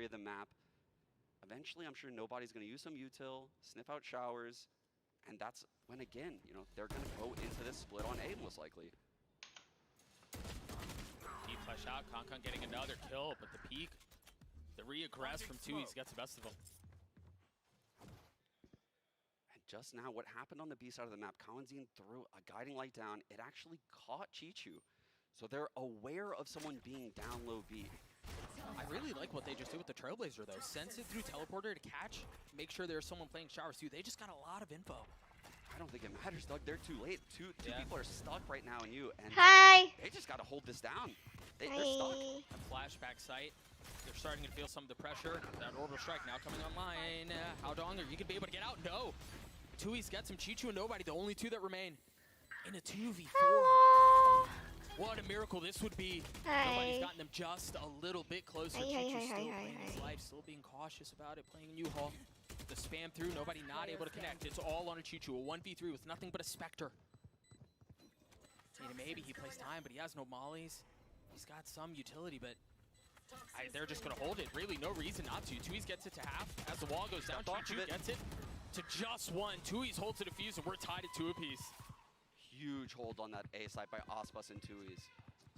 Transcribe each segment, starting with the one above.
area of the map. Eventually, I'm sure nobody's going to use some util, sniff out showers, and that's when, again, you know, they're going to go into this split on A most likely. Deep flash out, Concon getting another kill, but the peak, the re-aggress from Tui's gets the best of them. And just now, what happened on the B side of the map, Kawanzin threw a guiding light down. It actually caught Chichu. So they're aware of someone being down low B. I really like what they just did with the Trailblazer, though. Sense it through Teleporter to catch, make sure there's someone playing showers, too. They just got a lot of info. I don't think it matters, Doug. They're too late. Two people are stuck right now in you, and they just got to hold this down. They're stuck. A flashback sight. They're starting to feel some of the pressure. That orbital strike now coming online. How Dong, are you going to be able to get out? No. Tui's got some Chichu and nobody, the only two that remain. In a 2v4. What a miracle this would be. Nobody's gotten them just a little bit closer. Chichu's still playing his life, still being cautious about it, playing U-Haul. The spam through, nobody not able to connect. It's all on a Chichu, a 1v3 with nothing but a Spectre. And maybe he plays time, but he has no mollies. He's got some utility, but they're just going to hold it. Really, no reason not to. Tui's gets it to half. As the wall goes down, Chichu gets it to just one. Tui's holds it a fuse, and we're tied at 2 apiece. Huge hold on that A side by Aspas and Tui's.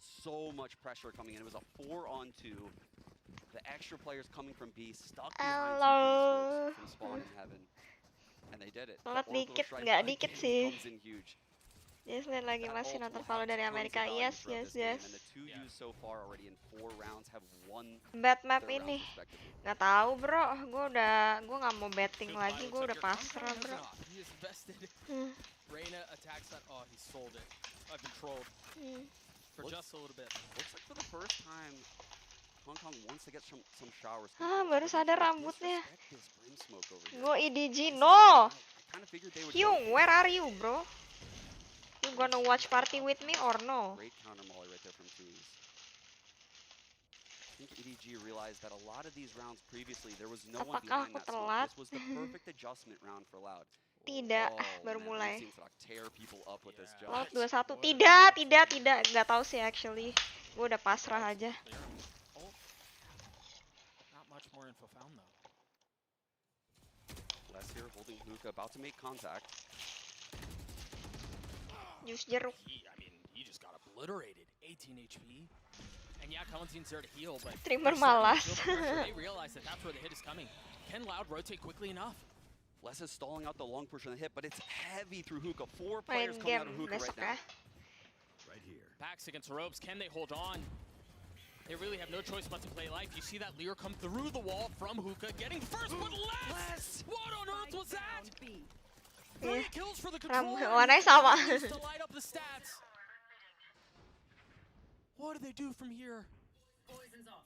So much pressure coming in. It was a 4-on-2. The extra players coming from B stuck behind two from spawn in heaven. And they did it. Telat dikit, nggak dikit sih. Yes, lihat lagi masih nonton Valo dari Amerika. Yes. And the 2Us so far already in 4 rounds have won. Bet map ini. Nggak tahu, bro. Gue nggak mau betting lagi. Gue udah pasrah, bro. Reyna attacks that. Oh, he sold it. I've been trolled for just a little bit. Looks like for the first time, Hong Kong wants to get some showers. Baru sadar rambutnya. Go EDG, no. Hyung, where are you, bro? You gonna watch party with me or no? Great counter molly right there from Tui's. I think EDG realized that a lot of these rounds previously there was no one behind that smoke. This was the perfect adjustment round for Loud. Tidak, baru mulai. Loud 21, tidak, nggak tahu sih actually. Gue udah pasrah aja. Not much more info found though. Les here holding hookah, about to make contact. Jus jeruk. I mean, he just got obliterated. 18 HP. And yeah, Kawanzin's there to heal, but Streamer malas. They realize that that's where the hit is coming. Can Loud rotate quickly enough? Les is stalling out the long push on the hit, but it's heavy through hookah. 4 players coming out of hookah right now. Right here. Backs against the ropes. Can they hold on? They really have no choice but to play life. You see that Lear come through the wall from hookah, getting first, but Les! What on earth was that? 3 kills for the controller. Warnanya sama. To light up the stats. What do they do from here?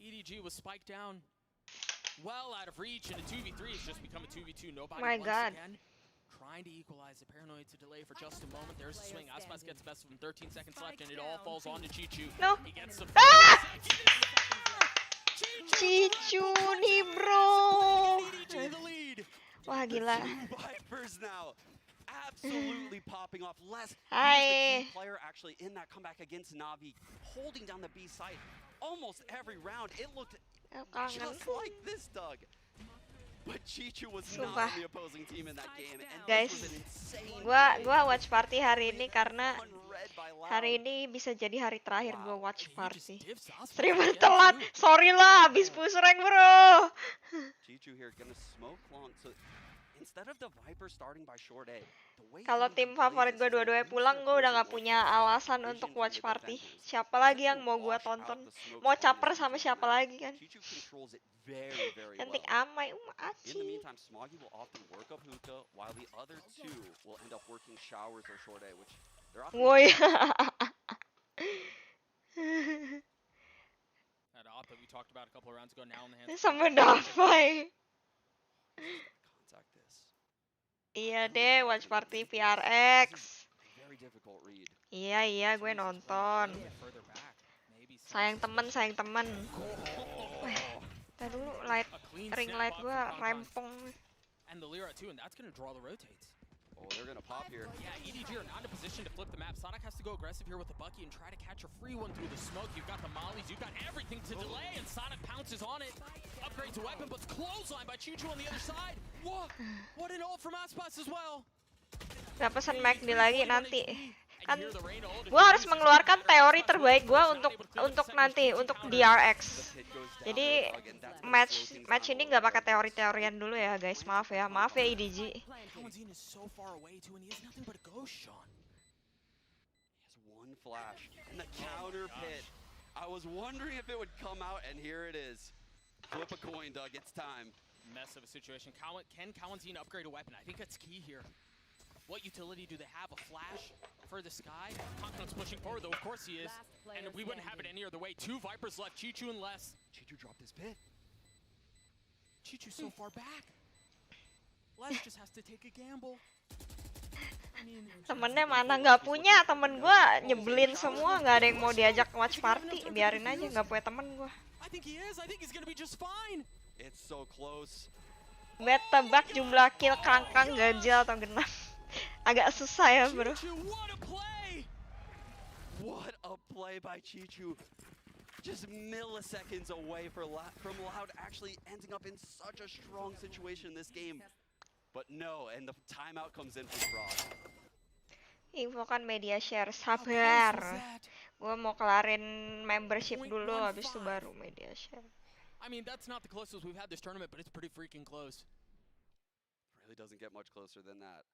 EDG was spiked down. Well out of reach, and a 2v3 has just become a 2v2. Nobody once again trying to equalize. The paranoid to delay for just a moment. There's a swing. Aspas gets the best of him. 13 seconds left, and it all falls on to Chichu. No. He gets the Chichu nih, bro. Wah, gila. Vipers now. Absolutely popping off. Les, Hi. the player actually in that comeback against Navi, holding down the B site almost every round. It looked just like this, Doug. But Chichu was not on the opposing team in that game, and guys, this was an insane gua watch party hari ini karena hari ini bisa jadi hari terakhir gua watch party. Streamer telat, sorry lah, habis push rank, bro. Chichu here gonna smoke long, so instead of the Viper starting by short A, kalau tim favorit gue dua-duanya pulang, gue udah nggak punya alasan untuk watch party. Siapa lagi yang mau gue tonton? Mau caper sama siapa lagi kan? Cantik amai, aci. In the meantime, Smoggy will often work up hookah, while the other 2 will end up working showers or short A, which they're often. Woi. That op that we talked about a couple of rounds ago, now in the hands. Sama Davai. Iya deh, watch party PRX. Iya, gue nonton. Sayang temen. Weh, tadi dulu ring light gue rempong. And the Lyra too, and that's gonna draw the rotates. Oh, they're gonna pop here. Yeah, EDG are not in a position to flip the map. Sonic has to go aggressive here with the Bucky and try to catch a free one through the smoke. You've got the mollies, you've got everything to delay, and Sonic pounces on it. Upgrades a weapon, but it's clothesline by Chichu on the other side. What an ult from Aspas as well. Gak pesan McD lagi nanti. Kan gue harus mengeluarkan teori terbaik gue untuk nanti untuk DRX. Jadi match ini nggak pakai teori-teorian dulu ya guys, maaf ya EDG. One flash and the counter pit. I was wondering if it would come out, and here it is. Flip a coin, Doug. It's time. Mess of a situation. Can Kawanzine upgrade a weapon? I think that's key here. What utility do they have? A flash for the sky? Conkling's pushing forward, though. Of course he is. And we wouldn't have it any other way. 2 Vipers left. Chichu and Les. Chichu dropped his pit. Chichu's so far back. Les just has to take a gamble. Temennya mana nggak punya, temen gue nyebelin semua, nggak ada yang mau diajak watch party, biarin aja, nggak punya temen gue. It's so close. Bet tebak jumlah kill Kangkang Gajal atau genap. Agak susah ya bro. What a play by Chichu. Just milliseconds away from Loud actually ending up in such a strong situation in this game. But no, and the timeout comes in from Frog. Infokan media share, sabar. Gue mau kelarin membership dulu, habis itu baru media share. I mean, that's not the closest we've had this tournament, but it's pretty freaking close. Really doesn't get much closer than that.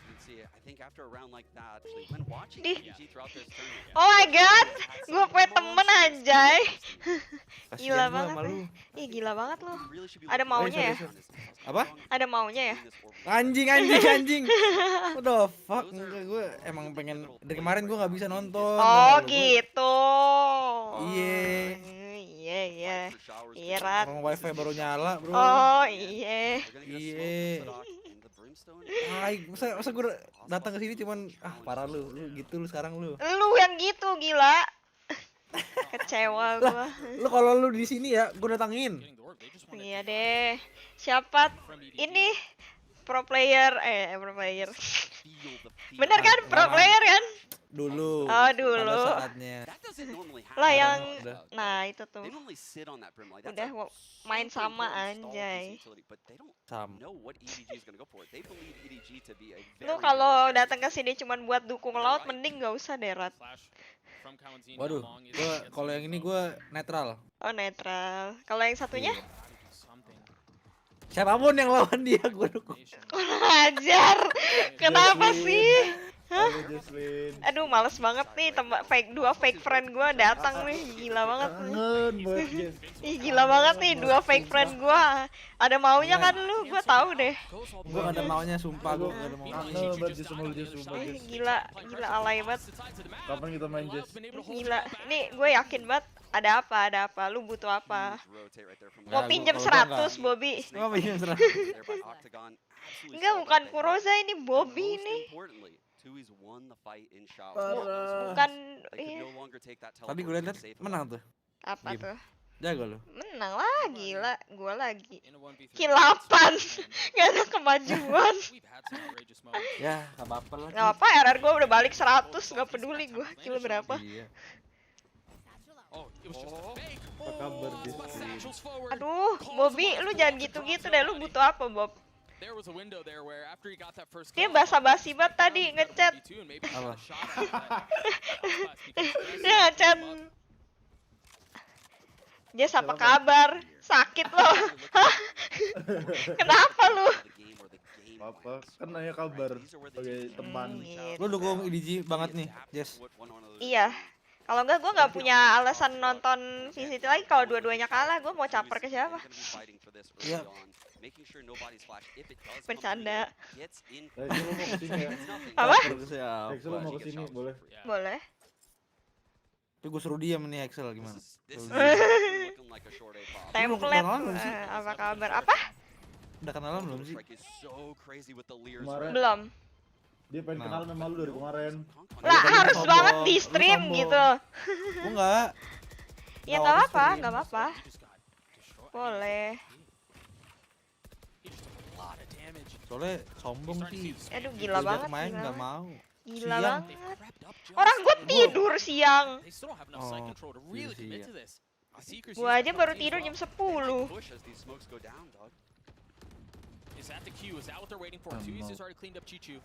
You can see, I think after a round like that, actually, when watching EDG throughout this tournament. Oh my god, gue punya temen anjay. Gila banget. Ih gila banget lo. Ada maunya ya? Apa? Ada maunya ya? Anjing. What the fuck? Enggak, gue emang pengen dari kemarin gue nggak bisa nonton. Oh gitu. Iya Rat. Orang wifi baru nyala bro. Oh iya. Masa gue datang ke sini cuman parah lu gitu lu sekarang lu. Lu yang gitu gila. Kecewa gua. Lu kalau lu di sini ya gue datangin. Iya deh. Siapa ini pro player bener kan pro player kan? Dulu. Oh dulu. Saatnya. Lah yang nah itu tuh. Udah main sama anjay. Sama. Lu kalau datang ke sini cuman buat dukung laut mending gak usah deh Rat. Waduh, kalau yang ini gue netral. Oh netral. Kalau yang satunya? Siapapun yang lawan dia gue dukung. Kurang ajar. Kenapa sih? Hah? Aduh males banget nih dua fake friend gue datang nih, gila banget nih. Ih gila banget nih dua fake friend gue. Ada maunya kan lu, gue tahu deh. Gue gak ada maunya, sumpah gue gak ada maunya. Gila alay banget. Kapan kita main Jess? Gila, nih gue yakin banget ada apa, lu butuh apa? Mau pinjam 100 Bobby? Mau pinjam 100? Enggak, bukan Kuroza ini Bobby nih. Bukan Tadi gue liat menang tuh. apa tuh? Jago lu. Menang lah, gila. Gue lagi kill 8. Gak ada kemajuan. Ya, gak apa-apa lah. Gak apa, RR gue udah balik 100. Gak peduli gue kill berapa. Iya. Apa kabar Jess? Aduh, Bobby, lu jangan gitu-gitu deh. Lu butuh apa, Bob? Dia basa-basi banget tadi ngechat. Apa? Dia ngechat. Jess apa kabar? Sakit lo. Kenapa lu? Apa? Kan nanya kabar sebagai teman. Lu dukung EDG banget nih, Jess. Iya. Kalau enggak gue nggak punya alasan nonton VCT lagi. Kalau dua-duanya kalah, gue mau caper ke siapa? Iya. Bercanda. Lu mau kesini ya? Apa? Lu mau kesini boleh? Boleh. Tapi gue suruh diam nih Excel gimana? Template. Apa kabar? Apa? Udah kenalan belum sih? Kemarin Belum. dia pengen kenal sama lu dari kemarin. Lah harus banget di stream gitu. Gue enggak. Ya nggak apa-apa. Boleh. lot of damage. Soalnya sombong sih. Aduh gila Diajak banget, main gila nggak banget. mau. Gila Siang. They've banget. crept up just Orang gue a little. tidur siang. They still don't have enough side Oh, control to really iya commit sih, to this. The Seekers Gue use aja the baru penalty as tidur well. jam They 10. might push as these smokes go down, dog. Is that the cue? Is that what they're waiting for? Oh, Tui's no. has already cleaned up Chichu.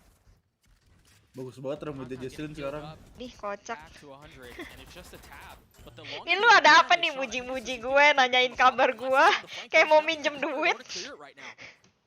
Bagus banget rambutnya Kankan Jesslyn getting healed sekarang. up, Ih kocak. back to 100, and it's just a tab. But the longer Ini they lu hold ada on apa to nih this shot, I think this muji-muji is gue, gonna be nanyain the kabar flank gue, on the flank. kayak There's mau nothing minjem to cover in duit. order to clear it right now.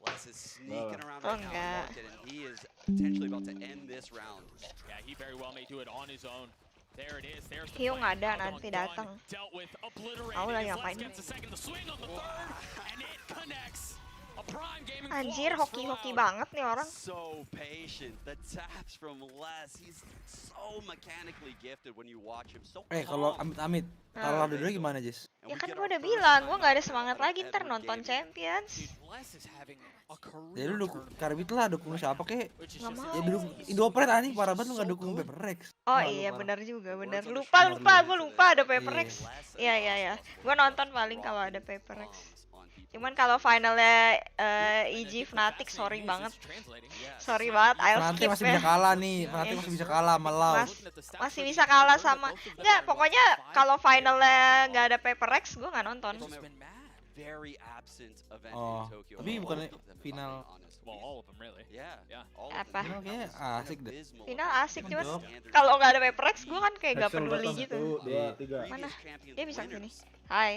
Les is sneaking around Oh, right now in enggak. market, and he is potentially about to end this round. Yeah, he very well may do it on his own. There it is. There's the Hiu flank. nggak ada, How nanti done, datang. dealt with, obliterated. Aku lagi His ngapain? Les gets a second to swing on the third, and it connects. A prime gaming Anjir, flawless for hoki-hoki Loud. banget nih orang. So patient. The taps from Les. He's so mechanically gifted when you watch him. So Kalau calm. amit-amit, kalau Ah. ada dua gimana, Jess? And Ya we kan get gue our udah first bilang, gue time nggak ada out semangat of lagi ntar Edward nonton Gaming. Champions. Dude, Les is having a career Ya lu dukung tournament, Karbit lah, dukung siapa kek? which is Nggak just mau. Ya insane. dukung He's Indopret so- anjing, parah banget lu he's nggak so dukung good. Paper Rex. Oh Malu iya parah. benar juga, benar. Words on the Lupa, street lupa, are gue into lupa this. ada They Paper make Rex. less and Iya, less iya, iya. possible Gue to nonton paling kalau dropping ada Paper Rex. bombs on people. Cuman kalau finalnya And I EG think the Fnatic, fascinating sorry news banget. is translating. Yes. Sorry banget, I'll Fnatic skip masih ya. bisa kalah nih, Fnatic masih bisa kalah sama Lau. Mas- Masih bisa kalah sama, nggak, pokoknya kalau finalnya nggak ada Paper Rex, gue nggak nonton. It's just been mad. Very absent event Oh, in Tokyo. tapi All bukannya of them, if I'm final. being honest. Well, all of them really. Yeah. Yeah. All of Apa? them. Final kayaknya That was asik deh. abysmal Final event. asik, Mantap. cuman Standards kalau nggak ada Paper Rex, gue kan kayak nggak Axel peduli datang. gitu. 1, 2, 3. Mana? Previous champions Dia bisa kesini. winners. Hai.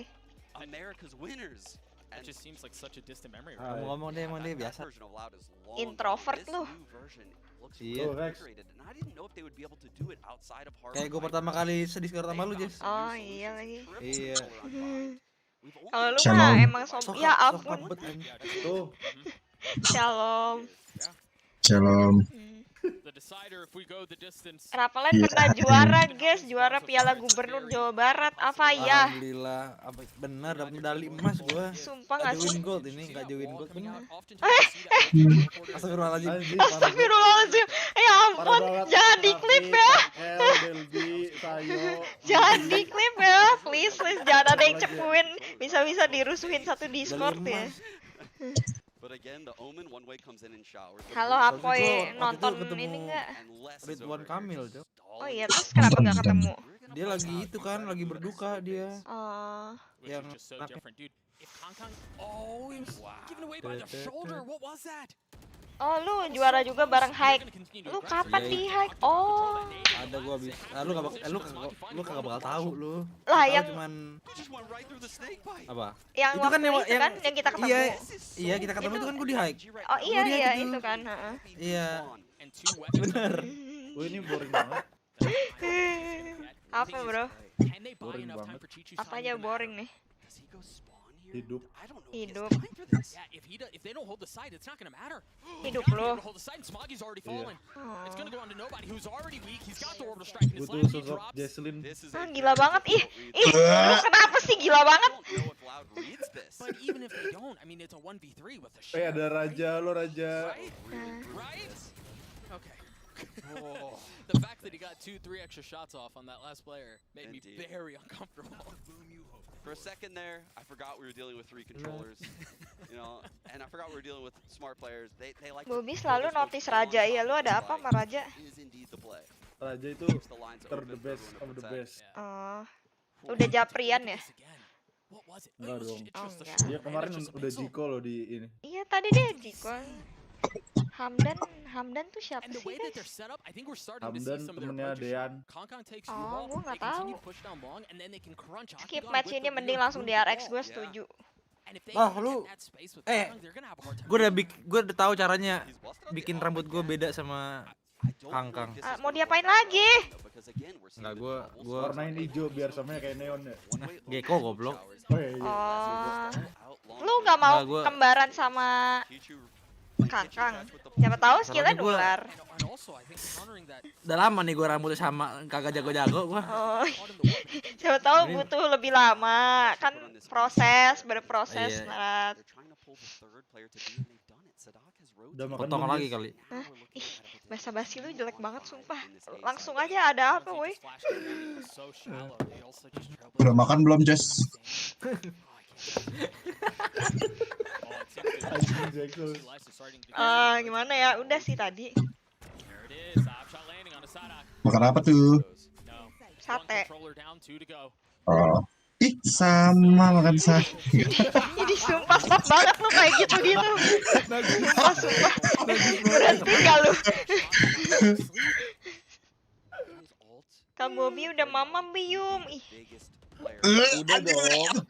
America's winners. It And just seems like such a distant memory. Ah, Right? Ngomong deh, emang that- dia that biasa. version of Loud is long Introvert gone. lu. This new version looks Iya. Tuh, Rex. reinvigorated, and I didn't know if they would be able to do it outside of hard Kayak gue pertama kali sedih sama lu, Jess. Oh iya lagi. Iya. Kalau lu Shalom. mah emang Sok ya sok ampun. kabut, anjing. Yeah, that's- Tuh, Shalom. Shalom. The decider if we go the distance. Rapalen Iya. pernah juara guys, juara Piala Gubernur Jawa Barat. Apa ya? Alhamdulillah, apa benar dapat medali emas gua. Sumpah Nggak nggak sih? join gold ini, nggak join gold benar. Astagfirullahaladzim. anjing. parah banget. Astagfirullahaladzim. Ya Parah ampun, banget. jangan diklip ya. El, Delbi, Sayo. Jangan diklip ya, please, please. Jangan ada yang cepuin. Bisa-bisa dirusuhin satu Discord Medali ya. emas. But again, the Omen one way comes in and showers. The Halo Blue Apoy, Waktu itu nonton ketemu ini nggak? and Les is Ridwan over here Kamil, just Cok. stalling Oh iya, for terus kenapa nggak ketemu? We're gonna Dia find lagi out. itu kan, lagi berduka dia. Oh, Which Yang is just so naknya. different, dude. If Kankan, oh, he was given away by the shoulder. What was that? oh lu juara juga bareng Hike. Lu kapan Iya, di Hike? Oh, Ada gua habis. Lu kagak bakal tahu lu. lah Tahu yang cuman You just went right through the snake bite. apa? yang Itu waktu kan yang- itu kan yang kita ketemu. Iya, This is so iya kita ketemu itu kan gua di hike. Oh iya dia iya gitu. itu kan. heeh. Iya. And two weapons. Bener. Wah, ini boring banget. Apa bro? Can they buy Boring enough time banget. for Chichu's Apanya timing to boring matter? nih? Does he go spawn here? Hidup. I don't know if he has Hidup. time for this. Yeah, if they don't hold the site, it's not gonna matter. Hidup They're not gonna be able lu. to hold the site, and Smoggy's already Iya. fallen. It's gonna Oh. go on to nobody who's already weak. He's got the orbital strike in his Butuh left. He sosok drops. Jesslyn. This is Ah, a gila very banget. Ih, difficult read. ih, lu kenapa sih gila banget? I don't know if Loud reads this. But even if they don't, I mean, it's a 1v3 with a shot. Ada raja, lo raja. Right? Ah. Right? Okay. Oh. The fact that he got 2-3 extra shots off on that last player made me Indeed. very uncomfortable. For a second there, I forgot we were dealing with 3 controllers. You know, and I forgot we were dealing with smart players. They like to Bobby throw selalu those moves notice long Raja. Iya, lu shots. ada apa Like, sama Raja? is indeed the play. Raja itu Keeps the lines ter open the for best everyone of to the protect. best. Oh, Whew. udah Japrian ya? This again. What was it? Enggak It was dong. it's just a Oh, shot, Dia right? kemarin It's just a udah pixel. Jiko loh di ini. Iya tadi deh Jiko. Hamdan tuh siapa And the sih way that they're guys? set up, I think we're starting to see Hamdan some of their temennya approaches. Dean. Kong takes Oh, blue ball, gua nggak they continue tahu. to push down long, and then they can crunch Skip Octagon match with ini the mending rear langsung di blue RX, ball. gue Yeah. setuju. And if they Ah, can lu- get that space with eh, Kong, they're gonna have a hard time. Gue udah tahu caranya He's busted on the bikin arm rambut gue again. beda sama I don't Kang know Kang. if this Ah, is mau gonna diapain work out lagi? well, though, because again, we're seeing Nggak, the gua- double gua- sword Warnain on hijau the biar Aces samanya kayak neon ya. one-way Gecko, low goblok. showers. Oh iya, iya. Oh, Out long lu nggak mau Nggak, gua- kembaran sama Pichu Kangkang? Siapa tahu skillnya Soalnya gua- nular. And also, I think countering that Udah lama nih gue rambutnya sama, kagak jago-jago gue. Oh, caught in the warp. siapa tahu Ini- butuh lebih lama. Kan proses, berproses, Iya. Nat. They're trying to pull the third player to B, and they've done it. Sadak has Udah rotated. makan Potong belum, lagi Jess? kali. Now we're looking Ih, at a potential basa-basi lu jelek banget 1-5 sumpah. in this A Langsung side. aja ada apa, Once he woi? just flashed it, man, it was so shallow. They also just trailblazed. Udah makan belum, Jess? Oh, I can't. Oh, it's Anjing Jackson. Gimana ya? Udah sih tadi. Makan apa tuh? Sate. Oh. Ih, sama makan sate. Ini sumpah stop banget lu kayak gitu-gitu. Sumpah. Berhenti gak lu? Kak Bobby udah mama bium. Ih. Udah dong.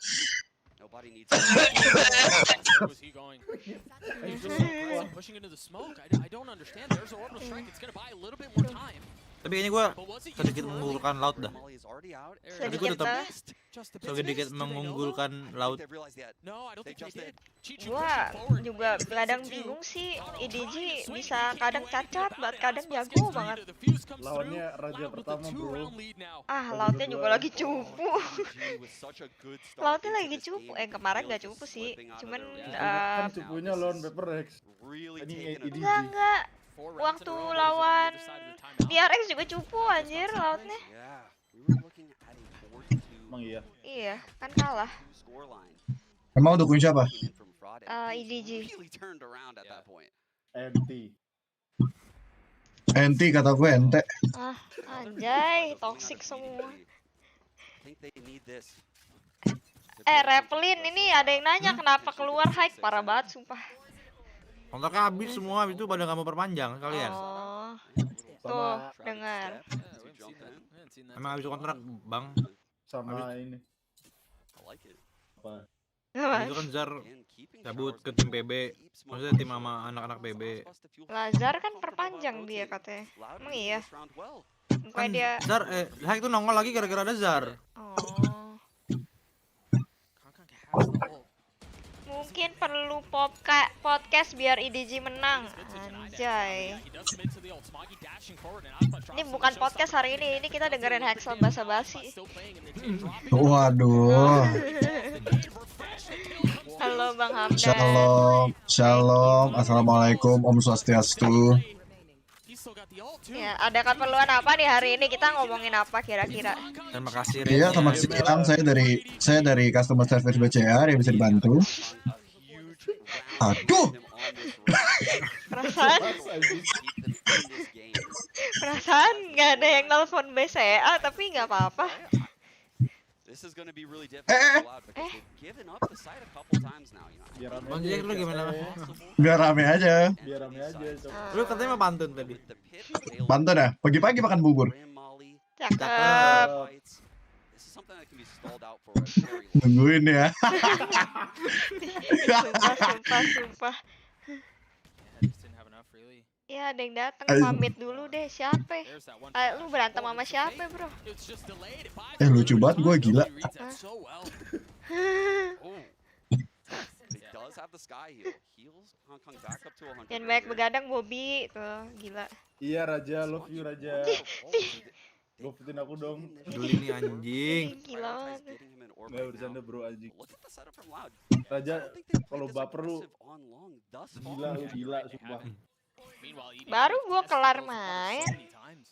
Nobody needs Where was he going? He's just pushing into the smoke. I don't understand. There's an orbital strike. It's gonna buy a little bit more time. Tapi kayaknya gue But was it sedikit used mengunggulkan laut dah. Molly is already out. Tapi gue Sedikit tetap just a bit sedikit missed. Do they know that? mengunggulkan laut. They've realized yet. No, I don't They think they just did. Chichu Gua pushing forward. juga kadang bingung sih IDG bisa kadang cacat, kadang jago banget. Lawannya raja pertama, bro. Lautnya juga lagi cupu. EDG with such a good start Lautnya into lagi this cupu. game, Kemarin really gak just cupu sih. slipping out of Cuman their Kan rhythm. cupunya lawan Paper Rex. Really Ini taking a EDG. enggak. Waktu lawan DRX juga cupu anjir lautnya. Yeah, we were looking at a 4-2 Emang iya. Iya, kan kalah. scoreline. Emang udah kunci apa? Came in from Fnatic. Things EDG. really turned around at that point. NT. Enti kata gue ente. Anjay, toxic semua. I think they need this. Replin ini ada yang nanya kenapa keluar hike, parah banget sumpah. Kontraknya habis semua, habis itu pada nggak mau perpanjang kalian. Oh, tuh Sama dengar. Emang habis kontrak bang. sama ini. I like it. Apa? Itu kan Zar And keeping cabut Showers ke in tim the PB. keeps Maksudnya more tim pressure. sama anak-anak PB. Lazar kan perpanjang dia katanya. Loud Emang used iya? this round well. Bukannya Kan dia. Zar Hack itu nongol lagi gara-gara ada Zar. Oh, Kangkang has the ult. mungkin perlu podcast biar IDG menang. Anjay. He does commit to the ult. Smoggy dashing forward and Aspa drops Ini in bukan the podcast showstopper. hari ini kita dengerin Hexel basa-basi. Still playing in the team, dropping it. Waduh. Halo Bang Hamdan. Shalom, shalom, assalamualaikum, om swastiastu. He's still got the ult too. Ya, ada keperluan apa nih hari ini? Kita ngomongin apa kira-kira? Terima kasih. Iya, Ren. selamat siang. Saya dari customer service BCR yang bisa dibantu. Aduh. Perasaan perasaan nggak ada yang nelpon BCA tapi nggak apa-apa. This is going to be really difficult for Loud because they've given up the side a couple times now, you know. Biar rame Bang aja. Jack, lu gimana? Biar rame aja. Biar rame aja. Cok. Lu katanya mau pantun tadi. With the pit available, Pantun ya? Pagi-pagi makan bubur. Ram Molly, Cakep. fights. This is something that can be stalled out for a very long Nungguin ya. Sumpah. Yeah, just didn't have enough really. Ya ada yang datang Aduh. pamit dulu deh. Siapa? There's that one. Lu berantem sama siapa, Bro? It's just delayed. It buys Lucu banget gue gila. He reads that so well. Oh. He does have the sky heal. Heals Hong Kong back up to 100. Jangan banyak begadang Bobby tuh, gila. Iya Raja, love you Raja. Oh, Gopetin aku dong. Peduli nih anjing. Gila banget. Nggak bercanda bro anjing. Look at the setup from Loud. Raja, I don't think they've kalau played this baper lu aggressive on long thus gila, far. lu gila sumpah. Meanwhile, EDG Baru gua tested kelar those waters main. so many times.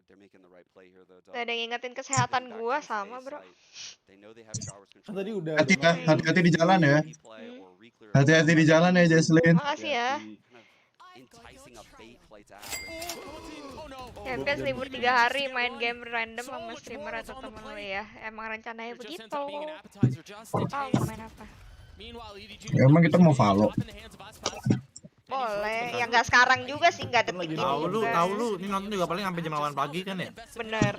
They're making the right play here though. Gak ada yang ingetin kesehatan gua sama, Bro. They know they have Showers Kan control. tadi udah. Hati ya, hati-hati di jalan ya. Replay or reclear. Hati-hati di jalan ya, Jesslyn. Makasih ya. Kind of enticing a bait play to Alex. Oh no. Champions libur 3 hari main game random sama streamer atau temen lu ya. Emang rencananya It just begitu. ends up being an appetizer just in Tahu case. main apa? Meanwhile, EDG Ya, emang kita mau follow. drop in the hands of Aspas. Boleh, ya nggak sekarang juga sih, nggak Kan lagi detik ini Tahu lu, juga. tahu lu. Ini nonton juga paling sampai jam 8 pagi kan ya. Bener.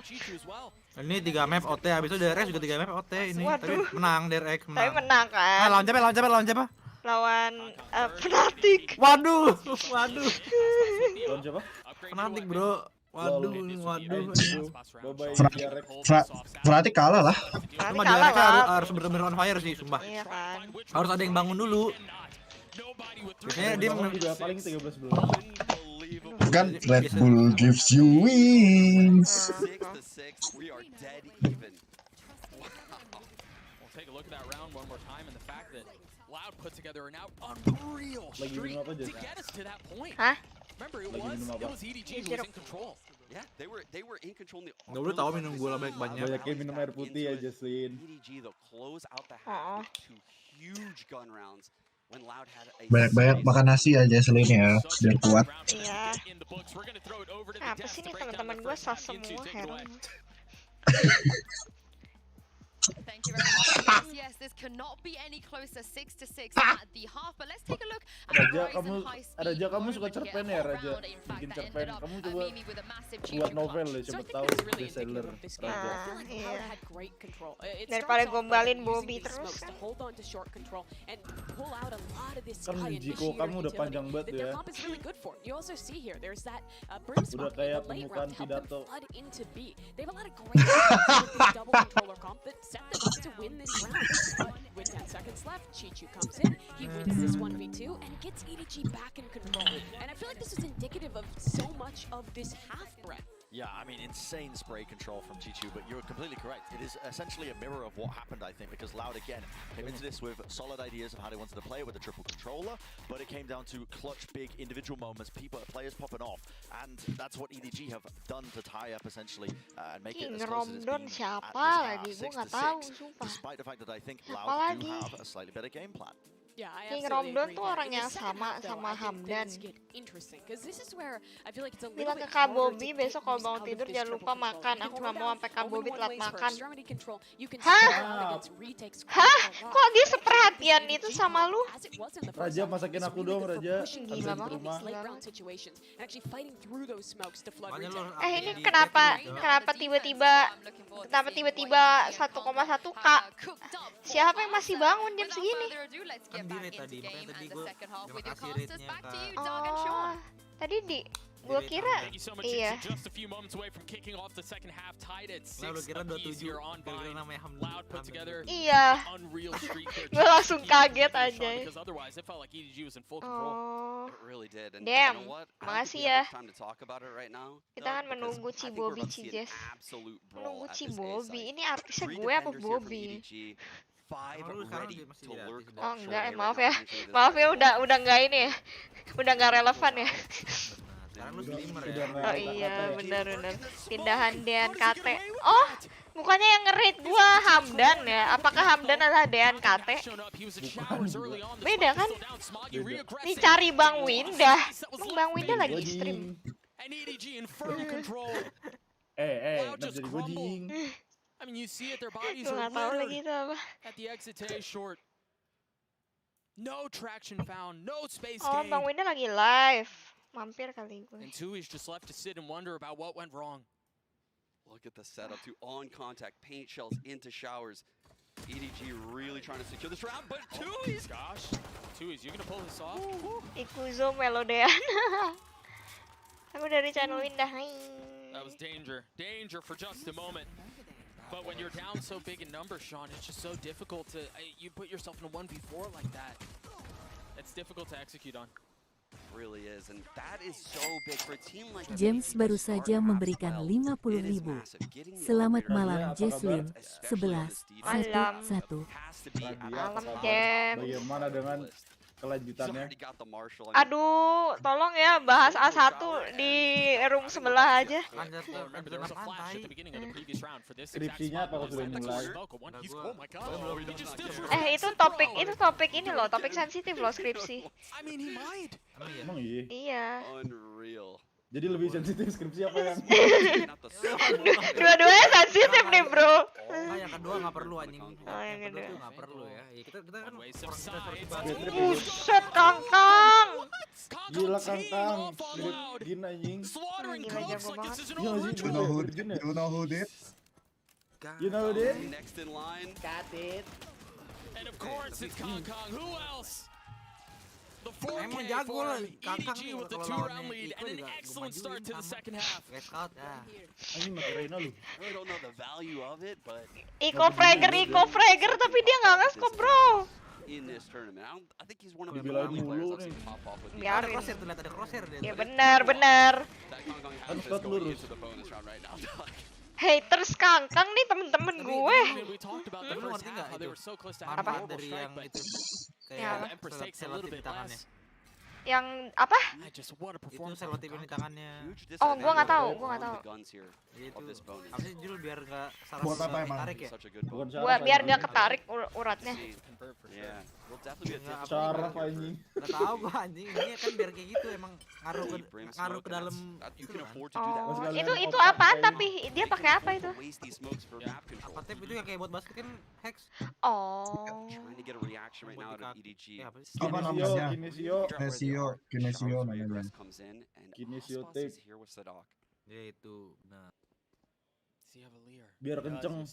Ini 3 map OT, habis itu DRX juga 3 map OT ini. Tapi Waduh. menang DRX Tapi menang. menang kan, Lawan siapa? lawan Fnatic. Waduh. Lawan siapa? Fnatic, Bro. Waduh. Bye-bye Fra- Jarek. Fnatic kalah lah. Fnatic Cuma kalah DRX lah. harus bener-bener on fire sih, sumpah. Iya kan. Harus ada yang bangun dulu. Biasanya dia Bangun juga paling 13 bulan. Kan Red Bull gives you wings. 6-6, we are dead even. Wow. We'll take a look at that round one more time and the fact that Loud put together an unreal Lagi streak minum apa, to Jess? get us to that point. Hah? Remember, it Lagi minum apa? was EDG who was in control. Yeah, they were in control in the Nggak boleh tahu minum gula banyak-banyak. Banyakin minum air putih ya Jesslyn. EDG though close out the Aw. half with 2 huge gun rounds when Loud had a Banyak-banyak makan nasi aja Jesslyn ya, biar kuat. Iya. Apa sih nih teman-teman gue sas semua, heran. Thank you very much. Yes, this cannot be any closer. 6-6 at the half. But let's take a look at Horizon High Speed. Raja kamu suka cerpen ya, Raja? Bikin cerpen. Kamu coba buat novel deh, siapa tahu bestseller. Raja. Iya. Daripada gombalin Bobby terus kan. Kan Jiko kamu udah panjang banget ya. Udah kayak pembukaan pidato. Set them up to win this round. But with 10 seconds left, Chichu comes in, he wins this 1v2 and gets EDG back in control. And I feel like this is indicative of so much of this half, Brett. Yeah, I mean, insane spray control from Chichu, but you're completely correct. It is essentially a mirror of what happened, I think, because Loud, again, came into this with solid ideas of how they wanted to play with a triple controller, but it came down to clutch, big individual moments, players popping off, and that's what EDG have done to tie up, essentially, and make it as close as it's been at this half, 6-6, despite the fact that I think Loud do have a slightly better game plan. Yeah, I King absolutely Romdon agree tuh there. orang In the yang second sama half, though, sama I think Hamdan. things get interesting, 'cause this is where I feel like it's a little Bilang ke bit Kak harder Bobby to besok get kalau use bangun out of tidur this jangan triple lupa control. makan. You Aku can nggak throw mau down sampai Kak over Bobby one telat ways for makan. extremity control. You can Hah? start out against retakes Hah? quite a lot. Kok dia seperhatian itu sama lu? As it was in the first Raja half, masakin it's aku really dong, good for Raja. pushing Gila things banget, in these gila late round banget. situations and actually fighting through those smokes to flood Makanya lo retake. Ini di kenapa chat gitu. kenapa tiba-tiba 1,1 Kak? Siapa yang masih bangun jam segini? Kan di rate tadi, makanya tadi gue udah kasih rate-nya Kak. Oh, tadi gua kira Thank you so much, iya. Chichu. Just a few moments away from kicking off the second half, tied at Lah lu 6 kira apiece 27 here on gara-gara Vine. namanya Loud put together Iya. unreal streak there. Gua langsung kaget aja. Because otherwise it felt like EDG was in full control. Oh, It really did. And Damn. you know what? I don't Makasih think we have ya. much time to talk about it right now. kita kan because menunggu I think we're Bobby about to see an Cijes. absolute brawl Menunggu at this A Bobby. site. Ini artisnya Three gue apa defenders here from Bobby? EDG, 5 Oh, lu sekarang ready masih to di lurk artis Oh offshore enggak, A right maaf now, ya. finishing this Maaf ya match. udah enggak ini ya. Udah enggak relevan ya. Sekarang lu streamer Udah ya. nggak Oh kata-kata iya, ya. benar. Pindahan DNKT. Oh, bukannya yang nge-rate gua Hamdan ya? Apakah Hamdan adalah DNKT? Beda kan? Nih cari Bang Windah. Bang Windah lagi stream. And EDG in firm control. Nggak jadi gojing. I mean, you see it, their bodies Gue are nggak tahu lagi littered itu apa. at the exit to A short. No traction found, no space Oh, gained. Bang Windah lagi live. Mampir kali gue. And Tui's just left to sit and wonder about what went wrong. Look at the setup to on contact paint shells into showers. EDG really trying to secure this round, but Tui's Gosh, Tui's, you gonna pull this off? Ikuzo Melodean. Aku dari channel Windah. Hai. That was danger for just a moment. But when you're down so big in numbers, Sean, it's just so difficult to, you put yourself in a 1v4 like that. It's difficult to execute on. really is, and that is so big for a team like James baru saja memberikan 50.000. Selamat malam Jesslyn. 11, 1, 1. Malam, Jem. Bagaimana dengan kelanjutannya? Aduh, tolong ya bahas A1 di room sebelah aja. Skripsinya apa sudah nilai? Itu topik ini loh, topik sensitif loh skripsi. Emang iya? Iya. Unreal. Jadi lebih sensitif skripsi apa yang? Dua-duanya sensitif nih, bro. Oh, yang kedua nggak perlu anjing. Oh, yang kedua kedua. tuh nggak perlu ya. Ya kita kan Buset, Kangkang. Gila Kangkang, gini anjing. Gila jago banget. Gila sih, You know who did? You know who did? You know this? Next in line. Got it. And of course it's Kangkang. Who else? The Emang 4K jago for lah, Kangkang EDG with the kalau 2-round lawannya lead Iko and an juga excellent gua start to the majuin second half. Guys out ya. Anjing pakai Reyna lu. I really don't know the value of it, but Iko Fragger, tapi dia nggak nge-scope, bro. in this tournament, I think he's one of the Dibilangin only players mulu I've seen nih. pop off with Ada Biarin. crosshair tuh, lihat ada crosshair dia. Ya tuh. benar. that Kangkang Kan has start going lurus. into the bonus round right now. Haters Kangkang nih temen-temen gue. We talked about the Lu first ngerti half, nggak how they itu? were so close to Apa? having a Manfaat dari strike, yang but itu Ya. kayak Empress takes a little bit tangannya. less. Yang apa? Just what a Itu performance. servo TV di tangannya. Huge Oh, gua nggak tahu, disadvantage gua nggak on tahu. the guns here Itu of this bonus. apa sih Jul biar nggak salah Buat apa emang? tarik ya? Such a good Bukan bonus. syarat Buat biar anjing. nggak ketarik uratnya. Yeah, we'll definitely be a difficult Saraf match here anjing. Nggak tahu gua anjing, ini kan biar kayak gitu emang ngaruh ke Smoke, dalam and you itu can kan. afford to do that. Oh, Sekalian itu otak apaan kayak- tapi dia pakai apa itu? Waste these smokes for map control. Apa tip itu yang kayak buat basket kan Hex. Oh. Trying to get a reaction right now out of EDG. Apa sih? Apa Kinesio, namanya? kinesio. Kinesio namanya. comes in and Kinesio Aspas tape. is here with Sadak. Ya itu. Nah, Cavalier. Biar kenceng.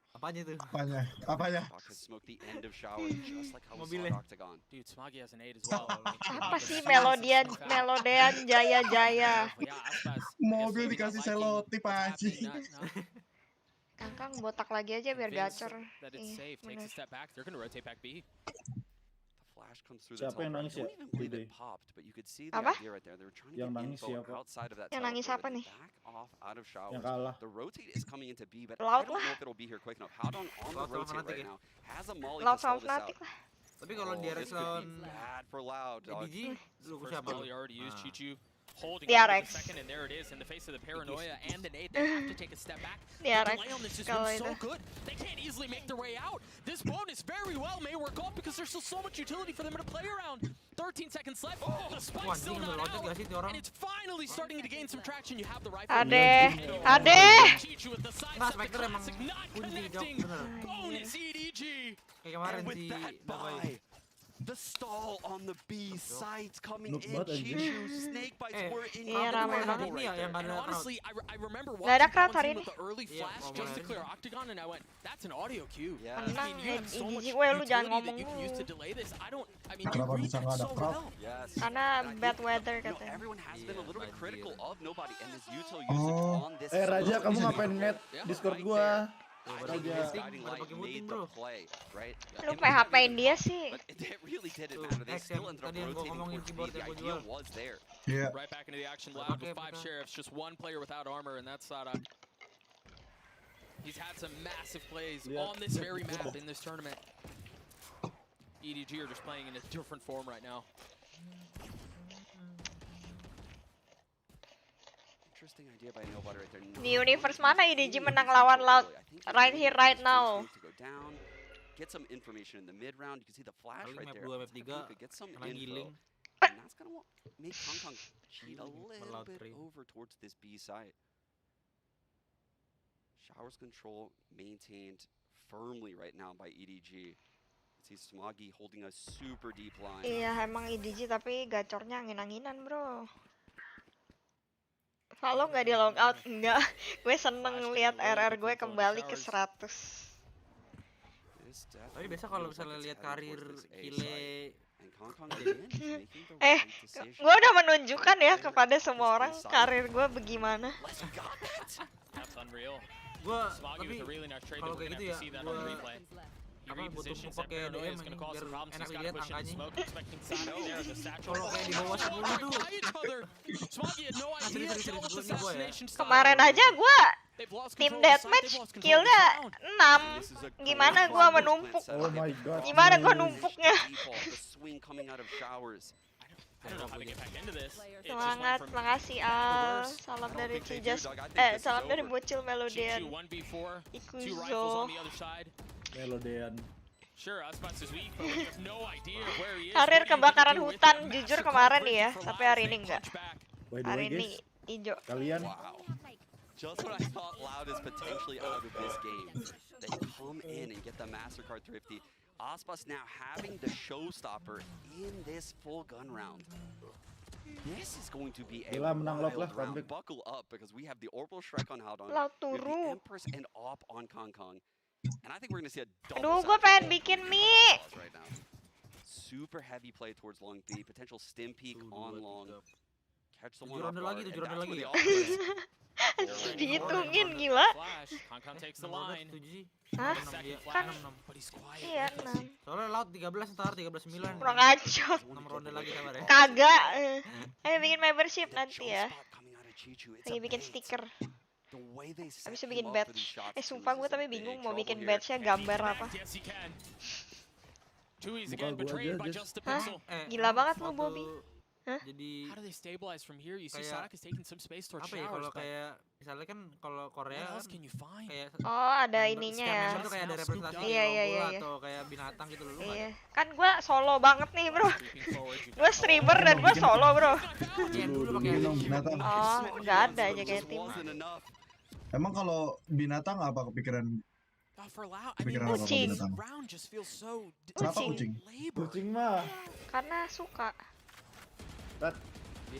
apanya itu? Apanya? Apanya? Sadak has smoked the end of showers just like how we saw Mobilnya. at Octagon. Dude, Smoggy has an 8 as well. Apa sih melodian jaya jaya? Mobil dikasih selotip anjing. Kangkang botak lagi aja biar gacor. That it's Iya, safe. Takes bener. a step back. They're gonna rotate back B. The flash comes through the Siapa yang teleport. nangis I ya? don't even believe it Dede. popped, but you could see the Apa? idea right there. They were trying to Yang get nangis info siapa? outside of that Yang nangis teleport apa and nih? back off out of showers. Yang kalah. The rotate is coming into B, but I Laut don't lah. know if it'll be here quick enough. Howdong on the Laut sama rotate Fnatic right ya? now. Has a molly to Laut stall sama this out. Fnatic lah. Tapi kalau di This could Rexon be bad for Loud, dog. EDG lu First siapa? ball he already used. Ah. Chichu holding The on to RX. the second, and there it is. In the face of the paranoia and the nade, they have to take a step back. The The RX delay on this just kalau moves so itu. good. They can't easily make their way out. This bonus very well may work out because there's still so much utility for them to play around. 13 seconds left. The spike's still not out. And it's finally starting to gain some traction. You have the rifle. Ade, Chichu with the side Nah, step, the Spectre emang classic not kunci, Jok, connecting. bener. Bonus EDG. Kayak kemarin And with si that Dabai. buy, the stall on the B site coming Noob in. banget, anjing. Chichu, snake bites Eh, were in iya, ramai banget nih ya yang And ada crowd. honestly, I remember Nggak ada watching crowd that hari one ini. with the early Iya, flash ngomong just to hari clear Octagon, and I went, that's an audio cue. Yeah. Menang, You have so much EDG. Weh, lu jangan utility ngomong that you can use lu. to delay this. You Kenapa read bisa that nggak ada so crowd? well. Yes. Karena That bad you- weather you know, katanya. everyone has been a little bit Banjir. critical of Nobody and his util usage Oh. on this. Raja, smoke kamu is ngapain incredible. net Yeah, Discord right gua? there. I Raja. think his Pada guiding pakai light muting, made bro. the play, right? Lu It PHP-in was dia illegal, sih. but it really didn't Tuh, matter. They X still yang ended up tadi yang gua rotating ngomongin towards B. keyboard The yang gua idea jual. was there. Iya. Right back into the action. Loud with Okay, 5 betul. sheriffs, just one player without armor, and that's Sadak. He's had some massive plays Lihat. on this very map in this tournament. EDG are just playing in a different form right now. Interesting idea by Nobody right there. Di universe mana EDG menang lawan Loud? Right here, right now. To go down, get some information in the mid round. You can see the flash Paling right map there. 2, map 3, Could get some kena info. giling. And that's gonna make Kong Kong cheat a little Loud bit three. over towards this B site. Showers control maintained firmly right now by EDG. See Smoggy holding a super deep line. Iya, emang EDG tapi gacornya angin-anginan, bro. Kalau nggak di log out, enggak. Gue seneng lihat RR gue kembali ke 100. This Tapi definitely biasa kalau feels like misalnya it's lihat heading karir towards this A Kile site. And Kong Kong again is making the Eh, right decision. gue udah menunjukkan ya kepada semua orang karir gue bagaimana. Let's got that. That's unreal. gua Smoggy tapi with a really nice trade, kalau but we're kayak gonna gitu gitu have ya, to see that on the gua replay. He apa, butuh repositions pakai that paranoia DM is gonna anjing, cause biar some problems. enak He's got to dilihat push in the angkanya. smoke, expecting Sadak there, the satchel. Kalau kayak di bawah 10 tuh By each other. Smoggy had no idea serius, until serius, this gua nih, gua ya. assassination style. Kemarin aja gue They've lost tim control of the site, deathmatch they've lost control of the killnya round. 6. This is a Gimana great gua plant menumpuk? setup. Oh my god. Gimana gue please. numpuknya? Default, the swing coming out of showers. I don't know how to get back into this. It just went Semangat, from makasih Al. worst. Salam I don't dari think they do, Cijas. dog. I think this is Salam dari over. Bocil Melodian. Chichu 1v4, two Ikuzo. rifles on the other side. Melodean. Sure, Aspas is weak, but we have no idea where he is. Karir What are you kebakaran gonna do with hutan, that jujur massive kemarin coverage nih ya, for tapi Loud hari as ini they enggak. punch back? By the Hari way ini guys, hijau. kalian Wow. Just when I thought Loud is potentially out of this game, they come in and get the MasterCard Thrifty. Aspas now having the showstopper in this full gun round. This is going to be a Gila, menang lock wild lah, round. comeback. Buckle up because we have the Orbital Shrek on Haldon, Laut we have the turu. Empress and Op on Kong Kong, and I think we're going to see a Aduh, double gue satchel pengen from bikin the mie. Outlaws right now. Super heavy play towards long B, potential stim peak on long. Catch someone 7 off ronde guard, lagi, and 7 ronde that's lagi where the ya. offense- Dihitungin gila. Flash, Kong Kong takes the 6 ronde line. 7 sih. Hah? 6 Second dia. flash, 6. but he's quiet. Iya, 6. Soalnya laut 13 ntar 13-9. Kurang aja. 6 ronde lagi sabar ya. Kagak. Ayo bikin membership That nanti ya. showspot coming out of Chichu, it's Lagi a bikin bait. stiker. The way they set Habis itu him bikin up badge. for these shots, Sumpah Tui's gue is in tapi big bingung mau trouble bikin here. badge-nya gambar apa. Yes, he can. Tui's Muka again gua betrayed aja, by Jess. just the Hah? pixel. Gila banget lu, waktu Bobby. Jadi How do they stabilize from here? You see kayak- Sonic is taking some space towards apa ya kalau showers, but kayak misalnya kan kalau Korea what kan else can you find? kayak Oh, ada member- ininya setiap ya. member tuh kayak ada representasi Iya, iya, logo iya, lah iya. atau kayak binatang gitu loh. Lu nggak Iya. ada? Kan gua solo banget nih, Bro. Creeping forward, you Gua streamer dan gua solo, Bro. Iya, dulu pakai Dulu binatang. Oh, nggak ada aja kayak tim. Wasn't enough. Emang kalau binatang apa kepikiran? for Loud, I mean, Pikiran apa Kucing. this binatang? round just feels so Kenapa Kucing. kucing? labor. Kucing mah. Karena suka. Rat. I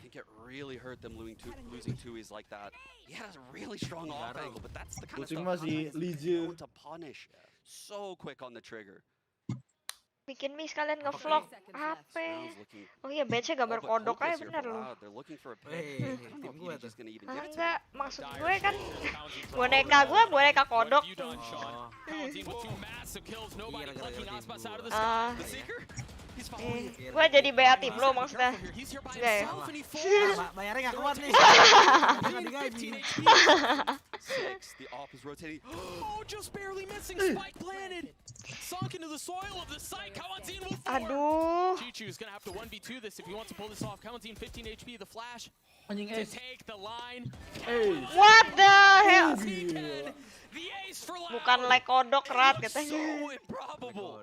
think it really hurt them losing Tui's like that. He has a really strong off angle, but that's the kind of Kucing stuff masih Hawkeye is Lizu. known to punish so quick on the trigger. Bikin mie sekalian ngevlog HP. Round's looking Oh iya, batch-nya gambar but kodok aja hopeless here bener for lu. Loud. They're looking for a pick. Hey, I don't know tim if gua EDG's gonna even Ah, get it to enggak, maksud Dire gue kan shit. boneka gue boneka kodok. What have you done, Sean? Paladin with two massive kills, nobody Gara-gara plucking tim Aspas gua. out of the Ah. sky. The Seeker? He's following it. Gue jadi BA tim lo maksudnya. He's here by Enggak ya? himself and he Bayarnya nggak kuat nih. Nggak digaji. 6. The op is rotating. Oh, just barely missing. Spike planted. Sunk into the soil of the site. Kawanzin will fall. Aduh. Chichu's gonna have to 1v2 this if he wants to pull this off. Kawanzin 15 HP, the flash Anjing to es. take the line. Eh. What the hell? He can. The ace for Loud. Bukan like kodok rat Looks katanya. so improbable.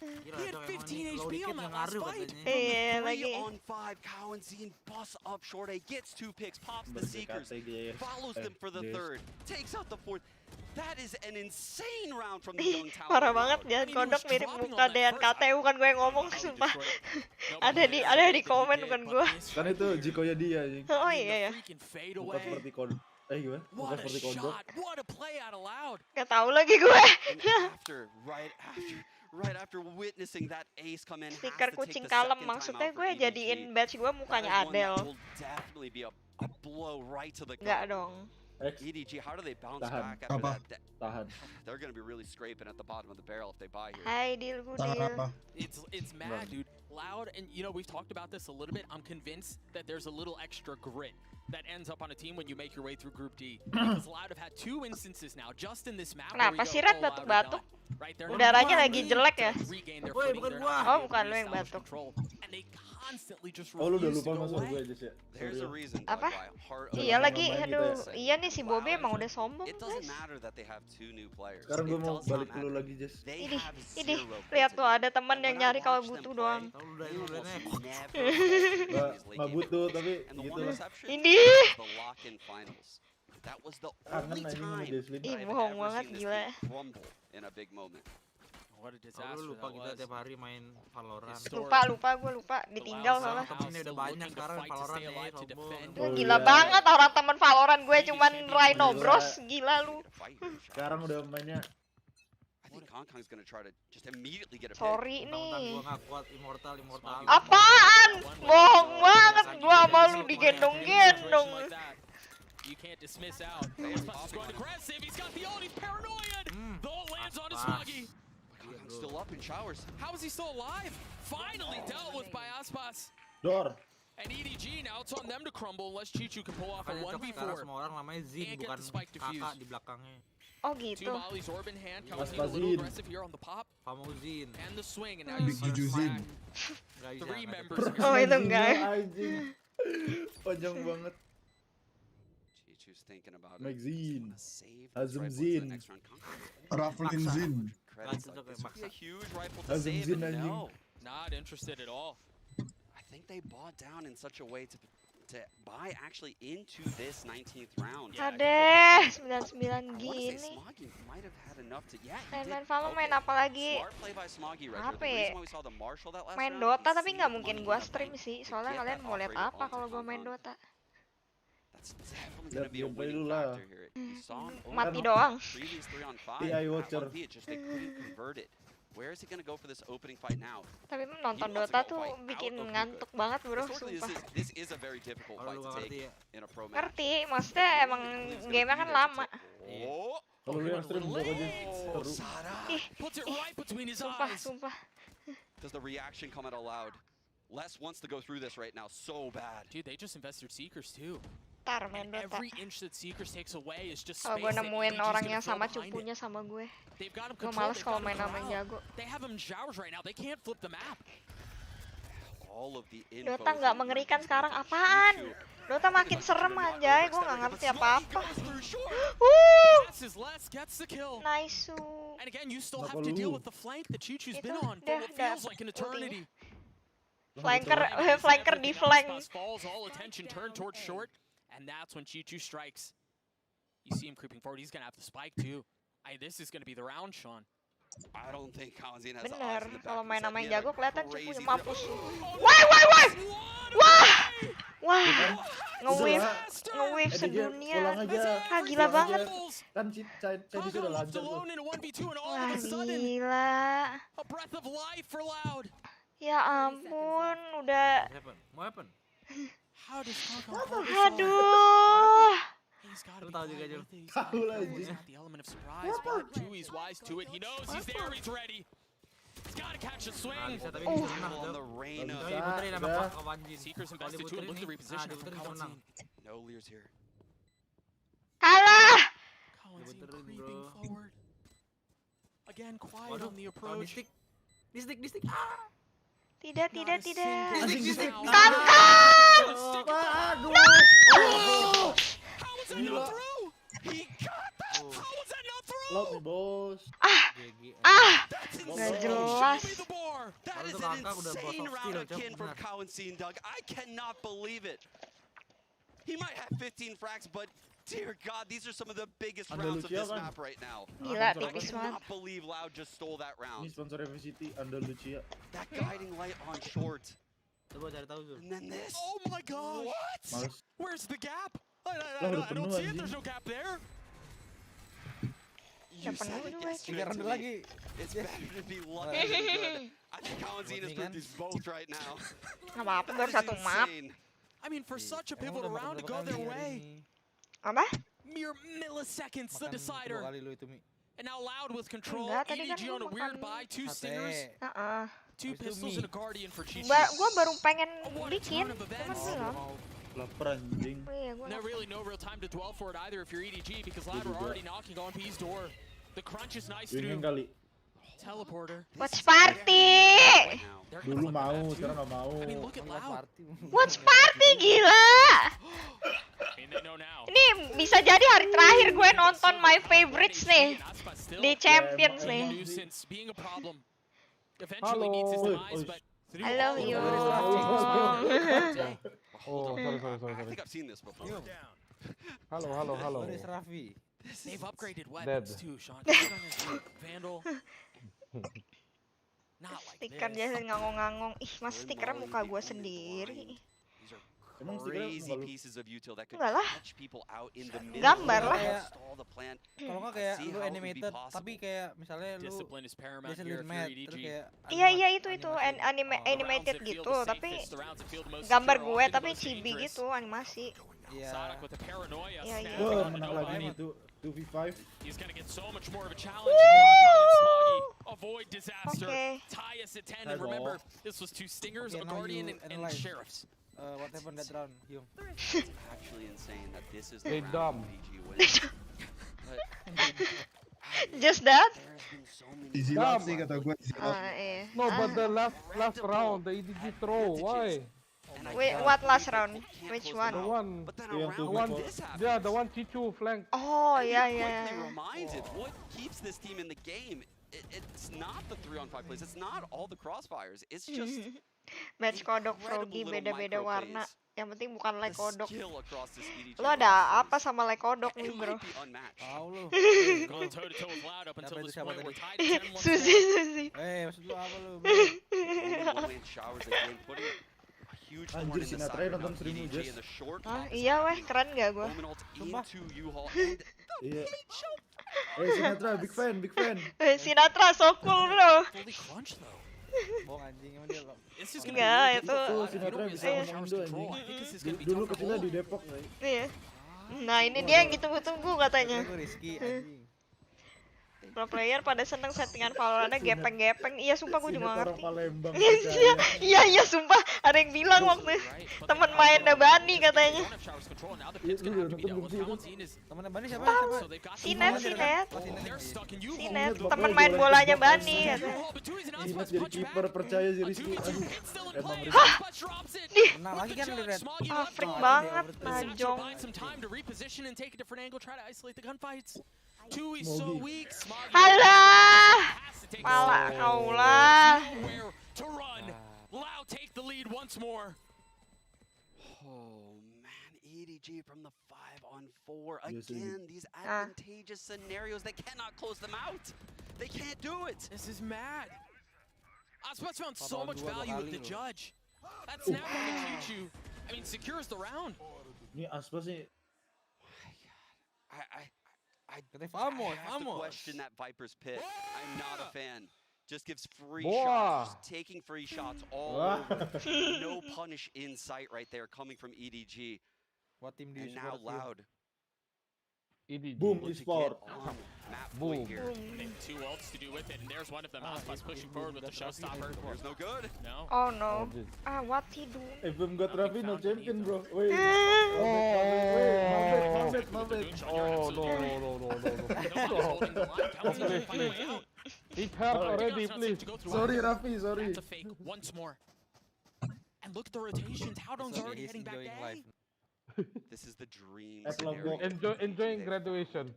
Gila, He had Cok, emang 15 nih, low HP dikit on that nggak last ngaruh fight. katanya. Iya 3 lagi. on 5. Kawanzin busts up short A, gets 2 picks, pops the Seekers, BKT follows them for the Yes. 3rd, takes out the 4th. That is an insane round from the Ih, young talent. parah banget Loud. jangan I mean, he kodok was mirip dropping muka on that Dean first. KT bukan gue yang ngomong How he sumpah. destroyed it. Ada di komen bukan gue. Kan itu Jikonya dia anjing. Oh iya ya. Freaking fade Bukan away. seperti gimana? Bukan What a seperti kodok. shot! What a play out of Loud! Gak tahu lagi gue. And right after witnessing that ace come in, has Stiker to take kucing the kalem second maksudnya timeout for gue EDG. jadiin badge gue That mukanya is one that Adele. will definitely be a blow right to the Enggak gut. dong. X EDG, how do they bounce Tahan. back after Apa? that? tahan. They're going to be really scraping at the bottom of the barrel if they buy here. Hai deal gue Tangan deal. apa? It's mad, dude. Loud, and you know, we've talked about this a little bit. I'm convinced that there's a little extra grit that ends up on a team when you make your way through Group D. Because Loud have had 2 instances now, just in this map. where we Kenapa go, sih Rat oh, Loud are batuk-batuk? done. Right, they're Udaranya not lagi able jelek ya? to regain their Woi, footing. bukan They're gua. not Oh, able to bukan lu yang reestablish batuk. control. And they constantly just Oh lu udah refuse lupa to go password gue away. aja sih. There's a Sorry. reason Apa? why Heart Udah Iya lama lagi, main aduh. gitu Iya nih si Bobby emang udah sombong It doesn't guys. matter that they have 2 new players. Sekarang gue It mau does not balik dulu matter. lagi Jess. They Idih, have idih. zero Lihat built tuh in. ada teman And yang when I nyari kalau watch them butuh play, doang. Tahu lu they dari almost Ren. never Nggak butuh tapi And the gitu one lah. exception Ini. was the lock-in finals. That was the Kangen only anjing sama time Jesslyn. Ih, I've bohong ever banget, seen this gila. team crumble in a big moment. What a Tahu disaster lu lupa that kita was. tiap hari main Valorant. Gue lupa. Ditinggal Loud soalnya. Temennya still udah banyak looking to sekarang fight to Valorant stay nih, alive, to sombong. defend. Lu Oh, gila iya. banget orang temen Valorant gue cuman Rhino Gila. Bros. Gila lu. Get a fight here, Shaq. Sekarang udah mainnya I think Kong Kong's gonna try to just immediately get a pick. Sorry Mentang-mentang nih. gua nggak kuat immortal. Apaan? Bohong banget. Gua sama lu digendong-gendong. You can't dismiss out. Aspas is going aggressive. He's got the ult. He's paranoid. The ult lands on his Smoggy. Kong Kong's still up in showers. How is he still alive? Finally dealt with by Aspas. door. And EDG, now it's on them to crumble unless Chichu can pull off a Makanya Cok, sekarang 1v4. semua orang namanya Zin Can't get bukan the spike kakak defused. di belakangnya. Oh Two gitu. mollies, orb in hand. Mas Coming a little Fazin. aggressive here on the pop. Famuzin. And the swing. And now you Big see Juju Flag. Zin. Nggak bisa, 3 nggak members bisa. here. Oh, itu Anjing, enggak. Anjing. Panjang banget. Chichu's thinking about Mike it. Zin. Wanna save this Hazem rifle to Zin. the next round. Kong Kong Raflin Zin. credits Maksa, like this would be a maksa. huge rifle to Hazem save, Zin and anjing. no. Not interested at all. I think they bought down in such a way to buy actually into this 19th round. Yeah. Adeh, 99 I want to say gini. Smoggy might have had enough to he Main did. Valo main Okay. apa lagi? Smart play by Smoggy right Apa there. The ya? reason why we saw the Marshall that last Main round, Dota he tapi saved nggak the mungkin money gua in the stream bank sih. to Soalnya get kalian that mau lihat operator apa onto kalau gua Kong main Kong. Dota? That's definitely Lihat going to be a gameplay winning dulu lah. factor here. You saw him Mati over doang. the previous 3 on 5. AI watcher. It's just they couldn't convert it. Where is he going to go for this opening fight now? Tapi nonton He wants Dota to go tuh fight bikin out of ngantuk banget bro, Historically, sumpah. this is a very difficult Kalau fight lu to nggak ngerti take ya. in a pro match. Ngerti, maksudnya emang gamenya kan lama. Oh, Kalau lu yang stream berapa aja? oh, Seru. Sara. Ih, Puts it right between his sumpah, eyes. sumpah. Does the reaction come out loud? Les wants to go through this right now so bad. Dude, they just invested Seekers too. Ntar main Dota. Every inch that Seekers takes away is just Kalau space gue that nemuin EDG's orang gonna yang fill sama behind it. cupunya sama gue. They've got him Gue controlled, males they've kalau got him main sama yang corralled. jago. They have him in showers right now. They can't flip the map. Dota nggak mengerikan sekarang apaan? Dota makin serem anjay, gue nggak ngerti apa-apa. Nice. And again, you still have to deal with the flank that Chichu's been on for what feels like an eternity. Flanker di flank. Falls, all attention turned towards short, and that's when Chichu strikes. You see him creeping forward. He's gonna have to spike too. This is gonna be the round, Sean. Bener, kalau main nama yang jago kelihatan Cipunya mampus. Wah, nge-wave sedunia. Ah, gila banget. Kan saya itu udah lancar tuh. Wah, gila. Ya ampun, udah. Aduh. Lu tahu juga Jul. Tahu lah anjing. Chewy's wise to it. He knows he's there. He's ready. He's got to catch a swing. On the rain of Seekers invested too and look at the reposition of Kawanzin. no Lear's here. Kalah. Kawanzin creeping forward. Again, quiet on the approach. Di stick. Tidak. Kangkang! Aduh. Gila. He got that. How was that not through? Laut nih, Bos. Nggak jelas. That is an insane round of kin from Kawanzin, Doug. I cannot believe it. He might have 15 frags, but dear God, these are some of the biggest rounds of this map right now. Gila, I tipis banget. cannot believe Loud just stole that Ini round. sponsor FCT Andalusia. That guiding light on short. Coba cari tahu Zul. And then this. Oh my gosh. What? Males. Where's the gap? I udah don't penuh, see it. anjing. There's no gap there. You said it gets Tiga good ronde to me. lagi. It's better to be lucky than good. I think Kawanzin has proved these both right now. Nggak apa-apa, baru That is satu map. insane. I mean, for such a pivotal round to go their way, Apa? mere milliseconds the decider. Kali lu itu Mi. And now Loud with control. Enggak, tadi kan EDG on a gua weird makan buy. 2 stingers, Heeh. 2 Habis itu pistols, Mi. and a guardian for Chichu. Gua baru pengen What a bikin, turn of cuman events. belum. Lapar anjing. Oh iya, gua No, really no real time to dwell for it either if you're EDG because Loud were already knocking on P's door. The crunch is nice Wingin through kali. teleporter. Watch party. They're Dulu gonna flip mau, that too. sekarang nggak mau. I mean, look at Loud. Watch party gila. I mean, they know now. Ini bisa jadi hari terakhir gue nonton my favorites nih di Champions nih. Nuisance being a problem. Eventually needs his demise, but Halo yo. Oh, sorry. I think I've seen this before. Halo. Where is Raffi? they've upgraded weapons too, Sean. Vandal. Not like Stiker this. Jason ngangong-ngangong. Ih, mas stikernya muka gue sendiri. Emang stikernya Crazy muka lu? pieces of util that could Enggak lah. catch people out in the middle. Gambar lah. Stall the plan. Kalau nggak kayak See lu how it would be animated, possible. tapi kayak misalnya lu Discipline is paramount biasa here lihat if mat, you're terus EDG. kayak Iya itu animasi. animated The rounds that feel gitu, the tapi safest, the rounds that feel the most gambar secure, gue often the tapi most chibi dangerous. gitu animasi. Iya. Sonic with the paranoia. Iya, snap iya. Wah, on the menang Nova. lagi nih tuh 2v5. He's gonna get so much more of a challenge. And Smoggy avoid disaster. Okay. Tie us at 10. And remember, this was 2 stingers, Okay, a now guardian, you and analyze. sheriffs. What happened that round, Yung? It's actually insane that this is They the dumb. round PG wins. But Just that? there has been so many Easy lap sih kata gue. Easy lap. Iya. No, but the last round, the EDG throw, why? And I Wait, can't what last believe round? that they can't Which close one? them The out. one, But then Yang around tuh one, when before. this happens, yeah, the one Chichu flank. Oh and iya you're iya. quickly reminded what keeps this team in the game. It's not the 3-on-5 plays. It's not all the crossfires. It's just Match kodok incredible Froggy little beda-beda micro warna. plays. Yang penting bukan The like kodok. skill across this EDG Lo ada roster apa is- sama like kodok nih It bro? might be unmatched. Tahu lu. Going toe to toe with Loud up until Siapa itu, this siapa point. tadi? We're tied at 10. Susi. Maksud lu apa lu? Only one-way showers again, putting a huge Anjir, thorn in the Sinatra side nonton of stream lu, EDG Jess. in the short. Hah? Iya weh, keren gak gue? Omen ult Sumpah. into U-Haul and Iya. Sinatra, big fan. Sinatra so cool bro. Fully clutch though. Bohong anjing emang dia. This is gonna Enggak, be really itu- difficult. Tuh, If you Sinatra don't bisa resolve ngomong showers Indo control, anjing. I think this is gonna be Dulu tough for kecilnya di Bold. Depok. Iya. Nah ini dia yang ditunggu-tunggu katanya. Gue Rizky anjing. they Pro player pada seneng settingan Valorantnya gepeng-gepeng. Iya, sumpah gue juga nggak ngerti. Palembang Iya, sumpah. Ada yang bilang waktu teman mainnya Bani katanya. Temennya Bani siapa? Sinet. Teman main bolanya Bani katanya. Sinet jadi kiper, percaya sih Rizky. Aduh, emang Rizky. Hah? Nih. Menang lagi kan Red. Ah, freak banget, Najong. Halah. Malah kaulah. Oh man, EDG from the 5-on-4 again. These advantageous scenarios, they cannot close them out. They can't do it. This is mad. Aspas found so much value with the judge. That snap on the Choo-Choo, I mean, secures the round. Ini Aspas nih. I have to question that Viper's Pit. I'm not a fan. Just gives free shots, just taking free shots all over. No punish in sight right there coming from EDG. What team do you and now Loud. EDG. Boom, e-sport. Boom. They have 2 ults to do with it, and there's one of them. Aspas pushing forward with the showstopper. There's no good. No. Oh no. Ah, what he do? FM got Rafi no champion, bro. Wait. Mabet. Oh, no. It hurt already, please. Sorry, Rafi, sorry. That's a fake once more. And look at the rotations. Howdong's already heading back to A. This is the dream scenario. Enjoying graduation.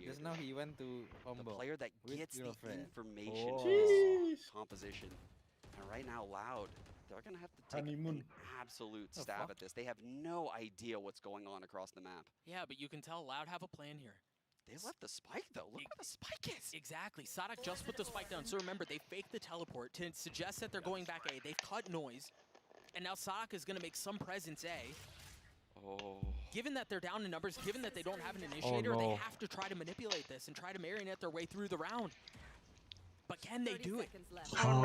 Just now he went to The combo. player that gets the information to Jeez. this composition. And right now, Loud, they're going to have to take Honeymoon. an absolute stab at this. They have no idea what's going on across the map. Yeah, but you can tell Loud have a plan here. They left the spike, though. Look where the spike is. Exactly. Sadak just put the spike down. So remember, they faked the teleport to suggest that they're going back A. They've cut noise. And now Sadak is going to make some presence A. Oh. Given that they're down in numbers, given that they don't have an initiator, no. they have to try to manipulate this and try to marionette their way through the round. But can they do it? How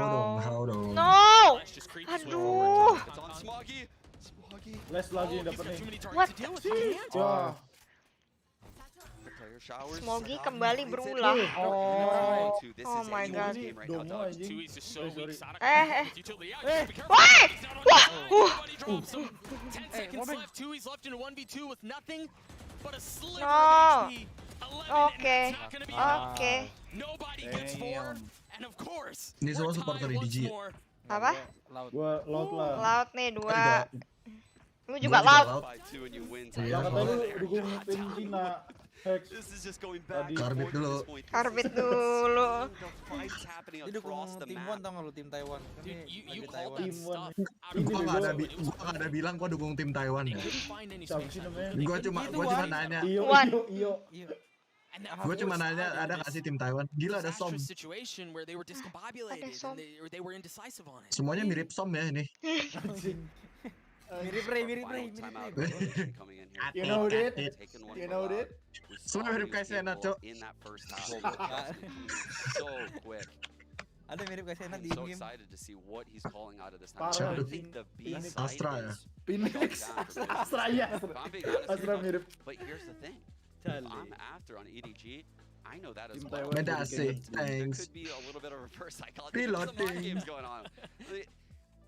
dong. No! Flash just creeps Aduh. It's on Smoggy. Smoggy. Les lagi He's dapat got too nih. many targets What to deal with. the- Can't. Wah. The player showers. Smoggy Sadak kembali finds it. berulah. This Oh is my anyone's God. game right now, Domo Doug. anjing. Tui's just so weak. Sadak Eh. with utility. Yeah, you gotta be careful. Why? He's down on Wah. the line. Nobody drops him. 10 seconds left. Tui's left in a 1v2 with nothing but a sliver No. of HP. 11, Okay. and that's not gonna be enough. Oke. Nobody gets 4. And of course, Ini semua we're supporter tied once EDG. more. Apa? Laut. Gua laut lah. Laut nih 2. Lu Gua juga juga laut. laut. By 2 and you win. Iya. Lah kata lu dukung tim Cina. Hex. This is just going back Tadi. and Karbit forth at dulu. this point. Karbit This is dulu. the fight is happening Dia dukung across the tim map. One tau gak lu, tim Taiwan. Kan Dude, ini you lagi called Taiwan. that Team stuff one. out Ini of Gua nih, nggak ada, gua. gua nggak ada bilang gua dukung tim Taiwan They ya. couldn't find any Siapa space sih on namanya? it. Gua cuma nanya. Iyo, Wan. iyo. Iya. And that Gua cuma forced nanya Loud ada into nggak sih tim Taiwan? Gila ada this Som. disastrous situation where they were discombobulated Som. and they were indecisive on it. Semuanya mirip Som ya ini. Anjing. Mirip Ray, mirip Ray, mirip Timeout Ray. rotation coming in here. You know that? Taking one You for know Loud. that? We Semua saw mirip these kayak Senna, people Cok. in that first half. So quick. Ada mirip kayak Senna I'm di so game. excited to see what he's calling out of this Parah, time. I anjing. think the B Phoenix. side Astra ya? is Phoenix. Astra ya. If I'm being honest Astra here, mirip. but here's the thing. If I'm after on EDG, I know that as Tim well. Taiwan Beda jadi sih, kayak There thanks. could be a little bit of reverse psychology. There's some mind Reloading. games going on.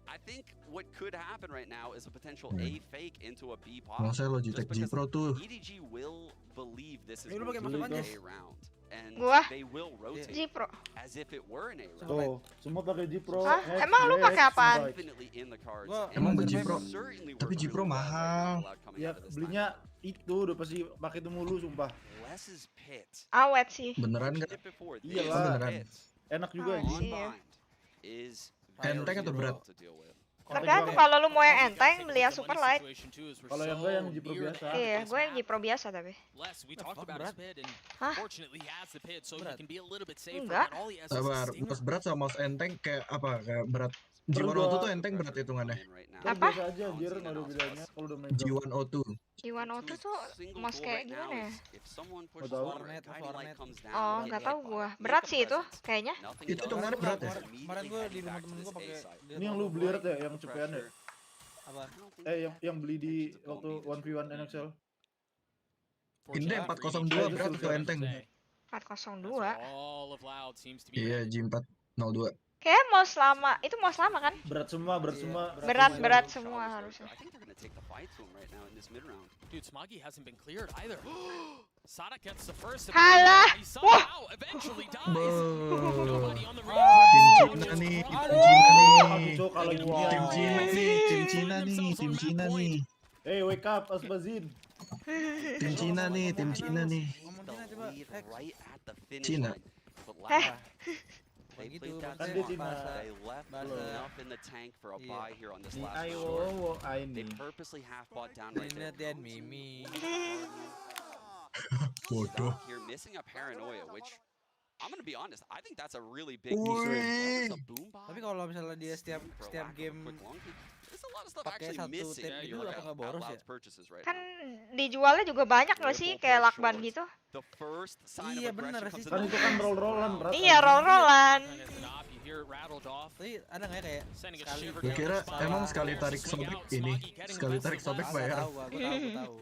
I think what could happen right now is a potential A fake into a B pop. Maksudnya Logitech Just G because Pro tuh. EDG will believe this is Ini lu going pakai to be masuk an aja. A round. And Gua. they will rotate G-Pro. as if it were an A round. Tuh, semua pakai G Pro. Hah? Hex, Emang lu Lex, pakai apaan? Spike. Definitely in the cards. Gua and emang it G would Pro. certainly Tapi work G Pro really well right now mahal. with Loud coming Ya out of this belinya itu udah pasti pakai itu mulu sumpah. time. Les's pit. Awet sih. Beneran Mentioned nggak? it before. Iya This lah. Beneran. pit Enak juga Oh, anjing. on iya. bind is Enteng very atau berat? difficult to deal with. Tergantung kalau lu mau yang enteng beli yang super light. Kalau yang enggak yang G Pro biasa. Iya, gue yang G-Pro biasa tapi. Les, we talked fuck, about his berat? pit, and Hah? fortunately he has the pit, so he Berat. can be a little bit safer. Enggak. But all he has is a Sabar, stinger. pas berat sama mouse enteng kayak apa? Kayak berat. Perlu G102 tuh gua- enteng berat hitungannya. Kan Apa? biasa aja anjir enggak ada bedanya kalau udah main pro. G102. G102 tuh mouse kayak gimana ya? Nggak tahu. Oh, nggak tahu gua. Berat sih itu kayaknya. Itu hitungannya berat ya? Kemarin gua di rumah temen gua pakai. Ini yang lu beli Red ya, yang cepean ya? Apa? Yang beli di waktu 1v1 NXL. Ini 402 berat atau enteng? 402. Iya, G402. Kayak mau selama, itu mau selama kan? Berat semua, berat semua. Berat semua harusnya. Dude, Smoggy hasn't been cleared either. Sada gets the first. Halah. Wah. Eventually dies. Nobody on the Tim Cina nih, tim Cina nih. Hey, wake up, Asbazin. Tim Cina nih. Cina. They played that Kan smart. dia Cina. They left enough in the tank for a buy here on this last Ayo, short. They ini. purposely half bought down right there. Dan Mimi. Bodoh. Here missing a paranoia, which I'm gonna be honest, I think that's a really big piece. Tapi kalau misalnya dia setiap game there's a lot of stuff pakai actually satu missing. tape itu apa nggak boros ya? Purchases right Kan now. dijualnya juga banyak nggak sih kayak lakban gitu? The first sign Iya, of bener aggression sih. comes in Kan the itu kan roll-rollan, berat. Iya, roll-rollan. Tapi ada nggak ya kayak sekali Gue kira emang sekali tarik sobek ini, sekali tarik sobek bayar. Aku tahu.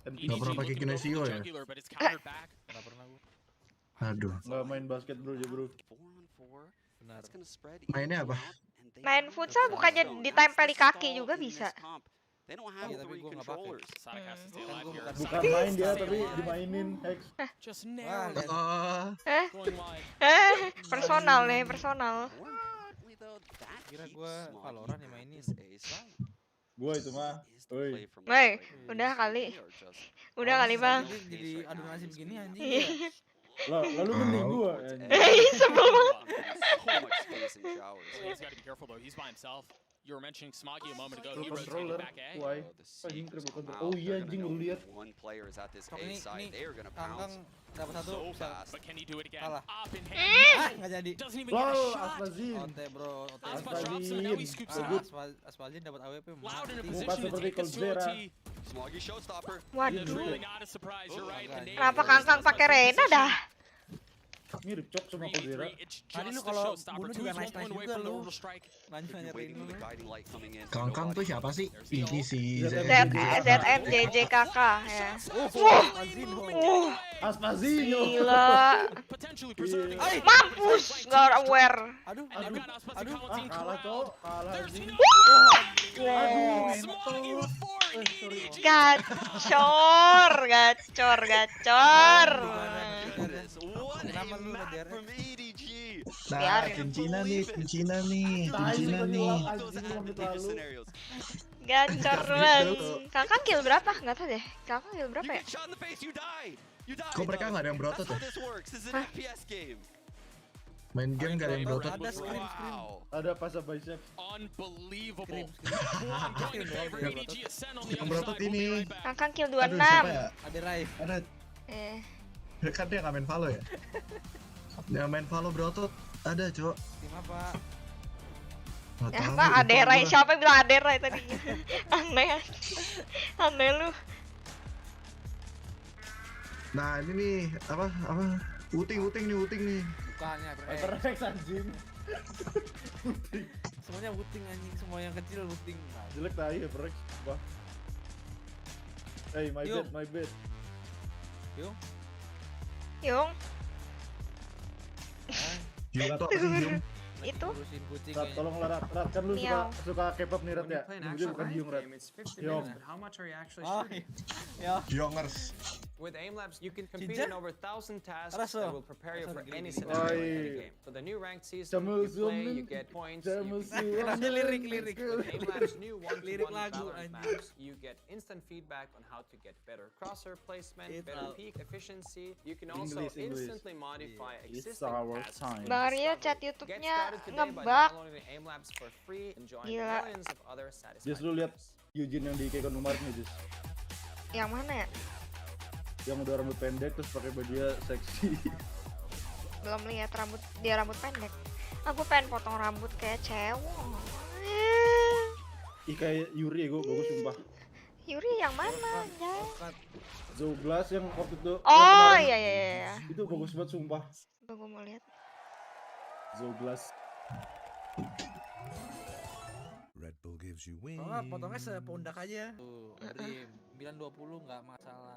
Nggak pernah pakai kinesio ya? Nggak pernah gue. Aduh. Nggak main basket bro, Benar. Mainnya apa? Main futsal bukannya ditempel di kaki juga bisa. They don't have Iya, tapi three gua nggak pakai. controllers. Bukan main dia, tapi dimainin, Hex. Just Wah, nailed it. Going wide. Personal nih, personal. kira gue Valorant yang mainin. Gua itu mah. Woi. Woi, udah kali. Udah kali, Bang. Jadi adu nasib begini anjing. Lah, lalu mending gua. Sebel banget. He's got to be careful though. He's by himself. You were mentioning Smoggy a moment ago. He Controller. rotated back A. Why? Anjing triple controller. Oh iya anjing lu lihat. One player is at this A Ini side. They are gonna Kangkang pounce dapat satu. so fast. But can he do it again? Kalah. Up in hand. Ah, nggak jadi. Doesn't even get a Lol, shot. Asbazin. Onte bro, Aspa drops him and now he scoops it up. Aspalin dapat AWP Loud in a mati. Bukan position to seperti take us to Coldzera. OT. Smoggy showstopper. That's Waduh. really not a surprise. You're right. The name Kenapa is Kangkang in pakai Reyna dah? Mirip cok sama Coldzera. It's Tadi lu just a kalau showstopper. bunuh Two juga is nice 1 point away juga from the lu. orbital strike. Nanya Waiting for the Reyna. guiding light coming in. Kangkang tuh siapa sih? Ini si ZM JJKK ya. Aspazinho. Gila. Potentially preserving. Mampus, nggak aware. Aduh, And they've aduh, got Aspas and aduh. Valentine Kalah cok, corralled. kalah There's anjing. no Smoggy with 4 and EDG. Gacor, gacor, gacor. What Kenapa a lu map ngejar? from EDG. Nah, tim Cina nih. Tai sih kan diulang anjing lu menit lalu. Scenarios. Gacor banget. Kangkang kill berapa? Nggak tahu deh. Kangkang kill You berapa ya? get shot in the face, you die. You die. Kok mereka nggak ada yang berotot That's how ya? this works. This is an FPS game. Main game gak ada yang berotot. Ada scream. Wow. Ada pas bicep. Unbelievable. Scream. One going in favor of EDG. Ascend on the Yang other berotot side. We'll be ini. right back. Kangkang kill Aduh, 26. siapa ya? Ada Raif. Ada. Eh, Kan dia nggak main Valo ya? Yang main Valo berotot ada, Cok. Tim apa? Nggak ya tahu, apa? lupa Aderai, gua. siapa yang bilang Aderai tadi? Aneh. Aneh lu. Nah, ini nih apa? Uting nih. Bukannya Hyperx anjing. Semuanya wuting anjing, semua yang kecil wuting. Nah, Jelek tai Hyperx. Wah. Hey, my Yuk. bad. Yuk. Yung, Yung tuh apa sih, Yung? itu. Urusin kucing Rat, kayaknya. tolong lah Rat. Rat kan lu Miau. suka K-pop nih Rat ya. Dia bukan Hyung Rat. Hyung. Oh, ya. Yongers. With AimLabs, you can compete Cinca? in over 1,000 tasks Raso. that will prepare you for any Oi. scenario in the game. For the new ranked season, Camel you play, zoom you get points, Camel you zoom. Ada lirik. With AimLabs' new Lirik one-to-one lagu, Valorant anjing. maps, you get instant feedback on how to get better crosshair placement, It's better out. peak efficiency. You can also English. instantly modify It's existing our tasks. time. Bang Arya chat Get YouTube-nya started today by ngebug. downloading AimLabs for free and join Gila. millions of other satisfying Just lu lihat games. Eugene yang di Kekon kemarin nih, Just. Yang mana ya? Yang udah rambut pendek terus pakai baju seksi. Belum lihat dia rambut pendek. Aku pengen potong rambut kayak cewek. Ih kayak Yuri ya, gue bagus sumpah. Yuri yang mana? Ya. Zouglas yang waktu itu. Oh iya. Itu bagus banget sumpah. Gue mau lihat. Zouglas. Red Bull gives you wings. Kalau nggak potongnya sepundak aja. Tuh, Dream 920 nggak masalah.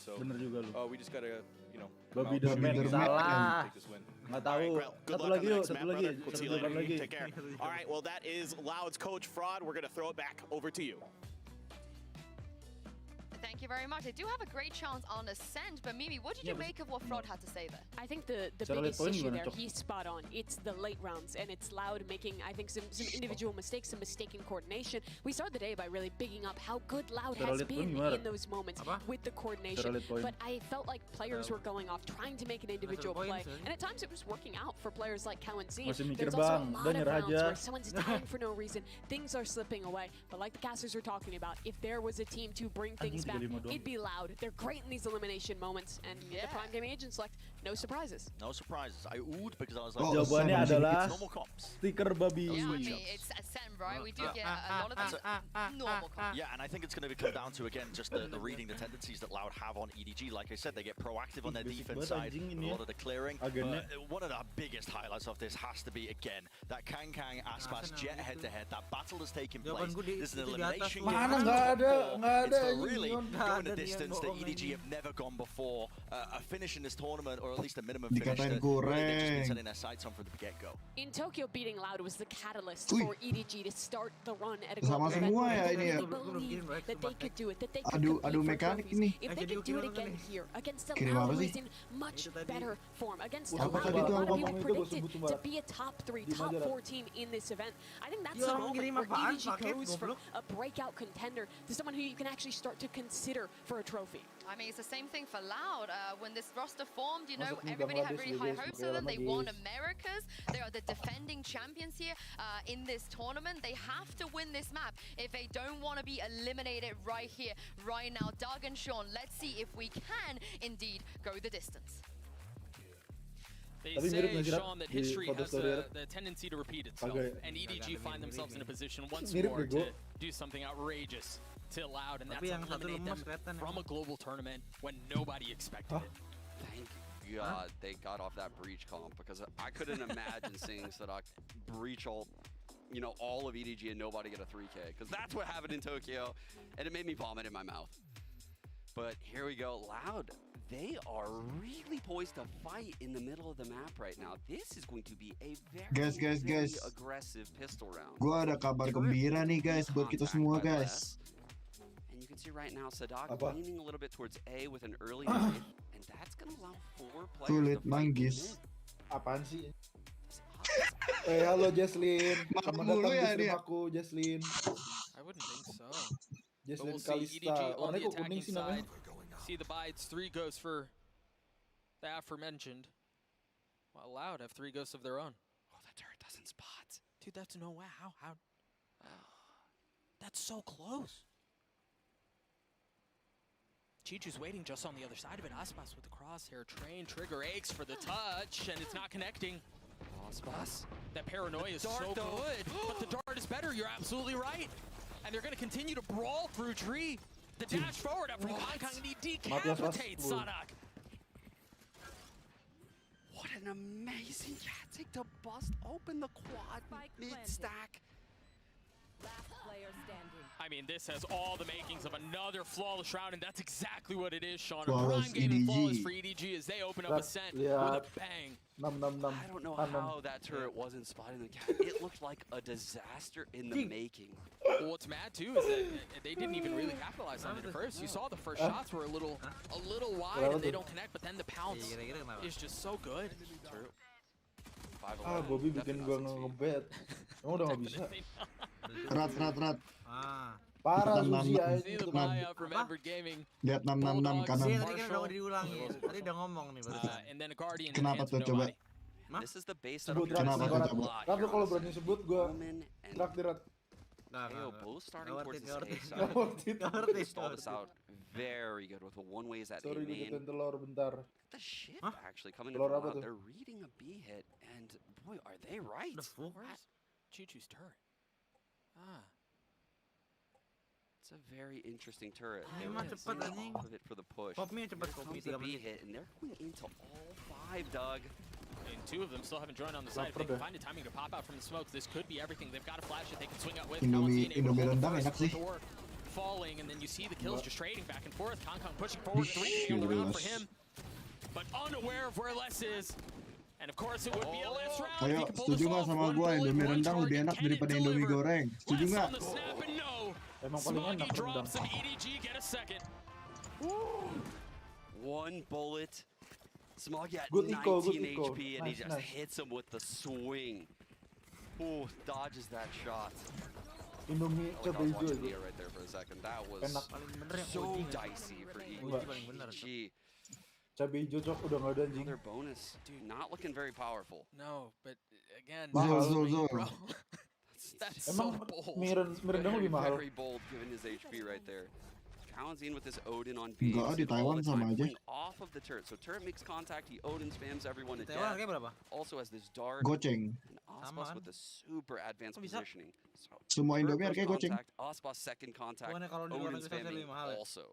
So Bener juga lu. we just gotta, you know, Bobby come out Derman and salah. take this win. Nggak tahu. Good Satu luck lagi on the yuk, next satu map, lagi. brother. We'll see you Satu later. lagi. Take care. All right, well, that is Loud's coach, Fraud. We're going to throw it back over to you. Thank Thank you very much. They do have a great chance on ascent, but Mimi, what did you make of what Frod had to say there? I think the biggest issue there, he's spot on. It's the late rounds, and it's Loud making, I think, some individual mistakes, some mistaken coordination. We started the day by really bigging up how good Loud has been in those moments with the coordination. But I felt like players were going off, trying to make an individual play, and at times it was working out for players like Cow and Z. There's also a lot of rounds where someone's dying for no reason, things are slipping away. But like the casters were talking about, if there was a team to bring things back, it'd be Loud. They're great in these elimination moments, and the Prime Game Agent Select, no surprises. No surprises. I oohed because I was like, jawabannya adalah normal comps. stiker babi. Yeah, I mean, it's ascent, right? We do get a lot of these normal comps. Yeah, and I think it's going to come down to, again, just the reading the tendencies that Loud have on EDG. Like I said, they get proactive on their defense side, a lot of the clearing. One of the biggest highlights of this has to be, again, that Kang Aspas Jet head-to-head. That battle has taken place. This is an elimination game. It's for really going the distance that EDG have never gone before. A finish in this tournament, or at least a minimum finish that they've just been setting their sights on from the get-go. In Tokyo, beating Loud was the catalyst for EDG to start the run at a global event. They really believed that they could do it, that they could compete for trophies. If they could do it again here, against a Loud who is in much better form, against a Loud who a lot of people predicted to be a top 3, top 4 team in this event, I think that's the moment where EDG goes from a breakout contender to someone who you can actually start to consider for a trophy. I mean, it's the same thing for Loud. When this roster formed, you know, everybody had really high hopes of them. They won Americas. They are the defending champions here in this tournament. They have to win this map if they don't want to be eliminated right here, right now. Doug and Sean, let's see if we can indeed go the distance. They say, Sean, that history has the tendency to repeat itself, and EDG find themselves in a position once more to do something outrageous to Loud, and that's eliminate them from a global tournament when nobody expected it. Thank God they got off that breach comp, because I couldn't imagine seeing Sadak breach all of EDG and nobody get a 3K, because that's what happened in Tokyo, and it made me vomit in my mouth. But here we go, Loud. They are really poised to fight in the middle of the map right now. This is going to be a very aggressive pistol round. Gua ada kabar gembira nih guys buat kita semua guys. And you can see right now Sadak leaning a little bit towards A with an early knife, and that's going to allow 4 players to fight in. Apaan sih? Halo Jesslyn. Selamat datang di stream aku, Jesslyn. I wouldn't think so. Jesslyn Kalista. Warnanya kok kuning sih namanya? See the bites, 3 ghosts for the aforementioned. While Loud have 3 ghosts of their own. Oh, the turret doesn't spot. Dude, that's no way. How? That's so close. Chichu's waiting just on the other side of it. Aspas with the crosshair train. Trigger aches for the touch, and it's not connecting. Aspas. That paranoia is so good, but the dart is better. You're absolutely right. And they're going to continue to brawl through tree. The dash forward after Kang and he decapitates Sadak. What an amazing tactic to bust open the quad mid-stack. I mean, this has all the makings of another flawless round, and that's exactly what it is, Sean. A prime game and flawless for EDG as they open up Ascent with a bang. I don't know how that turret wasn't spotting the cat. It looked like a disaster in the making. Well, what's mad too is that they didn't even really capitalize on it at first. You saw the first shots were a little wide and they don't connect, but then the pounce is just so good. Bobby bikin gua ngebet. Emang udah nggak bisa. Rat. Parah Susi ya. Lihat 666 kanan. Tadi kan udah diulangi. Tadi udah ngomong nih barusan. Kenapa tuh coba? This is the base sebut kenapa tuh coba? Tapi kalau berani sebut gua traktir. Both starting towards the A side. Stalled this out very good with a one-ways at A main. Dikitin telur bentar. The shift actually coming in from They're reading a B hit, and boy, are they right. Chuchu's turret. It's a very interesting turret. Off of it for the push. Comes the B hit, and they're going into all 5, Doug. And 2 of them still haven't joined on the side. If they can find a timing to pop out from the smokes, this could be everything. They've got a flash that they can swing out with. Indomie rendang enak sih. Falling, and then you see the kills just trading back and forth. Kong pushing forward, 3 on the round for him, but unaware of where Les is. And of course it would be a last round. Ayo, setuju nggak sama gue? Indomie rendang lebih enak daripada Indomie goreng. Setuju nggak? Emang paling enak rendang. One bullet. Smoggy at Good 19 eco, good eco. HP, and he Nice, just nice. hits him with the swing. Ooh, dodges that shot. Indomie I was cabai hijau watching itu. Nia right there for a second. That was Enak. so dicey for EG. Cabai hijau cok udah nggak ada anjing. Another bonus. Dude, not looking very powerful. No, but again, Zul. bro. That's so Emang bold. Mirendang lebih mahal. Very bold given his HP right there. Kalen'zine with this Odin on B. Enggak, di Taiwan sama aja. Off of the turret. So turret makes contact, he Odin spams everyone to Taiwan harganya death. berapa? Also has this dart. Goceng. And Aspas with the super advanced bisa? positioning. So Semua turret Indomie first harganya goceng. contact, Aspas second contact, Bukannya kalau di luar Odin negeri saya lebih spamming mahal ya? also.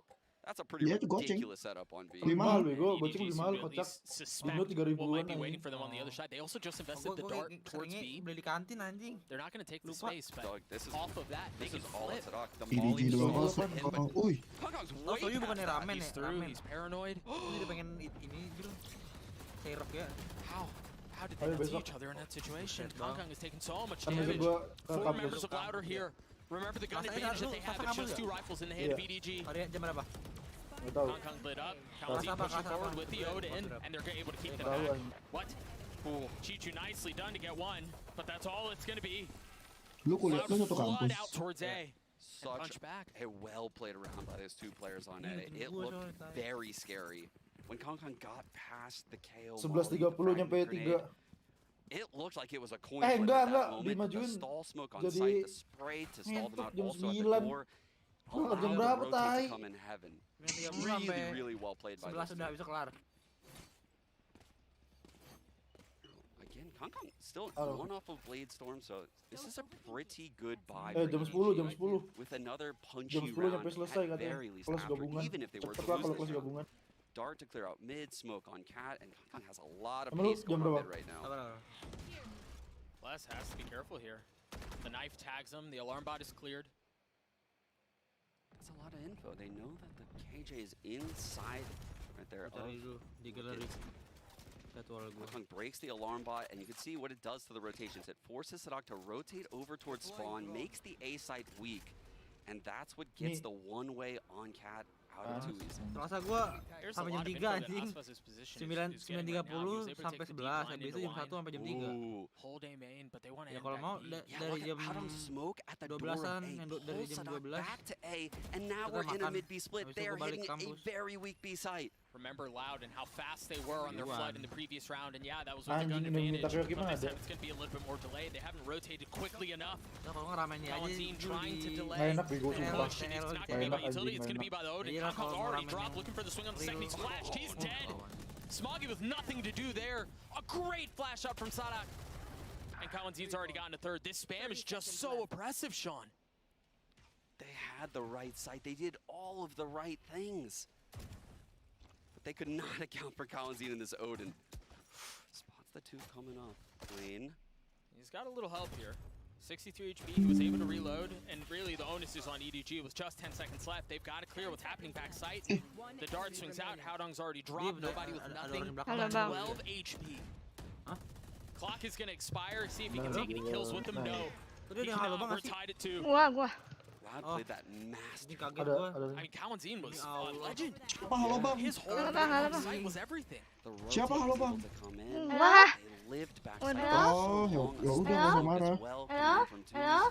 That's a pretty Iya, itu goceng. ridiculous setup on B. Lebih Mahal mahal. bego, goceng EDG lebih mahal seem to at kocak. least suspect Indo 3.000-an what might be anjing. waiting for them on the other side. They also just invested the dart towards B. Beli di kantin anjing. They're not going to take the Lupa. space, but Dog, this is off of that, they this can is all flip. it's Sadak. The EDG Molly doang just kosong. hit him, but Uy, Kongkong's Oh, way soalnya past bukannya that. ramen He's ya, through, ramen. he's paranoid. Ini dia pengen ini gitu. Serok ya. How did they Ayo not see besok. each other in that situation? Bang. Kongkong is taking so much Kan besok damage. gua ke 4 kampus. members of Louder here. Remember the gun Masa advantage that lu they have. Sasa It's just ngambil 2 rifles in the hand of Iya. EDG. Hari jam berapa? Nggak tahu. Kongkong lit up. Kelas Kalen'zine apa, pushing kelas forward apa? with the Odin, and they're able to keep them Tahu back. anjing. What? Cool. Chichu nicely done to get one, but that's all it's going to be. lu kuliah lu satu Flood kampus. out towards A. And Such punch back. a well played around by those two players on A. It looked very scary. When Kongkong got past the KO, 11.30 nyampe 3. it looked like it was a coin flip enggak, at that moment. The dimajuin stall smoke on jadi site, the spray to stall them out jam also at the 9. door. Lu Allowed jam the berapa, rotate tai? to come in heaven. Jam 30 Really, sampai really well played by 11 those udah two. bisa kelar. Again, Kongkong still Halo. one off of Blade Storm, so this is a pretty good buy. Jam 10, jam 10. With another Jam punchy 10 round, nyampe selesai at katanya. very least Kelas after, gabungan. even if they were to Cepet lah lose kalau this kelas round. gabungan. Dart to clear out mid, smoke on Cat, and Kongkong has a lot of Emang lu pace jam going on berapa? mid right now. Sabar. Les has to be careful here. The knife tags him. The alarm bot is cleared. That's a lot of info. They know that the KJ is inside right there. Cari dulu di galeri. Jadwal gua. Kongkong breaks the alarm bot, and you can see what it does to the rotations. It forces Sadak to rotate over towards spawn, makes the A site weak, and that's what gets the one-way on Cat out of 2's. Rasa gua There's a sampai jam lot of 3 info that anjing. Aspas's position is getting right now. He was able to 9.30 take sampai the deep 11, line habis into itu jam 1 line. sampai jam 3. Ooh. Hold A main, but they want to Ya end kalau back mau B. Yeah, dari look at jam Hadong's smoke at the door of 12-an, A. dari Pulls jam Sadak 12. back to A, and now Kita we're in a makan. mid-B split. Habis itu They are gua balik hitting a kampus. very weak B site. Remember Loud and how fast they were on their Duluan. flood in the previous round, and yeah, that was with the gun Anjing, Indomie advantage. takoyaki But mah this ada. time it's going to be a little bit more delayed. They haven't rotated quickly enough. Ya kalau nggak ramennya aja Kalen'zine dulu trying to di delay. Nggak enak bego The sumpah. push, and it's not Nggak going to be enak by utility, anjing, it's going to nggak be by the Odin. Iya lah, Kongkong's kalau mau already ramennya dropped, looking for the swing on the second. He's reload. flashed, he's dead. Smoggy with nothing to do there. A great flash out from Sadak. And Kalen'zine's already gotten a third. This spam is just so oppressive, Sean. They had the right site. They did all of the right things. But they could not account for Kalen'zine in this Odin. Spots the two coming up. Lane. He's got a little help here. 63 HP, he was able to reload, and really the onus is on EDG with just 10 seconds left. They've got to clear what's happening back site. The dart swings out, Haodong's already dropped, nobody with nothing. Halo bang. 12 HP. Hah? Clock is going to expire, see if he can take any kills with them. No. Tadi He ada yang halo cannot. bang We're nggak sih? tied at 2. Gua. Loud Oh. played that master. Ini kaget Ada, gua. ada. I mean, Kalen'zine was a Allah. legend. Siapa halo bang? His whole Halo bang, halo bang. site was everything. The Siapa rotate halo, was able Bang? to come in. Wah. They lived back Udah. side Oh, so ya long. ya udah Halo? nggak usah marah. As well Halo? coming from 2's. Halo?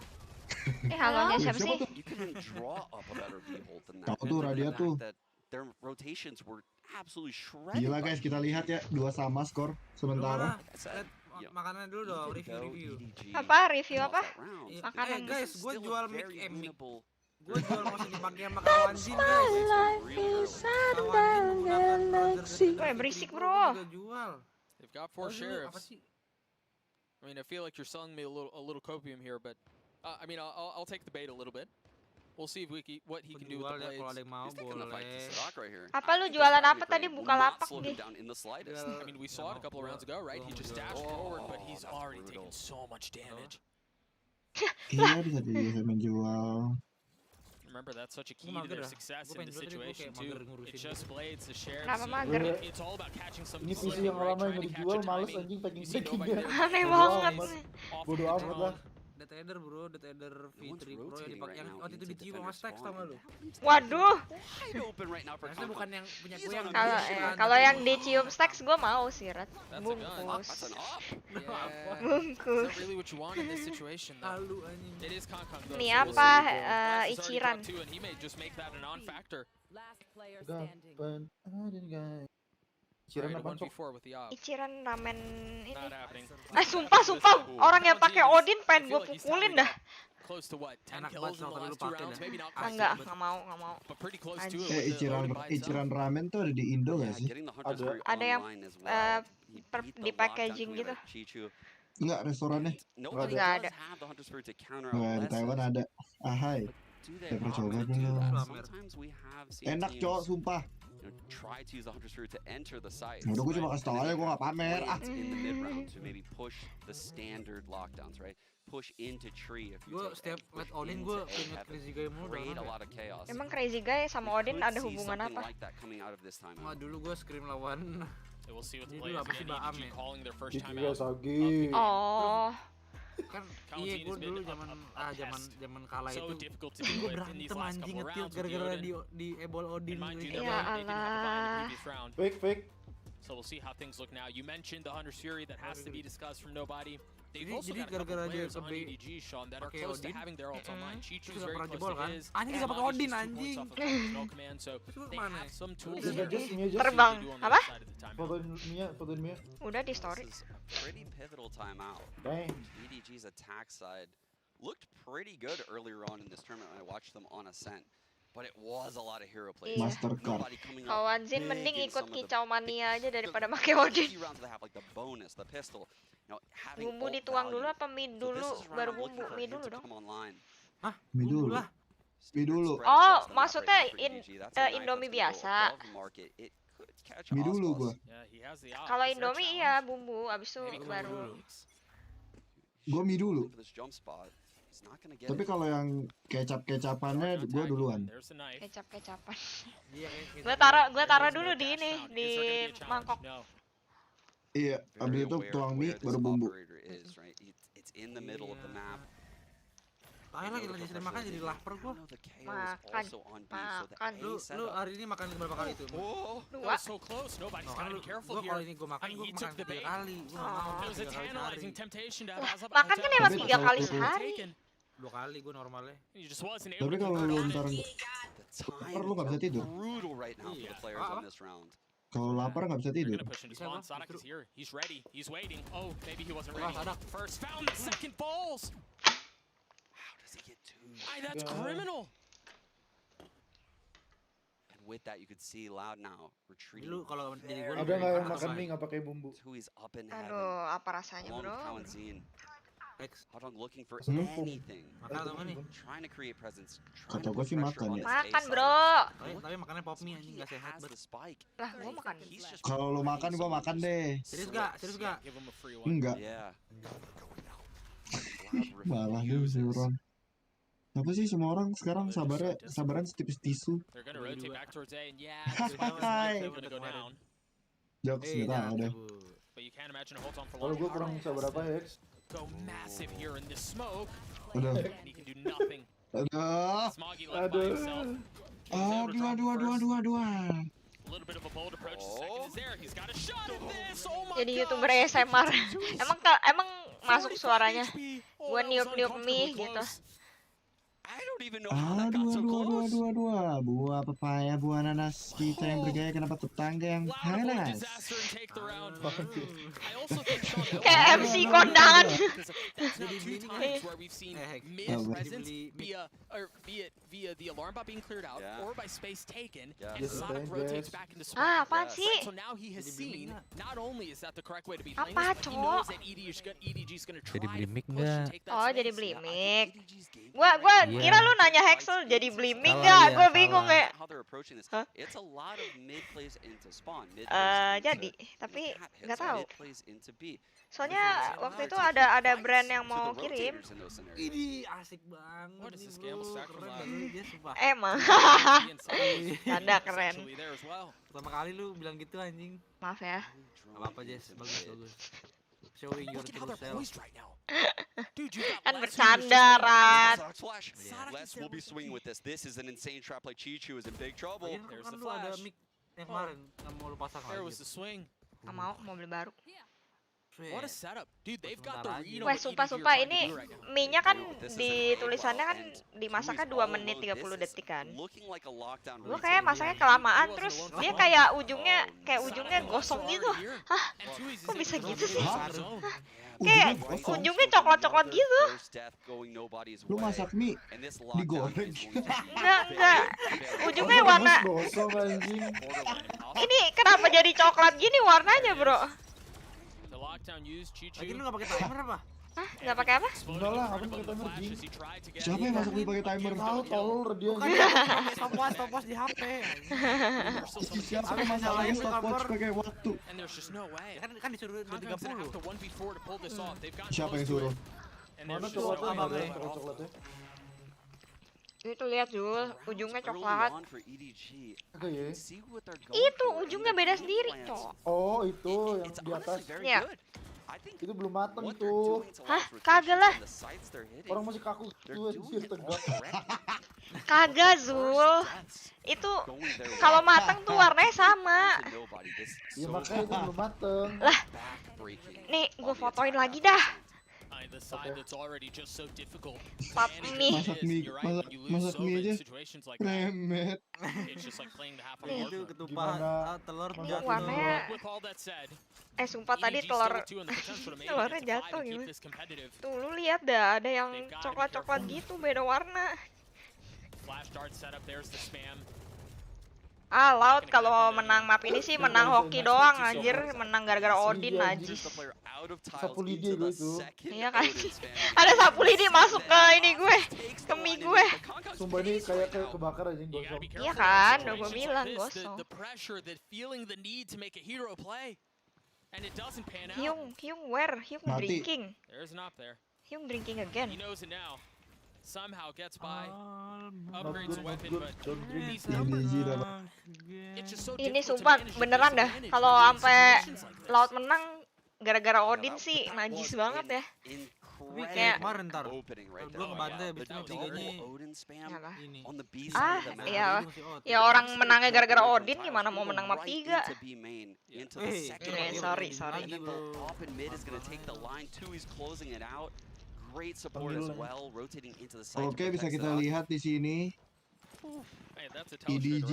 Halonya siapa Siapa sih? tuh? You couldn't draw up a better V-hold than that. Tahu tuh, Given the Radia fact tuh. that their rotations were absolutely shredded. Gila by guys, kita lihat ya 2 sama skor sementara. Mana? I said, Lihat you know, makanan dulu dong, even though review. EDG Apa? Review lost apa? that round, Iya. Makanan. Guys, this is gue still a jual mic very mic. winnable. Gue jual masih dipakai sama Kalen'zine guys. Weh, berisik bro. Juga jual. They've got 4 Apa sheriffs. sih? I mean, I feel like you're selling me a little copium here, but I mean, I'll take the bait a little bit. We'll see if what he can do with Jual the ya kalau ada blades. yang mau He's taking the fight to boleh. Sadak right here. Apa I lu think this jualan Fnatic apa raid tadi? will Buka not lapak slow deh. him down in the slightest. I mean, we saw it a couple of rounds ago, right? He just dashed forward, but he's that's already brutal. taken so much damage. Iya bisa menjual. Remember, that's such a key Gua to their mager dah. success Gua in this pengen jual, tapi gua situation kayak too. mager ngurusin It's just blades, the sheriffs. Kenapa mager? It's all about catching some Ini PC timing, yang right? lama yang Trying to mau catch dijual a males timing. anjing You see nobody packing-packingnya. there. Aneh Bodo banget. amat. Off Bodo the amat drone. lah. Dead Eder bro, Dead Eder V3 Pro yang dipakai yang waktu itu dicium sama Stacks tau gak lu? Waduh. Harusnya bukan yang punya gue yang Kalau yang dicium Stacks gue mau sih, Rat. Bungkus. Bungkus. Ini apa? Ichiran. Ichiran apa cok? Ichiran ramen ini. Sumpah orang yang pakai Odin pengen gue pukulin dah. Enak banget kalau lu pakai dah. Enggak mau. Ichiran ramen tuh ada di Indo gak sih? Ada yang di packaging gitu. Enggak, restorannya. Enggak ada. Nah, di Taiwan ada. Ahai. Saya pernah coba belum. Enak cok, sumpah. Udah gue cuma kasih tau aja, gue gak pamer. Gue setiap liat Odin gue inget Crazy Guy mulu. Emang Crazy Guy sama Odin ada hubungan apa? Wah dulu gue scream lawan ini dulu apa sih Baam ya? Oh. Kan iya gue dulu zaman kala itu gue berantem anjing nge-tilt gara-gara di ebol Odin. Ya Allah. Fake. So we'll see how things look now. You mentioned the Hunter's Fury that has to be discussed from nobody. They've also jadi got a couple gara-gara dia players on EDG, Sean, that are close to having their ults online. Chichu's very close to his. Anjing bisa pakai Odin anjing. So they have some tools Terbang. Apa? Fotoin Mia. Udah di story. Pretty pivotal timeout. Dang. EDG's attack side looked pretty good earlier on in this tournament when I watched them on Ascent. But it was a lot of hero plays. Mastercard. Kawan Zin mending ikut kicau mania aja daripada pakai Odin. Bumbu dituang dulu apa mid dulu baru bumbu? Mid dulu dong. Hah? Mid dulu. Oh, maksudnya Indomie biasa. Mid dulu gua. Kalau Indomie iya bumbu, abis itu baru. Gua mid dulu. Tapi kalau yang kecap-kecapannya gue duluan. Kecap-kecapan. Gue taruh dulu di ini di mangkok. Iya, abis itu tuang mie baru bumbu. Ayo lagi sering makan jadi lapar gua. Makan. Lu hari ini makan berapa kali itu? 2. Gua kalau ini gua makan 3 kali. Gua mau 3 kali sehari. Makan kan emang 3 kali sehari. 2 kali gue normalnya. Tapi kalau lu ntar lapar lu gak bisa tidur. Kalau lapar gak bisa tidur. That's criminal. And with that you could see Loud now retreating. Lu kalau jadi gue ada nggak yang makan mie nggak pakai bumbu? Aduh, apa rasanya bro? Hodong looking for anything. Trying to create presence. Kata gue sih makan ya. Makan bro. Tapi makannya pop mie anjing nggak sehat banget. Lah gue makan. Kalau lu makan gue makan deh. Serius gak? Enggak. Malah lu seorang. Apa sih semua orang sekarang sabaran setipis tisu. Hai. Jokes kita ada. Kalau gue kurang sabar apa ya? Go massive here in the smoke. Aduh. He can do nothing. Smoggy left by himself. Aduh. A little bit of a bold approach. Second is there. He's got a shot at this. Oh my god. Jadi YouTuber ASMR. Emang masuk suaranya. Gua niup-niup mie gitu. Aduh. Buah pepaya, buah nanas kita yang bergaya kenapa tetangga yang panas. Kayak MC kondangan. Via the alarm bot being cleared out or by space taken, and Sonic rotates back into spawn. Apaan sih? So now he has seen not only is that the correct way to be playing Apa this, but he knows cok? that EDG's gonna try Jadi beli to mic push and take that Oh, space. jadi beli mic. Gua kira lu nanya Hexel jadi beli mic Salah gak? ya, Gua bingung salah. ya. Jadi, tapi nggak tahu. Soalnya waktu itu ada brand yang mau kirim. Ini asik banget. What is this gamble stack from Loud? Dia sumpah. Emang. Tanda keren. Pertama kali lu bilang gitu anjing. Maaf ya. Apa Jess, bagus. Showing your true self. Kan bercanda, Rat. Les will be swinging with this. This is an insane trap play. Chichu is in big trouble. There's Kan the lu ada flash. mic yang kemarin yang mau lu pasang There lagi. was the swing. Nggak mau beli baru. What a setup. Dude, they've got the read on Wah, what sumpah EDG are ini trying to do right now. mie-nya kan di tulisannya kan dimasaknya 2 menit 30 detik kan. Gue kayak masaknya kelamaan terus dia kayak ujungnya gosong gitu. Hah? Kok bisa gitu sih? Kayak ujungnya coklat-coklat gitu. Lu masak mie digoreng. Enggak. Ujungnya warna. Gosong anjing. Ini kenapa jadi coklat gini warnanya, Bro? Lagi lu nggak pakai timer apa? Hah? Nggak pakai apa? Enggak lah, ngapain pakai timer Jing? Siapa yang masak mie pakai timer? Tahu tolol dia. Bukan stopwatch di HP. Siapa yang masakin stopwatch pakai waktu? Kan disuruh 230. Siapa yang suruh? Mana coklatnya? Ada yang coklatnya? Itu lihat Zul, ujungnya coklat. Oke ya. Itu ujungnya beda sendiri, Cok. Oh, itu yang di atas. Ya. Itu belum mateng itu. Hah? Kagak lah. Orang masih kaku tuh anjir tegak. Kagak, Zul. Itu kalau matang tuh warnanya sama. Ya makanya itu belum mateng. Lah. Nih, gue fotoin lagi dah. Pap mie. Masak mie aja remet. Itu ketupat telur jatuh. Warnanya sumpah tadi telurnya jatuh gimana? Tuh lu lihat dah, ada yang coklat-coklat gitu beda warna. Laut kalau menang map ini sih menang hoki doang anjir, menang gara-gara Odin najis. Sapu lidi gue itu. Iya kan? Ada sapu lidi masuk ke ini gue, ke mie gue. Sumpah ini kayak kebakar aja gosong. Iya kan, udah gue bilang gosong. Hyung where? Hyung drinking. Hyung drinking again. Somehow gets by, upgrades a weapon, but ini sumpah beneran dah. Kalau sampai Laut menang gara-gara Odin sih najis banget ya. Kayak kemarin ntar gue ngebantai abis itu tiganya ini. Ya orang menangnya gara-gara Odin, gimana mau menang map 3? Sorry. Great support as well, rotating into the side. Oke, bisa kita lihat di sini. EDG.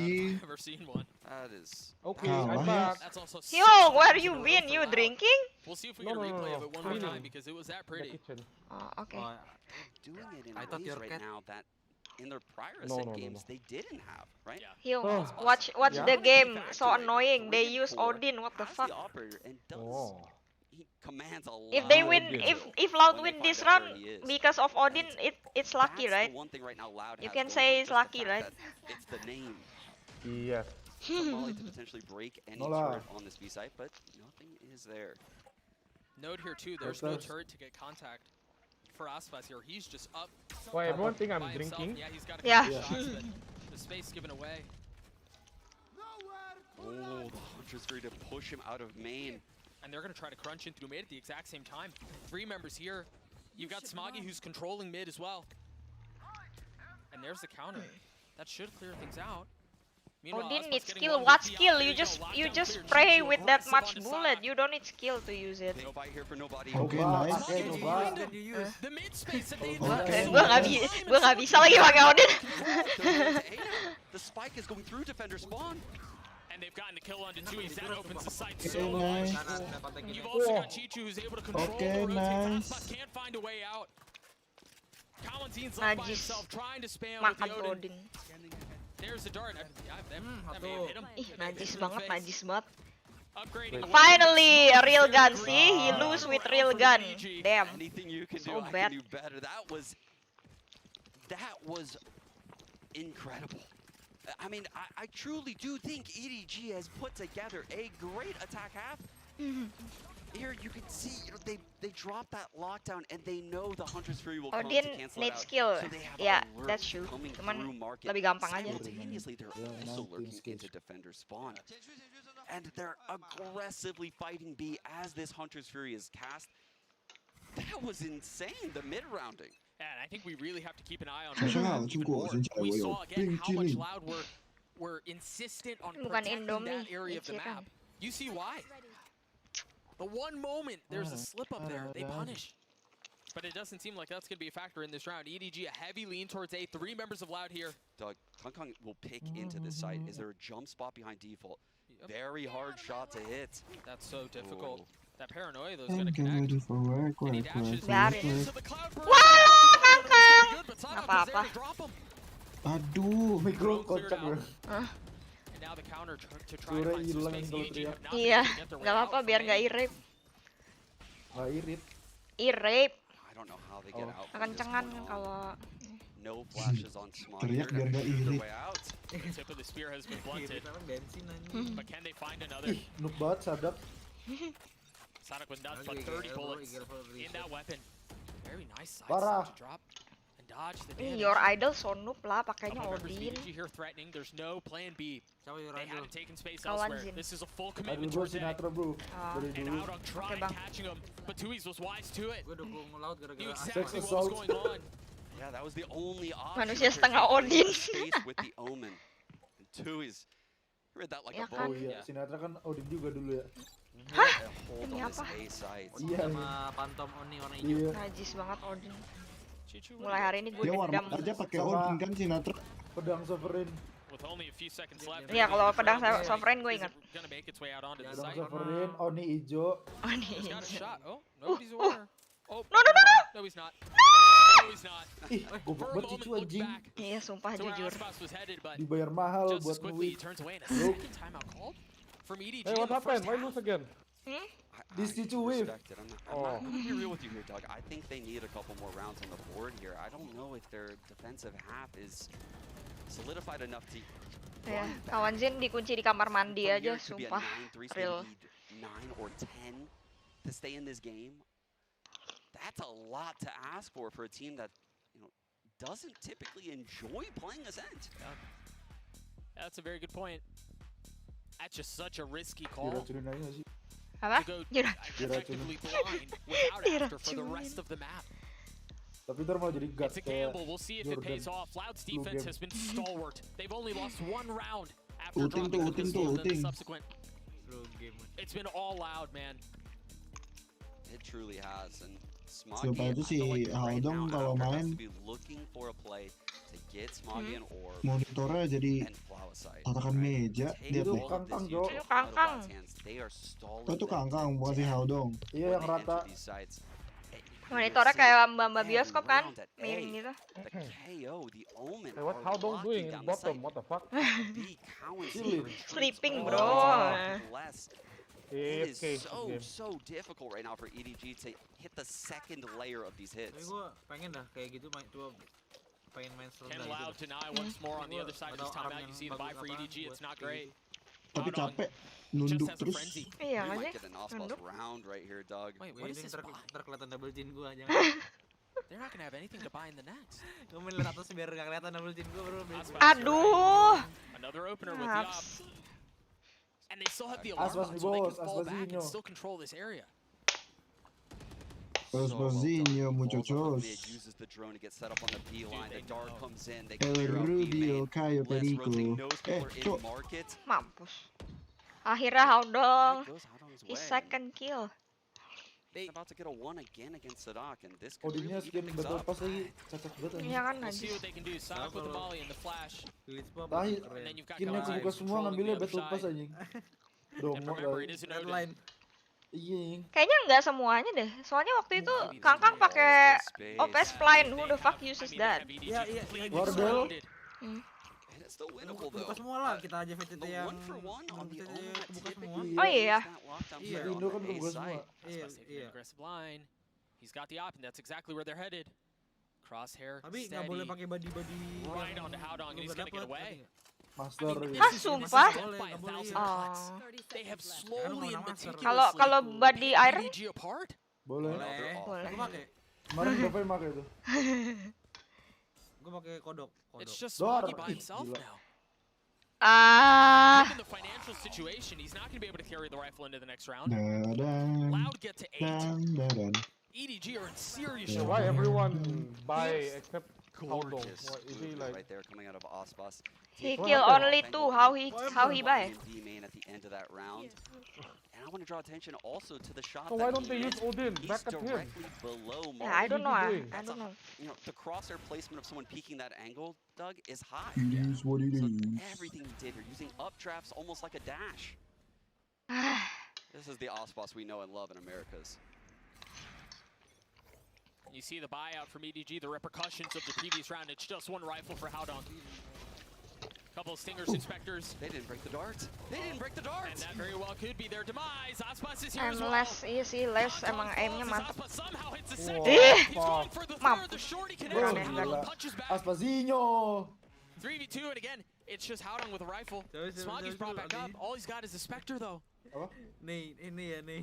Okay, I'm back. Yo, where you been? You drinking? We'll see if we can replay of it one more time because it was that pretty. Oh, okay. Doing it in ways right now that in their prior games they didn't have, right? Yo, watch the game. So annoying. They use Odin. What the fuck? He commands a lot. If they win, if Loud win this round because of Odin, it's lucky, right? You can say it's lucky, right? It's the name. Yes. To potentially break any turret on this B site, but nothing is there. Note here too, there's no turret to get contact for Aspas here. He's just up. Why everyone think I'm drinking? Yeah, he's got a couple shots, but the space given away. Oh, the Hunter's free to push him out of main. And they're going to try to crunch in through mid at the exact same time. 3 members here. You've got Smoggy who's controlling mid as well. And there's the counter. That should clear things out. Odin needs skill. What skill? You just spray with that much bullet. You don't need skill to use it. Okay, nice. The mid space that they Gua nggak bisa lagi pakai Odin. The spike is going through defender spawn. And they've gotten the kill onto Tui's. That opens the sight Okay, so nice. much. You've also got Chichu who's able to control Okay, the nice. rotate. Can't find a way out. Kalenzin's left by himself trying to spam with the Odin. There's the dart. That may have hit him. Ih, najis banget. Finally, a real gun. See, he lose with real gun. Damn. Anything you can So do, bad. I can do better. That was incredible. I mean, I truly do think EDG has put together a great attack half. Here you can see, they drop that lockdown and they know the Hunter's Fury will come to Odin cancel it needs out. skill. So they have Yeah, alert that's true. coming Cuman through market. lebih gampang aja. Simultaneously, they're also lurking into defender spawn. And they're aggressively fighting B as this Hunter's Fury is cast. That was insane, the mid-rounding. And I think we really have to keep an eye on Masalah, even sungguh, more. senjata We gue, saw again how much pincilin. Loud were insistent on Bukan protecting Indomie, that area of the Ichiran. map. You see why? The one moment there's a slip up there, they punish. But it doesn't seem like that's going to be a factor in this round. EDG, a heavy lean towards A. 3 members of Loud here. Doug, Kong will pick into this site. Is there a jump spot behind default? Very hard shot to hit. That's so difficult. Ooh. That paranoia, though, is I'm going to getting connect. ready for work, And he work, dashes work, into work. the cloud burst. Wah, Kakang. But Nggak Sadok was there apa-apa. to drop him. Mikro Drone cleared kocak out. bro. And now the counter to try Suara to find some hilang space. kalau EDG teriak. have not been Iya, able to get their way nggak out apa-apa from biar A. nggak irip. Nggak irit. Irip. I don't know how they get out. from this Kencengan one on. kalau No flashes on Smog. Teriak biar nggak Their irit. way out. The tip of the spear has been blunted. bensin anjing. But can they find another? Ih, noob banget Sadap. Sadok with nuts, but 30 bullets in that weapon. Very nice side Parah. to drop and dodge the Ih, damage. your idol so noob lah, pakainya Couple members of Odin. EDG here threatening. There's no plan B. They had to take in space Kawan elsewhere. Jin. This is a full Aduh commitment gue towards A. Sinatra bro. Ah. Dari And dulu. out on trying Bang. catching him, but Tui's was wise to it. Gue dukung Laut Knew gara-gara exactly Sex what was assault. going on. Yeah, that was the only option. Manusia right there. setengah Odin. Space with the Omen. And Tui's read that like Ya a kan? Oh boat. iya, Sinatra kan Odin juga dulu ya. Hah? A hold Demi on this apa? A side. Iya. sama Phantom Oni warna hijau. Iya. Najis banget Odin. Chichu Mulai hari ini gue Dia warm dendam. up aja pakai Sama- Odin kan Sinatra. Pedang Sovereign. With only a few seconds left. Iya, kalau pedang Sovereign gue Is ingat. it gonna make its way out onto the Pedang site? Sovereign, Oni ijo. Oh nih. He's got a shot. Oh, nobody's aware. Oh, No, no, no, no. no, he's not. No, he's not. Ih, For goblok a banget moment, Cicu looked anjing. back Iya, sumpah to where jujur. Aspas was headed, but Dibayar mahal just buat as quickly he nge-whip. turns away. And a Nope. second timeout called from EDG. Hey, in what the first happened? Why half. lose again? This I Cicu wave. respect it. I'm Oh. gonna be real with you here, Doug. I think they need a couple more rounds on the board here. I don't know if their defensive half is solidified enough to Ya, kawan Jin dikunci di kamar mandi from aja, here to be a sumpah. 9-3, so they Real. need 9 or 10 to stay in this game. That's a lot to ask for a team that, you know, doesn't typically enjoy playing Ascent. That's a very good point. That's just such a risky call. Diracunin aja nggak sih? Apa? To go Jira- effectively blind without after for the rest of the map. Tapi ntar malah jadi guts It's a kayak gamble. We'll see if it Jordan. pays off. Loud's Blue defense game. has been stalwart. They've only lost one round after Uting dropping tuh, the uting pistol tuh, and then the uting. subsequent. It's been all Loud, man. It truly has. And Siapa Smoggy, itu I si feel like right Haldong now, kalau Alper has main to be looking for a play to get Smoggy an orb monitornya jadi and Flawasite. tatakan meja. Take Lihat Itu deh. all of Kangkang, this Jo. utility Itu out of Kangkang. Loud's hands. They are stalling Oh itu them Kangkang, to bukan si death Haldong. Iya when yang they enter rata. these sites. Monitornya kayak mbak-mbak bioskop kan, miring gitu. The KO, the Omen. Hey, what are Haldong locking doing in down the bottom? site. What the fuck? The Cowan Chilling. retreats Sleeping, all bro. less. Yeah, It okay, is so difficult right now for EDG to hit the second layer of these Tapi hits. gue pengen dah kayak gitu coba pengen main Can serendah Loud gitu. deny once more on the other side of this timeout. You see the buy for EDG. It's not great. Tapi Loud on capek, just nunduk has a terus. frenzy. Iya We nggak might sih? get an Osmos Nunduk. round right here, Doug. Wait, what is this buy? Ntar kelihatan double chin gue jangan. They're not gonna have anything to buy in the next. Gue main liat atas biar gak kelihatan double chin gue bro. Aspas, Aduh. Another opener with the Apa op. sih? And they still have the alarm Aspas on, di so they bawah, can fall back and Aspasinho. still control this area. Terus Bozinho, muchachos. Mid uses the drone to get set up on the B line. The dart comes in. They El clear out B Rubio, main. Cayo Let's Perico. rotate. No scaler in Cok. market. Mampus. Akhirnya Haldong. That goes Haldong's His way. second kill. They're about to get a 1 again against Sadak, and this could Odinnya really skin even things battle up. pass lagi. Cacat banget anjing. Iya kan We'll see najis. what they can do. Sonic with the molly and the flash. Lilit pop. Tahi, And then you've got skinnya Kawhi kebuka semua controlling ngambilnya the other battle pass side. anjing. And Dongok remember, kali. it is an Odin. Deadline. Iya anjing. Kayaknya nggak semuanya deh. Soalnya waktu itu Kangkang pakai OPS Flying. Who the fuck uses that? Iya iya. Wardell. Hmm. And it's still winnable, Kebuka though. semua lah kita aja VTT The yang 1-for-1 on the VTT Omen that kebuka semua. typically Oh iya. is that lockdown Iya. player on Indo kan the A kebuka semua. side. Iya Aspas taking iya. an aggressive line. He's got the op, and that's exactly where they're headed. Crosshair, Tapi nggak boleh steady. pakai body Right onto Howdong, and he's gonna get away. Master gitu. Hah, This is sumpah? death by a thousand Oh. cuts. They have slowly and meticulously Kalau body iron EDG apart. Boleh. Boleh. boleh. Gue pakai. Kemarin berapa yang pakai itu? Gue pakai kodok. It's just Dor. Smoggy by himself Gila. now. Ah. Given the financial situation, he's not going to be able to carry the rifle into the next round. Dadan, Loud get to 8. dan, dadan. EDG are in serious Yeah, trouble. why everyone buy except Haldong? Gorgeous What is he movement like? right there coming out of Osbus. He What kill happened? only 2. How he buy? D main at the end of that round. And I want to draw attention also to the shot So that why don't he they use hit. Odin? He's Back at him. directly below Yeah, I don't know. What I are you doing? don't know. You know, the crosshair placement of someone peeking that angle, Doug, is high. It is what it So is. everything he did here, using updrafts almost like a dash. This is the Osbus we know and love in Americas. You see the buyout from EDG, the repercussions of the previous round. It's just one rifle for Howdong. Couple of Stingers, Inspectors. They didn't break the dart. They didn't break the dart. And that very well could be their demise. Osbus is here I'm as well. less, iya sih, less emang aimnya mantap. Osbus somehow hits the Wah, second. Ih, He's going for the third. The shorty Bro, connects. Gila. gila. Howdong punches back. Aspazinho. 3v2, and again, it's just Howdong with a rifle. Smoggy's brought back up. All he's got is a Spectre, though. Apa? Nih, ini ya nih.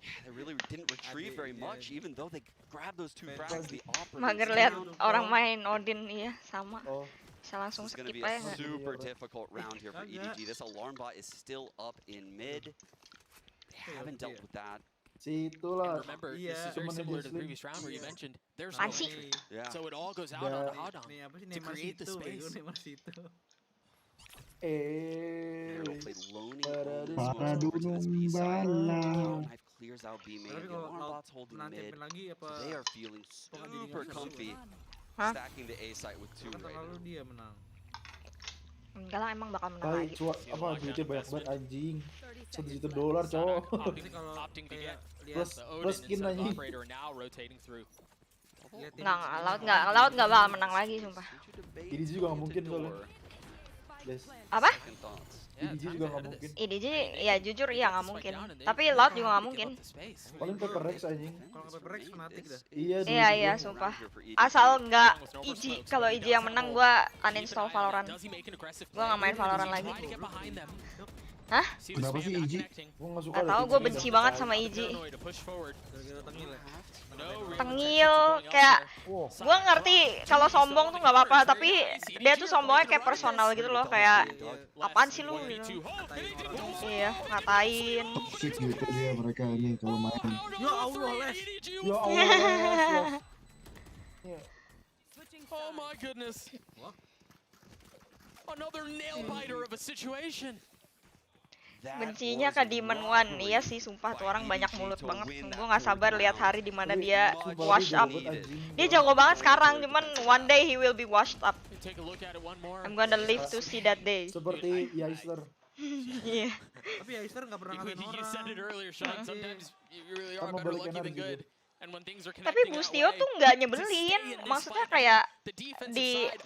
Yeah, they really didn't retrieve very much, even though they grabbed those 2 frags. The Mager operators lihat down. orang main Odin, iya sama. Oh. Bisa langsung This is going to skip be a aja nggak? super difficult round here for EDG. This alarm bot is still up in mid. They haven't dealt with that. Situlah. And remember, Iya. this is very Cuman similar to the ngejeslin. previous round where you mentioned there's Apaan no sih? way. Yeah. So it all goes out on Howdong Nih apa sih to Neymar create the situ, bego space. Neymar situ. Arrow played loning on this Para one towards this B side. bala. Knife clears out B main. Tapi The kalau alarm bot's holding nanti mid. lagi apa? They are feeling Bakal jadi super nggak comfy, Hah? stacking the A site with 2 Kan right terlalu dia menang. Enggak lah, emang bakal menang Tai, lagi. apa duitnya banyak banget anjing. $1 juta, cowok. Opting, Tapi kalau opting to get kayak Plus, the plus Odin skin instead of anjing. operator now rotating through. lihat ini. Laut nggak bakal menang lagi, sumpah. EDG juga nggak mungkin soalnya. Guys, Apa? Second thoughts. EDG juga nggak mungkin. IDG, ya jujur iya nggak mungkin. Tapi Laut juga nggak mungkin. Paling Paper Rex anjing. Kalau nggak Paper Rex Fnatic dah. Iya, dulu Iya, juga. iya, sumpah. Asal nggak IJ, kalau IJ yang menang gua uninstall Valorant. Gua nggak main Valorant lagi. Hah? Kenapa sih EG? Gua nggak suka. Gak tau, gue benci banget sama IJ. Gara-gara tengil ya. Tengil, kayak gue ngerti kalau sombong tuh nggak apa-apa, tapi dia tuh sombongnya kayak personal gitu loh, kayak apaan sih lu gitu. Iya, ngatain. Toxic gitu dia mereka ini kalau main. Ya Allah, Les. Ya Allah. Oh my goodness. Another nail biter of a situation. Bencinya ke Demon One, iya sih sumpah tuh orang banyak mulut banget. Gue nggak sabar lihat hari dimana dia wash up. Dia jago banget sekarang, cuman one day he will be washed up. Take a look at it one more. I'm gonna live to see that day. Seperti Yaister. Iya. Tapi Aister nggak pernah ngatain orang. You said it earlier, Sean. Sometimes you really are Sama better balik lucky than energi good. gitu. And when things are Tapi connecting that Bustio way, tuh nggak nyebelin, maksudnya kayak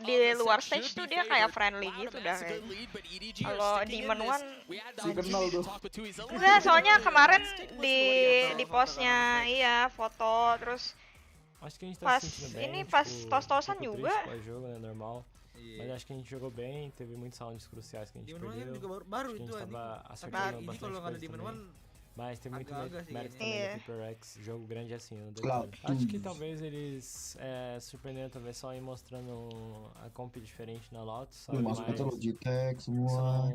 di luar stage tuh dia kayak friendly gitu dah kayak. Kalau Demon One Si kenal tuh. enggak, soalnya kemarin di postnya iya foto terus Acho que a gente tá pas se sentindo bem, ini pas tipo, tos-tosan um pouco juga. triste pós-jogo, né, normal. Mas acho que a gente jogou bem, teve muitos rounds cruciais que a gente Demon One kan perdeu. juga baru Acho que itu a gente anjing. tava Tapi acertando ini bastante kalau nggak ada coisa Demon também. One Mas tem muito agak-agak sih. mérito também Iya. da Keeper Rex, jogo grande assim, no Cloud detalhe. Acho que Twos. talvez eles surpreendendo talvez só em mostrando a comp diferente na Lotus, Lu sabe? masuk aja Mas Logitech isso semua.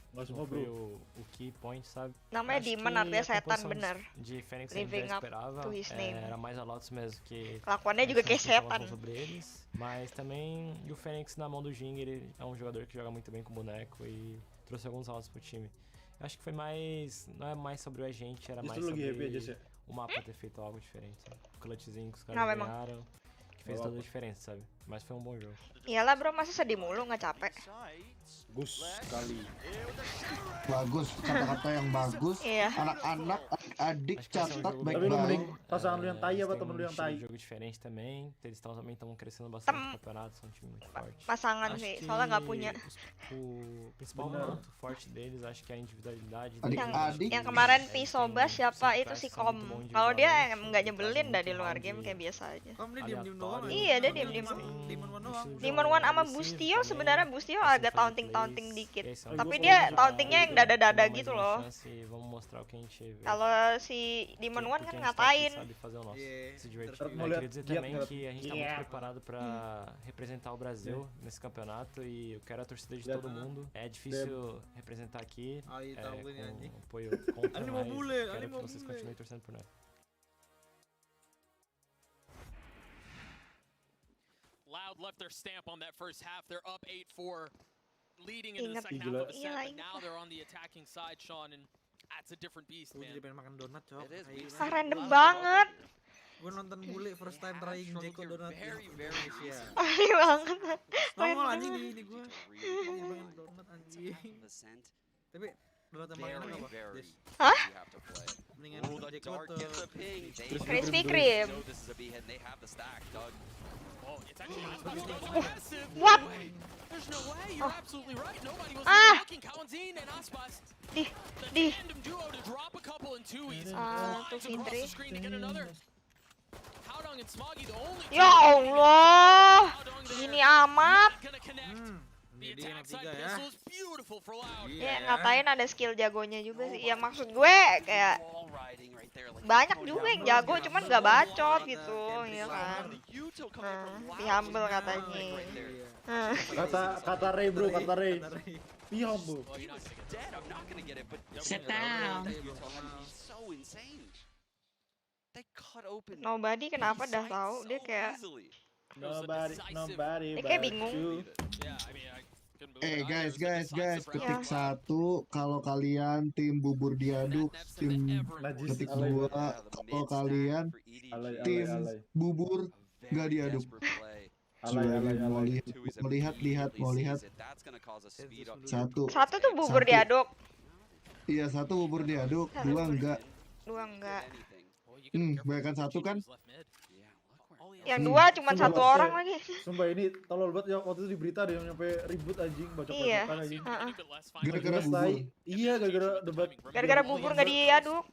Nggak não semua, foi bro. o key point, sabe? Namanya Acho Demon que artinya a setan composição bener. de Fênix a gente Living já up esperava, to his name. era mais a Lotus mesmo que Kelakuannya juga kayak bastante setan. informação sobre eles, mas também o Fênix na mão do Jing, ele é um jogador que joga muito bem com o boneco e trouxe alguns rounds pro time. Eu acho que foi mais, não é mais sobre o agente, era mais Justru lagi happy aja sobre sih. o mapa ter feito algo diferente, sabe? O clutchzinho que os Não, caras memang. ganharam, que fez toda a diferença, sabe? Mas foi um bom jogo. Iyalah bro, masa sedih mulu nggak capek? Bagus sekali. Bagus, kata-kata yang bagus. Iya. Anak-anak, adik Acho que vai ser um catat jogo Tapi lu bem mending legal. pasangan lu yang tai apa Eles temen lu têm yang um estilo tai? de jogo diferente também, eles também estão crescendo bastante no campeonato, são um time muito forte. Pasangan Acho sih, que soalnya nggak punya. o principal Benar. ponto forte deles, acho que é a individualidade Adik-adik. Yang kemarin Eles Pisoba têm siapa itu peças si que são muito Kom. bons Kalau dia individualmente, nggak eles nyebelin fazem dah di muito luar round game de kayak biasa aja. Kamu dia diem-diem doang. aleatório, Iya, dia mas diem-diem. eles têm Demon One doang. estilo de Demon jogo One sama agressivo Bustio também, sebenarnya Bustio assim, agak fazer taunting-taunting plays, dikit. e aí são Tapi eles dia pra tauntingnya yang dada-dada dar mais gitu uma loh. chance e vamos mostrar o que a gente vê. Kalau si Demon One Porque kan a gente tá aqui, ngatain. sabe, fazer o nosso, Iya, se divertir. terus mau Eu lihat queria dizer giat também nggak? que a gente tá muito preparado pra representar o Brasil nesse campeonato e eu quero a torcida de Lihat. todo mundo. É difícil representar aqui Aí tahu ini anjing. com apoio contra, Ani mau mas bule, quero ani que mau vocês bule. continuem torcendo por nós. Loud left their stamp on that first half. They're up 8-4, leading into the Ingat. second half of a set, Iya, but now they're on the attacking side, Sean, and that's a different beast, Gue man. jadi pengen makan donat, cok. Random banget. Gue nonton bule first time trying Jeko donat di Indonesia. Aneh banget. Nongol anjing di gue. Pengen donat anjing. Tapi donat yang paling enak apa? Des. Hah? Mendingan Jeko atau Krispy Kreme. What? There's no way. You're absolutely right. Nobody was looking. Kawanzin and Aspas. Di. Tandem duo to drop a couple and Tui's. Tuh Across the screen to get another. Howdong and Smoggy the only. Ya Allah. Gini amat. The attack side pistol is beautiful for Loud. Ya ngatain ada skill jagonya juga sih. Ya maksud gue kayak banyak juga yang jago cuman gak bacot gitu, ya kan. Be humble katanya. Kata Ray bro, kata Ray. Be humble. Sit down. Nobody kenapa dah tahu dia kayak Nobody. Dia kayak bingung. Guys, ketik 1 kalau kalian tim bubur diaduk, tim ketik 2 kalau kalian tim bubur nggak diaduk. Mau lihat. Satu tuh bubur diaduk. Iya, 1 bubur diaduk, 2 enggak. 2 enggak. Bayangkan 1 kan? Yang 2 cuma 1 orang lagi. Sumpah ini tolol banget ya, waktu itu di berita ada yang nyampe ribut anjing, bacok-bacokan anjing. Gara-gara bubur. Iya, gara-gara debat. Gara-gara bubur nggak diaduk.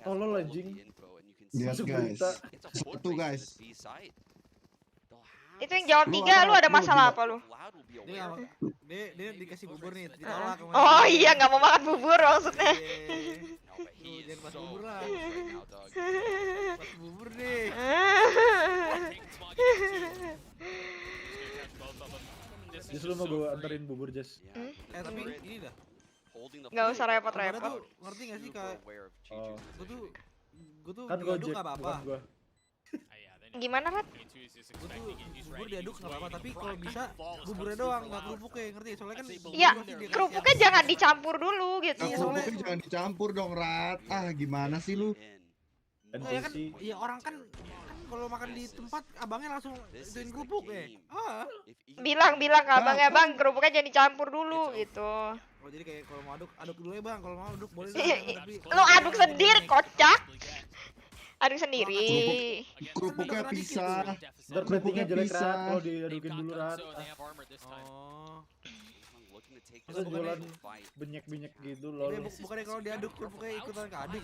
Tolol anjing. Lihat guys. 1 guys. Itu yang jawab 3, lu ada masalah apa lu? Dia dikasih bubur nih, ditolak. Oh iya, nggak mau makan bubur maksudnya. Jangan pas bubur lah. Pas bubur deh. Jess, lu mau gue anterin bubur, Jess? Tapi ini dah. Nggak usah repot-repot. Ngerti nggak sih kak? Gue tuh kan diaduk nggak apa-apa. Gimana, Rat? Gue tuh bubur diaduk nggak apa-apa, tapi kalau bisa buburnya doang, nggak kerupuknya, ngerti? Soalnya kan ya, kerupuknya jangan dicampur dulu gitu. Kerupuknya jangan dicampur dong, Rat. Ah, gimana sih lu? Ya kan, ya orang kan kalau makan di tempat abangnya langsung ituin kerupuk ya. Bilang ke abangnya, Bang, kerupuknya jangan dicampur dulu gitu. Oh, jadi kayak kalau mau aduk dulu ya, Bang. Kalau mau aduk boleh. Lu aduk sendiri, kocak. Aduk sendiri. Kerupuknya pisah. Ntar kerupuknya jelek, Rat, kalau diadukin dulu, Rat. Masa jualan benyek-benyek gitu loh. Bukannya kalau diaduk kerupuknya ikutan keaduk.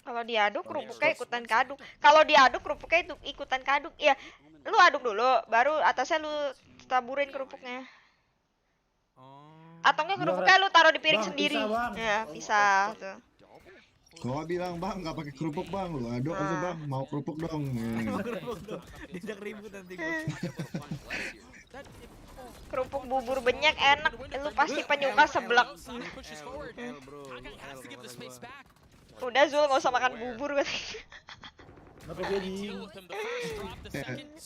Kalau diaduk kerupuknya ikutan keaduk. Kalau diaduk kerupuknya itu ikutan keaduk. Ya, lu aduk dulu, baru atasnya lu taburin kerupuknya. Atau enggak kerupuknya lu taruh di piring sendiri. Ya, bisa tuh. Kau bilang, Bang, nggak pakai kerupuk, Bang. Lu aduk aja, Bang. Mau kerupuk dong. Mau kerupuk dong. Diajak ribut nanti gue. Kerupuk bubur benyek enak, lu pasti penyuka seblak. Udah Zul, gak usah makan bubur gue. Kenapa dia anjing?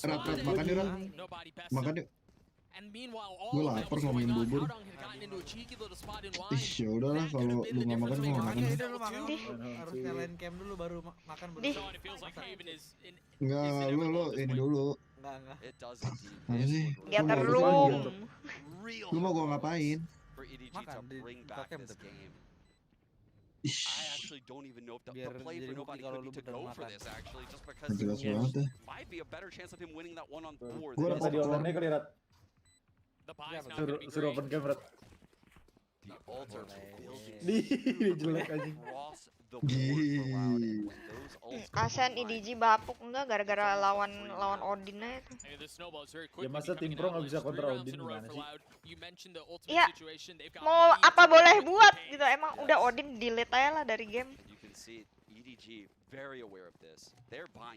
Rat, makan yuk, Rat. Makan yuk. Gue lapar ngomongin bubur. Ih, yaudahlah kalau lu gak makan, gue gak makan. Harus nyalain cam dulu baru makan. Enggak, lu ini dulu. Enggak. Apa sih? Gather room. Lu mau gua ngapain? Makan di cam tapi. I actually don't even know if the play for nobody could be to go for this actually, just because there might be a better chance of him winning that 1-on-4. Gua tadi online kali, Rat. Suruh open cam, Rat. Nih, jelek anjing. Asen IDG bapuk enggak gara-gara lawan Odin aja tuh. Ya masa tim pro nggak bisa kontra Odin gimana sih? Iya, mau apa boleh buat gitu, emang udah Odin delete aja lah dari game.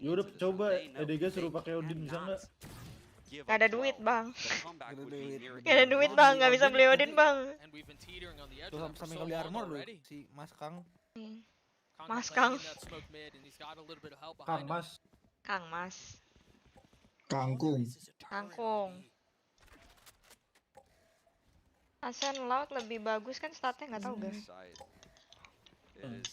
Ya udah coba EDG suruh pakai Odin, bisa nggak? Gak ada duit, Bang. Gak ada duit, Bang, nggak bisa beli Odin, Bang. Tuh sampai kali armor lu si Mas Kang. Mas Kang. Kang Mas. Kangkung. Asen Loud lebih bagus kan statnya, nggak tahu guys. It is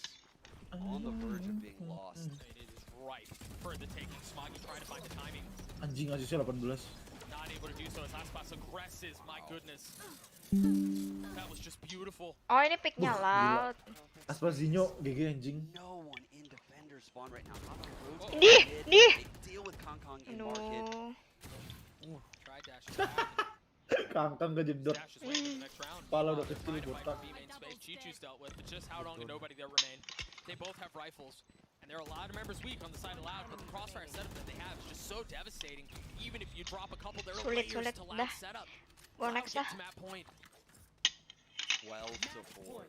on the verge of being lost. It is right for the taking. Smoggy trying to find the timing. Anjing asisnya 18. Not able to do so as Aspas agresses. My goodness. That was just beautiful. Oh, ini picknya Loud. Aspasinho GG anjing. No one in defender spawn right now. Di. Deal with Kangkong in No. market. Try dashing back. Kangkang kejedot. Dash is waiting for the next round. Pala udah kecil botak. Chichu's dealt with, but just how long and nobody there remain. They both have rifles, and there are a lot of members weak on the side of Loud, but the crossfire setup that they have is just so devastating. Even if you drop a couple, there are layers to Loud's setup. Go next lah. 12 to 4.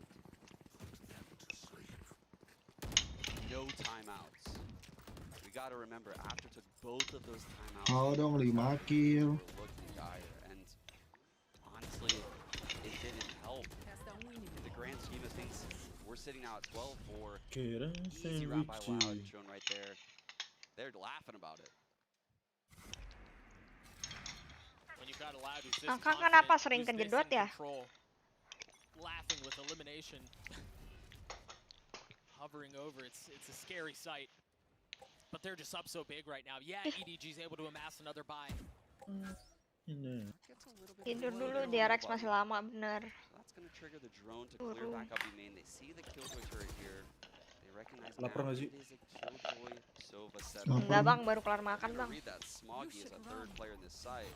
No timeouts. We gotta remember, after took both of those timeouts. Mau dong 5 kill. Looking dire, and honestly, it didn't help. In the grand scheme of things, we're sitting now at 12-4. Easy round by Loud, shown right there. They're laughing about it. Kangkang kenapa sering kejedot ya? Laughing with elimination. Hovering over, it's a scary sight. But they're just up so big right now. Yeah, EDG's able to amass another buy. Tidur dulu, DRX masih lama bener. That's gonna trigger the drone to clear back up the main. They see the Killjoy turret here. They recognize now it is a Killjoy Sova setup. Enggak bang, baru kelar makan bang. Read that Smoggy is a third player in this site.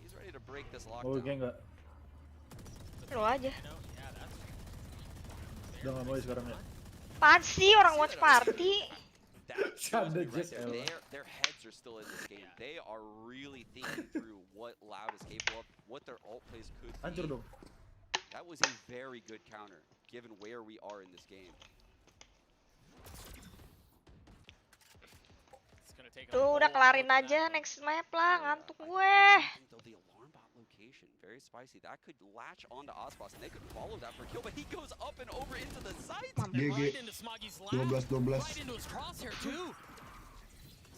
He's ready to break this Oh, lockdown. kayak enggak. Lo aja. Udah nggak mau sekarang ya. Apaan sih orang watch party? Their heads are still in this game. They are really thinking through what Loud is capable of, what their ult plays could be. Hancur dong. That was a very good counter, given where we are in this game. Tuh udah kelarin aja next map lah, ngantuk gue. The alarm bot location, very spicy. That could latch onto Aspas, and they could follow that for kill, but he goes up and over into the site. GG. 12-12. Right into his crosshair too.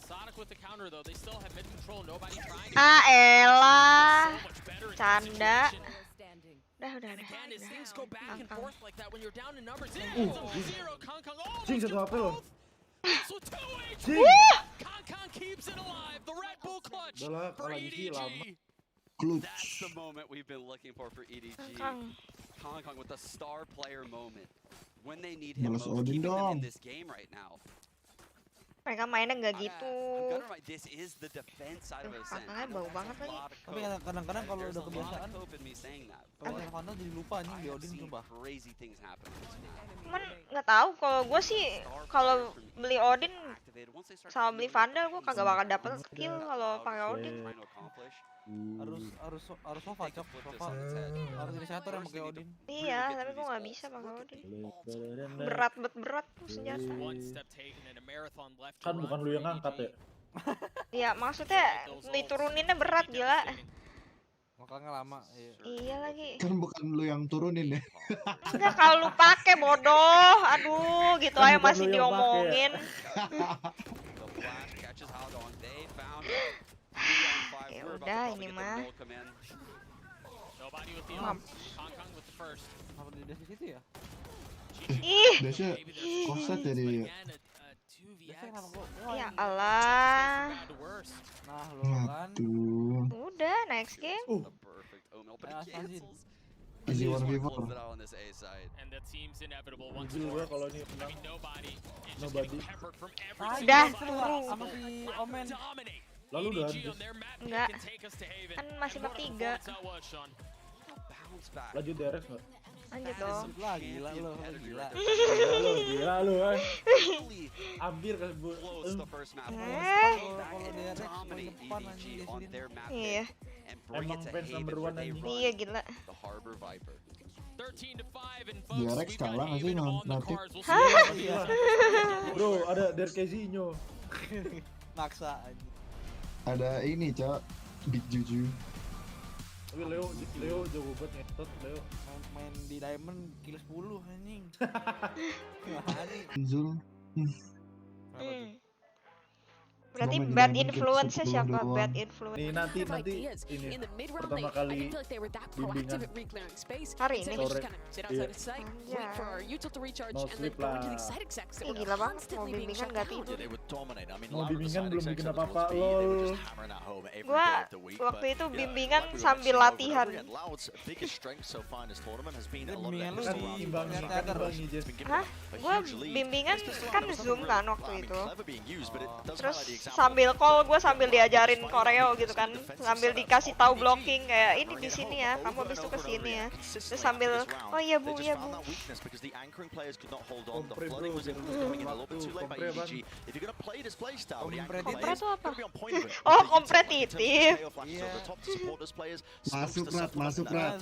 Sonic with the counter though, they still have mid control. Nobody trying to. Ah elah, canda. Udah. Again, as things go back and forth like that when you're down in numbers. Cing satu HP loh. Kangkang keeps it alive. The Red Bull clutch for EDG. That's the moment we've been looking for EDG. Kangkang with the star player moment. When they need him most, keeping them in this game right now. Mereka mainnya nggak gitu. This is the defense side of Ascent. Kangkangnya bau banget lagi. Tapi kadang-kadang kalau udah kebiasaan, kalau Vandal jadi lupa anjing di Odin sumpah. Cuman nggak tahu, kalau gue sih kalau beli Odin sama beli Vandal gue kagak bakal dapet skill kalau pakai Odin. Harus Sova cok, Sova harus inisiator yang pakai Odin. Iya, tapi gue nggak bisa pakai Odin. Berat tuh senjata. Kan bukan lu yang ngangkat ya? Iya, maksudnya dituruninnya berat gila. Makanya lama. Iya lagi. Kan bukan lu yang turunin ya? Enggak, kalau lu pakai bodoh. Aduh, gitu aja masih diomongin. Ya udah, ini mah. Apa di dash situ ya? Ih. Dashnya offset ya dia. Ya Allah. Nah, lo kan. Udah, next game. Easy 1v4. Gil gue kalau ini menang. Nobody. Udah, turu. Sama si Omen. Lalu udah Enggak. Kan masih bab 3. Lanjut DRX nggak? Lanjut dong. Gila lo, gila. Gila lu, hampir kan bu. Kalau DRX paling depan anjing disulin. Iya. Emang fans number 1 anjing. Iya gila. DRX kalah nggak sih Fnatic? Bro, ada Derkezinho. Maksa anjing. Ada ini cok, Big Juju. Tapi Leo jago banget ngetot Leo. Main di Diamond kill 10 anjing. Zul. Berarti Cuma bad main influence Japan siapa? doang. Bad influence. Nih nanti ini pertama kali bimbingan Hari ini. sore. Iya. No sleep lah. Gila banget mau bimbingan gak tidur. Mau bimbingan belum bikin apa-apa lol. Gua waktu itu bimbingan sambil latihan. Hah? Gua bimbingan kan Zoom kan waktu itu. Terus sambil call gue sambil diajarin koreo gitu kan, sambil dikasih tahu blocking kayak ini di sini ya, kamu habis itu ke sini ya. Terus sambil oh iya bu, iya bu. Kompre itu apa? Oh kompetitif. Masuk Rat.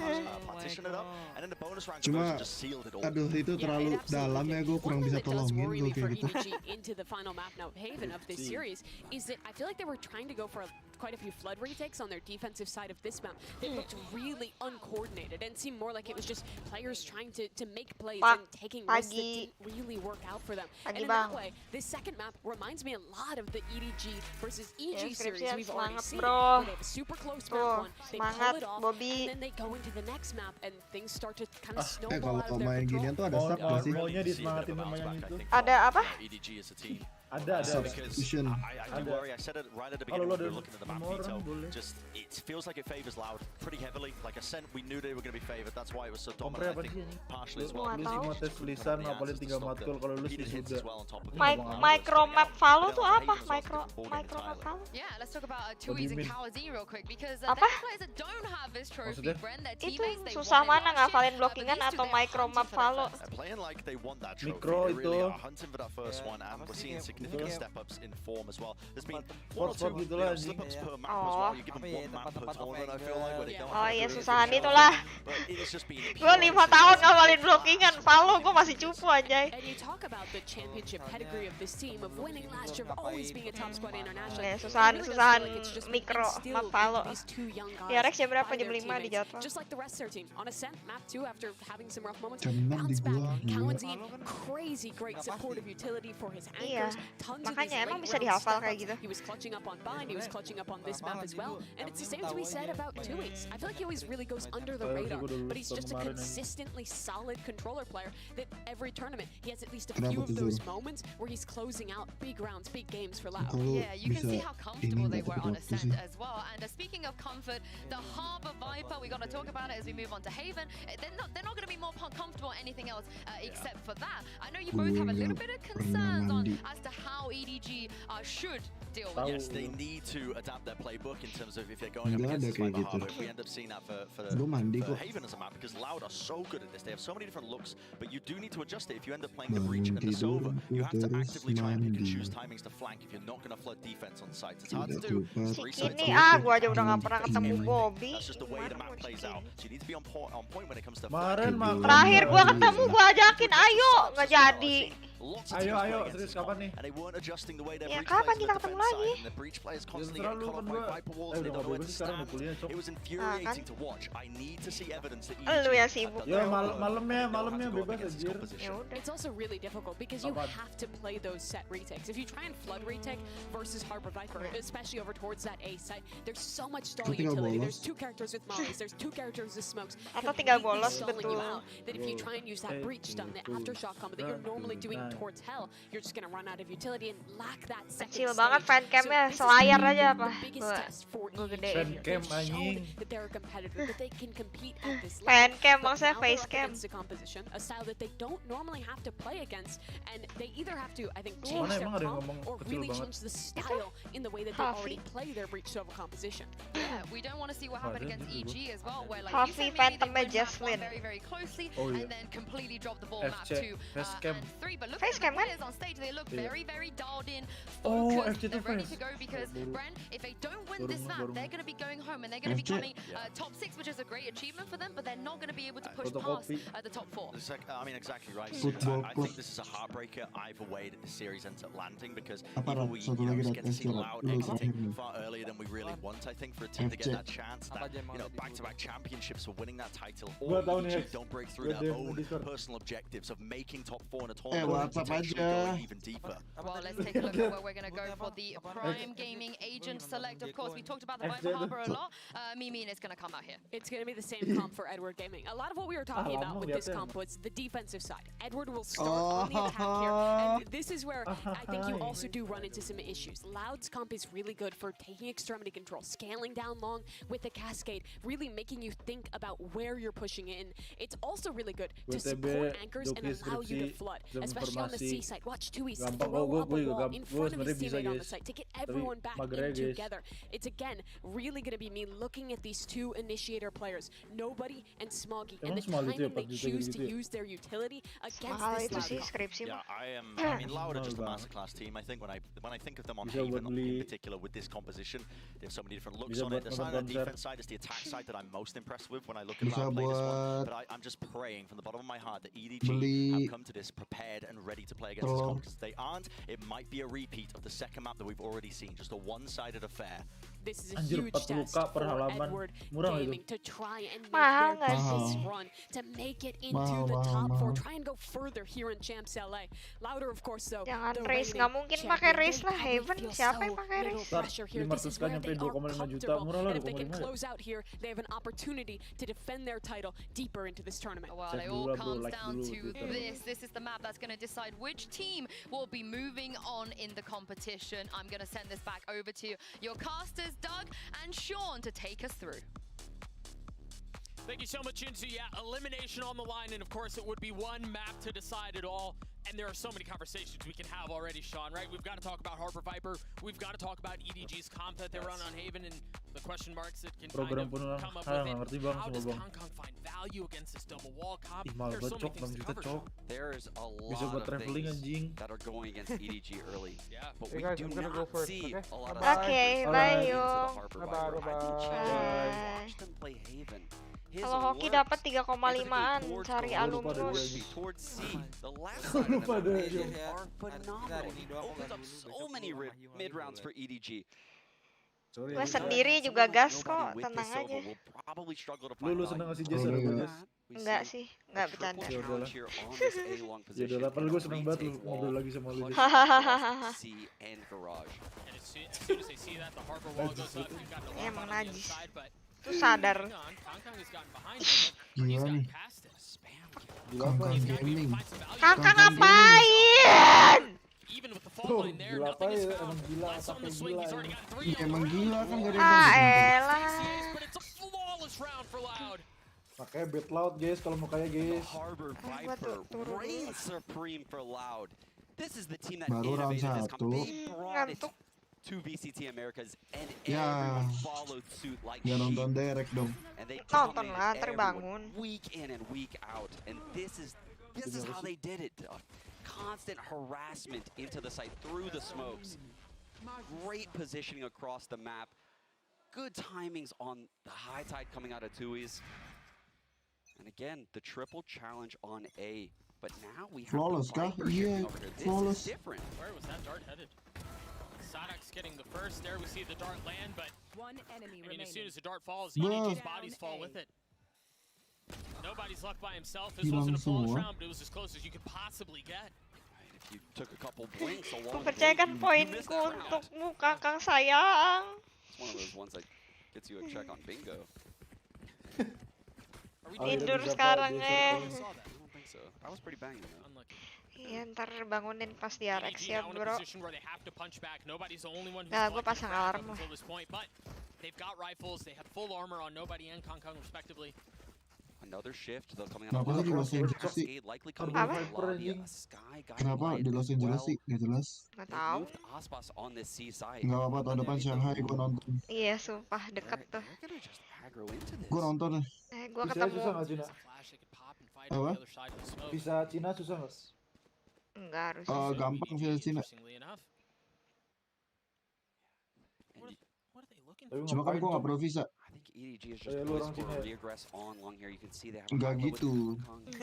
Cuma aduh itu terlalu dalam ya, gue kurang bisa tolongin gue kayak gitu. Into the final map now, Haven of this series is that I feel like they were trying to go for quite a few flood retakes on their defensive side of this map. They looked really uncoordinated and seemed more like it was just players trying to make plays and taking risks that didn't really work out for them. And in that way, this second map reminds me a lot of the EDG versus EG series we've already seen. Where they have a super close map one, they pull it off, and then they go into the next map and things start to kind of snowball out of their control. Ginian tuh ada stack gak sih? Maunya disemangatin sama yang itu. Ada apa? Ada. Substitution. I do worry. I said it right at the beginning when we were looking at the map, Vito. Just, it feels like it favors Loud pretty heavily. Like Ascent, we knew they were going to be favored. That's why it was so dominant, I think, partially as well. Lu sih mau tes tulisan, apalagi tinggal matkul kalau lu sih sudah. Micro map follow tuh apa? Micro map follow? Yeah, let's talk about Tui's and Kawazini real quick because there are players that don't have this trophy, Bren. Their teammates, they susah want it mana last ngafalin year, blockingan but atau these two, micro they're map follow? Playing like they want that trophy. Mikro They really itu. are hunting for that first one, and we're seeing significant step-ups in form as well. There's been one or Spot two gitu lah, slip-ups per map as well. You give them one map per tournament, I feel like, where they don't Oh have iya the susahan ability to itulah. but it has just been Gue 5 tahun ngafalin blockingan follow, gue masih cupu anjay. And you talk about the championship pedigree of this team of winning last year, of always being a top squad international. Ya susahan mikro map follow. Ya Rex jam berapa? Jam 5 di jadwal. Just like the rest of their team on Ascent map 2 after having some rough moments, Jam 6 di bounce back. gua. Kawanzi, crazy great supportive utility for his Iya. anchors. Tons of Makanya these emang late bisa round dihafal kayak step-ups. gitu. He was clutching up on Bind, he was clutching up on this map as well, and it's the same to be said about Tui's. I feel like he always really goes under the radar, but he's just a consistently solid controller player that every tournament he has at least a few of those moments where he's closing out big rounds, big games for Loud. Yeah, you can see how comfortable they were on Ascent as well. And speaking of comfort, the Harbor Viper, we got to talk about it as we move on to Haven. They're not going to be more comfortable or anything else except for that. I know you both have a little bit of concerns on as to how EDG should deal with Yes, they need to adapt their playbook in terms of if they're going up against Viper Harbor. If we end up seeing that for Haven as a map, because Loud are so good at this. They have so many different looks, but you do need to adjust it. If you end up playing the Breach and the Sova, you have to actively try and pick and choose timings to flank if you're not going to flood defense on sites. It's hard to do. Ini gua aja udah gak pernah ketemu Bobby. That's just the way the map plays out. So you need to be on point when it comes to Terakhir gua ketemu gua ajakin ayo, nggak jadi. Ayo, serius kapan nih? Ya kapan kita ketemu lagi? It was infuriating to watch. I need to see evidence that Lu yang sibuk. Ya malamnya bebas anjir. It's also really difficult because you have to play those set retakes. If you try and flood retake versus Harbor Viper, especially over towards that A site, there's so much stalling utility. There's 2 characters with mollies, there's 2 characters with smokes. Atau tinggal bolos betul. That if you try and use that breach stun, the aftershock combo that you're normally doing towards hell, you're just gonna run out of utility and lack that second Kecil stage. banget fancamnya, selayar aja apa. Gue gedein. Fancam anjing. That they're a competitor, that they can compete at this level. Fancam But maksudnya now they're up facecam. against a composition, a style that they don't normally have to play against, and they either have to, I think, change their comp or really change the style in the way that they already play their Breach Sova composition. Yeah, we don't want to see what happened against EG as well, where like you Coffee said, maybe they Phantom win map Jaslyn. 1 very, very closely and then completely drop the ball map FC, 2 facecam. and 3. But look at the players on stage, they look very, very dialed in, focused, they're ready to go because, Bren, if they don't win this map, they're going to be going home and they're going to be coming top 6, which is a great achievement for them, but they're not going to be able to push past the top 4. I mean, exactly right. I think this is a heartbreaker either way that the series ends up landing because even we get to see Loud exiting far earlier than we really want. I think for a team to get that chance, that back-to-back championships for winning that title, or EG don't break through their own personal objectives of making top 4 in a tournament. WhatsApp potentially aja. going even deeper. Well, let's take a look at where we're going to go for the Prime Gaming Agent Select. Of course, we talked about the Viper Harbor a lot. Mimi is going to come out here. It's going to be the same comp for Edward Gaming. A lot of what we were talking about with this comp was the defensive side. Edward will start on the attack here, and this is where I think you also do run into some issues. Loud's comp is really good for taking extremity control, scaling down long with the cascade, really making you think about where you're pushing in. It's also really good to support anchors and allow you to flood, especially on the C side. Watch Tui throw up a wall in front of his teammate on the site to get everyone back in together. It's again really going to be me looking at these two initiator players, Nobody and Smoggy, and the timing they choose to use their utility against this Loud. Yeah, I mean, Loud are just a masterclass team. I think when I think of them on Haven in particular with this composition, they have so many different looks on it. It's not the defense side, it's the attack side that I'm most impressed with when I look at Loud play this one. But I'm just praying from the bottom of my heart that EDG have come to this prepared and ready to play against this comp. Because if they aren't, it might be a repeat of the second map that we've already seen, just a one-sided affair. This is a huge test for Edward Gaming to try and make their this run, to make it into the top 4, try and go further here in Champs LA. Louder, of course, though. Jangan race, nggak mungkin pakai race lah, Heaven. Siapa yang pakai race? Pressure here. This is where they are comfortable, and if they can close out here, they have an opportunity to defend their title deeper into this tournament. Well, it all comes down to this. This is the map that's going to decide which team will be moving on in the competition. I'm going to send this back over to your casters, Doug and Sean, to take us through. Thank you so much, Jinsu. Yeah, elimination on the line, and of course it would be one map to decide it all. And there are so many conversations we can have already, Sean, right? We've got to talk about Harbor Viper. We've got to talk about EDG's comp that they run on Haven and the question marks that can kind of come up with it. How does Kong find value against this double wall comp? There's so many things to cover, Sean. There's a lot of things that are going against EDG early. Yeah. But we do not see a lot of Okay, bye yo. Watch them play Haven. Kalau Hoki dapat 3,5-an, cari alumnus. The last side of the map are phenomenal. Opens up so many mid rounds for EDG. Gue sendiri juga gas kok, tenang aja. Lu seneng ngasih Jess ada Jess? Enggak sih, enggak bercanda. Yaudahlah, padahal gue seneng banget lu ngobrol lagi sama lu. Emang najis. Itu sadar. Gila nih. Kangkang gaming. Kakak ngapain? Gila apa ya? Emang gila, sampai gila ya. Emang gila kan gak ada yang elah. Makanya bet Loud guys kalau mau kaya guys. Harbor Viper reigns supreme for Loud. This is the team that baru round innovated this 1. company. Brought it to VCT Americas and everyone followed suit like sheep. Ya nonton direct dong. And they Nonton lah, terbangun. Week in and week out. And this is how they did it. Constant harassment into the site through the smokes. Great positioning across the map. Good timings on the high tide coming out of Tui's. And again, the triple challenge on A. But now we have flawless, the Viper yeah, over here. flawless. This is different. Where was that dart headed? Sadak's getting the first there. We see the dart land, but I mean, as soon as the dart falls, EDG's bodies fall with it. Nobody's left by himself. This wasn't a flawless round, but it was as close as you could possibly get. If you took a couple blinks along Percayakan poinku untukmu, kakak sayang. It's one of those ones that gets you a check on bingo. Tidur sekarang I don't think so. I was pretty banging though. Iya, ntar bangunin pas di RX ya bro. Nah, gue pasang alarm. They've got rifles, they have full armor on Nobody and Kong respectively. Another shift, they're coming out Kenapa of di Los Angeles sih? Kenapa di Los Angeles sih? Gak jelas. Gak tau. Gak apa-apa, tahun depan Shanghai gue nonton. Iya, sumpah deket tuh. Gue nonton. Gue ketemu. Apa? Visa Cina susah nggak? Enggak harus. Gampang visa Cina. Cuma kan gue gak perlu visa. EDG is just poised for a regress on long here. You can see they have a Nggak high low with gitu. Kong and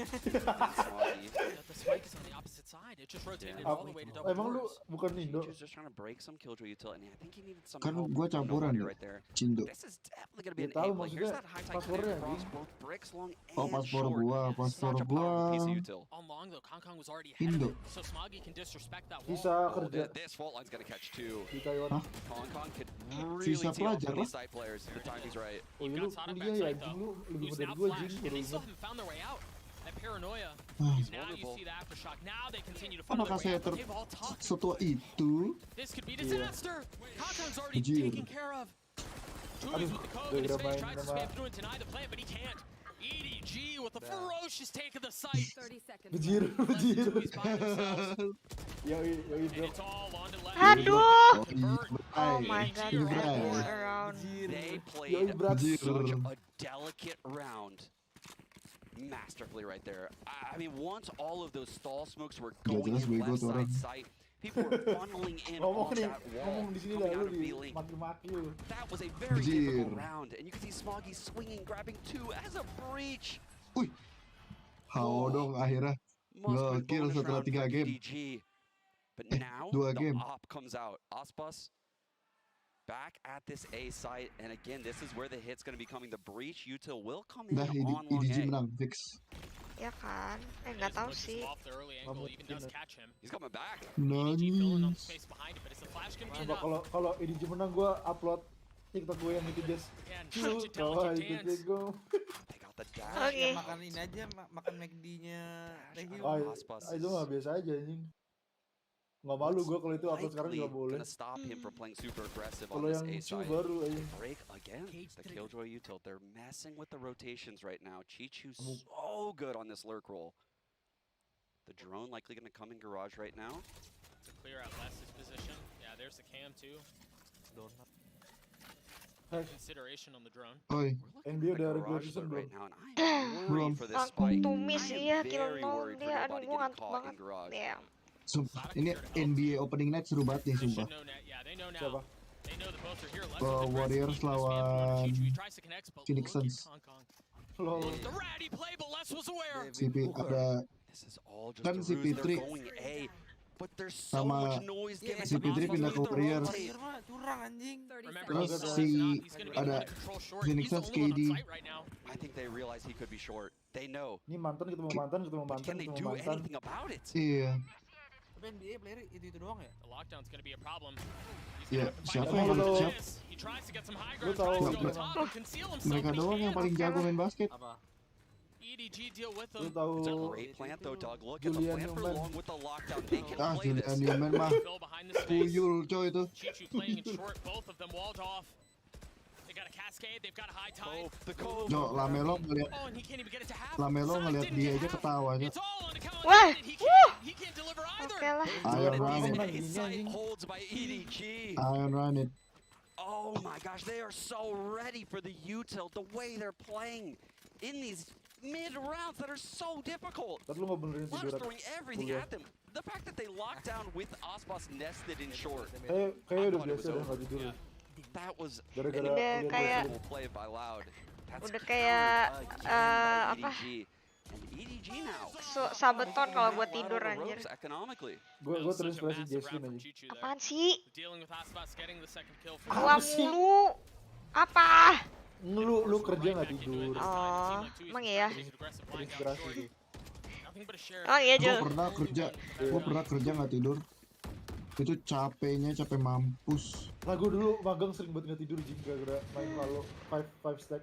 Smoggy. The spike is on the opposite side. It just rotated all the way to double Emang lu doors. bukan Indo? Chichu's just trying to break some Killjoy utility. I think he needed some Kan help gua from campuran nobody ya, right there. Cindo. This is definitely gonna be Ya an A tahu play. Here's maksudnya that high tide passwordnya connect across anjing. both bricks long Oh, and paspor short. gua, paspor Such a gua. powerful piece of util. On long though, Kong was already ahead of Indo. it, so Smoggy can disrespect that wall. Sisa Oh, kerja this fault line's gonna catch two. di Taiwan. Hah? Kong could really Sisa tee off pelajar on these lah. side players. The timing's right. Oh iya lu kuliah ya anjing lu lebih Who's muda now dari gua flashed, anjing. and Baru they still ingat. haven't found their way out. That paranoia. Ah. Now you see the aftershock. Now they continue to find Apakah their way saya out. but They've all talked. setua itu? This could be Iya. disaster. Kong's already Anjir. taken care of. Aduh, Tui's with the code in his gara-gara face, main tries to sama spam through and deny the plant, but he can't. EDG with a ferocious take of the site. 30 seconds. bejir, bejir. Tui's by themselves. Yoi, yoi And bro. it's all on to left. Aduh. Oh, Oh my god, Ini that Bray. was around. They Yoi, played brat. such a delicate round. Masterfully right there. I mean, once all of those stall smokes were Nggak going jelas in bego left tuh side orang. sight, people were funneling in Ngomong off nih, that wall, ngomong di sini coming dah out lu of di B-Link. maki-maki lu. That was a very Anjir. difficult round, and you can see Smoggy swinging, grabbing two as a breach. Wih. Hao dong akhirnya. Must be Gokil bonus setelah round 3 for game. EDG. But now, 2 the game. op comes out. Osbus back at this A site, and again, this is where the hit's going to be coming. The breach util will come in Dah on long EDG A. menang fix. Ya kan? Nggak tahu sih. Off the early angle, even does catch him. He's coming back. EDG filling on the Nangis. space behind him, but is the flash gonna be Coba enough? kalau EDG menang gua upload TikTok gue yang itu just Again, cu, such a kawaii delicate gitu dance. go. They got the dash. Oke. Ya, makan ini aja, makan McD-nya Tehyu. Ah, Osbus itu mah biasa aja anjing. Nggak malu gua kalau itu upload sekarang likely nggak boleh. gonna stop him from playing super aggressive on Kalau this yang A cu side. baru aja. Break again. The Killjoy util. They're messing with the rotations right now. Chichu's so good on this lurk roll. The drone likely going to come in garage right now. To clear out Les's position. Yeah, there's the cam too. Consideration on the drone. Oi, NBA udah regular Garage season alert right belum? now, and I am worried for this Aku spike. tumis I ya, am kill very nol worried for dia. Aduh, nobody gue getting ngantuk caught banget. in garage. Damn. sumpah. Ini NBA opening night seru banget nih They sumpah. should know now. Yeah, they know now. Siapa? They know that both are here. Les Warriors lawan Phoenix Suns. Lol. The ratty play, but Les was aware. CP ada This is all just kan a ruse. CP3 They're going A, but there's so sama much noise getting CP3 pindah ke Warriors. Curang anjing. Remember, Terus he's si he's gonna be the ada one to control short. Phoenix He's the Suns only one on KD. site right now. I think they realize he could be short. They know. Ini mantan ketemu mantan ketemu But mantan can they ketemu do mantan. anything about it? Iya. Tapi NBA player itu doang ya? The lockdown's gonna be a problem. Iya, siapa Emang yang lu siapa? He tries to get some high Lu ground, tahu tries to go top and conceal himself, Mereka but he doang yang can't. paling jago main basket. Apa? EDG deal with Lu him. tahu It's a great plant though, Doug. Look at the Julian plant for Newman. long with the lockdown. They can Ah, play Julian this. Newman mah Phil behind the space. tuyul coy itu. Chichu playing it short, both of them walled off. They got a cascade, they've got a high tide. The cove. Jo, Lamelo ngeliat Oh, and he can't even get it to half. Lamelo Side ngeliat didn't dia get aja half. ketawa aja. It's all on account of Wah, David. He can't deliver either. Oke lah. Iron Run Even it. A side holds by EDG. Iron Run it. Oh my gosh, they are so ready for the util. The way they're playing in these mid rounds that are so difficult. Tapi lu nggak benerin Loud's tiduran. throwing everything Kuliah. at them. The fact that they locked down with Osbus nested in short. Kayak udah biasa udah nggak tidur. That was Gara-gara Udah lihat kayak- Brasil. a play by Loud. That's Udah kayak again by apa? EDG. And EDG now. Sabeton kalau buat Out tidur of the anjir. ropes economically. Gue That was such a terinspirasi massive Jesslyn round from aja. Chichu there. Apaan sih? Dealing with Aspas, getting the second kill for Gua mulu. Apa? Lu kerja nggak tidur. Oh, emang iya. Terinspirasi tuh. Nothing but a share. Oh iya, Gue Jo. pernah kerja nggak tidur. Itu capeknya capek mampus. Nah gue dulu magang sering banget nggak tidur jing gara-gara main Halo 5 stack.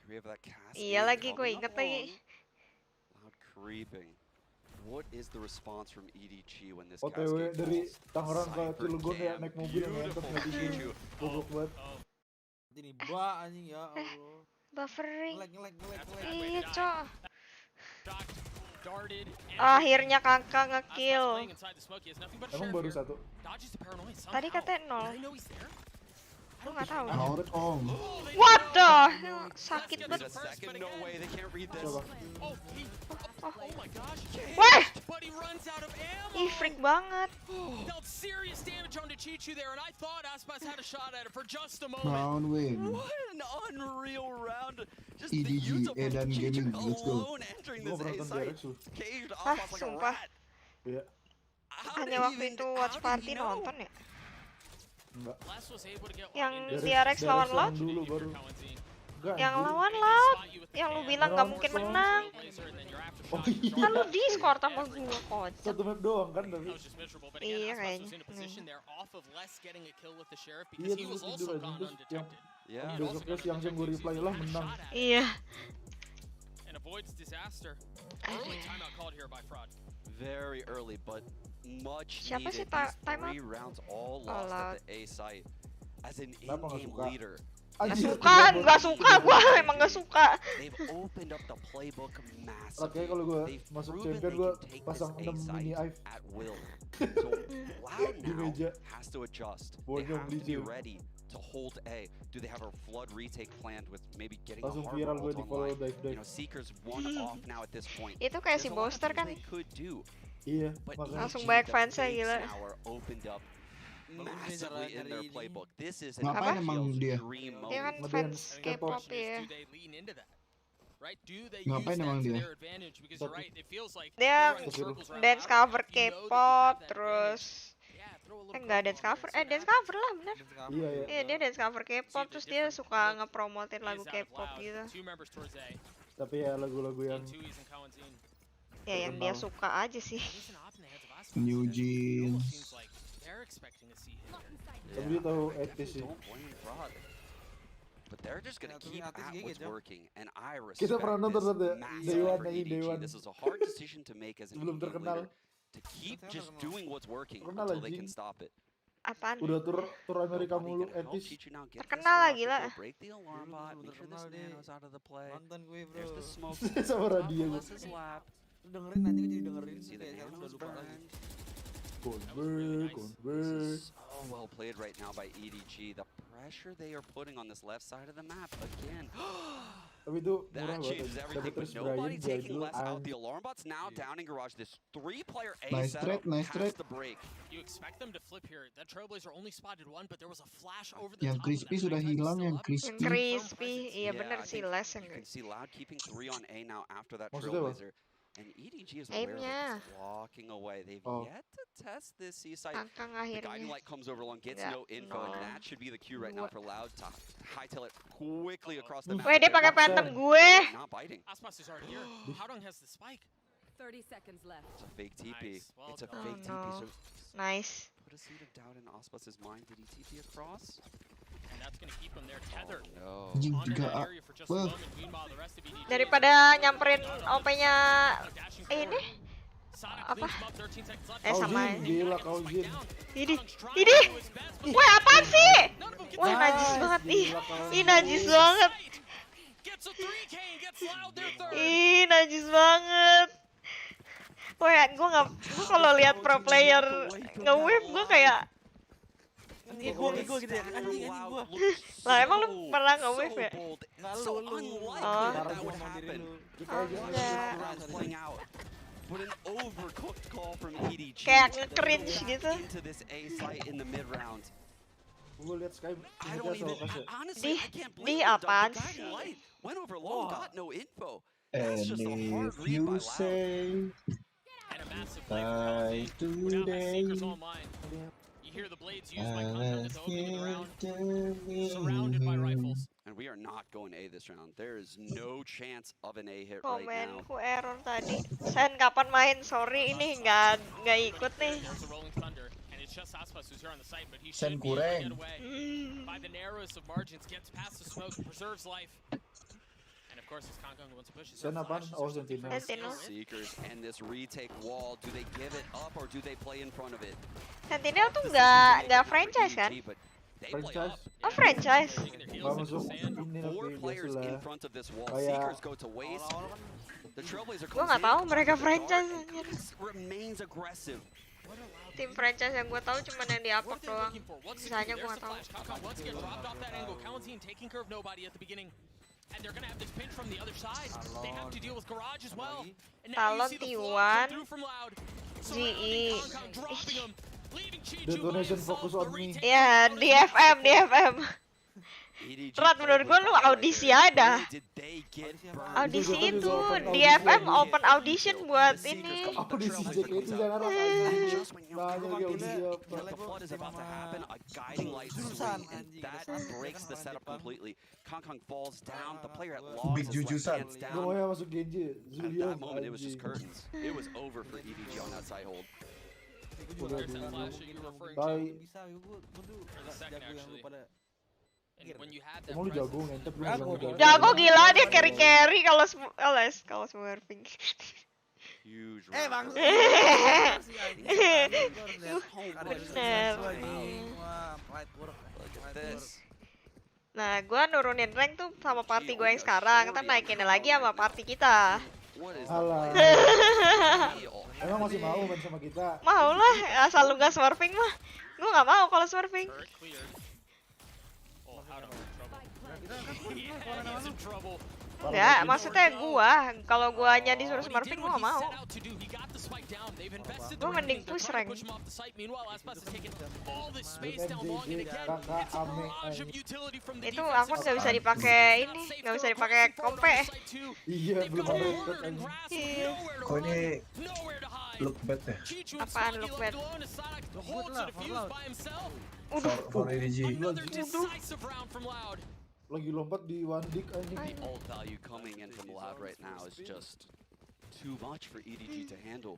We have that cascade Iya lagi, gue coming inget up lagi. on. Loud creeping. What is the response from EDG when this OTW cascade dari falls? Tangerang ke Cypher Cilegon ya cam, naik mobil yang ngantuk beautiful nggak tidur. Chichu. Goblok banget. Ini ba anjing ya Allah. Buffering. Ngelag. Iya, Cok. Shocked, darted, and Akhirnya kakak Aspas ngekill. playing inside the smoke. He has nothing but a Emang share baru here. satu. Dodges the paranoia somehow. Tadi katanya 0. They know he's there. Lu nggak tahu. Haure kong. What the hell? Sakit There's banget. a second, no way, they can't read this. Coba. Oh my gosh. Wah! But he runs out of ammo. Ih, freak banget. Dealt serious damage onto Chichu there, and I thought Aspas had a shot at it for just a moment. Round win. What an unreal round. Just EDG, the use of Edan Chichu Gaming, let's go. alone entering this A site. Caged Aspas like a Sumpah. rat. Iya. Hanya waktu itu watch party nonton ya. Enggak. Les was able to get Yang Dari- DRX lawan dari Loud. dulu baru. Enggak, Yang anjir. lawan Loud. Yang lu bilang gak mungkin menang. Oh iya. Kan lu Discord sama gua kocak. Satu map doang kan tapi. Iya kayaknya. Iya Iya, terus tidur aja terus yang besoknya siang-siang gue reply lah menang. Iya. And avoids disaster. Early timeout called here by Fraud. Very early, but much Siapa needed. sih These timeout? 3 rounds all lost at the A site. As an Kenapa nggak in-game suka? leader, Anjir, Gak suka gua, emang gak suka. they've opened up the playbook massively. Oke, kalau gue They've masuk proven champion they gue can take pasang this 6 A mini site Ive. at will. So Loud Di now meja. has to adjust. They Bonyong have to be DJ. ready to hold A. Do they have a flood retake planned with maybe getting a Langsung harbor viral gue ult di follow online? dive. You know, Seeker's one off now at this point. Itu kayak si There's a lot of Boaster things kan. they could do. Iya, But makanya. Langsung EG, banyak the fansnya, Fates gila. now are opened up massively in their playbook. This is an Ngapain emang FPL's dia? dream Dia kan moment. fans Ngedance K-pop K-pop. ya. Right? Do they Ngapain use that emang to dia? their advantage? Because you're right, it feels like Dia they're running circles around dance Loud. cover You know that you K-pop have that terus Yeah, throw a little enggak dance cover, dance cover lah bener. Iya ya. Iya dia dance cover K-pop terus dia suka ngepromotin lagu K-pop gitu. Two members towards A. Tapi ya lagu-lagu yang Tui's and Kawanzin. Ya yang dia suka aja sih. New Jeans. Seems like they're expecting to see him. tapi dia tahu etis sih. Don't blame Fraud. But they're just gonna keep at what's working, and I Kita respect pernah nonton this ada massive Dewan for nih EDG. Dewan. This is a hard decision to make as an Belum in-game terkenal. leader, to keep just doing what's working Terkenal until they can anjing. stop it. Apaan? Udah tur Amerika Nobody mulu gonna help etis. Chichu now get this Terkenal lah, throw, gila. go break the alarm bot, make sure this nano's out of the play. Nonton gue bro. There's the smoke. Sama radio gue. This is lap. Lu dengerin nanti gue jadi dengerin See the kayak sekarang udah nano's lupa lagi. burned. Convert. This is so well played right now by EDG. The pressure they are putting on this left side of the map again. Tapi itu murah That banget. changes everything, Dapat but terus nobody Brian taking jadul less out. anjing. The alarm bot's now down in garage. This 3-player A Nice setup trade, nice has trade. to break. You expect them to flip here. That Trailblazer only spotted one, but there was a flash over the Yang top. crispy sudah hilang, yang Yang crispy. crispy, iya I bener sih think Les yang you can see Loud keeping 3 on A now after that Maksudnya apa? Trailblazer. And EDG is aware of it, Aimnya. just walking away. They've Oh. yet to test this C-side. Angkang The guiding akhirnya. light comes over along, gets Nggak, no info, and no. that should be the cue right now for Loud to hightail it quickly across the map. Weh dia pakai phantom gue. Not biting. Aspas is already here. Howdong has the spike. 30 seconds left. It's a fake TP. Nice. Well It's a done. fake Oh, TP. no. So Nice. put a seed of doubt in Ospus's mind. Did he TP across? And that's going to keep them there tethered. No. Anjing On in juga. that area for just a Wah. moment. Meanwhile, the rest of EDG Daripada nyamperin OP-nya dashing ini forward. Sonic apa? cleans him up, 13 seconds left. Sama Kaujin, gila Kaujin. ini. Ini. Weh apaan sih? Wah najis banget ih. Ih najis banget. Gets a 3K and gets Loud their third. Ih najis banget. Weh gue kalau lihat pro player nge-whip gue kayak Gue gitu ya. Anjing gua. lah emang lu pernah nge-whip ya? Enggak So lu. unlikely Oh. that that would happen. Kita aja. Enggak. Rounds playing out. But an overcooked call from EDG. Kayak nge-cringe gitu. Into this A site in the mid round. Gue lihat Sky I don't even, honestly, Di- I can't di believe the apaan guiding sih? light went over low, got no info. And That's just a hard if read you by Loud. say And a massive play from bye Kawanzin, who now has today, Seekers online. You hear the blades used by I Content at was the opening of the round. here Surrounded by rifles. And we are not going A this round. There is no chance of an A hit right now. Komenku error tadi. Sen kapan main? Sorry ini nggak ikut nih. There's a rolling thunder, and it's just Aspas who's here on the site, but he Sen should be able to kurang. get away. By the narrowest of margins, gets past the smoke, preserves life. And of course, as Kangkong wants to push his Sen apaan? Oh, Sentinel. Sentinel. Seekers and this retake wall. Do they give it up or do they play in front of it? Sentinel tuh nggak franchise kan? But they play Franchise. up. Oh franchise. Gak masuk ini 4 tapi players biasa in lah. front of this wall. Kayak- Seekers go to waste. The Trailblazer Gua comes nggak in, tahu mereka guard, franchise, and anjir. Chris remains aggressive. Tim franchise yang gue tahu cuman yang di What Apak are they doang. looking for? What's the Sisanya clue? gue There's nggak the tahu. flash. Kangkong once again dropped off that angle. Kawanzin taking care of nobody at the beginning. And they're gonna have this pinch from the other side. They have to deal with Garage as well. And now you Talon see the T1, flash come through from Loud. Surrounding GE. Kangkong, dropping him. Detonation fokus on me. Ya, di FM. Rat, menurut gua lu audisi ada. Audisi itu di FM open audition buat ini. Audisi JKT jangan Rat anjing. Nanya ke audisi apa. Big jujusan. Gue mau masuk Genji. Zulian anjing. Emang lu jago ngentep lu jago gila dia carry kalau smurfing. Bang. Nah, gua nurunin rank tuh sama party gue yang sekarang, kita naikinnya lagi sama party kita. Alah. Emang masih mau main sama kita? Mau lah, asal lu gak smurfing mah. Gua gak mau kalau smurfing. Enggak, maksudnya kalau guanya disuruh smurfing gua gak mau. Gua mending push rank. Itu akun gak bisa dipakai ini, gak bisa dipakai kompe. Iya, belum ada record anjing. Kok ini look bad ya? Apaan look bad? For EDG. Lagi lompat di one dick anjing. All value coming in from Loud right now is just too much for EDG to handle.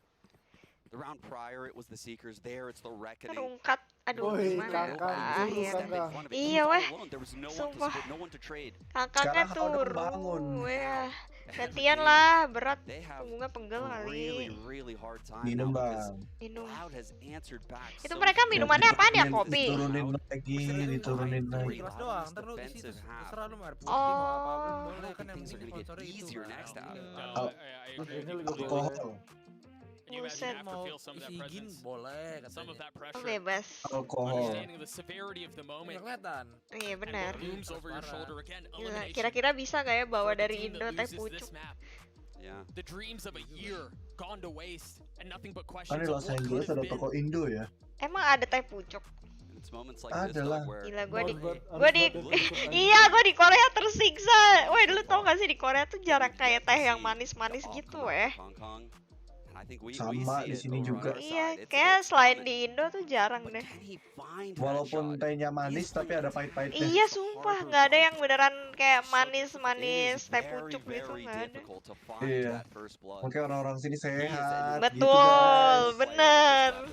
The round prior it was the Seekers, there it's the Reckoning. Terungkat, aduh gimana akhir. Iya weh, sumpah. Kakaknya turun, weh. Gantian lah, berat. Punggungnya penggel kali. Minum bang. Minum. Itu mereka minumannya apaan ya, kopi? Diturunin lagi. Kelas doang, ntar lu isi terserah lu air putih mau apapun boleh kan yang penting sponsori itu. Alkohol. Buset. Mau isi gin boleh katanya. Bebas. Alkohol. Kelihatan. Iya benar. Kira-kira bisa gak ya bawa dari Indo teh pucuk? Kan di Los Angeles ada toko Indo ya? Emang ada teh pucuk? Ada lah. Gila gue di Korea tersiksa. Woi, lu tau gak sih di Korea tuh jarang kayak teh yang manis-manis gitu Sama di sini juga. Iya, kayak selain di Indo tuh jarang deh. Walaupun tehnya manis tapi ada pahit-pahitnya. Iya sumpah, nggak ada yang beneran kayak manis-manis teh pucuk gitu, nggak ada. Iya. Mungkin orang-orang sini sehat. Betul, bener.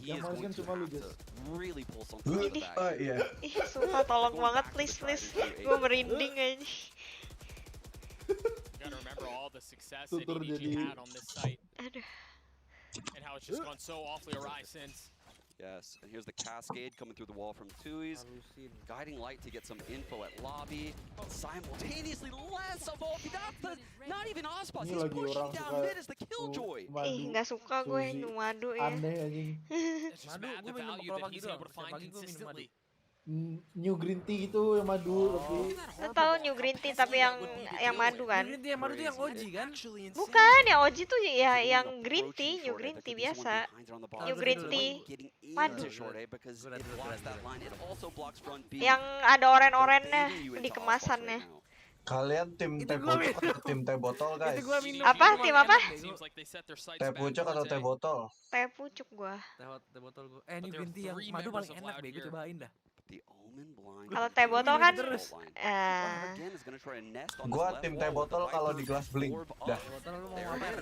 Yang manis kan cuma lu guys. Iya. Ih, sumpah tolong banget please. Gue merinding aja. Gotta remember all the success that EDG had on this site. And how it's just gone so awfully awry since. Yes, and here's the cascade coming through the wall from Tui's. Guiding Light to get some info at lobby. Simultaneously, less of all. Not even Ospas. He's pushing down mid as the Killjoy. Ih, nggak suka gue minum madu ya. Aneh anjing. Madu, gue minum kalau pagi doang. Pagi gue minum madu. New green tea gitu yang madu tapi Lo tau new green tea tapi yang madu kan? New green tea yang madu tuh yang OG kan? Bukan, yang OG tuh ya yang green tea, new green tea biasa. New green tea madu. Yang ada oren-orennya di kemasannya. Kalian tim teh pucuk atau tim teh botol guys? Apa? Tim apa? Teh pucuk atau teh botol? Teh pucuk gua. Teh botol gua. New green tea yang madu paling enak deh, gue cobain dah. Kalau teh botol kan gua tim teh botol kalau di gelas bling. Dah. Botol lu mau apa?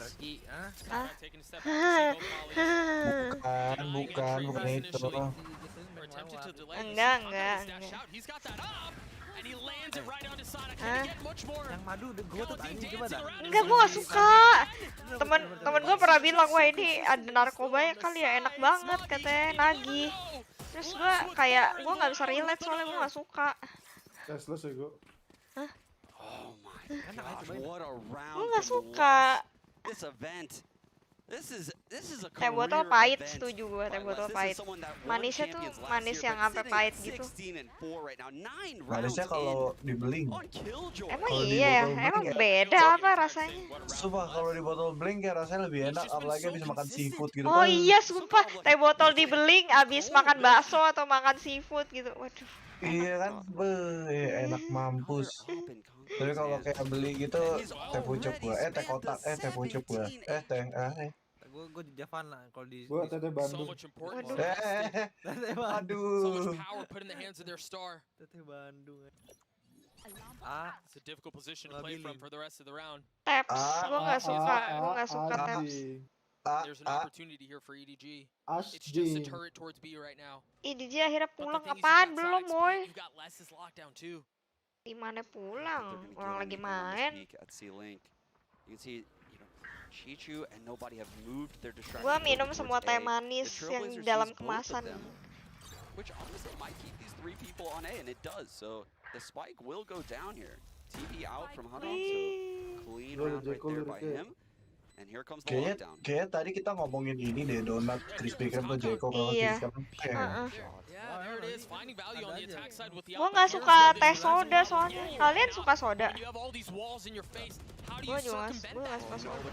Bukan itu. Enggak. Yang madu gue tuh tanya coba dah. Enggak, gue gak suka. Temen gue pernah bilang, wah ini ada narkobanya kali ya, enak banget katanya, nagih. Terus gue kayak, gue gak bisa relate soalnya gue gak suka. Teslas ya gue. Hah? Oh my gosh, what a round. Gue gak suka. This event Teh botol pahit, setuju gue, teh botol pahit. Manisnya tuh manis yang sampai pahit gitu. Manisnya kalau dibeli. Emang iya ya? Emang beda apa rasanya? Sumpah kalau di botol bling kayak rasanya lebih enak, apalagi habis makan seafood gitu. Oh iya, sumpah, teh botol di beling abis makan bakso atau makan seafood gitu. Waduh. Iya kan, enak mampus. Tapi kalau kayak beli gitu, teh pucuk gua, teh kotak, teh pucuk gua, Gue di Javan lah kalau di. Gua teteh Bandung. Teteh Aduh. Teteh Bandung. It's a difficult position to play from for the rest of the round. Taps, gue nggak suka taps. There's an opportunity here for EDG. It's just a turret towards B right now. EDG akhirnya pulang, apaan belum, boy? You've got Les's lockdown too. Gimana pulang? Orang lagi main. Gua minum semua teh manis yang di dalam kemasan. Which honestly might keep these 3 people on A, and it does. So the spike will go down here. TP out from Huddle, so clean round right there by him. And here comes the lockdown. Kayaknya tadi kita ngomongin ini deh, donat crispy kreme tuh Jeko kalau sekarang. Gua nggak suka teh soda soalnya. Kalian suka soda? Gua juga nggak suka soda.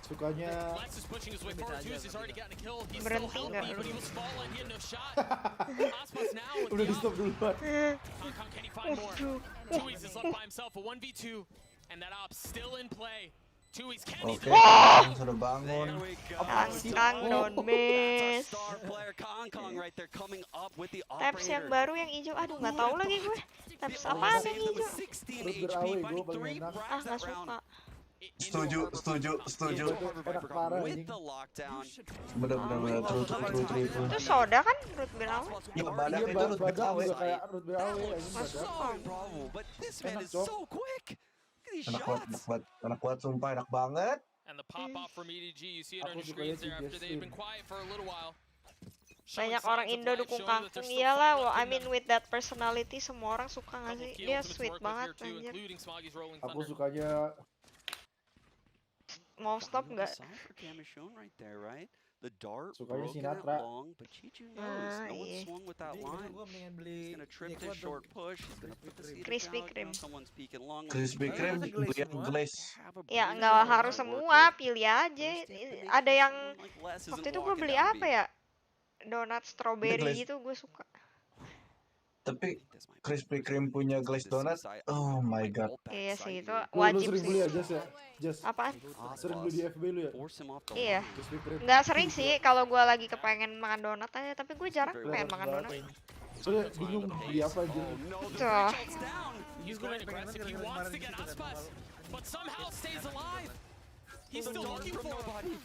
Sukanya berhenti nggak? Udah di stop duluan. Oke, sudah bangun. Kang don't miss. Taps yang baru yang hijau, aduh nggak tahu lagi gue. Taps apaan yang hijau? Ah nggak suka. Setuju. Enak parah ini. Bener, true. Itu soda kan, root beer awe? Ya badak itu root beer awe. Kayak root beer awe ini Enak banget, sumpah enak banget. And the pop off from EDG, you see it on your screens there after they've been quiet for a little while. Banyak orang Indo dukung Kangkung, iyalah. Well, I mean with that personality semua orang suka nggak sih? Dia sweet banget anjir. Aku sukanya mau stop nggak? The dart sukanya broken Sinatra. out long, but Chichu knows no one swung with that line. He's gonna trip this short push. He's gonna put the seed Krispy out. Kreme. Someone's peeking long. Krispy Kreme beli yang glaze. Ya nggak harus semua, pilih aja. Ada yang waktu itu gue beli apa ya? Donat strawberry gitu, gue suka. Tapi Krispy Kreme punya glaze donat, oh my god. Iya sih, itu lu wajib sering sih. beli ya, Jas ya? Jas. Apaan? Sering beli di FB lu ya? Iya. Krispy Kreme. Nggak sering sih kalau gue lagi kepengen makan donat aja, tapi gue jarang pengen makan donat. Soalnya bingung beli apa aja. Tuh. He's going aggressive. He wants to get Aspas, but somehow stays alive. He's still looking for nobody.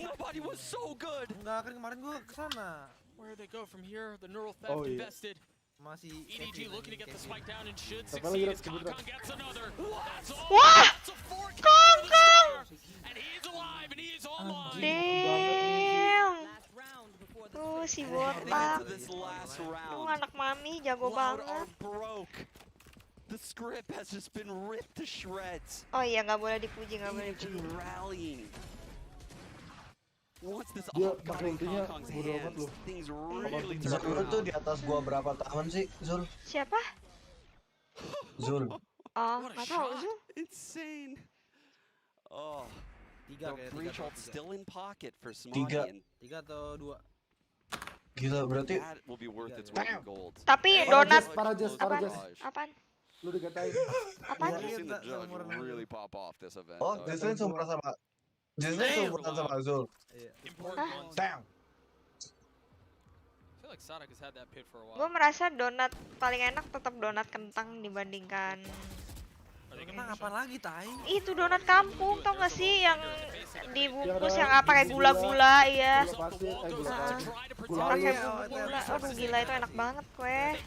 Nobody was so good. Enggak, kan kemarin gua kesana. Where do they go from here? The neural theft invested. Masih EDG looking to get the spike down and should Siapa lagi succeed as Kong gets another. That's all. Wah! That's a 4 Kong! and he's alive and he's online. Damn. Tuh si botak. Tuh anak mami jago banget. The script has just been ripped to shreds. Oh iya, nggak boleh dipuji, nggak boleh dipuji. Rallying. Once this Dia up got pakai in ultinya Kong Kong's bodo amat hands, lu. things really Zul turned tuh around. di atas gua berapa tahun sih, Zul? Siapa? Zul. Oh, nggak tahu Zul. Insane. Oh. Tiga The breach ult still in pocket for Tiga. Smoggy. Tiga atau dua? Gila berarti. That will be worth its weight in gold. Tapi donat Para Jas. apaan? Lu dikatain. Apaan? We've seen the judge really pop off this event. Oh, Jaslyn seumuran sama. Jaslyn seumuran sama Zul. Damn. I feel like Sadak has had that pit for a while. Gue merasa donat paling enak tetap donat kentang dibandingkan. Kentang apa lagi, Tai? Itu donat kampung, tau gak sih yang dibungkus yang apa kayak gula-gula ya. Pakai bumbu gula. Aduh gila itu enak banget kue.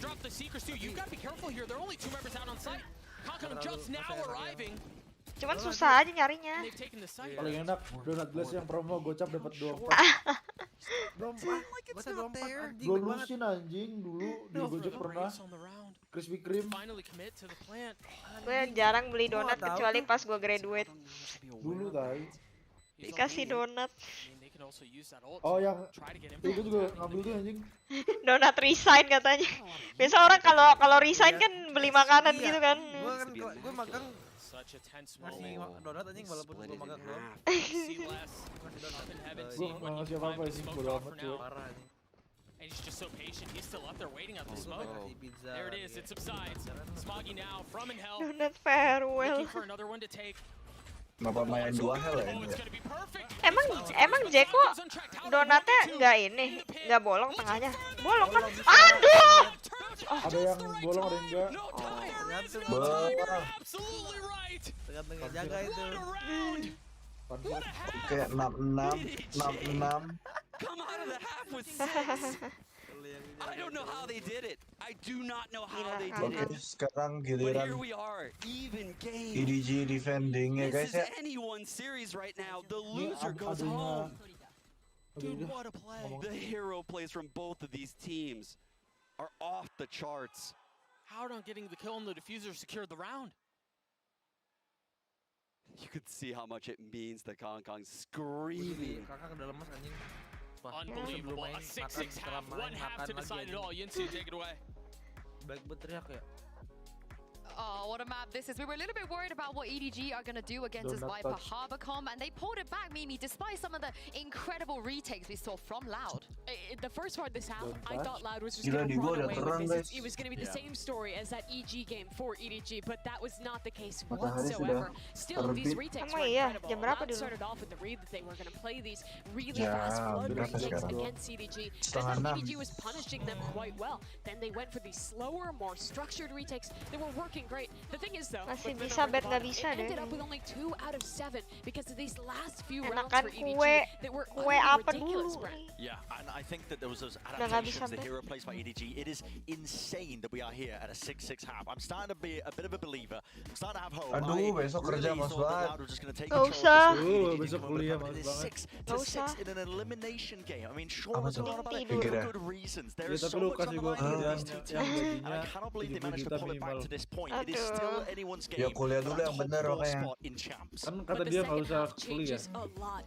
Cuman susah aja nyarinya. Paling enak donat glaze yang promo gocap dapat 24. Gue lusin anjing dulu di Gojek pernah. Krispy Kreme. Gue jarang beli donat kecuali pas gue graduate. Dulu Tai. Dikasih donat. Oh yang itu juga ngambil tuh anjing. Donat resign katanya. Biasa orang kalau resign kan beli makanan gitu kan. Gue magang ngasih donat anjing walaupun gue magang doang. Gue nggak ngasih apa-apa sih, bodo amat gue. Parah anjing. And he's just so patient. He's still up there waiting at the smoke. There it is. It subsides. Smoggy now from in hell. Donat farewell. Looking for another one to take. Kenapa main 2 hell ya ini? Emang Jeko donatnya nggak ini, nggak bolong tengahnya. Bolong kan? Aduh. Ada yang bolong, ada yang enggak. Tergantung yang jaga itu. Oke, 66. Come out of the half with 6. I don't know how they did it. I do not know how they did Oke, it. sekarang But giliran here we are, even game. EDG defending ya guys This ya. is anyone's series right now. The loser goes home. Dude, what a play. The hero plays from both of these teams are off the charts. Howard on getting the kill and the diffuser secured the round. You could see how much it means to Kong screaming. Kakak udah lemes anjing. Unbelievable. A 6-6 half, one half to decide it all. Yinsu, take it away. Baik berteriak ya. Oh, what a map this is. We were a little bit worried about what EDG are going to do against this Viper Harborcom, and they pulled it back, Mimi, despite some of the incredible retakes we saw from Loud. The first part of this half, I thought Loud was just going to run away with this. It was going to be the same story as that EG game for EDG, but that was not the case whatsoever. Still, these retakes were incredible. Loud started off with the read that they were going to play these really fast flood retakes against EDG, and then EDG was punishing them quite well. Then they went for these slower, more structured retakes that were working great. The thing is though, masih bisa bet nggak bisa deh. ended up with only 2 out of 7 because of these last few rounds Enakan for EDG that were kue apa ridiculous. dulu? Yeah, and I think that there was those adaptations, the hero plays by EDG. It is insane that we are here at a 6-6 half. I'm starting to be a bit of a believer. I'm starting to have hope. Aduh, besok kerja mas banget. Gak usah. Besok kuliah mas banget. 6-6 in an elimination game. I mean, sure, there's a lot about it for good reasons. There is so much on the line for these two teams, and I cannot believe they managed to pull it back to this point. It is still anyone's game. Ya kuliah dulu yang bener makanya. Kan kata dia nggak usah kuliah.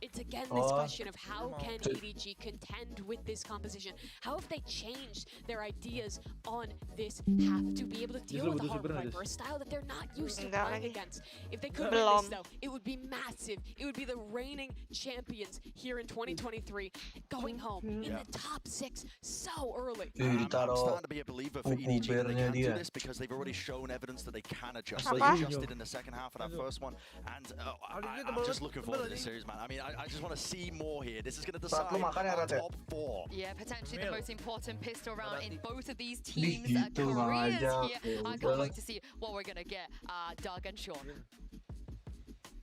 It's again this question of how can EDG contend with this composition? How have they changed their ideas on this half to be able to deal with the hard Viper, a style that they're not used to playing against? If they could win this though, it would be massive. It would be the reigning champions here in 2023 going home in the top 6 so early. I'm starting to be a believer for EDG that they can do this because they've already shown evidence that they can adjust. They adjusted in the second half of that first one, and I'm just looking forward to this series, man. I mean, I just want to see more here. This is going to decide our top 4. Yeah, potentially the most important pistol round in both of these teams' careers here. I can't wait to see what we're going to get, Doug and Sean.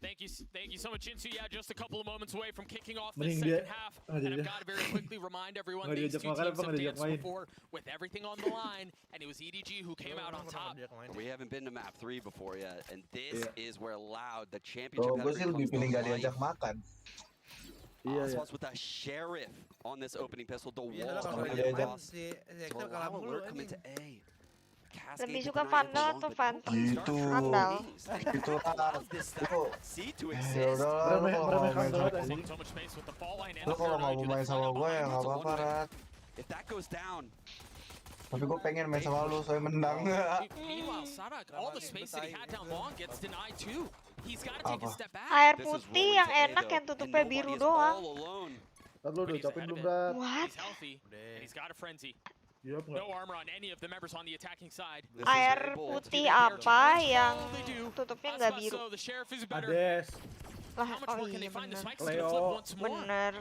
Thank you so much, Yinsu. Yeah, just a couple of moments away from kicking off the second half. And I've got to very quickly remind everyone these two teams have danced before with everything on the line, and it was EDG who came out on top. We haven't been to map 3 before yet, and this is where Loud, the championship pedigree, comes to life. Oswald's with a sheriff on this opening pistol. The wall coming across. So allow alert come into A. Lebih suka Vandal atau Phantom? Gitu. Vandal. Gitu lah. Lu kalau nggak mau main sama gue ya nggak apa-apa, Rat. Tapi gue pengen main sama lu, soalnya menang. Air putih yang enak yang tutupnya biru doang. Ntar lu udah ucapin belum, Rat? What? No armor on any of the members on the attacking side. Air putih apa yang tutupnya nggak biru? Ades. Lah, oh iya bener. Bener.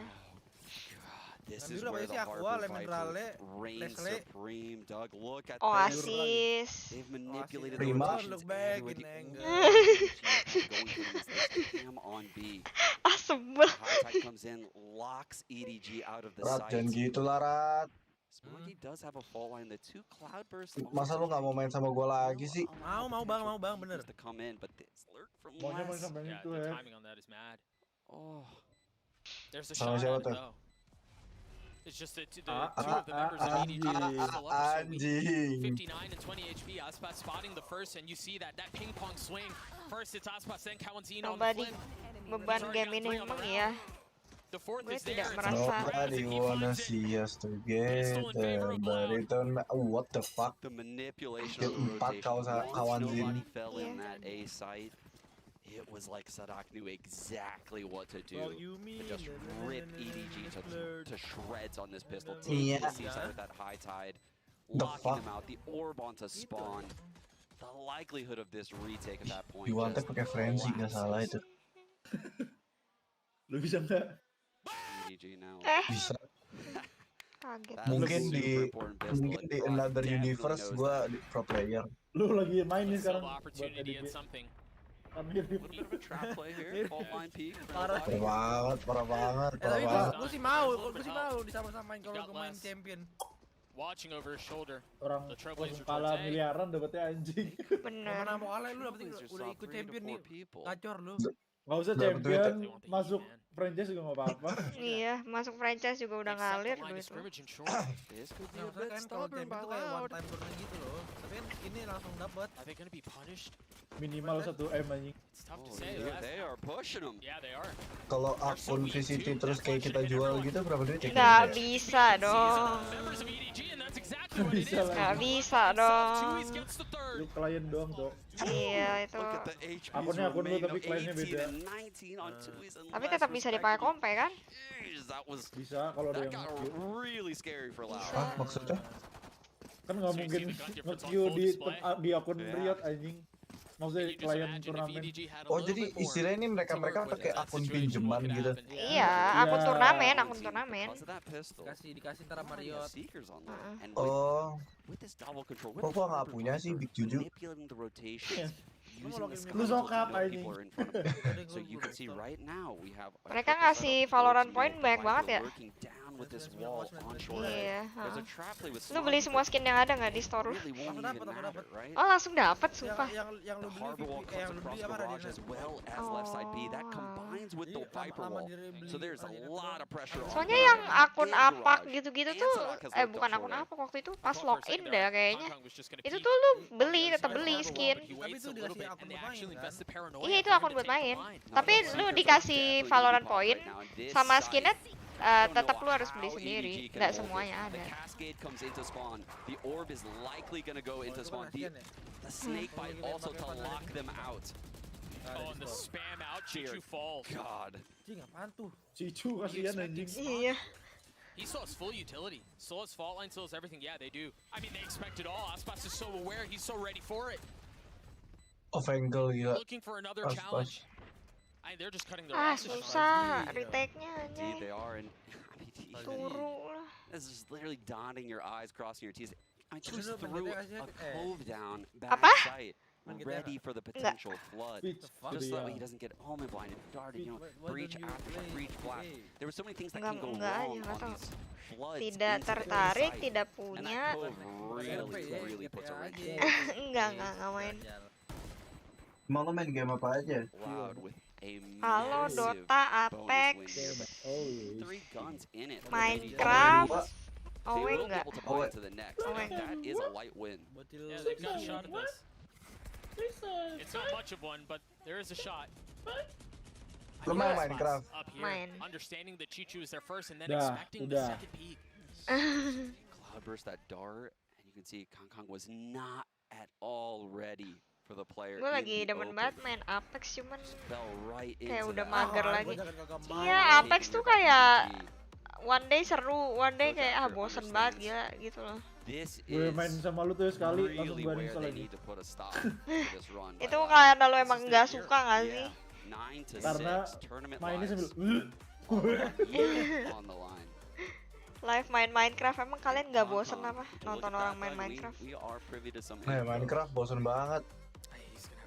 This is where the Harbor Viper reigns supreme, Doug. Look at Oasis. They've manipulated the Prima. rotations everywhere. Cam on B. Sebel. High tide comes in, locks EDG out of the Rat, site. jangan gitu lah, Rat. Smoggy does have a fault line. The 2 cloudbursts. Masa lu nggak mau main sama gue lagi sih? Mau bang, bener. To come in, but this lurk from Maunya main last. sama yang Yeah, itu the ya. timing on that is mad. Oh. There's a Sama shot siapa at it tuh? though. It's just that two of the members of EDG are still up so weak. Anjing. 59 and 20 HP. Aspas spotting the first, and you see that ping pong swing. First it's Aspas, then Kawanzin on the flip. beban game ini emang ya. Gue tidak merasa. Nobody wanna see us together, but it don't matter. What the fuck? The manipulation Kill of the 4 rotation. kawan Once nobody Zin. fell in that A site, it was like Sadak knew exactly what to do. To just rip EDG to shreds on this pistol. Take the C side with that high tide, locking them out. The orb onto spawn. The likelihood of this retake at that point. Juwanta pakai frenzy nggak salah itu. Lu bisa nggak? EDG now. Bisa. Kaget. Mungkin di another universe gua pro player. Lu lagi main nih sekarang. Parah banget. Tapi gue sih mau disama-samain kalau gue main champion. Watching over his shoulder. Orang kalah miliaran dapetnya anjing. Bener. Mana mau kalah lu dapet udah ikut champion nih. Gacor lu. Nggak usah champion, masuk franchise juga nggak apa-apa. Iya, masuk franchise juga udah ngalir duit. Kan kalau champion tuh kayak one time turn gitu loh. Tapi kan ini langsung dapat. Minimal 1 M anjing. Kalau akun VCT terus kayak kita jual gitu berapa duit ya? Nggak bisa dong. Bisa lah. Nggak bisa dong. Lu klien doang dong. Iya itu. Akunnya akun lu tapi kliennya beda. Tapi tetap bisa dipakai kompe kan? Bisa kalau ada yang Hah, maksudnya? kan nggak mungkin nge-queue di akun Riot anjing. Maksudnya klien turnamen. Oh jadi istilahnya ini mereka pakai akun pinjaman gitu. Iya, akun turnamen. Dikasih ntar sama Riot. Oh. Kok gua nggak punya sih Big Juju? Lu sokap anjing. Mereka ngasih Valorant point banyak banget ya. Iya. Lu beli semua skin yang ada nggak di store? Oh langsung dapet, sumpah. Yang lu beli apa Radiant? Soalnya yang akun apak gitu-gitu tuh, bukan akun apak waktu itu pas login deh kayaknya. Itu tuh lu tetap beli skin. Tapi itu dikasih akun buat main kan? Iya itu akun buat main. Tapi lu dikasih Valorant point sama skinnya tetap lu harus beli sendiri. Nggak semuanya ada. Oh, and the spam out, Chichu falls. God. Cing, apaan tuh? Cicu kasihan anjing. Iya. He still has full utility. Still has fault line, still has everything. Yeah, they do. I mean, they expect it all. Aspas is so aware. He's so ready for it. Off angle gila. Looking for another challenge. They're just cutting their susah retake-nya aja. Indeed they are, and Turu lah. this is literally dotting your eyes, crossing your T's. I just threw a cove down back site, ready for the potential flood. Just so he doesn't get home and blinded, darted, breach after breach blast. There were so many things that can go wrong on these floods. Tidak tertarik, tidak punya. Really puts a wrench. Enggak main. Emang lo main game apa aja? Halo, Dota, Apex, Three guns in it. Minecraft. Oh enggak. That is a light win. Yeah, they've got a shot at this. It's not much of one, but there is a shot. Lo main Minecraft? Up here, Main. understanding that Chichu is there first and then expecting the second peak. Cloud burst that dart, and you can see Kong was not at all ready for the player. Gue lagi demen banget main Apex, cuman Right kayak udah mager lagi. Iya, Apex tuh kayak one day seru, one day kayak bosen banget gila gitu loh. Gue main sama lu tuh sekali langsung gue install lagi. Itu karena lo emang nggak suka nggak sih? Karena mainnya sambil Live main Minecraft, emang kalian nggak bosen apa nonton orang main Minecraft? Minecraft bosen banget.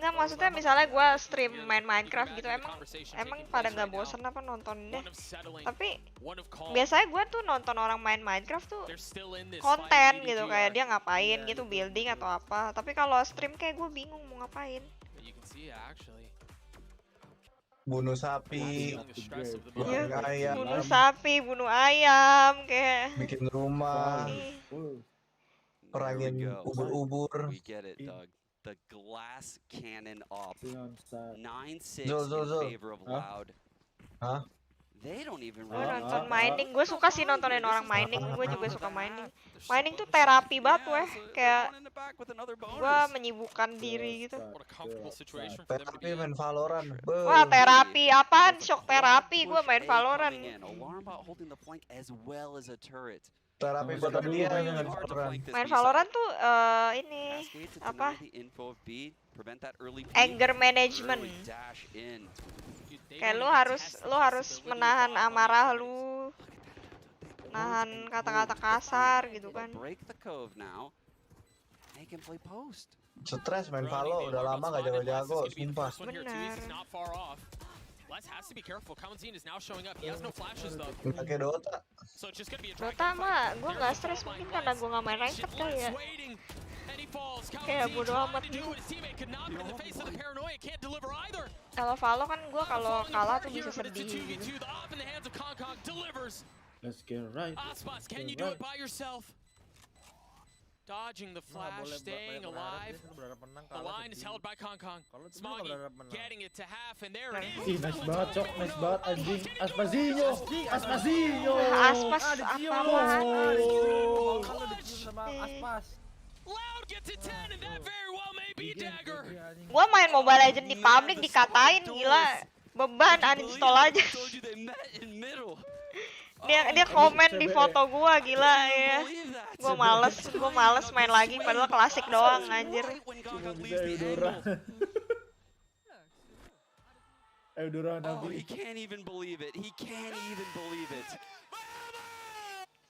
Nggak, maksudnya misalnya gue stream main Minecraft gitu, emang pada nggak bosen apa nontonnya? Tapi biasanya gue tuh nonton orang main Minecraft tuh konten gitu, kayak dia ngapain gitu, building atau apa. Tapi kalau stream kayak gue bingung mau ngapain. Bunuh sapi, bunuh sapi, bunuh ayam, kayak bikin rumah, perangin ubur-ubur. the glass cannon up. nonstop. 9-6 Zul, Zul, in Zul. favor of Hah? Loud. Hah? They don't even Gue really nonton need mining, gue suka sih nontonin orang mining, gue juga round suka and a mining. half. Mining tuh terapi banget weh, Yeah, so kayak one in the back with another gue bonus. menyibukkan diri gitu. What a comfortable situation for them to Terapi be in. main Valorant. Wah terapi apaan? With a Shock quad terapi, gue push main A Valorant. coming in. Alarm bot holding the flank as well as a turret. Terapi Sama buat siapa dulu dia mainnya? main Hard to Valorant. flank this Main B Valorant side. tuh ini Cascade to apa? deny the info of B, prevent that early peek, Anger management. early dash in. Dude, they Kayak don't lu even harus test lu the harus possibility of menahan bot on these amarah journeys. lu, nahan kata-kata kasar gitu They'll kan. break the cove now. They can play post. Stres main Valo udah lama gak jago-jago, sumpah. Bener. Les has to be careful. Kamanzine is now showing up. He has no flashes though. Pakai Dota. So it's just gonna be a drag Dota fight. mah gue nggak stres mungkin karena gue nggak main ranked kali ya. Waiting. And he falls. Kayak Kamanzine bodo trying amat to do gitu. what his teammate could not, but in the face of the paranoia can't deliver either. Kalau Valo kan gue kalau Falling kalah apart tuh here, bisa but it's a sedih 2v2. gitu. The op in the hands of Kong delivers. Let's get right. Aspas, can you do it by yourself? Dodging the flash, staying alive. The line is held by Kong. Smoggy getting it to half, and there it Ih, is. nice banget, Cok. Nice banget, anjing. Aspasinho! Aspasinho! Aspas apaan? Aspas. Loud gets it 10, and that very well may be dagger. Gue main Mobile Legends di public dikatain gila. Beban uninstall aja. Told you they met in middle. Dia komen di foto gua gila ya. Gue males main lagi padahal klasik doang anjir. Cuma bisa Eudora. Eudora Oh, Nabi. he can't even believe it. He can't even believe it.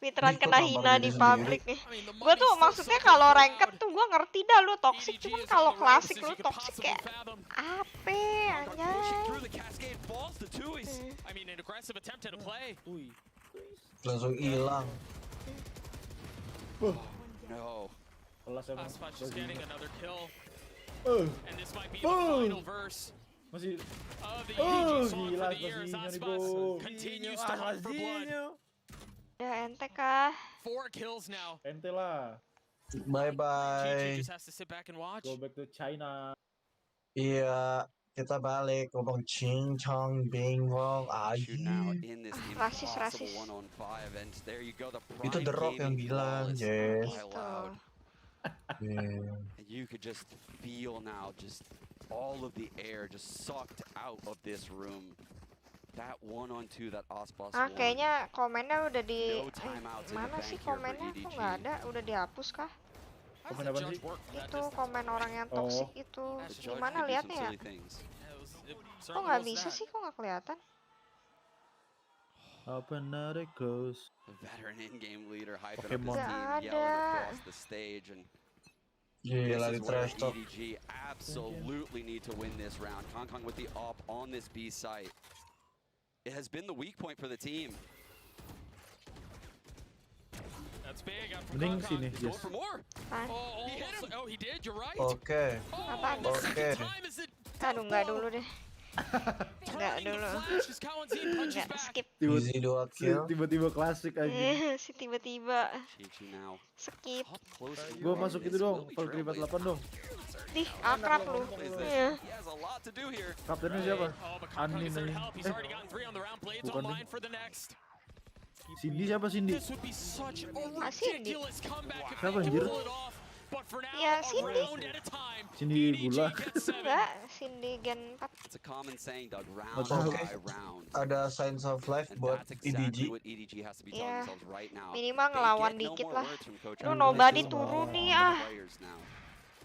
Fitran kena hina di publik nih. Gue tuh maksudnya kalau ranked tuh gue ngerti dah lu toxic, cuman kalau klasik lu toxic kayak apa anjay. I mean, an aggressive attempt at a play. Langsung hilang. No. Kelas emang. Aspas just getting another kill. And this might be the Boom. final verse Masih. of the EDG song Gila for the year as Aspasinho nih, Aspas Bro. continues to hunt for blood. Ya ente kah? 4 kills now. Ente lah. Bye GG bye. just has to sit back and watch. Go back to China. Iya, kita balik ngomong Ching Chong Bing Wong Shoot now Aji. in this Rasis. impossible 1-on-5, and there you go. The Itu prime The Rock yang gaming bilang, flawless Jess. by Loud. Yeah. And you could just feel now just all of the air just sucked out of this room. That 1-on-2 that Aspas Ah won. kayaknya komennya udah di No timeouts in the mana bank sih here for komennya kok EDG. nggak ada? Udah dihapus kah? Komen apa sih? Itu komen orang yang toxic itu The judge gimana could do some liatnya ya? silly things. Kok nggak bisa sih? Kok nggak kelihatan? Apa Fnatic goes? The veteran in-game leader hyping up Pokemon. his team, Nggak yelling ada. across the stage, and Gila this di is where trash talk. EDG absolutely need to win this round. Kong with the op on this B site. It has been the weak point for the team. That's big out from Mending Kong. sini, He's going Jess. for more. Apaan? Oh, he hit him. Oh, he did. You're right. Oke. Apaan? the Oke. second time is it Aduh nggak dulu deh. Nggak turning the dulu. flash as Kawanzine punches Nggak back. skip. Easy 2 kill. Tiba-tiba klasik aja. Si tiba-tiba Chichi now skip. up close to Gua the masuk line. itu This dong, will be Valkyrie trailblazed. 48 dong. Dih akrab lu. Plays this. Iya. He has a lot to do here. Kaptennya siapa? Oh, but Kong Anin is there to aja. help. He's already gotten 3 on the round. Blades bukan online nih. for the next. Cindy siapa Cindy? This would be such a Cindy. ridiculous comeback if Siapa, they can anjir? pull it off. But for now, Ya, a Cindy. round at a time. Cindy EDG Gula. gets 7. Enggak, Cindy Gen 4. It's a common saying, Doug, round Oke. by round. Ada Signs of Life And buat that's exactly EDG. what EDG has to be telling Iya. themselves right now. Minimal They ngelawan get no dikit more lah. words from Coach Lu Allen. nobody This is turun all nih on the ah. players now.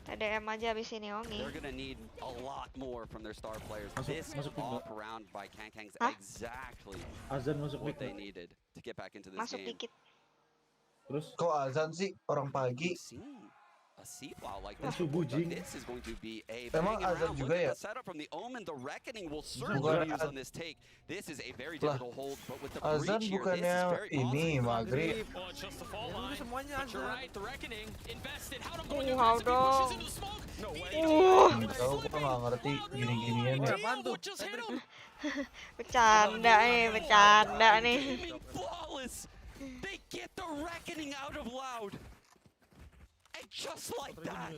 TDM aja abis ini Ongi. They're gonna need a lot more from their star players. This masuk off round by Kang's Hah? exactly Azan masuk what mic they nggak? needed to get back into this Masuk game. dikit. Terus Kok azan sih orang pagi? We've seen a C-file like this subuh, before, Doug. Jing. This is going to be a Emang banging azan round. juga Look ya? at the setup from the Omen. The Reckoning will certainly Bukan be used az- on this take. This is a very Lah, difficult hold, but with the azan breach here, this is bukannya very ini possible. maghrib. Well, it's just the fall Ya, line. semuanya But you're azan. right, the Reckoning invested. How to go into How aggressive, he pushes dong. into the smoke. No way. Nggak tahu, gua nggak ngerti gini-ginian ya. Apaan tuh? What just hit him? Bercanda nih, bercanda nih. Gaming flawless. They get the Reckoning out of Loud. And just like that,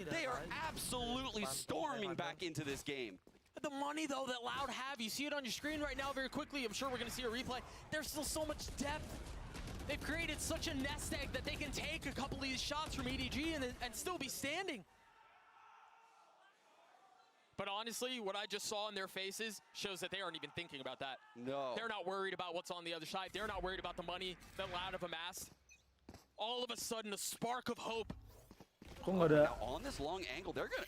they are absolutely storming back into this game. The money, though, that Loud have, you see it on your screen right now very quickly. I'm sure we're going to see a replay. There's still so much depth. They've created such a nest egg that they can take a couple of these shots from EDG and still be standing. But honestly, what I just saw in their faces shows that they aren't even thinking about that. No. They're not worried about what's on the other side. They're not worried about the money that Loud have amassed. All of a sudden, a spark of hope. Now on this long angle, they're gonna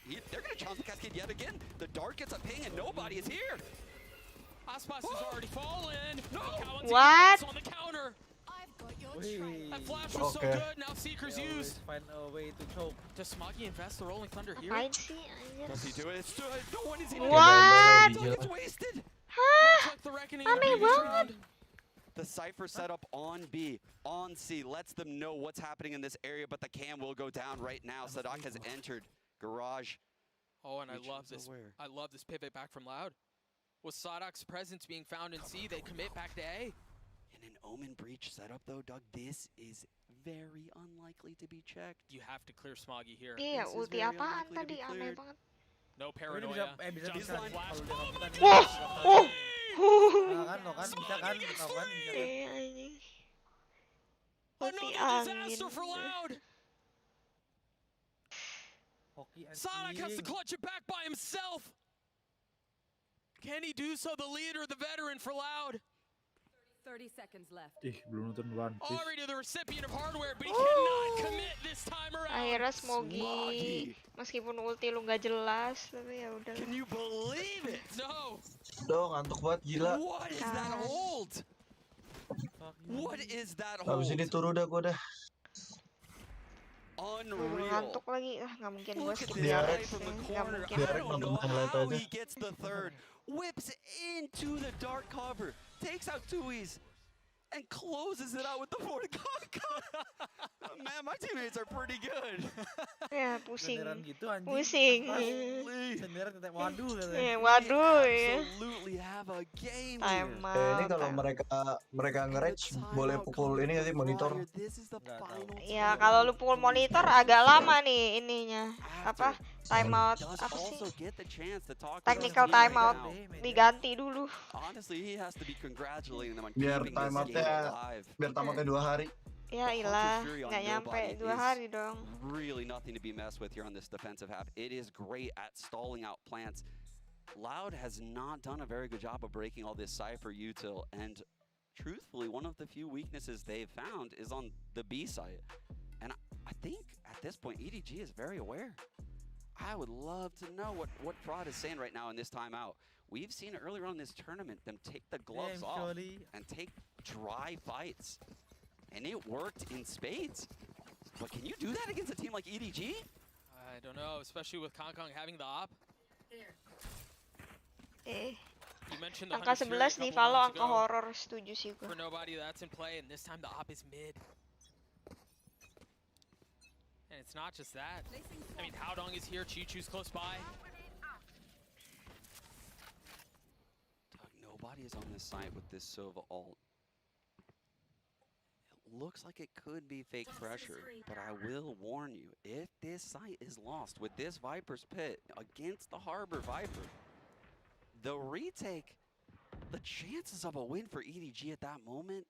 challenge the cascade yet again. The dart gets a ping and nobody is here. Aspas has already fallen. No. What? On the counter. That flash was so good. Now Seeker's used. Find a way to choke. Does Smoggy invest the Rolling Thunder here? Apaan sih? Does he do it? No one is What? It's wasted. Hah? The reckoning Aneh banget. The Cypher setup on B, on C, lets them know what's happening in this area, but the cam will go down right now. Sadak has entered Garage. Oh, and I love this. I love this pivot back from Loud. With Sadak's presence being found in C, they commit back to A. In an Omen Breach setup, though, Doug, this is very unlikely to be checked. You have to clear Smoggy here. Iya, ulti apaan tadi? Aneh banget. No paranoia. Wah! Another disaster for Loud. Sadak has to clutch it back by himself. Can he do so? The leader, the veteran for Loud. 30 seconds left. Belum nonton One Piece. Already the recipient of hardware, but he cannot commit this time around. Akhirnya Smoggy. Meskipun ulti lu nggak jelas, tapi ya udah. Can you believe it? No. Dong, ngantuk banget gila. What is that hold? What is that hold? Habis ini turun dah gua dah. Unreal. Ngantuk lagi. Nggak mungkin gua skip Biarek Biarek. Nggak mungkin. I don't know how he gets the third. Whips into the dark cover. Takes out Tui's. And closes it out with the forward Man, my teammates are pretty good. Ya, pusing. Gitu, anjing. Pusing. Senderan kayak waduh katanya. Ya, waduh ya. Absolutely have a game Time Ini kalau mereka nge-rage boleh pukul ini nggak sih monitor? Ya, kalau lu pukul monitor agak lama nih ininya. Apa? Timeout apa sih? Technical timeout diganti dulu. Honestly, he has to be congratulating them on Biar keeping this game alive. Biar tamatnya 2 hari. Ya ilah, nggak nyampe 2 hari dong. Really nothing to be messed with here on this defensive half. It is great at stalling out plants. Loud has not done a very good job of breaking all this Cypher util, and truthfully, one of the few weaknesses they've found is on the B side. And I think at this point, EDG is very aware. I would love to know what Fraud is saying right now in this timeout. We've seen earlier on in this tournament them take the gloves off and take dry fights. And it worked in spades. But can you do that against a team like EDG? I don't know, especially with Kong having the op. You mentioned the angka 11 nih, Valo angka horror, setuju sih gue. For nobody that's in play, and this time the op is mid. And it's not just that. I mean, Haodong is here, Chi-Chu's close by. Doug, nobody is on this site with this Sova ult. It looks like it could be fake pressure, but I will warn you, if this site is lost with this Viper's Pit against the Harbor Viper, the retake, the chances of a win for EDG at that moment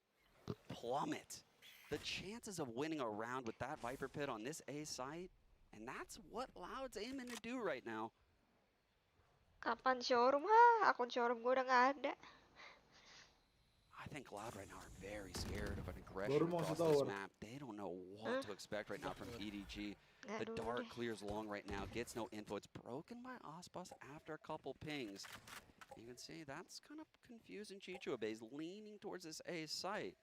plummet. The chances of winning a round with that Viper Pit on this A site, and that's what Loud's aiming to do right now. Kapan showroom ha? Akun showroom gue udah nggak ada. I think Loud right now are very scared of an aggression across this map. They don't know what to expect right now from EDG. The dart clears long right now, gets no info. It's broken by Aspas after a couple pings. You can see that's kind of confusing Chichu a bit. He's leaning towards this A site.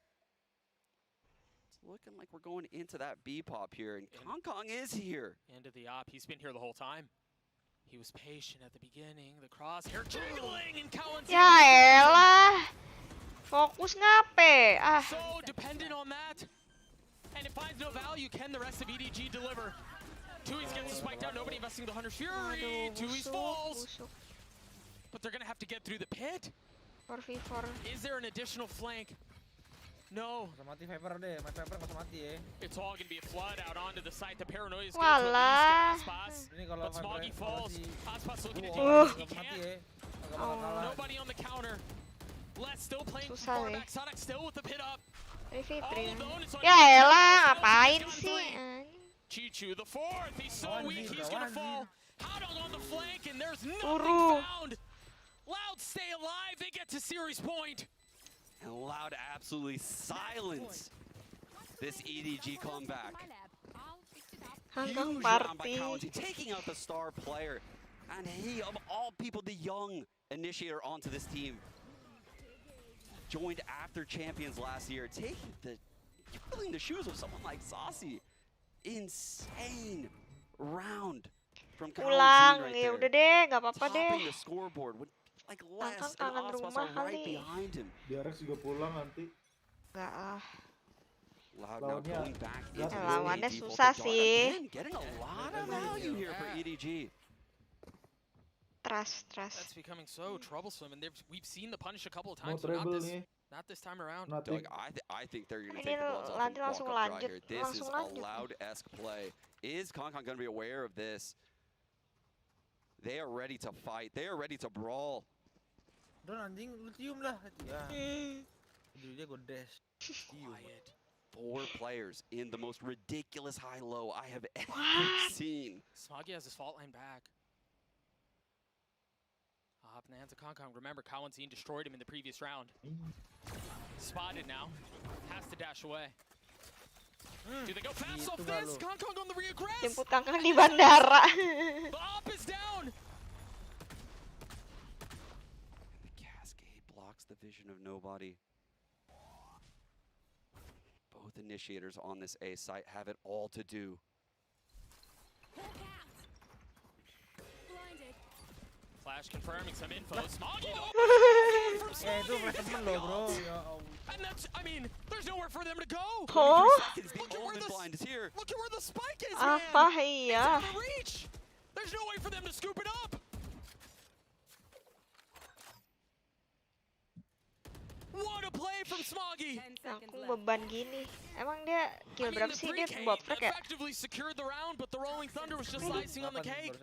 It's looking like we're going into that B pop here, and Kong is here. Into the op, he's been here the whole time. He was patient at the beginning. The crosshair jiggling and Cowan's. Ya elah, fokus ngape? Ah. So dependent on that, and it finds no value. Can the rest of EDG deliver? Tui's gets a spike down. Nobody investing the Hunter's Fury. Tui's falls, but they're gonna have to get through the pit. 4v4. Is there an additional flank? No. Nggak usah mati Viper deh, mati Viper nggak usah mati ya. It's all gonna be a flood out onto the site. The paranoia is Walah. Ini kalau but Smoggy falls. Aspas looking to nggak take mati it. ya. Nggak bakal kalah. Nobody on the counter. Les still playing Susah far nih. back. Sonic still with the pit up. Fitri. All alone. Ya elah, ngapain sih? Chichu the fourth. He's so weak. He's gonna fall. Hadong on the flank, and there's nothing found. Loud stay alive. They get to series point. And Loud absolutely silence this EDG comeback. Huge round by Kawanzi, taking out the star player. And he, of all people, the young initiator onto this team. Joined after champions last year, filling the shoes of someone like Saucy. Insane round from Pulang, right ya there. udah deh, nggak apa-apa deh. Topping the scoreboard with like Les and kangen Aspas rumah are right kali. behind him. Biar juga pulang nanti. Enggak lah. Loud now going back into the lawannya default. susah The Dart sih. again, getting a lot of value here for EDG. Trust. That's becoming so troublesome, and we've seen the punish a couple of Mau times, but treble nih. not this time around. Doug, I think they're going to Ini take the gloves off and nanti walk langsung up dry lanjut, here. This is langsung a lanjut. Loud-esque play. Is Concon going to be aware of this? They are ready to fight. They are ready to brawl. Don anjing, lu cium lah. Ya. Dia godes. Quiet. 4 players in the most ridiculous high-low I have ever seen. Smoggy has his fault line back. Up in the hands of Concon. Remember, Kawanzine destroyed him in the previous round. Spotted now. Has to dash away. Do they go fast off this? Concon on the reaggress. Jemput Kangkang di bandara. The op is down. The cascade blocks the vision of nobody. Both initiators on this A site have it all to do. Flash confirming some info. Smoggy Itu temen lo bro. And that's, I mean, there's nowhere for them to go. Oh? Look at where the blind is here. Look at where the spike is, Apa man. iya? It's out of reach. There's no way for them to scoop it up. What a play from Smoggy. Aku beban gini. Emang dia kill berapa sih? Dia bot frag ya? Effectively secured the round, but the Rolling Thunder was just icing on the cake.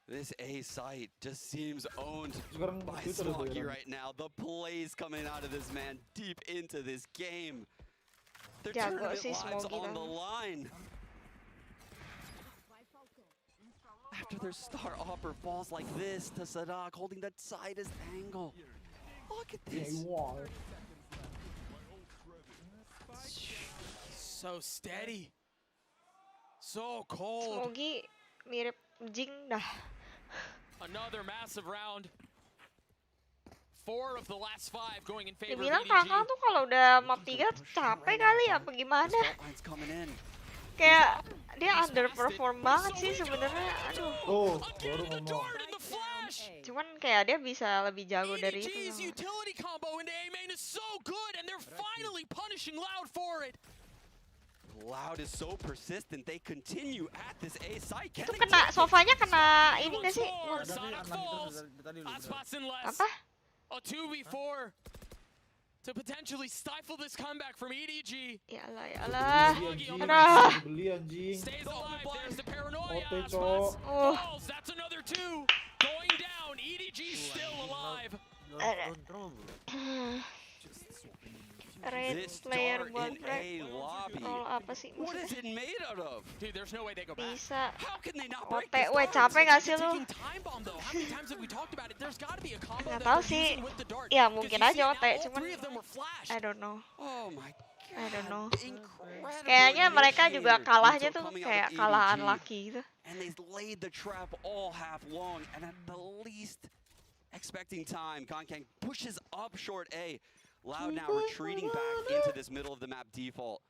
This A site just seems owned Sekarang by Twitter Smoggy udah right now. The plays coming out of this man deep into this game. Their Jago tournament sih lives Smoggy on the bang. line. After their star offer falls like this to Sadak, holding that side as angle. Look at this. So steady. So cold. Smoggy mirip Jing dah. Another massive round. 4 of the last 5 going in favor of Dibilang EDG. Kangkang tuh kalau udah map 3 capek kali apa gimana? Spotlight's coming in. Kayak dia underperform banget sih sebenarnya. Aduh. Oh, baru ngomong. Cuman kayak dia bisa lebih jago dari itu. EDG's utility combo into A main is so good, and they're finally punishing Loud for it. Loud is so persistent. They continue at this A site. Itu kena sofanya kena ini gak sih? Apa? A 2v4 to potentially stifle this comeback from EDG. Yalah, yalah. Aduh. Beli anjing. Stays alive. There's the paranoia. Oke, cok. Falls. That's another 2 going down. EDG still alive. Red This player star buat in frag. A lobby. Oh, apa sih? What is it made out of? Dude, there's no way they go back. Bisa. How can they not break this? OTW capek gak sih lu? Time bomb though. How many times have we talked about it? There's got to be a combo Nggak that tahu they're sih. using with the dart. Ya 'Cause mungkin you see aja it OT, now, all cuman 3 of them were flashed. I don't know. Oh my god. I don't know. Incredible Kayaknya mereka juga initiator kalahnya intel tuh coming out kayak of kalah EDG. unlucky gitu. And they laid the trap all half long, and at the least expecting time, Concang pushes up short A. Loud now retreating back into this middle of the map default.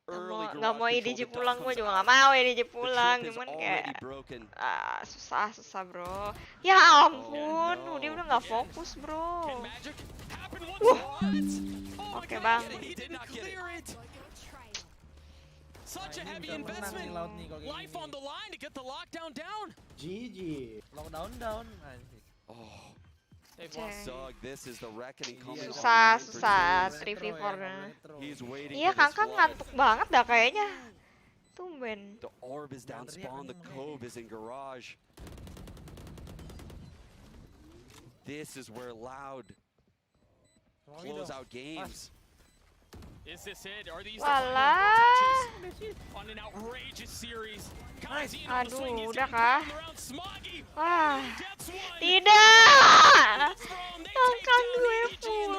Early Nggak mau garage EDG control, the pulang, dust gue comes juga out. nggak mau EDG The pulang, trip is cuman already kayak broken. susah bro. Ya ampun, no. dia udah nggak fokus bro. Can magic happen once Wah. more? Oke bang. He didn't clear it. Such a heavy investment. Life on the line to get the lockdown down. GG. Lockdown down. Anjing. Oh, Zug, this is the reckoning coming Susah, online for susah. Teams. 3v4 He's waiting Iya, for this Kangkang flood. ngantuk banget dah kayaknya. Tumben. The orb is down spawn, the cove is in garage. This is where Loud close out games. Is this it? Are these Walah. touches on an outrageous series? Aduh, udah kah? Wah, tidak. Kangkang gue full.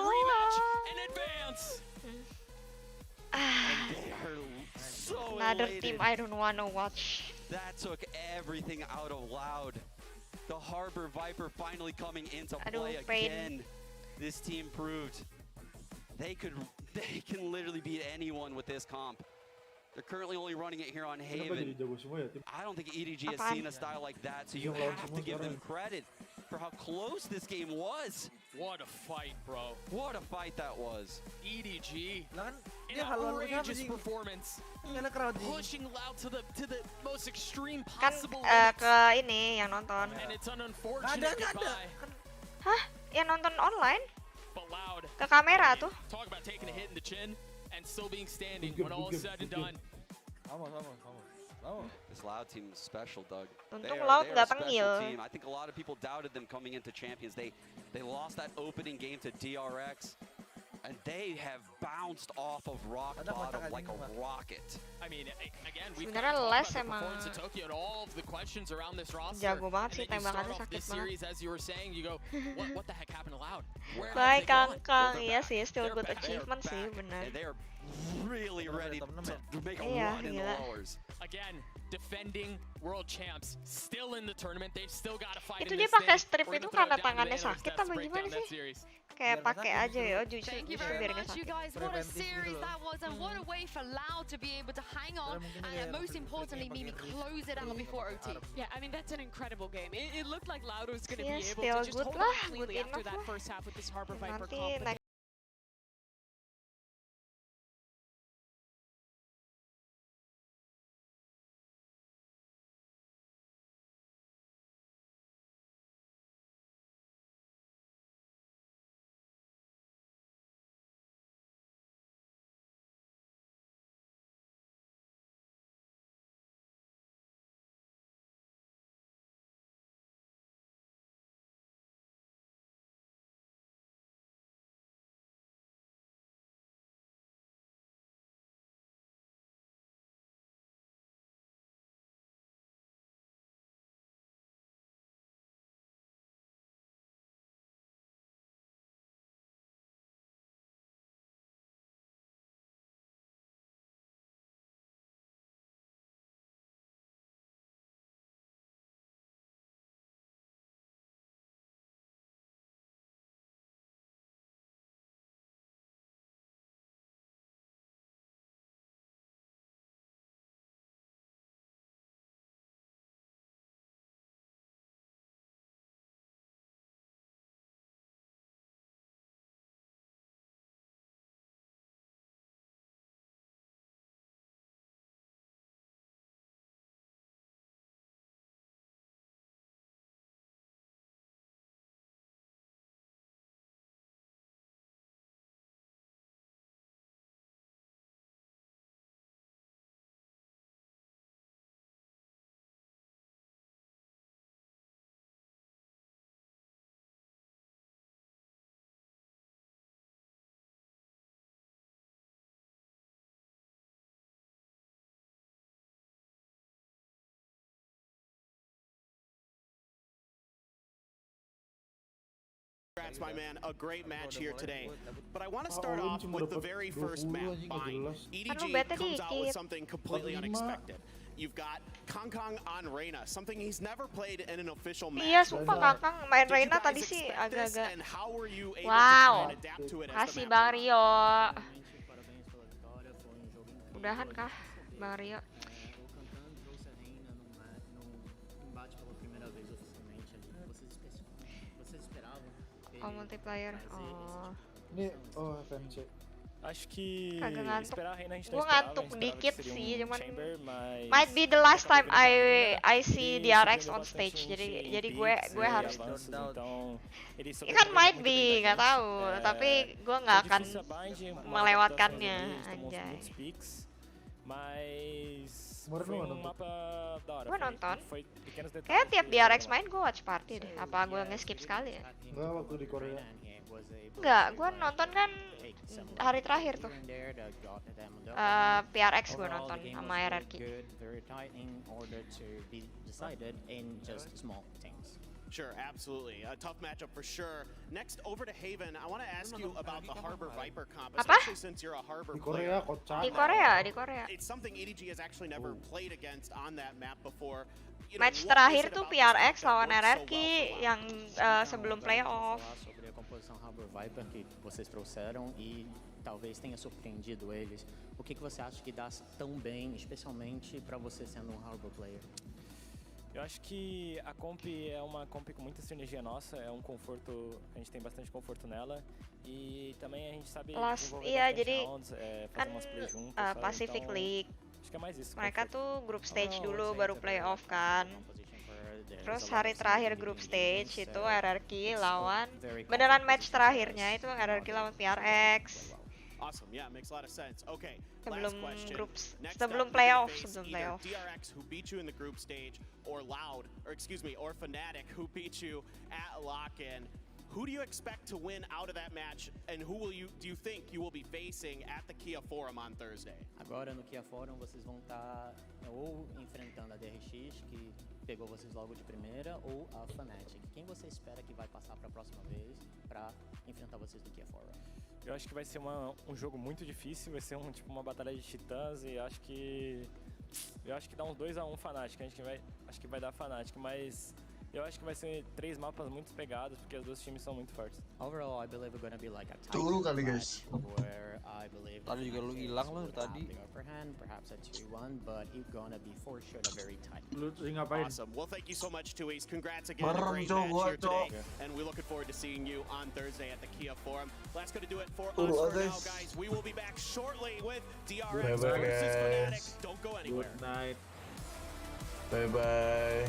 Another team I don't wanna watch. That took everything out of Loud. The Harbor Viper finally coming into play again. This team proved they can literally beat anyone with this comp. They're currently only running it here on Haven. I don't think EDG has seen a style like that, so you have to give them credit for how close this game was. What a fight, bro. What a fight that was. EDG, an outrageous performance. Pushing Loud to the most extreme Kan possible ke ini yang nonton. and it's an unfortunate goodbye. Hah? Yang nonton online? But Loud, Ke kamera tuh. talk about taking a hit in the chin and still being standing when all is said and done. This Loud team is special, Doug. Untung Loud they are nggak a special tengil. team. I think a lot of people doubted them coming into Champions. They lost that opening game to DRX, and they have bounced off of rock bottom like a rocket. I mean, again, we've Sebenarnya talked Les about the emang performance of Tokyo and all of the questions around this roster. jago banget sih, And then you start tembakannya off sakit this banget. series, as you were saying, you go, what the heck happened to Loud? Where have Bye they gone? Kangkang, iya sih, still good achievement sih, benar. And they are really ready to make a Iya, run in the gila. lowers. Again, defending world champs, still in the tournament. They've still got to fight Itu in dia this pakai thing. strip We're itu gonna throw karena it down to tangannya the sakit Analysts apa to break gimana down that sih? series. Kayak pakai aja ya, justru Thank you justru very biar nggak much, you sakit. guys. What a series that was, and what a way for Loud to be able to hang on, and most importantly, Mimi close it out before OT. Yeah, I mean, that's an incredible game. It looked like Loud was going to Yeah, be able still to just good hold lah, on completely good after enough that lah. first half with this Harbor Viper Nanti comp. next Congrats, my man. A great match here today. But I want to start off with the very first map, Bind. EDG comes out with something completely unexpected. You've got Kangkang on Reyna, something he's never played in an official match. Iya, sumpah Kangkang main Reyna tadi sih agak-agak. Wow. Kasih Bang Rio. Udahan kah, Bang Rio? Oh, multiplayer. Oh. Ini FNC. Acho que Kagak ngantuk. esperar a Reina a gente Gue não esperava, ngantuk a gente esperava dikit que seria sih, cuman Chamber, mas might be the last time I see ele DRX surpreendeu on bastante stage. a gente em Jadi picks gue e harus. avanços, então ele Ya soube kan aproveitar might muito bem be, da nggak gente. tahu. Tapi gue nggak Foi akan difícil a Bind, umas melewatkannya, adaptações ali, a gente tomou anjay. muitos picks, mas Kemarin foi lu um nonton? mapa da hora. Gue nonton. Foi pequenos detalhes. Kayak tiap que DRX fizeram main gue watch party deh. Apa gue nge-skip sekali ya? Enggak, waktu di Korea. Enggak, gue nonton kan hari terakhir tuh. PRX gue nonton sama RRQ. Sure, absolutely. A tough matchup for sure. Next, over to Haven. I want to ask you about the Harbor Viper comp, especially since you're a Harbor Di Korea, player. kocak. Di Korea. It's something EDG has actually never played against on that map before. You know, Match what terakhir is it tuh about this PRX map that lawan works so RRQ well for Loud? yang sebelum playoff. Sobre a composição Harbor Viper que vocês trouxeram e talvez tenha surpreendido eles. O que você acha que dá tão bem, especialmente para você sendo um Harbor player? Eu acho que a comp é uma comp com muita sinergia nossa, é um conforto, a gente tem bastante conforto nela e também a gente sabe desenvolver Iya, bastante jadi rounds, fazer kan umas plays juntas, sabe? Pacific Então, League. acho que é mais isso. Mereka conforto. tuh group stage dulu baru playoff kan. Terus hari terakhir group stage itu RRQ lawan beneran match terakhirnya itu RRQ lawan PRX. Awesome, yeah, makes a lot of sense. Okay, Sebelum last question. groups, Next sebelum up, you playoff, face sebelum either playoff. DRX who beat you in the group stage, or Loud, or excuse me, or Fnatic who beat you at lock-in. Who do you expect to win out of that match, and who will do you think you will be facing at the Kia Forum on Thursday? Agora no Kia Forum vocês vão estar ou enfrentando a DRX, que pegou vocês logo de primeira, ou a Fnatic. Quem você espera que vai passar para a próxima vez para enfrentar vocês no Kia Forum? Eu acho que vai ser um jogo muito difícil, vai ser tipo uma batalha de titãs e acho que dá uns 2-1 Fnatic, acho que vai dar Fnatic, mas eu acho que vai ser 3 mapas muito pegados porque os dois times são muito fortes. Overall, I believe we're gonna be like a tight Turu kali guys. where I believe Tadi juga lu hilang lu tadi. the upper hand, perhaps a 2-1, but it's gonna be for sure a very tight. Lu ngapain? Awesome. Well, thank you so much, Tuis. Congrats again. Bareng, Great Cok, match here Cok. today, and we're looking forward to seeing you on Thursday at the Kia Forum. That's going to do it for Turu, us for guys. now, guys. We will be back shortly with DRX Bye-bye, versus Fnatic. guys. Don't go anywhere. Good night. Bye bye.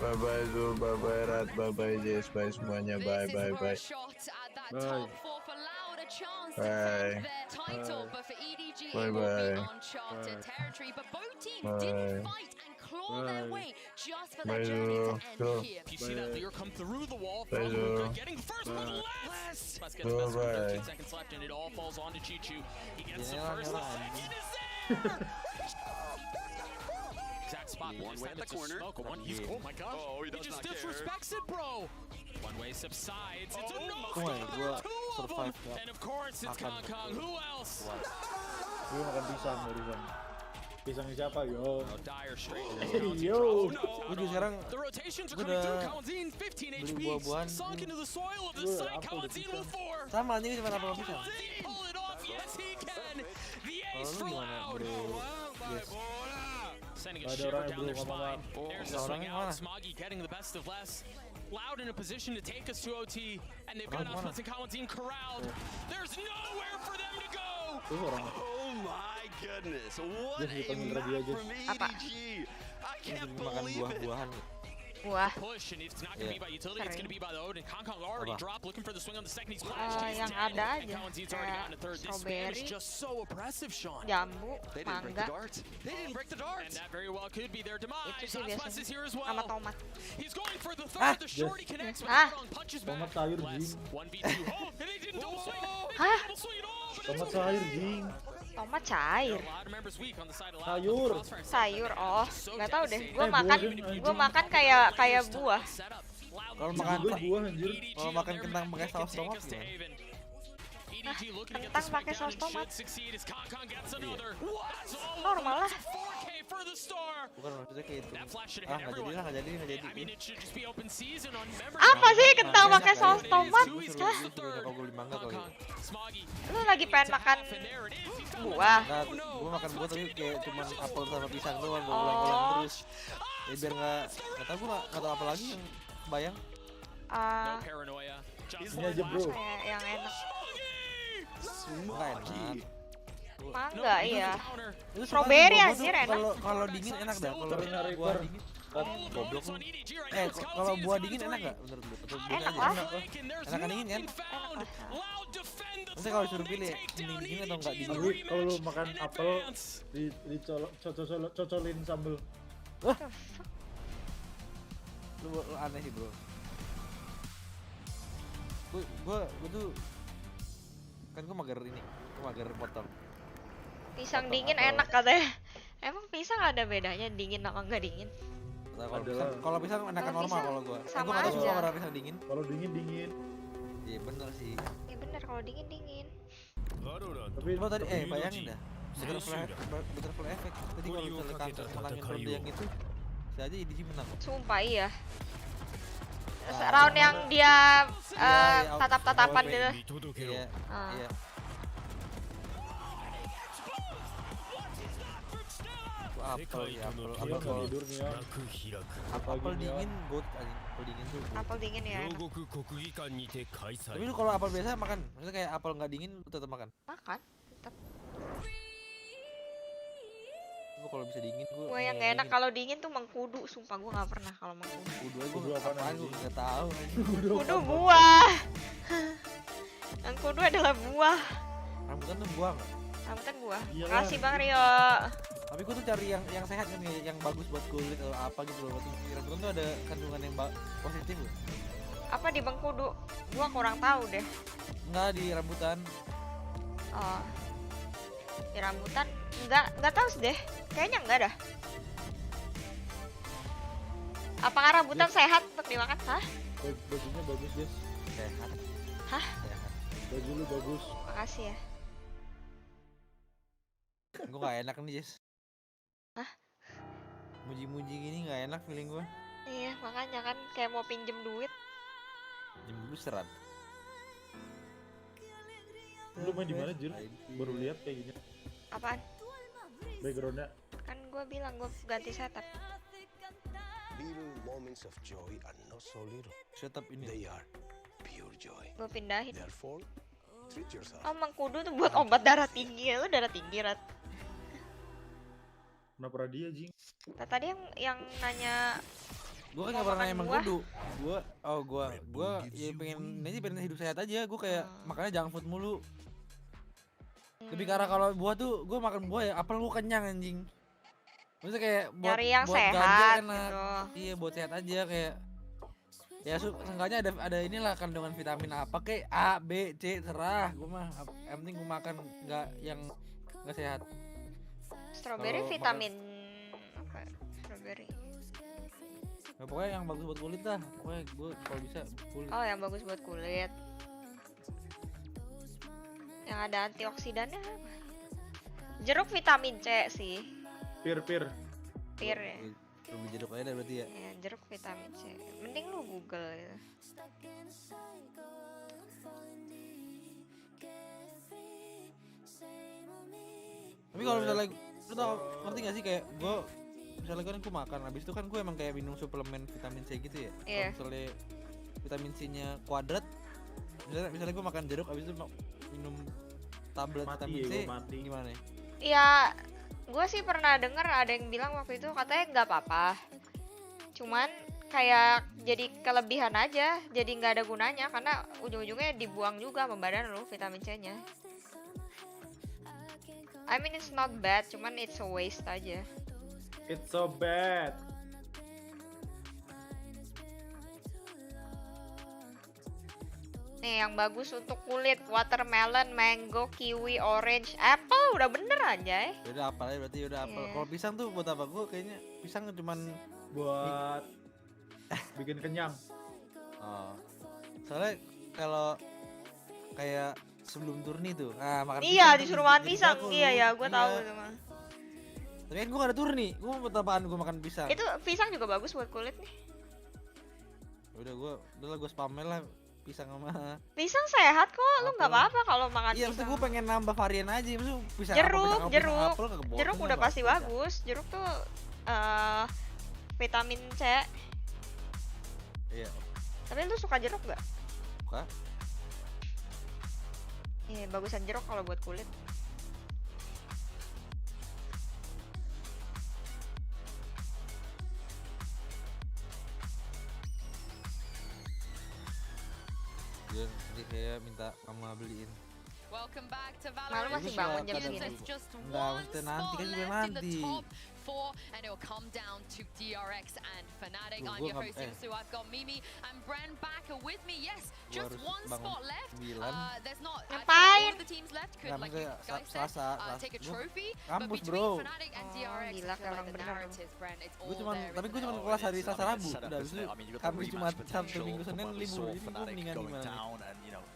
Bye bye Zul, bye bye Rat, bye bye Jess, bye semuanya, bye bye bye. Bye. Bye. Bye bye. Bye Zul. Zul. If you see that Lear come through the wall Bye, from Zul. Luka, getting the first one less. Let's get the Bye, best with bye. 13 seconds left, and it all falls on to Chichu. He gets the Nyala, first, the nyala, second is there! Exact spot. One way at the corner. Oh my gosh. Oh, he does just not care. disrespects it, bro. One way subsides. It's a no Wah, gua two of them. survive gak And of course, it's makan. Kong. Who else? Gue makan pisang barusan. Pisangnya siapa yo? Dire straight. Yo. Gue juga sekarang The rotations are gue coming through. udah Kawanzin, 15 beli HP. buah-buahan. Sunk into the soil of the Gue site. apa udah Kawanzin pisang? with 4. Sama ini cuma apa pisang. Kawanzin pull it off. Yes, he can. The Kalau ace lu for gimana Loud. bro? Yes. Sending a Ada shiver orang yang down their belum spine. ngomong. There's Ada a orang swing yang out. mana? Smoggy getting the best of less. Loud in a position to take us to OT. And they've got Orang mana? Aspas and Kawanzin corralled. There's nowhere for them to go. Tuh orang. Oh my goodness, what Yes, a dipanggil map radio aja. from Apa? EDG. I can't Makan believe it. buah-buahan. Wah, Push, and it's not going to be by utility, it's going to be by the Odin. Kong already Apa? dropped, looking for the swing on the second. He's flashed, he's yang dead. ada And aja Kawanzin's already gotten a third. This spam is strawberry, just so oppressive, Sean. jambu, They didn't break the mangga, darts. They didn't break the And darts. that very well could be their demise. itu sih Aspas is biasanya, here as sama well. tomat. He's going for the Ah, third. The shorty yes. connects, but Ah. Kong punches back. Tomat sayur Less jing. 1v2. Oh, and they didn't double swing. They Hah? didn't double swing at all. But Tomat it's sayur jing. Tomat There cair, are a lot of members weak on the side of Loud. Sayur. Crossfire sayur, oh, so nggak tahu deh. devastating. Gue makan, buah, gue makan kayak buah. Setup. Loud Kalau leads makan Gue on buah anjir. EDG Kalau on makan their kentang map, pakai they can saus take tomat us to gimana? Haven. EDG looking to get the Kentang swing pakai down saus and tomat. should succeed as Kong gets another. That's all Normal lah. it's a 4K for the star. Bukan maksudnya kayak itu. That flash should Ah, hit nggak jadi everyone. lah, nggak jadi, nggak jadi. I mean, it should just be open season on members. Apa sih kentang Nah, pakai biasa saus kan. tomat? Tui's Hah? gets the Gue third. nyokap gue beli mangga kali. Kong, Smoggy. Lu lagi pengen makan And there it is. He's got buah? Nah, gue makan buah tapi kayak cuman apel sama pisang doang, gue ulang-ulang terus. Ya biar nggak tahu gue nggak tahu apa lagi yang kebayang. no paranoia. Just Ini aja bro. Kayak yang enak. enak. Mangga iya. Itu Strawberry gua anjir tuh enak. Kalau dingin enak dah. Kalau buah dingin. Goblok lu. Kalau buah dingin enak enggak menurut lu? Atau biasa Enak aja? lah. Enakan dingin kan? Nanti kalau disuruh pilih dingin atau enggak dingin? Tapi kalau lu makan apel cocolin sambel. Lu aneh sih, bro. Gua tuh kan gua mager potong. Pisang Potong dingin apel. enak katanya. Emang pisang ada bedanya dingin sama enggak dingin? Kalau pisang enakan Kalau normal pisang kalau gua. sama Gua enggak suka aja. orang pisang dingin. Kalau dingin. Iya bener sih. Ya bener kalau dingin. Tapi Lo tadi bayangin dah. Butterfly effect. Tadi kalau misalnya Kangkang menangin ronde yang itu, saya aja IDG menang. Sumpah iya. Ah, Round yang dia Iya, tatap-tatapan AWP. gitu. Iya. Ah. Iya. Apel ya, apel tidur nih ya. apel dingin good anjing. Apel dingin tuh good. Apel dingin ya. enak. Tapi lu kalau apel biasa makan, maksudnya kayak apel nggak dingin lu tetap makan. Makan. Tetap. Gua kalau bisa dingin Gua yang gak enak kalau dingin tuh mengkudu. Sumpah gua nggak pernah kalau mengkudu. Kudu aja gua apaan gua nggak tahu. Kudu buah. Mengkudu adalah buah. Rambutan tuh buah nggak? Rambutan buah. Iyalah. Makasih Bang Rio. Tapi gua tuh cari yang sehat kan, yang bagus buat kulit atau apa gitu loh. Rambutan tuh ada kandungan yang positif loh. Apa di mengkudu? Gua kurang tahu deh. Enggak di rambutan. Oh. Di rambutan enggak tahu sih deh. Kayaknya enggak dah. Apakah rambutan sehat untuk dimakan? Hah? Bajunya bagus, Jess. Sehat. Hah? Sehat. Baju lu bagus. Makasih ya. Gua gak enak nih, Jess. Hah? Muji-muji gini gak enak feeling gua. Iya, makanya kan kayak mau pinjem duit. Jam dulu serat. Lu main di mana, Jir? Baru lihat kayak gini. Apaan? Backgroundnya. Kan gua bilang gua ganti setup. Little moments of joy are not so little. Setup ini. They are pure joy. Gua pindahin. Therefore, treat yourself. Oh, mengkudu tuh buat obat darah tinggi. Lu darah tinggi, Rat. Kenapa dia, Jing? Nah, tadi yang nanya Gua kan gak pernah emang kudu. Gua ya pengen hidup sehat aja. Gua kayak makannya junk food mulu. Lebih karena kalau buah tuh gua makan buah ya apel gua kenyang anjing. Maksudnya kayak nyari yang buat sehat ganja enak. gitu. Iya buat sehat aja kayak ya seenggaknya ada inilah kandungan vitamin apa kayak A, B, C serah. Gua mah yang penting gua makan nggak yang nggak sehat. Strawberry Kalau vitamin apa? Strawberry. Ya, pokoknya yang bagus buat kulit dah. Pokoknya gue kalau bisa kulit. Oh, yang bagus buat kulit. Yang ada antioksidannya apa? Jeruk vitamin C sih. Pir. Pir ya. Lebih jeruk aja dah berarti ya. Ya, jeruk vitamin C. Mending lu Google gitu. Tapi kalau misalnya lu tau ngerti gak sih kayak gue misalnya kan gue makan habis itu kan gue emang kayak minum suplemen vitamin C gitu ya. Iya. Kalau misalnya vitamin C-nya kuadrat, misalnya gue makan jeruk habis itu minum tablet vitamin C, gimana ya? Ya, gue sih pernah denger ada yang bilang waktu itu katanya nggak apa-apa. Cuman kayak jadi kelebihan aja, jadi nggak ada gunanya karena ujung-ujungnya dibuang juga sama badan lu vitamin C-nya. I mean it's not bad, cuman it's a waste aja. It's so bad. Nih yang bagus untuk kulit, watermelon, mango, kiwi, orange, apple udah bener aja ya. Udah apel aja berarti udah apel. Iya. Kalau pisang tuh buat apa? Gue kayaknya pisang cuman buat bikin kenyang. Oh. Soalnya kalau kayak sebelum turni tuh, makan Iya pisang disuruh tuh makan jadi pisang, jago iya lu. ya gue tahu Iya. itu mah. Tapi kan gue gak ada turni, gue mau buat apaan gue makan pisang? Itu pisang juga bagus buat kulit nih. Udah gue spamel lah pisang sama. Pisang sehat kok, lu nggak apa-apa kalau makan Iya, maksud pisang. gue pengen nambah varian aja, maksud pisang Jeruk, apa, jeruk, pisang apel kagak bosen jeruk lah, udah Bang. pasti bagus. Jeruk tuh vitamin C. Iya. Tapi lu suka jeruk gak? Suka. Bagusan jeruk kalau buat kulit. Dia nanti saya minta kamu beliin. Welcome back to Malu Valorant masih bangun jam Champions. segini. It's just Enggak, one maksudnya nanti spot kan juga left in the nanti. top 4, and it'll come down to DRX and Fnatic. I'm your host, Su. I've got Mimi and Bren back with me. Yes, just one spot left. There's not. I think all of the teams left could, like you guys said, take a trophy. But between Fnatic and DRX, I feel like the narrative, Bren, it's all there. Tapi gue cuma kelas hari Selasa Rabu. Udah habis itu Kamis Jumat Sabtu Minggu Senin libur. Ini gue mendingan gimana?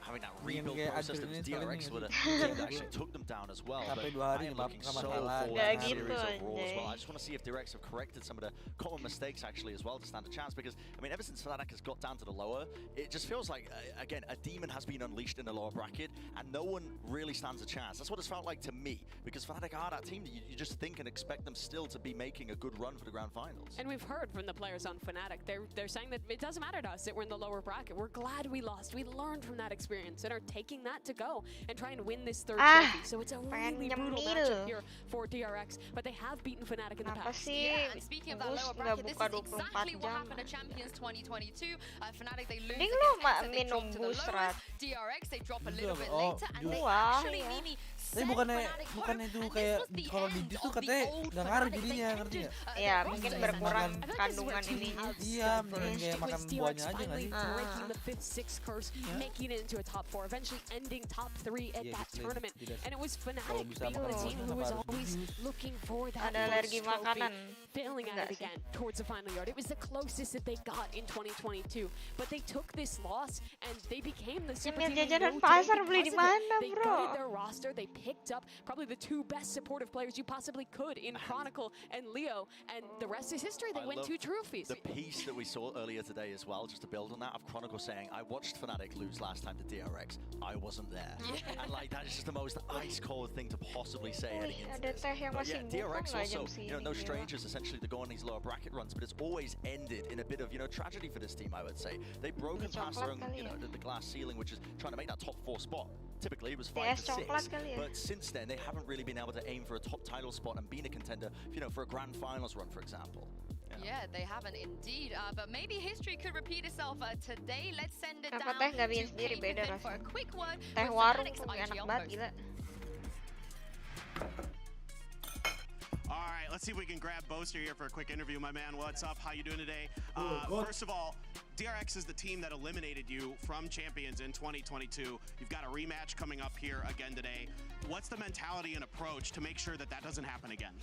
Having that rebuild process that was DRX with a team that actually took them down as well. But I am looking so forward to the series overall as well. I just want to see if DRX have corrected some of the common mistakes actually as well to stand a chance, because I mean ever since Fnatic has got down to the lower, it just feels like again a demon has been unleashed in the lower bracket and no one really stands a chance. That's what it's felt like to me, because Fnatic are that team that you just think and expect them still to be making a good run for the grand finals. And we've heard from the players on Fnatic, they're saying that it doesn't matter to us that we're in the lower bracket. We're glad we lost. We learned from that experience and are taking that to go and try and win this third trophy. So it's a really brutal matchup here for DRX, but they have beaten Fnatic in the past. Yeah, and speaking of that lower bracket, this is exactly what happened at Champions 2022. Fnatic, they lose against they drop to the lowest. DRX, they drop a little bit later, and they actually, Mimi, tapi bukannya itu kayak kalau di jus tuh katanya nggak ngaruh jadinya, ngerti nggak? Ya mungkin berkurang kandungan ininya. Iya, mending kayak makan buahnya aja nggak sih? Breaking the 5th, 6th curse, making it into a top 4, eventually ending top 3 at that tournament. And it was Fnatic being the team who was always looking for that first trophy, failing at it again towards the final yard. It was the closest that they got in 2022, but they took this loss and they became the super team. Jajanan pasar beli di mana, They gutted their roster. They picked up probably the 2 best supportive players you possibly could in Chronicle and Leo, and the rest is history. They win 2 trophies. The piece that we saw earlier today as well, just to build on that, of Chronicle saying, I watched Fnatic lose last time to DRX. I wasn't there. And like that is just the most ice cold thing to possibly say heading into this. But yeah, DRX also, no strangers essentially to go on these lower bracket runs, but it's always ended in a bit of, tragedy for this team, I would say. They've broken past their own, the glass ceiling, which is trying to make that top 4 spot. Typically it was 5 to 6, but since then they haven't really been able to aim for a top title spot and been a contender, for a grand finals run, for example. Yeah, they haven't indeed. But maybe history could repeat itself today. Let's send it down to Kate for a quick word with Fnatic's IG on post. All right, let's see if we can grab Boaster here for a quick interview. My man, what's up? How you doing today? First of all, DRX is the team that eliminated you from Champions in 2022. You've got a rematch coming up here again today. What's the mentality and approach to make sure that that doesn't happen again?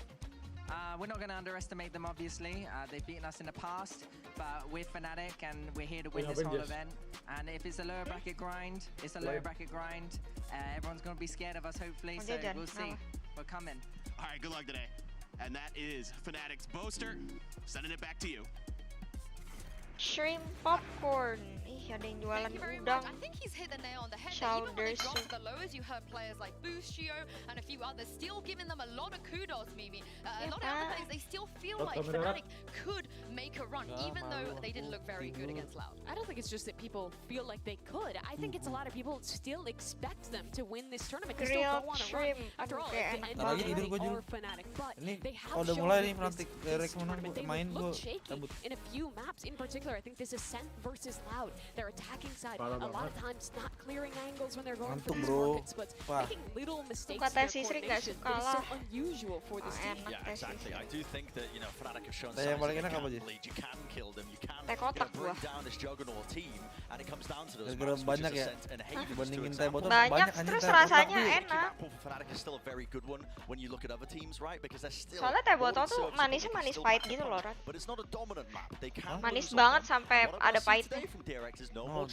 We're not going to underestimate them, obviously. They've beaten us in the past, but we're Fnatic and we're here to win this whole event. And if it's a lower bracket grind, it's a lower bracket grind. Everyone's going to be scared of us, hopefully, so we'll see. We're coming. All right, good luck today. And that is Fnatic's Boaster. Sending it back to you. Shrimp popcorn. Ih, ada yang jualan udang. I think he's hit the nail on the head. Even when they dropped the lowers, you heard players like Boostio and a few others still giving them a lot of kudos, Mimi. A lot of other players, they still feel like Fnatic could make a run, even though they didn't look very good against Loud. I don't think it's just that people feel like they could. I think it's a lot of people still expect them to win this tournament. They still go on a run. After all, at the end of the day, they are Fnatic. But they have shown that this tournament, they look shaky in a few maps in particular. I think this Ascent versus Loud, their attacking side, a lot of times not clearing angles when they're going for these markets, but making little mistakes in their coordination. That is so unusual for this team. Yeah, exactly. I do think that, Fnatic have shown signs that you can bleed, you can kill them, you can bring down this Juggernaut team, and it comes down to those maps, which is Ascent and Hades to example. Banyak, terus rasanya enak. Fnatic is still a very good one when you look at other teams, right? Because they're still soalnya teh botol tuh manisnya manis pahit gitu loh, Rat. But it's not a dominant map. They can manis banget sampai ada pahitnya. Kalau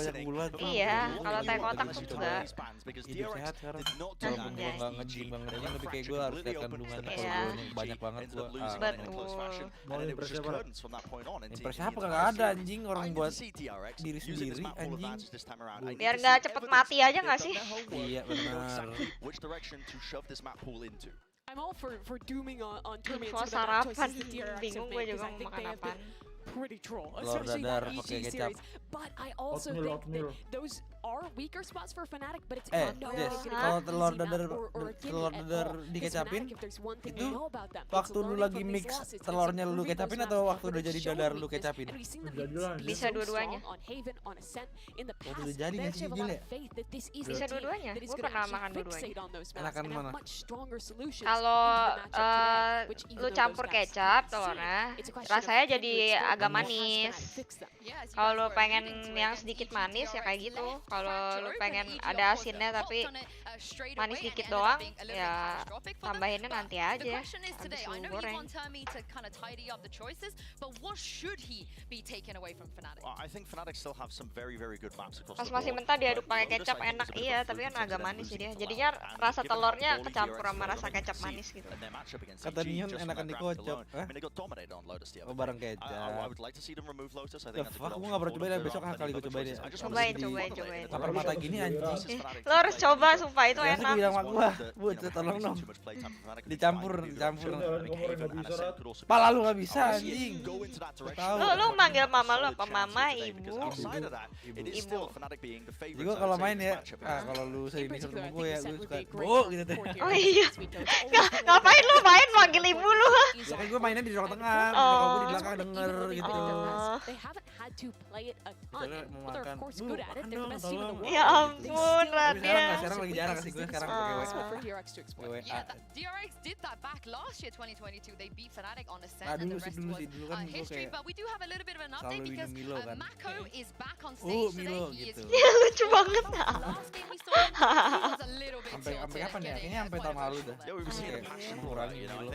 teh iya, kalau teh kotak tuh juga. Hidup sehat sekarang. Walaupun gue nggak nge-gym banget aja, tapi kayak gue harus lihat kandungan banyak banget gue. Betul. Mau impresi apa? Impresi apa nggak ada anjing, orang buat diri sendiri anjing. Biar nggak cepet mati aja nggak sih? Iya benar. I'm all for dooming on tournaments with sarapan, bingung gue juga mau makan apaan. Pretty troll, especially that EG series. But I also think that those are weaker spots for Fnatic, but it's Jess, no kalau telur dadar dikecapin itu waktu lu lagi mix telurnya lu kecapin atau waktu udah jadi dadar lu kecapin? Bisa dua-duanya. Waktu udah jadi nggak sih Jil ya? Bisa dua-duanya. Gue pernah makan dua-duanya. Enakan mana? Kalau lu campur kecap telurnya, rasanya jadi agak manis. Kalau lu pengen yang sedikit manis ya kayak gitu. Kalau lu pengen ada asinnya tapi manis dikit doang, ya tambahinnya nanti aja habis lu goreng. Pas masih mentah diaduk pakai kecap enak, iya, tapi kan agak manis sih dia. Jadinya rasa telurnya kecampur sama rasa kecap manis gitu. Kata Nion enakan dikocok. Oh, bareng kecap. Wah, aku nggak pernah cobain, besok kali gue cobain ya. Cobain. Lapar mata gini anjing. Lo harus coba, sumpah itu enak. Bilang sama gua, Bu, tolong dong. Dicampur. Pala lu nggak bisa anjing. Lu manggil mama lu apa mama, ibu? Jadi gua kalau main ya, kalau lu sering ketemu gua ya, gua suka Bu gitu deh. Oh iya. Ngapain lu main manggil ibu lu? Ya kan gua mainnya di ruang tengah, kalau gua di belakang denger gitu. Mau makan. Ya ampun, Radia. Sekarang lagi jarang sih gue sekarang pakai WA. Yeah, DRX did that back last year 2022. They beat Fnatic on Ascent and the rest was history. But we do have a little bit of an update because Mako is back on stage today. He is lucu banget. Last game we saw him, he was a little bit sampai kapan ya? Kayaknya sampai tahun lalu dah. Mengurangi Milo.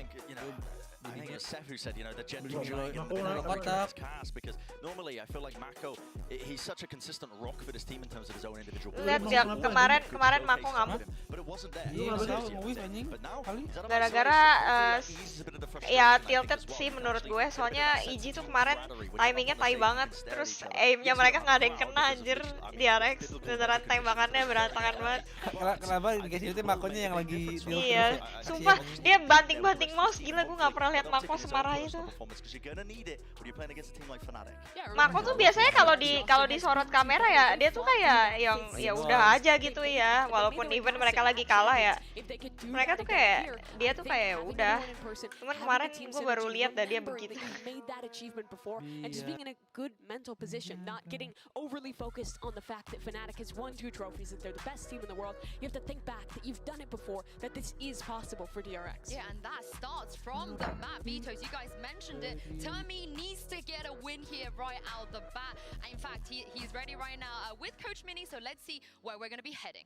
I think it was Seth who said, you know, they're gently enjoying his cast because normally I feel like Mako, he's such a consistent rock for this team in terms of his own individual. Lihat ya, kemarin Mako ngamuk. Gara-gara ya tilted sih menurut gue, soalnya EG tuh kemarin timingnya tai banget, terus aimnya mereka nggak ada yang kena anjir. DRX beneran tembakannya berantakan banget. Kenapa dikasih itu Makonya yang lagi tilted? Iya, sumpah dia banting-banting mouse, gila, gue nggak pernah lihat Mako semarah itu. Mako tuh biasanya kalau disorot kamera ya dia tuh kayak yang ya udah aja gitu ya, walaupun even mereka lagi kalah ya. Mereka tuh kayak dia tuh kayak udah. Cuman kemarin gue baru lihat dah dia begitu. And just being in a good mental position, not getting overly focused on the fact that Fnatic has won 2 trophies, that they're the best team in the world. You have to think back that you've done it before, that this is possible for DRX. Yeah, and that starts from the map. Vito's, you guys mentioned it. Termi needs to get a win here right out the bat. In fact, he's ready right now with Coach Mini, so let's see where we're going to be heading.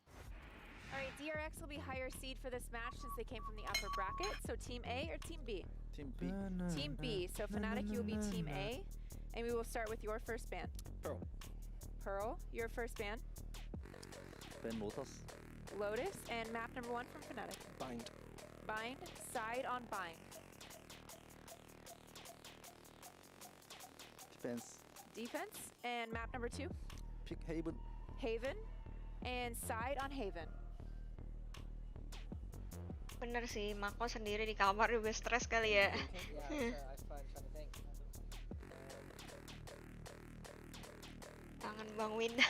Alright, DRX will be higher seed for this match since they came from the upper bracket. So Team A or Team B? Team B. Team B. So Fnatic, you will be Team A. And we will start with your first ban. Pearl, your first ban. Ben Lotus. Lotus, and map number 1 from Fnatic. Bind. Bind, side on Bind. Defense, and map number 2. Pick Haven. Haven, and side on Haven. Bener sih, Mako sendiri di kamar juga stres kali ya. Kangen Bang Winda.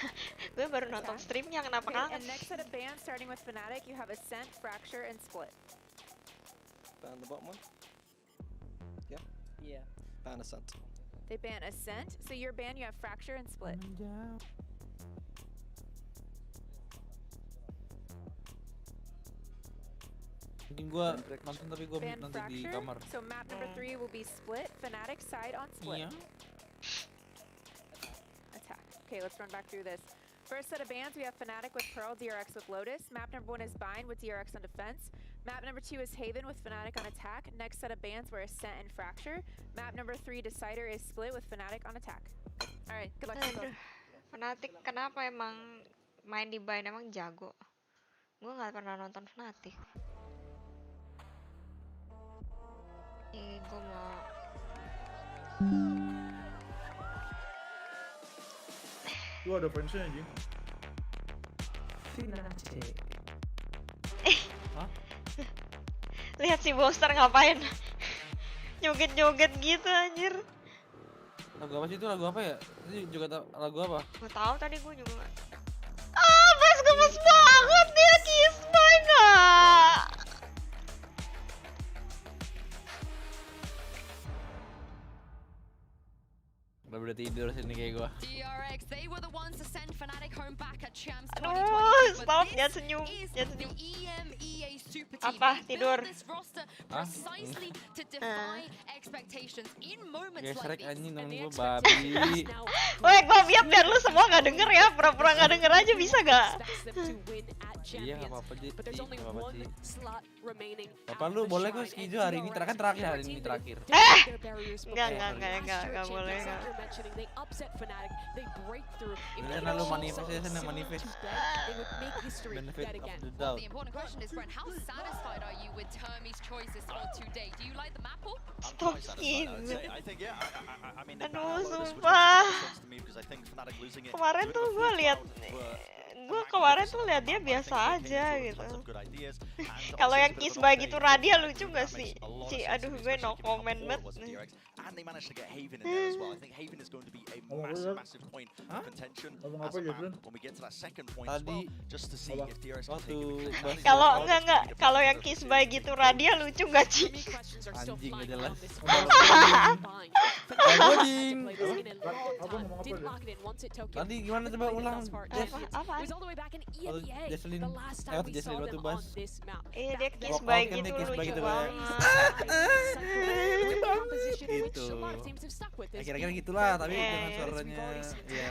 Gue baru nonton streamnya, kenapa kangen? And next set of bands starting with Fnatic, you have Ascent, Fracture, and Split. Ban the bottom one? Yeah? Yeah. Ban Ascent. They ban Ascent, so your ban you have Fracture and Split. Mungkin gua nonton tapi gua Ban nanti di Fracture, kamar. so map number 3 will be Split, Fnatic side on Split. Iya. Attack. Okay, let's run back through this. First set of bans, we have Fnatic with Pearl, DRX with Lotus. Map number 1 is Bind with DRX on defense. Map number 2 is Haven with Fnatic on attack. Next set of bans were Ascent and Fracture. Map number 3, Decider, is Split with Fnatic on attack. Alright, good luck to both. Fnatic kenapa emang main di Bind emang jago? Gue nggak pernah nonton Fnatic. Gue mau Lu ada fansnya anjing. Fnatic. Lihat si Boster ngapain. Joget-joget gitu anjir. Lagu apa sih itu? Lagu apa ya? Itu juga lagu apa? Gue tahu tadi gue juga. Kiss banget dia, kiss banget. Udah tidur sini kayak gua. DRX, they were the ones to send Fnatic home back at Champs Aduh, 2022. stop, jangan senyum. Jangan senyum. Apa, tidur? Precisely to defy expectations in moments like Gesrek these. anjing temen gua babi. Woi, gua biar lu semua nggak denger ya, pura-pura nggak denger aja bisa gak? Iya nggak apa-apa sih, nggak apa-apa sih. Bapak lu boleh kok skijo hari ini terakhir hari ini terakhir. Nggak boleh. Karena lu manifest yang manifest. Benefit of the doubt. The important question is, Brent, how satisfied are you with Termi's choices for today? Do you like the map or? Stop skin. I think yeah. I mean, Aduh, sumpah. because I think Fnatic losing it. Kemarin tuh gue lihat dia biasa aja gitu. Kalau yang kiss by gitu Radia lucu gak sih? Aduh gue no comment banget. And they managed to get Haven in there as well. I think Haven is going to be a massive point of contention as a map when we get to that second point as well, just to see if DRX can take it. Kalau enggak, kalau yang kiss by gitu Radia lucu gak sih? Anjing gak jelas. Nanti gimana coba ulang? Apa? Jesslyn waktu bahas. Iya dia kiss by gitu lucu banget. Gitu. Kira-kira gitulah, tapi dengan suaranya ya.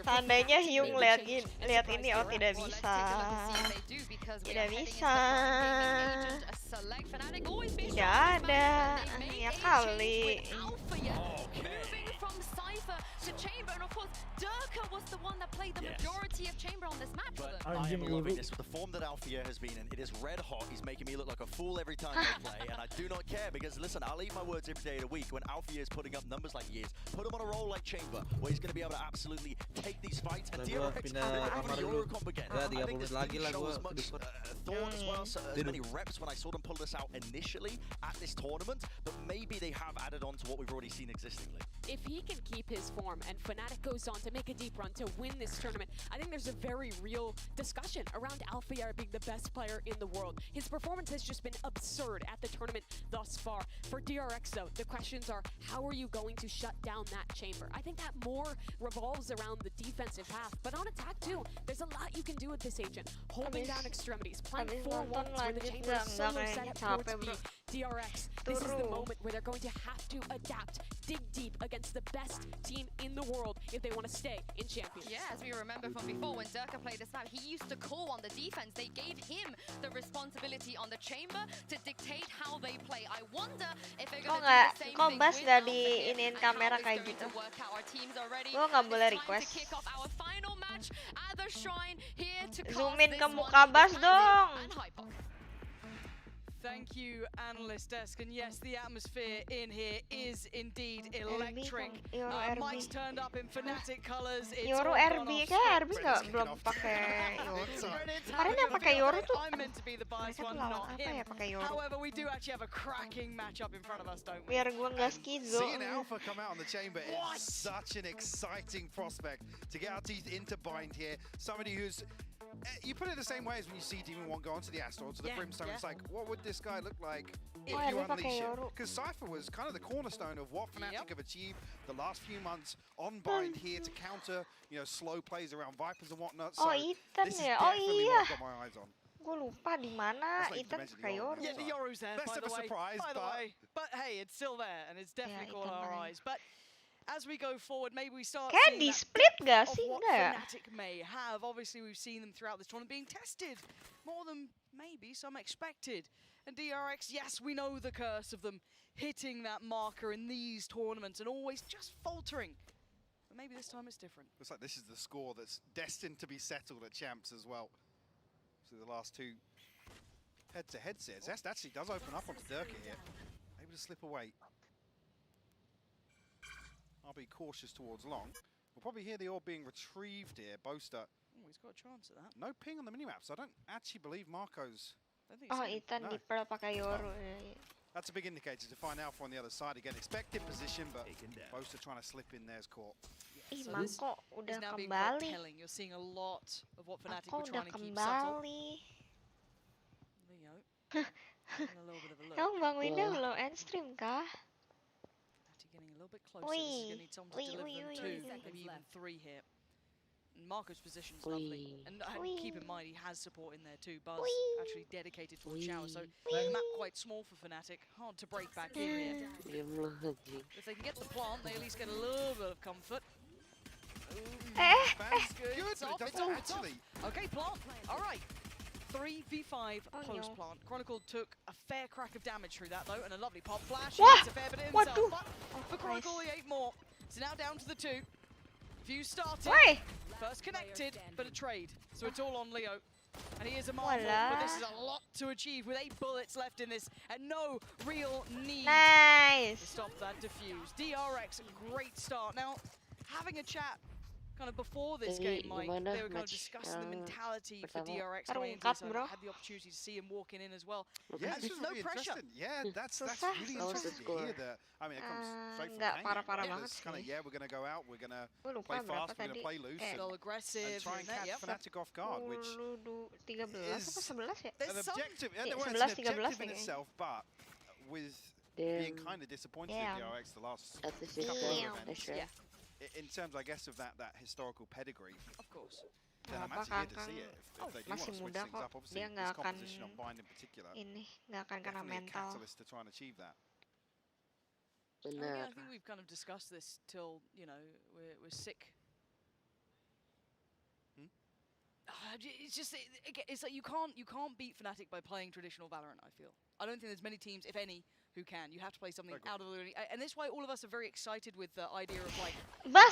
Seandainya Hyung lihat ini, oh tidak bisa. Tidak bisa. Tidak ada. Ya kali. To Chamber, and of course, Durka was the one that played the majority of Chamber on this match for them. I am loving this with the form that Alfia has been in. It is red hot. He's making me look like a fool every time they play, and I do not care because listen, I'll eat my words every day of the week. When Alfia is putting up numbers like he is, put him on a roll like Chamber, where he's going to be able to absolutely take these fights. And DRX Eurocomp again. I think this didn't show as much thought as well, so as many reps when I saw them pull this out initially at this tournament, but maybe they have added on to what we've already seen existingly. If he can keep his form and Fnatic goes on to make a deep run to win this tournament, I think there's a very real discussion around Alfia being the best player in the world. His performance has just been absurd at the tournament thus far. For DRX though, the questions are, how are you going to shut down that Chamber? I think that more revolves around the defensive half, but on attack too, there's a lot you can do with this agent. Holding down extremities, playing 4-1s where the Chamber is solo set up towards B. DRX, this is the moment where they're going to have to adapt, dig deep against the best team in the world if they want to stay in Champions. Yeah, as we remember from before, when Durka played this map, he used to call on the defense. They gave him the responsibility on the Chamber to dictate how they play. I wonder if they're going to do the same thing with Alfia. Diinin kamera kayak gitu. Gue nggak boleh request. Zoomin ke muka Bas dong. Thank you, Analyst Desk. And yes, the atmosphere in here is indeed electric. Mike's turned up in Fnatic colors. Yoru RB, kayak RB belum pakai Yoru. Kemarin yang pakai Yoru tuh, mereka lawan apa ya pakai Yoru? However, we do actually have a cracking matchup in front of us, don't we? Biar gue nggak skizo. Seeing Alpha come out on the Chamber is such an exciting prospect to get our teeth into Bind here. Somebody who's you put it the same way as when you see Demon 1 go onto the Astral, to the Brimstone. It's like, what would this guy look like if you unleash him? Because Cypher was kind of the cornerstone of what Fnatic have achieved the last few months on Bind here to counter, slow plays around Vipers and whatnot. So Ethan this is ya? definitely what I've got my eyes on. Gue lupa di mana Ethan pakai Yoru. Yeah, the Yoru's there, by the way. But hey, it's still there, and it's definitely caught our eyes. But as we go forward, maybe we start seeing di split gak sih? What Fnatic may have. Obviously, we've seen them throughout this tournament being tested more than maybe some expected. And DRX, yes, we know the curse of them hitting that marker in these tournaments and always just faltering. But maybe this time it's different. Looks like this is the score that's destined to be settled at Champs as well. So the last two head-to-head sets. Zest actually does open up onto Durka here. Able to slip away. I'll be cautious towards long. We'll probably hear the orb being retrieved here. Boaster. Oh, he's got a chance at that. No ping on the minimap, so I don't actually believe Marco's. Oh, Ethan di Pearl pakai Yoru. That's a big indicator to find Alpha on the other side. Again, expected position, but Boaster trying to slip in there's caught. Ih, Mako udah Is now being kembali. quite telling. You're seeing a lot of what Fnatic Mako were udah trying to keep subtle. kembali. Leo, having a little bit of a look. Kamu bangunin dulu end stream kah? Fnatic getting a little bit closer. This is going to need someone to deliver them two, Wee. maybe even three here. And Marco's position's lovely. And keep in mind, he has support in there too. Buzz actually dedicated to a shower. So the map quite small for Fnatic. Hard to break back in here. If they can get the plant, they at least get a little bit of comfort. That's good. It's off, it's off, it's off. Okay, plant. All right. 3v5 post plant. Chronicle took a fair crack of damage through that though, and a lovely pop flash. He gets a fair bit of himself. But for Chronicle, he ate more. So now down to the two. Few started. First connected, but a trade. So it's all on Leo. And he is a marvel, but this is a lot to achieve with 8 bullets left in this and no real need to stop that defuse. DRX, great start. Now, having a chat kind of before this game, Mike, they were kind of discussing the mentality for DRX going into this. I had the opportunity to see him walking in as well. Yeah, this is no really pressure. interesting. Yeah, that's really interesting to hear that. I mean, it comes straight from Kang. It's kind of, yeah, we're going to go out, we're going to play fast, we're going to play loose. A little aggressive. And try and catch Fnatic off guard, which is an objective, it's an objective in itself, but with being kind of disappointed in DRX the last couple of events. In terms, I guess, of that historical pedigree. Of course. Then I'm actually here to see it. If they do want to switch things up, obviously this composition on Bind in particular. Nggak akan kena Definitely a mental. catalyst to try and achieve that. I think we've kind of discussed this till, you know, we're sick. It's just, it's like you can't beat Fnatic by playing traditional Valorant, I feel. I don't think there's many teams, if any, who can. You have to play something out of the ordinary. And this is why all of us are very excited with the idea of like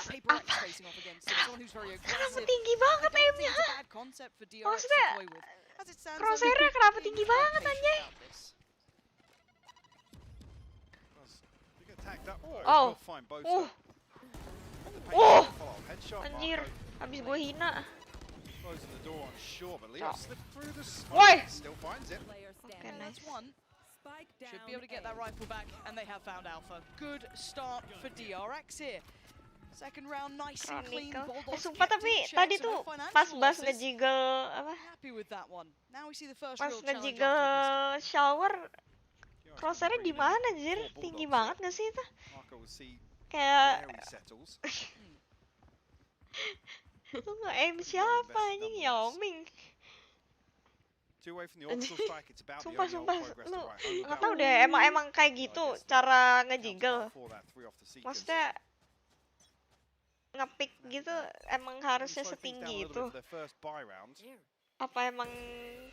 Paper X facing off against someone who's very aggressive. Tinggi banget aimnya. It's a bad concept for DRX to play with. As it stands, crosshairnya kenapa tinggi banget anjay? Anjir, habis gue hina. Closing the door on shore, but Leo slipped through the smoke. Still finds it. Okay, nice. Should be able to get that rifle back, and they have found Alpha. Good start for DRX here. Second round, nice and clean. Sumpah tapi tadi tuh pas Bas ngejiggle apa? Happy with that one. Now we see the first pas real challenge. ngejiggle shower, crosshairnya di mana anjir? Tinggi banget nggak sih itu? Kayak lu nge-aim siapa anjing? Yaoming. Sumpah lu nggak tahu deh, emang kayak gitu cara ngejiggle. Maksudnya ngepick gitu emang harusnya setinggi itu. Apa emang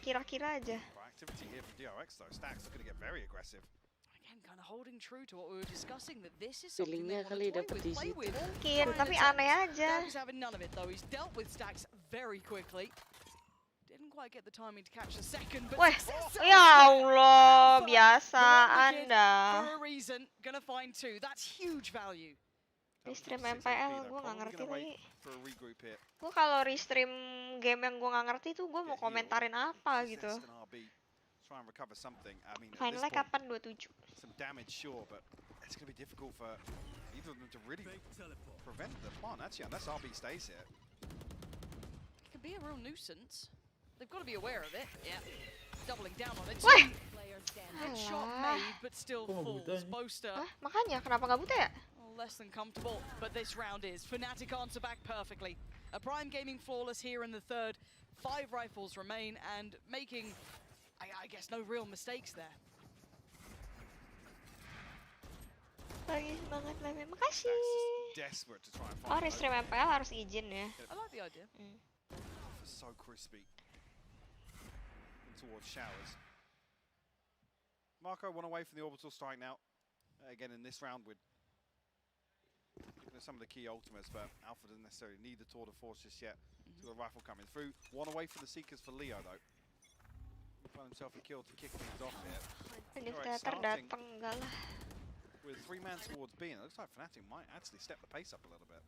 kira-kira aja? Kind of holding true to what we were discussing, that this is something they want to play with. Mungkin, tapi aneh aja. He's having none of it though. He's dealt with stacks very quickly. Didn't quite get the timing to catch the second, but ya Allah, biasa Anda. For a reason, gonna find two. That's huge value. Restream MPL, gue nggak ngerti lagi. Gue kalau restream game yang gue nggak ngerti tuh gue mau komentarin apa gitu. Try and recover something. I mean, finalnya kapan 27? Some damage, sure, but it's going to be difficult for either of them to really prevent the plant. Actually, unless RB stays here, it could be a real nuisance. They've got to be aware of it. Yeah, doubling down on it. Good shot made, but still falls. Boaster. Makanya kenapa nggak buta ya? Less than comfortable, but this round is. Fnatic answer back perfectly. A Prime Gaming flawless here in the third. 5 rifles remain and making, I guess, no real mistakes there. Bagus banget, Leme. Makasih. Oh, restream MPL harus izin ya. I like the idea. So crispy. Towards showers. Marco one away from the orbital strike now. Again in this round with some of the key ultimates, but Alpha doesn't necessarily need the tour de force just yet. So the rifle coming through. One away from the Seekers for Leo though. Found himself a kill to kick things off here. With 3 man towards B, and it looks like Fnatic might actually step the pace up a little bit.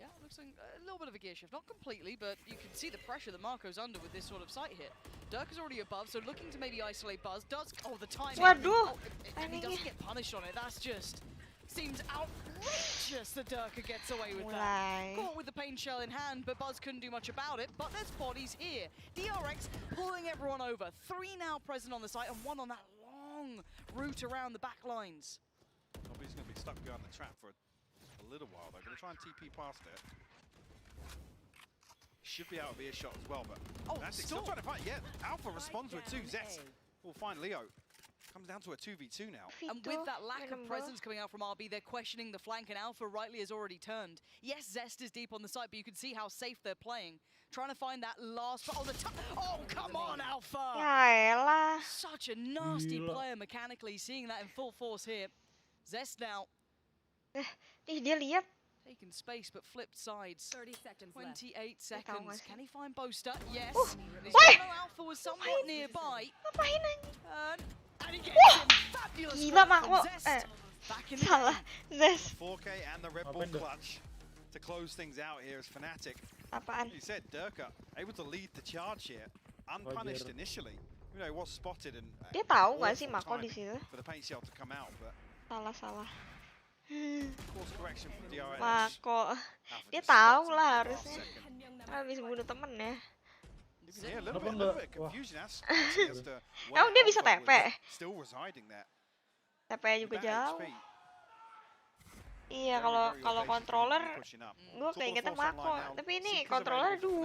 Yeah, looks like a little bit of a gear shift. Not completely, but you can see the pressure that Marco's under with this sort of sight hit. Dirk is already above, so looking to maybe isolate Buzz. Does, oh, the timing. Waduh. And he doesn't get punished on it. That's just, seems outrageous that Dirk gets away with that. Caught with the pain shell in hand, but Buzz couldn't do much about it. But there's bodies here. DRX pulling everyone over. 3 now present on the site and 1 on that long route around the back lines. Nobody's going to be stuck behind the trap for a little while. They're going to try and TP past it. Should be out of earshot as well, but Fnatic still trying to fight. Yeah, Alpha responds with 2. Zets will find Leo. Comes down to a 2v2 now. And with that lack of presence coming out from RB, they're questioning the flank, and Alpha rightly has already turned. Yes, Zest is deep on the site, but you can see how safe they're playing. Trying to find that last... Oh, come on, Alpha! Yaelah. Such a nasty player mechanically, seeing that in full force here. Zest now. Dia lihat. Taking space, but flipped sides. 30 seconds 28 seconds. Can he find Boaster? Yes. Woi! Alpha was somewhat nearby. Ngapain anjing? And he gets him. Fabulous. Gila Mako. Back in Salah. Zest. 4K and the Red Bull clutch to close things out here is Fnatic. Apaan? You said Durka able to lead the charge here, unpunished initially. You know, he was spotted and Dia tahu nggak sih Mako di situ? for the paint shell to come out, but Salah. course correction from DRX. Mako. Dia tahu lah harusnya. Habis bunuh temen ya. Yeah, a little bit of confusion as to Emang dia bisa TP? still residing there. TP juga jauh. Iya, kalau controller gue keingetnya Mako, tapi ini controller 2.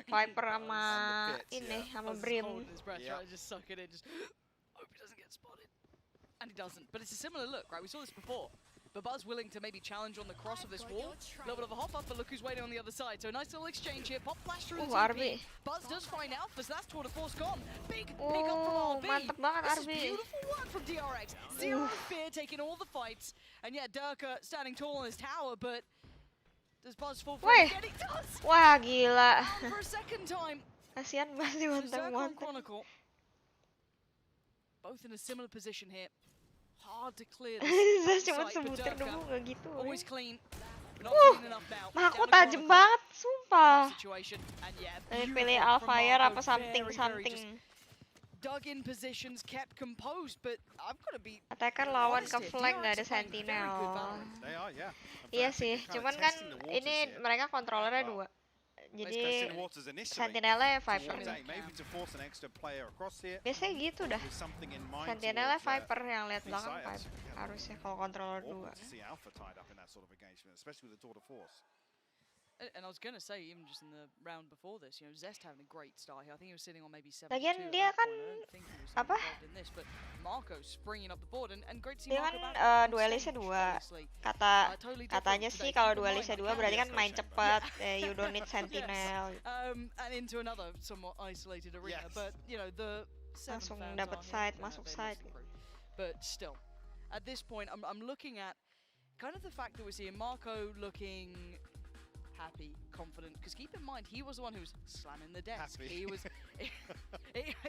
Viper sama ini sama Brim. And he doesn't, but it's a similar look, right? We saw this before. But Buzz willing to maybe challenge on the cross of this wall. A little bit of a hop up, but look who's waiting on the other side. So a nice little exchange here. Pop flash through the TP. Buzz does find Alpha, so that's tour de force gone. Big pick up from RB. Mantap banget This is RB. beautiful work from DRX. Zero fear, taking all the fights. And yeah, Durka standing tall on his tower, but does Buzz fall for it? He does! Wah, gila. For a second time. Kasian masih Zerkon mantan-mantan. Chronicle. Both in a similar position here. Hard to clear this Cuma site, but sebutir Durka dulu nggak gitu. always clean. Not clean enough now. Mako Down to tajam Chronicle. banget, sumpah. Situation. And yeah, Pilih beautiful from Alfire Marco. apa something. Very just dug in positions, kept composed, but I've got to be Attacker lawan honest ke here, flank nggak ada DRX playing very sentinel. good balance. They are, yeah. Iya sih, cuman kan ini mereka kontrolernya 2. Jadi sentinelnya Viper. Maybe to force an extra player across here. Biasanya gitu dah. With something in mind Sentinelnya towards, Viper yang lihat belakang Messiah. Viper. Harusnya kalau controller 2. Awkward to see Alpha tied up in that sort of engagement, especially with the tour de force. And I was going to say, even just in the round before this, you know, Zest having a great start here. I think he was sitting on maybe 7-2 Lagian at dia that kan point. I don't think he was apa? involved in this, but Marco springing up the board, and great to see Dia Marco kan back on duelisnya stage, 2. obviously. Katanya sih kalau duelisnya 2 berarti kan main cepat. You don't need sentinel. And into another somewhat isolated arena, but you know the Langsung dapat side, masuk side. But still, at this point, I'm looking at kind of the fact that we're seeing Marco looking happy, confident, because keep in mind he was the one who was slamming the desk. He was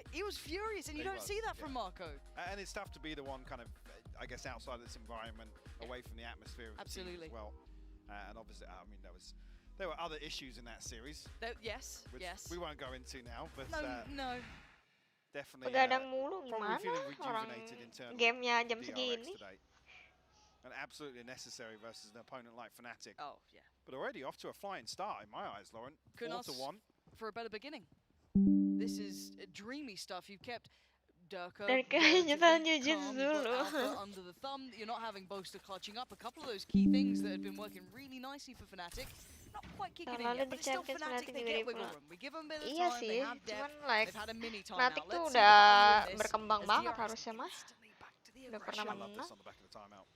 he was furious, and you don't see that from Marco. And it's tough to be the one kind of, I guess, outside of this environment, away from the atmosphere of the team as well. And obviously, I mean, there were other issues in that series. Yes, which yes. we won't go into now, but no. Definitely. Begadang mulu gimana orang gamenya jam DRX segini. Today. And absolutely necessary versus an opponent like Fnatic. Oh, yeah. But already off to a flying start in my eyes, Lauren. 4-1. For a better beginning. This is dreamy stuff. You've kept Durka under the thumb. You're not having Boaster clutching up. A couple of those key things that had been working really nicely for Fnatic. Not quite kicking in yet, but it's still Fnatic. They get wiggle room. We give them a bit of Iya time. sih, They have cuman depth. like They've had a mini time Fnatic now. tuh Let's see udah if they can win this berkembang as banget DRX harusnya mah. Udah pernah I love menang. this on the back of the timeout.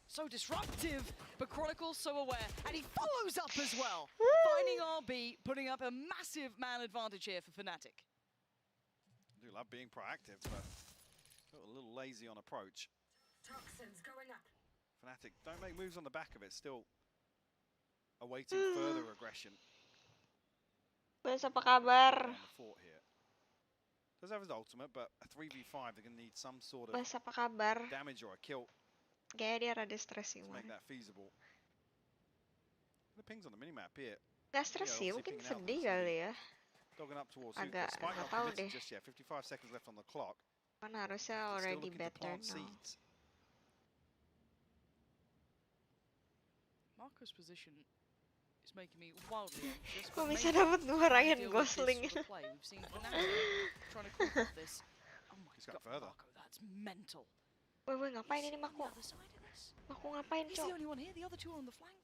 So disruptive, but Chronicle so aware, and he follows up as well. Finding RB, putting up a massive man advantage here for Fnatic. I do love being proactive, but a little lazy on approach. Toxins going up. Fnatic don't make moves on the back of it, still awaiting further aggression. Bes, apa kabar? Does have his ultimate, but a 3v5, they're going to need some sort of Bes, apa kabar? damage or a kill Kayaknya dia rada stres sih, to man. make that feasible. The pings on the minimap here. Gak stres sih, mungkin sedih kali ya. Dogging up towards Agak Spike nggak not tahu committed deh. just yet. 55 seconds left on the clock. Kan harusnya Still already looking to better plant now. seeds. Marco's position is making me wildly anxious. Kok bisa dapat 2 Ryan Gosling? We've seen Fnatic trying to creep up this. Oh my He's got god, further. Marco, that's mental. Woi, ngapain ini Mako? Mako ngapain, He's Cok? the only one here, the other two are on the flank.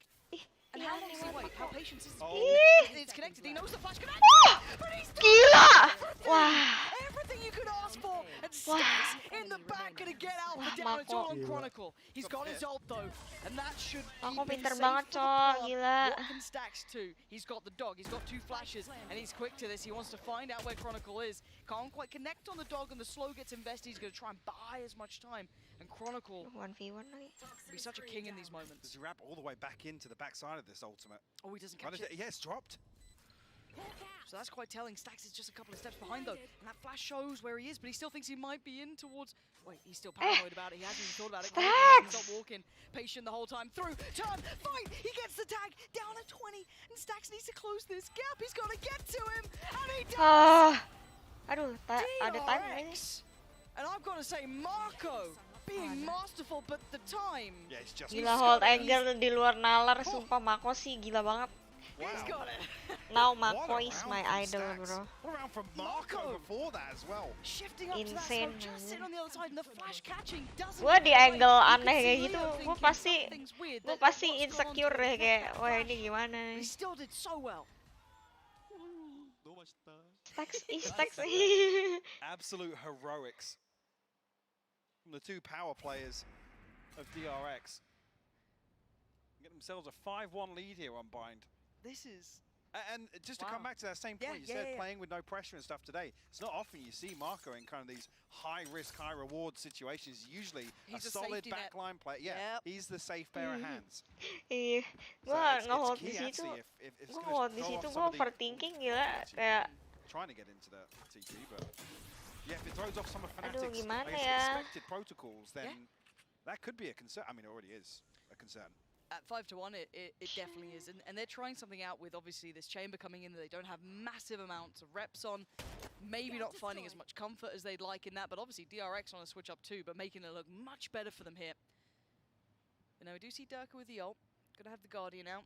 And Iya, how long aneh does he banget, wait? How Mako. patient is Ih! It's connected, he knows the flash connect! But he's done Gila! Wah. everything you could ask for! And Stacks in the back gonna get out for down. It's all on Chronicle. He's got his ult though, and that should Mako keep him pinter safe banget, for the Cok. plug. Gila. What can Stacks do? He's got the dog, he's got 2 flashes, and he's quick to this. He wants to find out where Chronicle is. Can't quite connect on the dog, and the slow gets invested. He's gonna try and buy as much time. And Chronicle 1v1 lagi. be such a king in these moments. Does he wrap all the way back into the backside of this ultimate? Oh, he doesn't catch it. Yeah, it's dropped. So that's quite telling. Stacks is just a couple of steps behind though, and that flash shows where he is, but he still thinks he might be in towards... Wait, he's still paranoid about it. He hasn't even thought about it. Stacks! Stop walking. Patient the whole time. Through. Turn. Fight. He gets the tag. Down at 20. And Stacks needs to close this gap. He's got to get to him. And he does. Aduh, ada time ini. And I've got to say, Marco being masterful, but the time. Yeah, it's just... Gila, hold angle di luar nalar. Sumpah, Mako sih gila banget. He's got it. Now Mako is my idol, bro. What around from Marco before that as well? Shifting up Insane. to that smoke, just sitting on the other side, and the flash catching doesn't. Gue di angle aneh kayak gitu, gue pasti insecure deh kayak, wah ini gimana nih. He still did so well. Stacks. Absolute heroics from the 2 power players of DRX. Get themselves a 5-1 lead here on Bind. This is... And just to come back to that same point, you said playing with no pressure and stuff today. It's not often you see Marco in kind of these high-risk, high-reward situations. Usually he's a solid backline player. Yeah, he's the safe pair of hands. Iya, gue nge-hold di situ. Gue hold di situ, gue overthinking gila. Kayak... Trying to get into the TT, but... Yeah, if it throws off some of Fnatic's gimana ya? expected protocols, then that could be a concern. I mean, it already is a concern. At 5-1, it definitely is. And they're trying something out with, obviously, this chamber coming in that they don't have massive amounts of reps on. Maybe not finding as much comfort as they'd like in that, but obviously DRX on a switch up too, but making it look much better for them here. But now we do see Durka with the ult. Gonna have the Guardian out.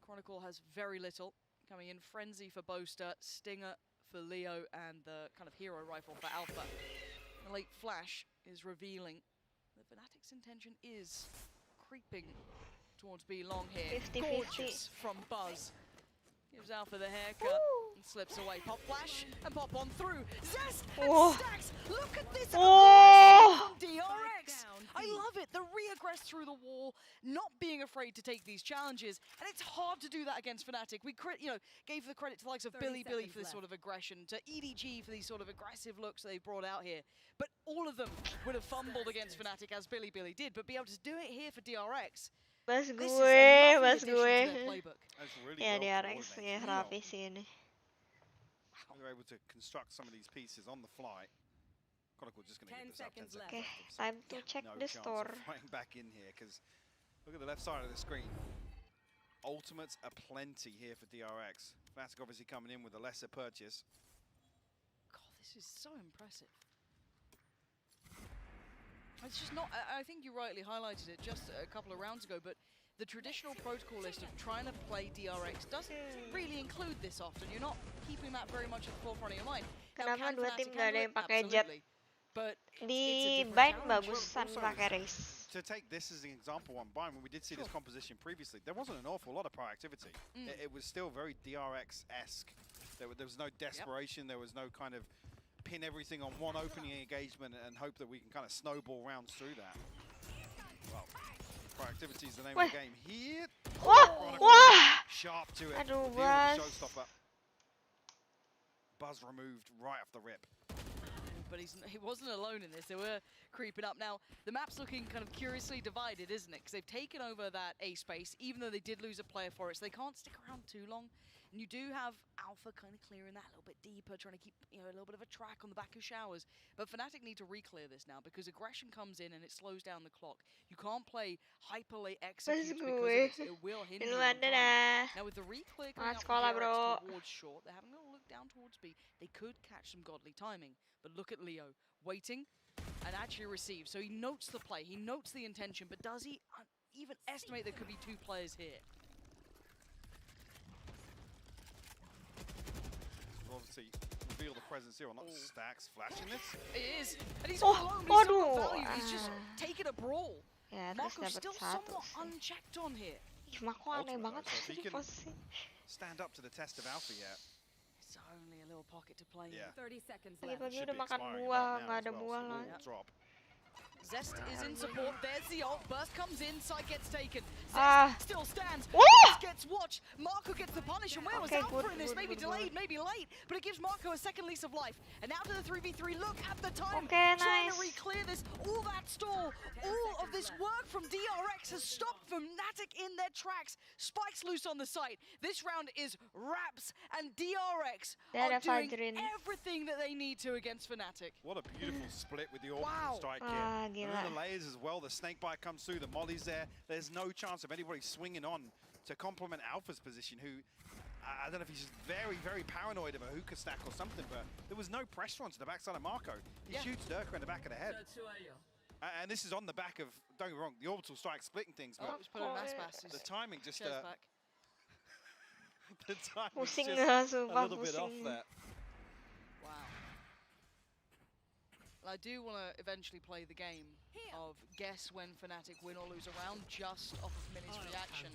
Chronicle has very little. Coming in, Frenzy for Boaster, Stinger for Leo, and the kind of hero rifle for Alpha. The late flash is revealing that Fnatic's intention is creeping towards B long here. 50-50. Gorgeous from Buzz. Gives Alpha the haircut and slips away. Pop flash and pop on through. Zest and Stacks. Look at this from DRX. I love it. The re-aggress through the wall, not being afraid to take these challenges, and it's hard to do that against Fnatic. We gave the credit to the likes of Billy for this sort of aggression, to EDG for these sort of aggressive looks they brought out here. But all of them would have fumbled against Fnatic as Billy did, but be able to do it here for DRX. Bas gue. Ya DRX ya rapi sih ini. They're able to construct some of these pieces on the fly. Chronicle just going to give this up 10 seconds. Okay, time to check the store. Fighting back in here because look at the left side of the screen. Ultimates are plenty here for DRX. Fnatic obviously coming in with a lesser purchase. God, this is so impressive. It's just not, I think you rightly highlighted it just a couple of rounds ago, but the traditional protocol list of trying to play DRX doesn't really include this often. You're not keeping that very much at the forefront of your mind. Kenapa dua tim gak ada yang pakai jet? Di Bind bagusan pakai race. To take this as an example on Bind, when we did see this composition previously, there wasn't an awful lot of proactivity. It was still very DRX-esque. There was no desperation, there was no kind of pin everything on one opening engagement and hope that we can kind of snowball rounds through that. Well, proactivity is the name of the game here. Sharp to it. Aduh, Showstopper. Buzz removed right off the rip. But he wasn't alone in this. They were creeping up. Now, the map's looking kind of curiously divided, isn't it? Because they've taken over that A space, even though they did lose a player for it, so they can't stick around too long. And you do have Alpha kind of clearing that a little bit deeper, trying to keep a little bit of a track on the back of Showers. But Fnatic need to re-clear this now because aggression comes in and it slows down the clock. You can't play hyper late executes because of this. It will hinder you on time. Now with the re-clear going up from DRX towards short, they're having a look down towards B. They could catch some godly timing. But look at Leo, waiting and actually receives. So he notes the play, he notes the intention, but does he even estimate there could be 2 players here? Obviously, reveal the presence here, or not Stacks flashing this. It is, and he's all alone, he's so value. He's just taking a brawl. Ya, Marco's still somewhat unchecked on here. Ih, Marco aneh banget So if he sih can posisi. stand up to the test of Alpha yet. It's only a little pocket to play Yeah. 30 seconds Pagi-pagi Should udah be makan expiring buah, about now nggak as ada well, buah so lagi. we'll drop. Zest is in support. There's the ult. Burst comes in. Side gets taken. Ah. Zest still stands. Woo! Zest gets watched. Marco gets the punish. And where was Alpha in this? Maybe delayed, maybe late. But it gives Marco a second lease of life. And now to the 3v3. Look at the time. Okay, Trying nice. to re-clear this. All that stall, all of this work from DRX has stopped Fnatic in their tracks. Spike's loose on the site. This round is wraps. And DRX are doing everything that they need to against Fnatic. What a beautiful split with the orbital strike here. And then the layers as well, the snake bite comes through, the molly's there. There's no chance of anybody swinging on to complement Alpha's position, who, I don't know if he's just very, very paranoid of a hookah stack or something, but there was no pressure onto the backside of Marco. He shoots Durka in the back of the head. And this is on the back of, don't get me wrong, the orbital strike splitting things, but the timing just, the timing just a little bit off there. Wow. Well, I do want to eventually play the game of guess when Fnatic win or lose a round just off of Mini's reaction.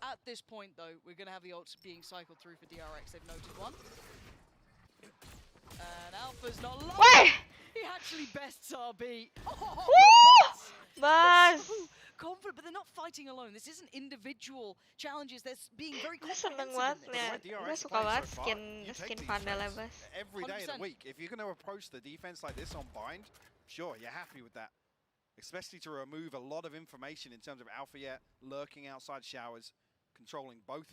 At this point, though, we're going to have the ults being cycled through for DRX. They've noted one. And Alpha's not low. He actually bests RB. Bas. So confident, but they're not fighting alone. This isn't individual challenges. They're being very Gue seneng banget liat, gue suka banget skin Vandalnya Bas. Every day of the week, if you're going to approach the defense like this on Bind, sure, you're happy with that. Especially to remove a lot of information in terms of Alpha yet, lurking outside Showers, controlling both.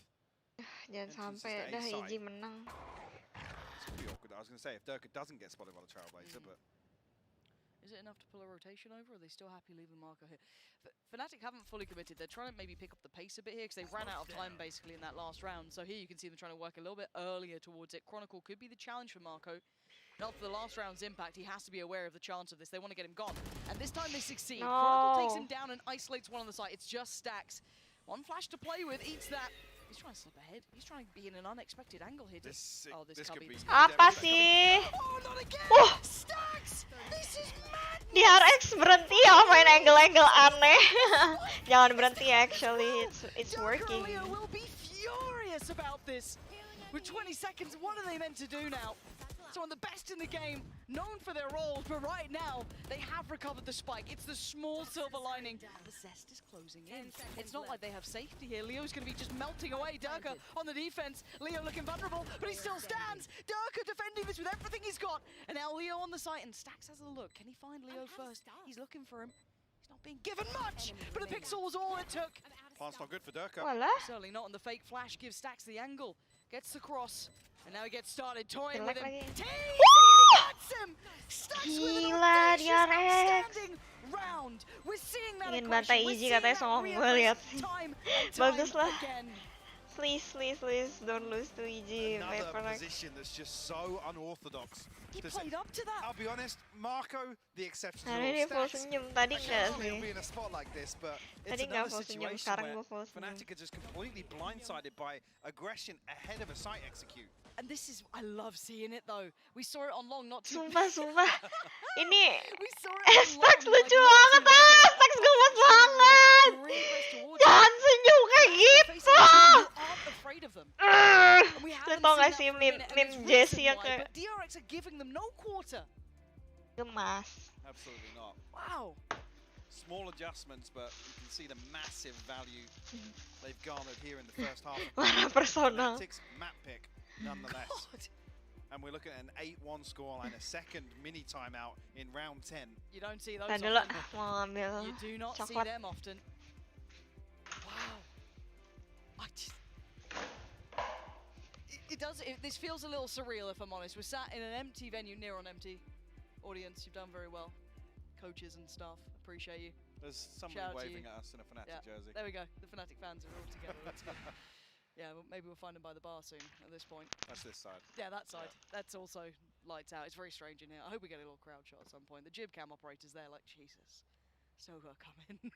Jangan sampai dah Iji menang. It's going to be awkward. I was going to say, if Durka doesn't get spotted by the Trailblazer, but... Is it enough to pull a rotation over, or are they still happy leaving Marco here? Fnatic haven't fully committed. They're trying to maybe pick up the pace a bit here because they ran out of time basically in that last round. So here you can see them trying to work a little bit earlier towards it. Chronicle could be the challenge for Marco. Not for the last round's impact, he has to be aware of the chance of this. They want to get him gone. And this time they succeed. Chronicle takes him down and isolates one on the side. It's just Stacks. One flash to play with, eats that. He's trying to slip ahead. He's trying to be in an unexpected angle here. This could be... Apa sih? Oh, not again! Stacks! This is madness! DRX berhenti ya main angle-angle aneh. Jangan berhenti actually, it's working. Leo will be furious about this. With 20 seconds, what are they meant to do now? So on the best in the game, known for their roles, but right now, they have recovered the spike. It's the small silver lining. The Zest is closing in. It's not like they have safety here. Leo's going to be just melting away. Durka on the defense. Leo looking vulnerable, but he still stands. Durka defending this with everything he's got. And now Leo on the site, and Stacks has a look. Can he find Leo first? He's looking for him. He's not being given much, but a pixel was all it took. Plant's not good for Durka. Certainly not, and the fake flash gives Stacks the angle. Gets the cross, and now he gets started toying with him. Gets him! Stacks with an outstanding round. We're seeing that Ingin bantai Iji katanya songong gue liat. Bagus lah. Please, don't lose to Iji. Another position that's just so unorthodox. He played up to that. I'll be honest, Marco, the exception to Tadi dia full senyum, tadi enggak sih? He'll be in a spot like this, but it's another situation where Fnatic are just completely blindsided by aggression ahead of a site execute. And this is, I love seeing it though. We saw it on long, not too. Sumpah. Ini Stacks lucu banget ah, Stacks gemes banget. Jangan senyum kayak gitu. Lu tau gak sih meme Jessie yang kayak DRX are giving them no quarter. Gemas. Absolutely not. Wow. Small adjustments, but you can see the massive value they've garnered here in the first half. Mana personal. Fnatic's map pick, nonetheless. And we're looking at an 8-1 score and a second mini timeout in round 10. You don't see those often. Mau ambil you do not coklat. see them often. Wow. It does. This feels a little surreal, if I'm honest. We're sat in an empty venue, near on empty. Audience, you've done very well. Coaches and staff, appreciate you. There's somebody waving at us in a Fnatic jersey. There we go. The Fnatic fans are all together. That's good. Yeah, well, maybe we'll find them by the bar soon at this point. That's this side. Yeah, that side. Yeah. That's also lights out. It's very strange in here. I hope we get a little crowd shot at some point. The jib cam operator's there like, Jesus. Soga, come in.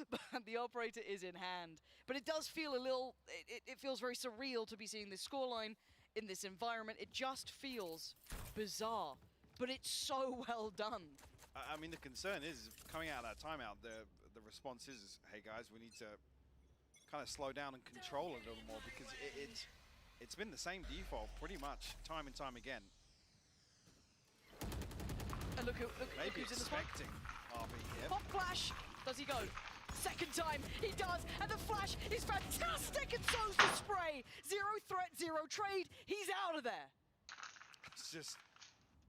But the operator is in hand. But it does feel a little, it feels very surreal to be seeing this scoreline in this environment. It just feels bizarre, but it's so well done. I mean, the concern is, coming out of that timeout, the response is, hey guys, we need to kind of slow down and control it a little more, because it's been the same default pretty much time and time again. And look maybe who's in the spot. expecting RB here. Pop flash! Does he go? Second time, he does, and the flash is fantastic, and so's the spray. Zero threat, zero trade. He's out of there. It's just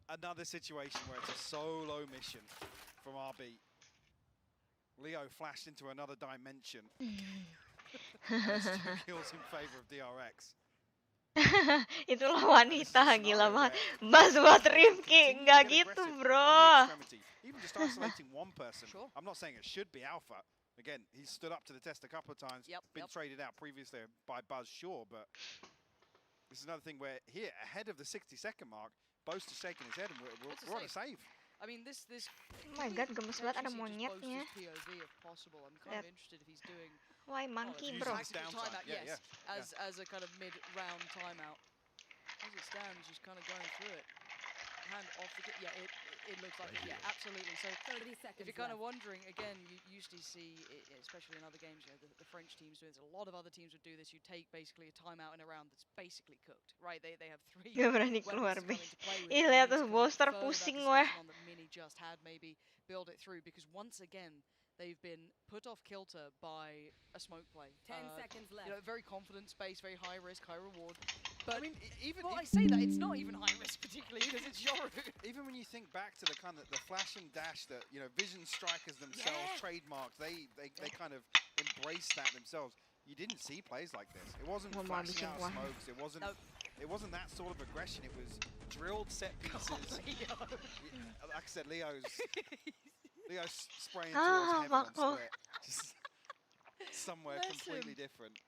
another situation where it's a solo mission from RB. Leo flashed into another dimension. It's 2 kills in favor of DRX. Itulah wanita, gila banget. Bas buat Rifki, nggak gitu bro. Even just isolating one person. I'm not saying it should be Alpha. Again, he's stood up to the test a couple of times, been traded out previously by Buzz, sure, but this is another thing where here, ahead of the 60-second mark, Boast is shaking his head and we're on a save. I mean, this. Oh my god, gemes banget ada monyetnya. POV if possible. I'm kind of interested if he's doing. Why monkey, bro? Timeout, yes. As a kind of mid-round timeout. As it stands, just kind of going through it. Hand off the. Yeah, it looks like it. Yeah, absolutely. So 30 seconds if you're kind of wondering, again, you usually see, especially in other games, you know, the French teams do this. A lot of other teams would do this. You take basically a timeout in a round that's basically cooked, right? They have 3. Gak berani keluar, Be. Ih, lihat tuh, Boster pusing weh. Mini just had maybe build it through, because once again they've been put off kilter by a smoke play. 10 seconds left. You know, very confident space, very high risk, high reward. But I mean, I say that it's not even high risk particularly, because it's Yoru. Even when you think back to the kind of the flash and dash that, you know, Vision Strikers themselves trademarked, they kind of embraced that themselves. You didn't see plays like this. It wasn't flashing out smokes. It wasn't. It wasn't that sort of aggression. It was drilled set pieces. Like I said, Leo's spraying towards heaven on split. Just somewhere completely different.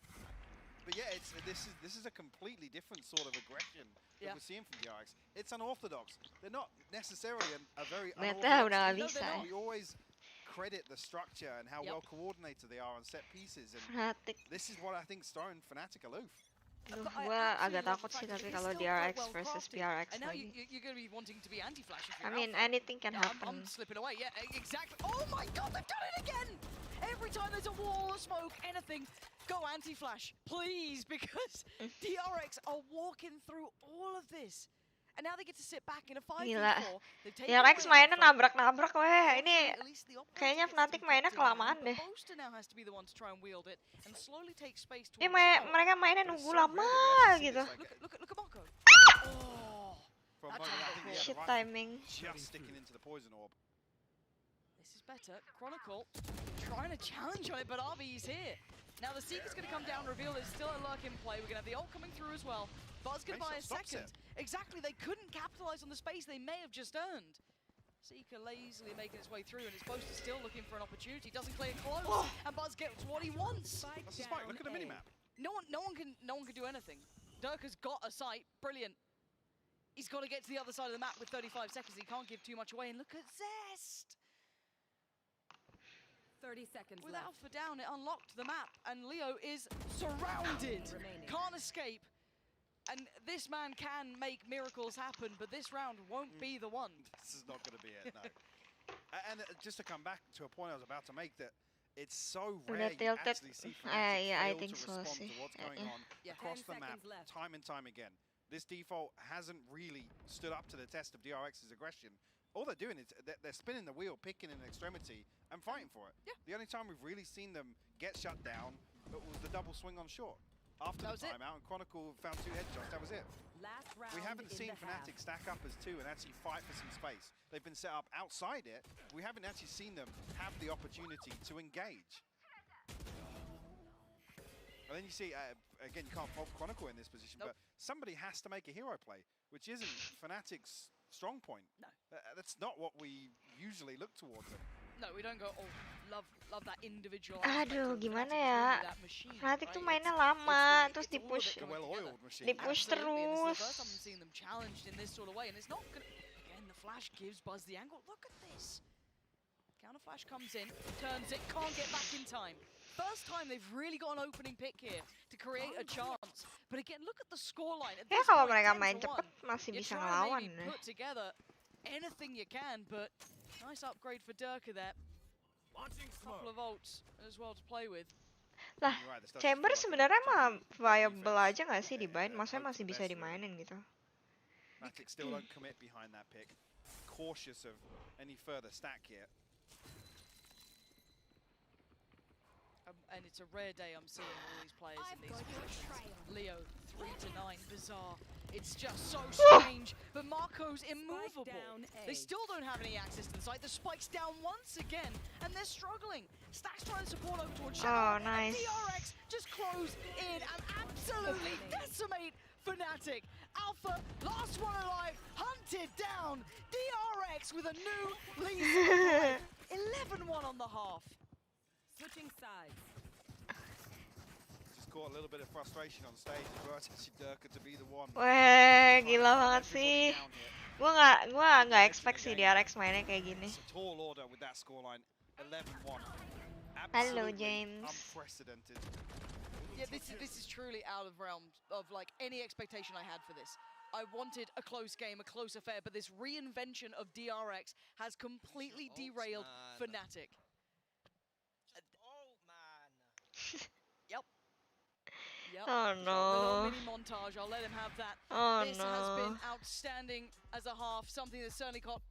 But yeah, this is a completely different sort of aggression that we're seeing from DRX. It's unorthodox. They're not necessarily a very unorthodox team. We always credit the structure and how well coordinated they are on set pieces. And this is what I think is throwing Fnatic aloof. Gua agak takut sih tapi kalau DRX versus PRX and now lagi. You're going to be wanting to be anti-flash. I mean, anything can happen. I'm slipping away. Yeah, exactly. Oh my god, they've done it again! Every time there's a wall of smoke, anything, go anti-flash, please, because DRX are walking through all of this. And now they get to sit back in a 5v4. Gila. DRX mainnya nabrak-nabrak weh. Ini kayaknya Fnatic mainnya kelamaan deh. Ini mereka mainnya nunggu lama gitu. Shit timing. Just sticking into the poison orb. This is better. Chronicle trying to challenge on it, but RB's here. Now the Seeker's going to come down, reveal there's still a lurk in play. We're going to have the ult coming through as well. Buzz going to buy a second. Exactly, they couldn't capitalize on the space they may have just earned. Seeker lazily making its way through, and his post is still looking for an opportunity. Doesn't clear close, and Buzz gets what he wants. That's a spike. Look at the minimap. No one can do anything. Dirk has got a sight. Brilliant. He's got to get to the other side of the map with 35 seconds. He can't give too much away. And look at Zest. 30 seconds with left. Alpha down, it unlocked the map, and Leo is surrounded. Can't escape. And this man can make miracles happen, but this round won't be the one. This is not going to be it, no. And just to come back to a point I was about to make, that it's so rare you actually see Fnatic fail to respond to what's going on across the map time and time again. This default hasn't really stood up to the test of DRX's aggression. All they're doing is they're spinning the wheel, picking an extremity, and fighting for it. Yeah. The only time we've really seen them get shut down was the double swing on short. After the timeout, and Chronicle found 2 headshots, that was it. We haven't seen Fnatic stack up as 2 and actually fight for some space. They've been set up outside it. We haven't actually seen them have the opportunity to engage. And then you see again, you can't fault Chronicle in this position, but somebody has to make a hero play, which isn't Fnatic's strong point. No. That's not what we usually look towards it. No, we don't go, oh, love that individual. Aduh, gimana ya? Fnatic tuh mainnya lama, terus di-push terus. I'm seeing them challenged in this sort of way, and it's not gonna. Again, the flash gives Buzz the angle. Look at this. Counter flash comes in, turns it, can't get back in time. First time they've really got an opening pick here to create a chance. But again, look at the scoreline. Ya kalau mereka main cepet masih bisa ngelawan. Put together anything you can, but nice upgrade for Durka there. Couple of ults as well to play with. Lah, Chamber sebenarnya mah viable aja nggak sih di bind? Maksudnya masih bisa dimainin gitu. Fnatic still don't commit behind that pick. Cautious of any further stack here. And it's a rare day I'm seeing all these players in these positions. Leo, 3-9, bizarre. It's just so strange, but Marco's immovable. They still don't have any access to the site. The spike's down once again, and they're struggling. Stack's trying to support over towards Shadow. Oh, nice. DRX just close in and absolutely decimate Fnatic. Alpha, last one alive, hunted down. DRX with a new lead. 11-1 on the half. Switching sides. Just caught a little bit of frustration on stage as well. It's actually Durka to be the one. Wah, gila banget sih. Gua nggak expect sih DRX mainnya kayak gini. It's a tall order with that scoreline. 11-1. Hello, James. Unprecedented. Yeah, this is truly out of realm of like any expectation I had for this. I wanted a close game, a close affair, but this reinvention of DRX has completely derailed Fnatic. Yep. Oh no. Little mini montage, I'll let him have that. Oh this has been outstanding as a half, something that certainly caught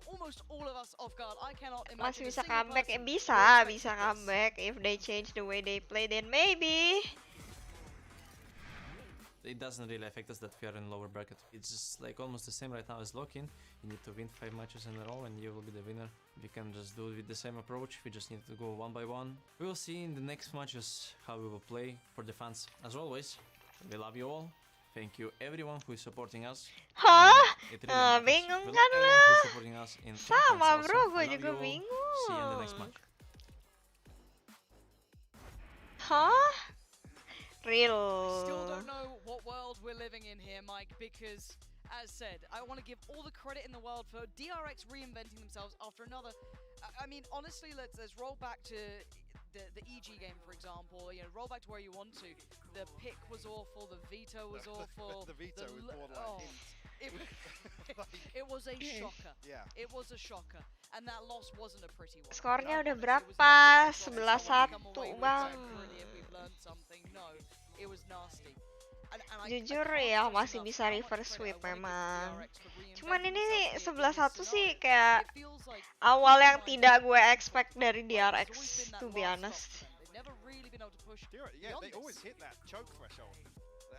almost all of us off guard. I cannot imagine. Masih bisa comeback, bisa comeback if they change the way they play, then maybe. It doesn't really affect us that we are in lower bracket. It's just like almost the same right now as lock-in. You need to win 5 matches in a row and you will be the winner. We can just do it with the same approach. We just need to go one by one. We will see in the next matches how we will play for the fans. As always, we love you all. Thank you everyone who is supporting us. Hah? Really bingung kan lo? Sama bro, gue juga bingung. See you in the next match. Hah? Real. Still don't know what world we're living in here, Mike, because, as said, I want to give all the credit in the world for DRX reinventing themselves after another. I mean, honestly, let's roll back to the EG game, for example. You know, roll back to where you want to. The pick was awful. The veto was awful. The veto was borderline. It was a shocker. Yeah. It was a shocker. And that loss wasn't a pretty one. Skornya udah berapa? 11-1 bang. No, it was nasty. Jujur ya masih bisa reverse sweep memang. Cuman ini nih 11-1 sih kayak awal yang tidak gue expect dari DRX, to be honest. Yeah, they always hit that choke threshold.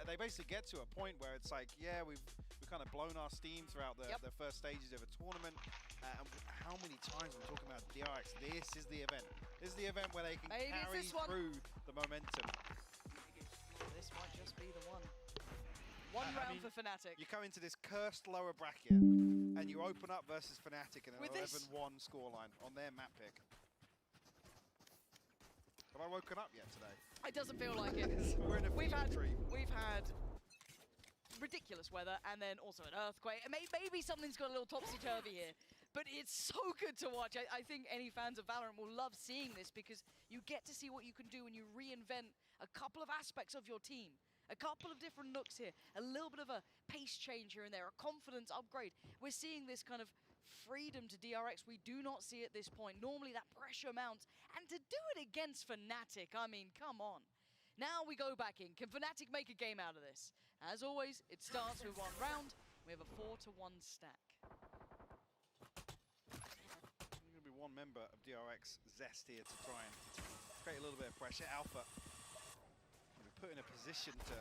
They basically get to a point where it's like, yeah, we've kind of blown our steam throughout the first stages of a tournament. And how many times we're talking about DRX? This is the event. This is the event where they can carry through the momentum. This might just be the one. One round for Fnatic. You come into this cursed lower bracket, and you open up versus Fnatic in an 11-1 scoreline on their map pick. Have I woken up yet today? It doesn't feel like it. We've had ridiculous weather, and then also an earthquake. Maybe something's got a little topsy-turvy here. But it's so good to watch. I think any fans of Valorant will love seeing this because you get to see what you can do when you reinvent a couple of aspects of your team. A couple of different looks here. A little bit of a pace change here and there. A confidence upgrade. We're seeing this kind of freedom to DRX we do not see at this point. Normally that pressure mounts. And to do it against Fnatic, I mean, come on. Now we go back in. Can Fnatic make a game out of this? As always, it starts with one round. We have a 4-1 stack. One member of DRX Zest here to try and create a little bit of pressure. Alpha will be put in a position to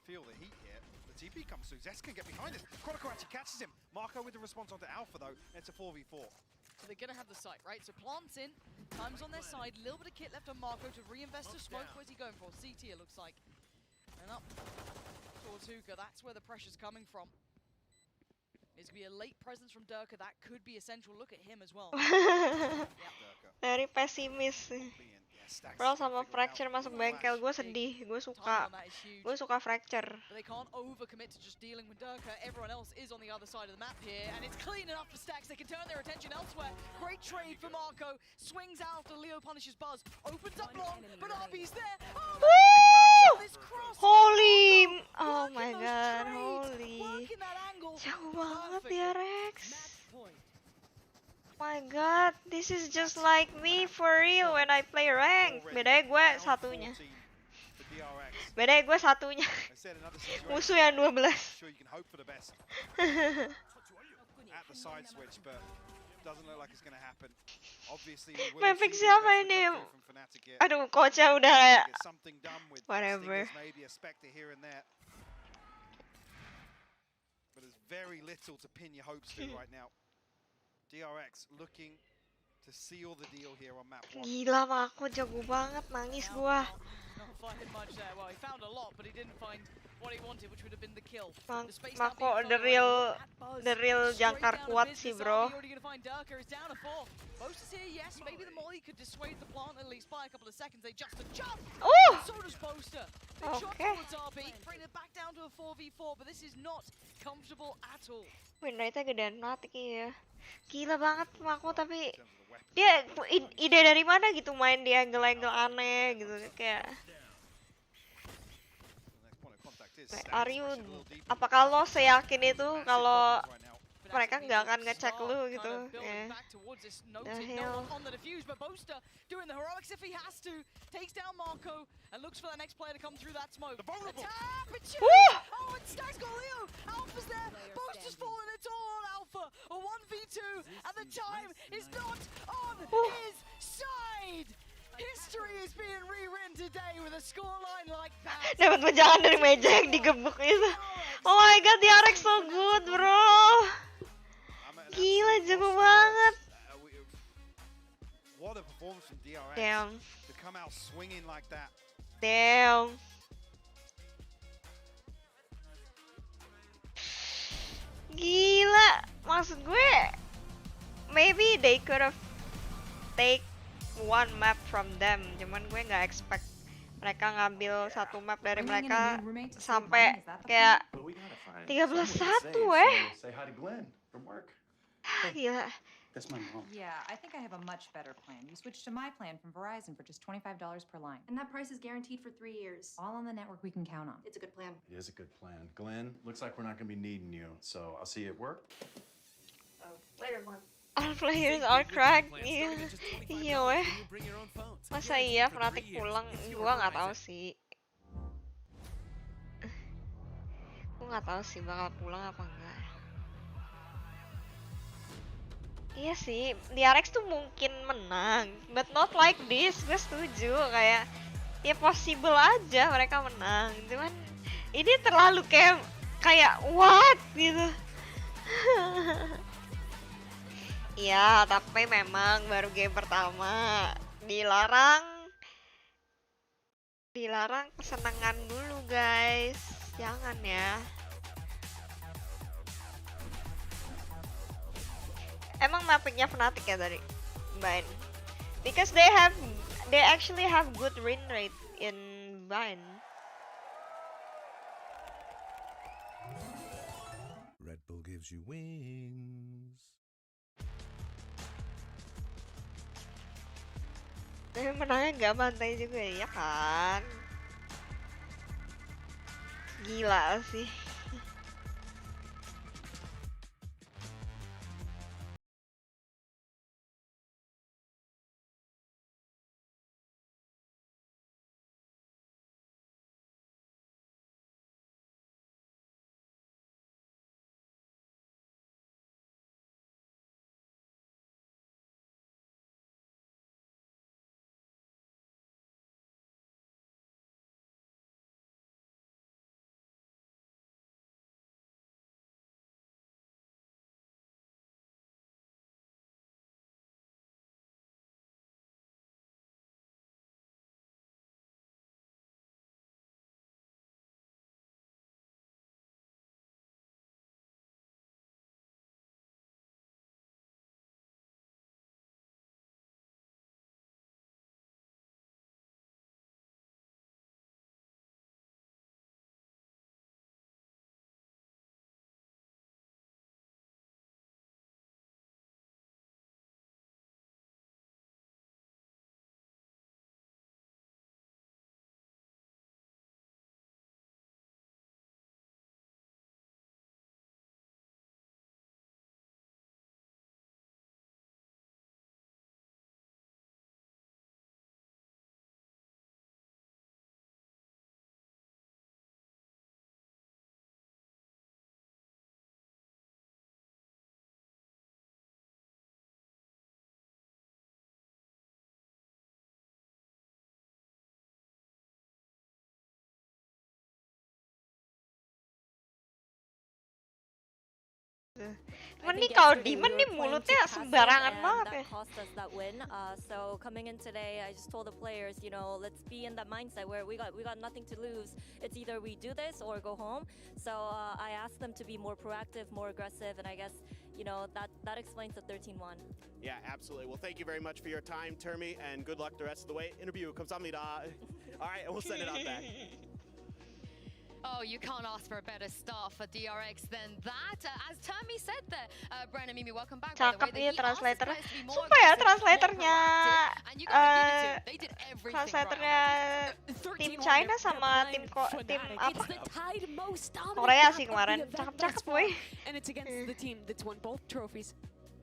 feel the heat here. The TP comes through. Zest can get behind us. Chronicle actually catches him. Marco with the response onto Alpha though. It's a 4v4. but they're going to have the site, right? So plants in, time's on their side, a little bit of kit left on Marco to reinvest a smoke. Where's he going for? CT, it looks like. And up towards Hookah, that's where the pressure's coming from. It's going to be a late presence from Durka, that could be essential. Look at him as well. Dari pesimis. Pearl sama Fracture masuk bengkel, gue sedih, gue suka Fracture. But they can't overcommit to just dealing with Durka. Everyone else is on the other side of the map here, and it's clean enough for Stacks. They can turn their attention elsewhere. Great trade for Marco. Swings out after Leo punishes Buzz. Opens up long, but RB's there. Oh, holy! Oh my god, holy. Jauh banget ya, Rex. My god, this is just like me for real when I play rank. Bedanya gue satunya. Musuh yang 12. Maverick siapa ini? Aduh, coachnya udah whatever. But there's very little to pin your hopes to right now. DRX looking to seal the deal here on map 1. Gila, Mako jago banget, nangis gua. Well, he found a lot, but he didn't find what he wanted, which would have been the kill. Mako the real jangkar kuat sih, bro. Most is here, yes. Maybe the molly could dissuade the plant at least by a couple of seconds. They just jump. So does Poster. Big shot towards RB. Bring it back down to a 4v4, but this is not comfortable at all. Win rate-nya gedean Fnatic ya. Gila banget Mako, tapi dia ide dari mana gitu main di angle-angle aneh gitu kayak. Apakah lo seyakin itu kalau mereka nggak akan ngecek lu gitu? Ya. The hell. Doing the heroics if he has to, takes down Marco and looks for the next player to come through that smoke. Oh, and Stacks got Leo. Alpha's there. Boaster's falling. It's all on Alpha. A 1v2, and the time is not on his side. History is being rewritten today with a scoreline like that. Dapat wejangan dari meja yang digebuk itu. Oh my god, DRX so good, bro. Gila, jago banget. What a performance from DRX. Damn. To come out swinging like that. Damn. Gila, maksud gue maybe they could have take one map from them, cuman gue nggak expect mereka ngambil satu map dari mereka sampai kayak 13-1 Gila. That's my mom. Yeah, I think I have a much better plan. You switch to my plan from Verizon for just $25 per line. And that price is guaranteed for 3 years. All on the network we can count on. It's a good plan. It is a good plan. Glenn, looks like we're not going to be needing you, so I'll see you at work. Oh, later, Mom. All players are cracked. Iya weh. Masa iya Fnatic pulang? Gua nggak tahu sih. Gua nggak tahu sih bakal pulang apa enggak. Iya sih, DRX tuh mungkin menang, but not like this. Gue setuju, kayak ya possible aja mereka menang. Cuman ini terlalu kayak what gitu. Ya, tapi memang baru game pertama. Dilarang kesenangan dulu, guys. Jangan ya. Emang mappingnya Fnatic ya tadi? Bind. Because they actually have good win rate in Bind. Red Bull gives you wings. Tapi menangnya nggak bantai juga ya kan? Gila sih. Cuman nih kalau Demon nih mulutnya sembarangan banget ya. Cost us that win. So coming in today, I just told the players, you know, let's be in that mindset where we got nothing to lose. It's either we do this or go home. So I asked them to be more proactive, more aggressive, and I guess, you know, that explains the 13-1. Yeah, absolutely. Well, thank you very much for your time, Termi, and good luck the rest of the way. Interview 감사합니다. All right, and we'll send it out back. Oh, you can't ask for a better start for DRX than that. As Termi said there, Brennan, Mimi, welcome back. Cakep ya translator. Sumpah ya translatornya tim China sama tim apa? Korea sih kemarin. Cakep-cakep boy. And it's against the team that's won both trophies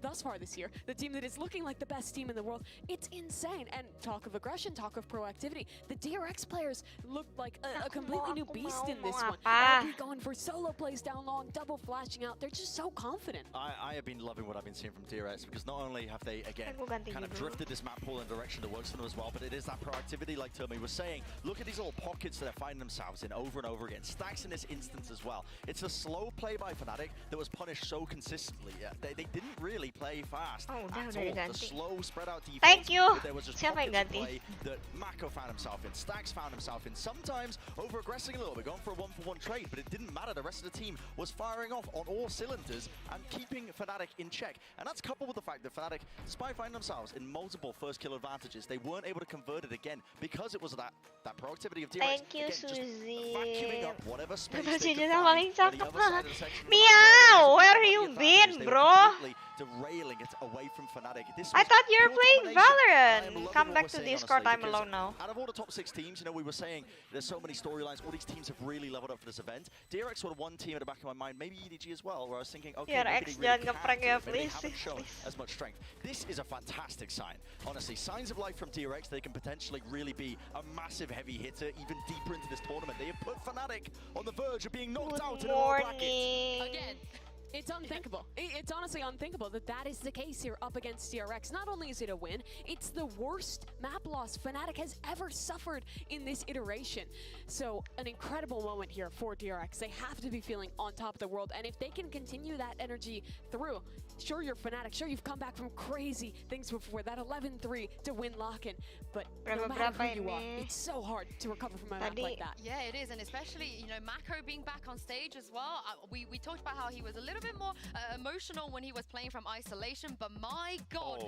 thus far this year, the team that is looking like the best team in the world. It's insane. And talk of aggression, talk of proactivity. The DRX players look like a completely new beast in this one. They're going for solo plays down long, double flashing out. They're just so confident. I have been loving what I've been seeing from DRX because not only have they, again, kind of drifted this map pool in a direction that works for them as well, but it is that proactivity, like Termi was saying. Look at these little pockets that they're finding themselves in over and over again. Stacks in this instance as well. It's a slow play by Fnatic that was punished so consistently. They didn't really play fast at all. The slow spread out defense. Thank you. There was just Siapa yang pockets of ganti? play that Mako found himself in, Stacks found himself in, sometimes over-aggressing a little bit, going for a one-for-one trade, but it didn't matter. The rest of the team was firing off on all cylinders and keeping Fnatic in check. And that's coupled with the fact that Fnatic, despite finding themselves in multiple first kill advantages, they weren't able to convert it again because it was that proactivity of DRX. Thank you, again, just Suzy. vacuuming up whatever space Dapat they could senjata find paling on the cakep other side of the section. Meow, where have you been, They bro? were completely derailing it away from Fnatic. This I was thought you were pure playing domination. I am Valorant. loving Come what back we're to seeing, Discord, honestly, I'm because alone now. Out of all the top 6 teams, you know, we were saying there's so many storylines. All these teams have really leveled up for this event. DRX were one team at the back of my mind, maybe EDG as well, where I was thinking, okay, maybe DRX they really jangan can ngeprank do ya, it. Maybe they please, haven't shown please. as much strength. This is a fantastic sign. Honestly, signs of life from DRX. They can potentially really be a massive heavy hitter even deeper into this tournament. They have put Fnatic on the verge of being knocked out in a lower bracket. Again. It's unthinkable. It's honestly unthinkable that is the case here up against DRX. Not only is it a win, it's the worst map loss Fnatic has ever suffered in this iteration. So an incredible moment here for DRX. They have to be feeling on top of the world, and if they can continue that energy through, sure you're Fnatic, sure you've come back from crazy things before, that 11-3 to win lock-in, but no matter who you are, it's so hard to recover from a map like that. Yeah, it is, and especially, you know, Mako being back on stage as well. We talked about how he was a little bit more emotional when he was playing from isolation, but my God,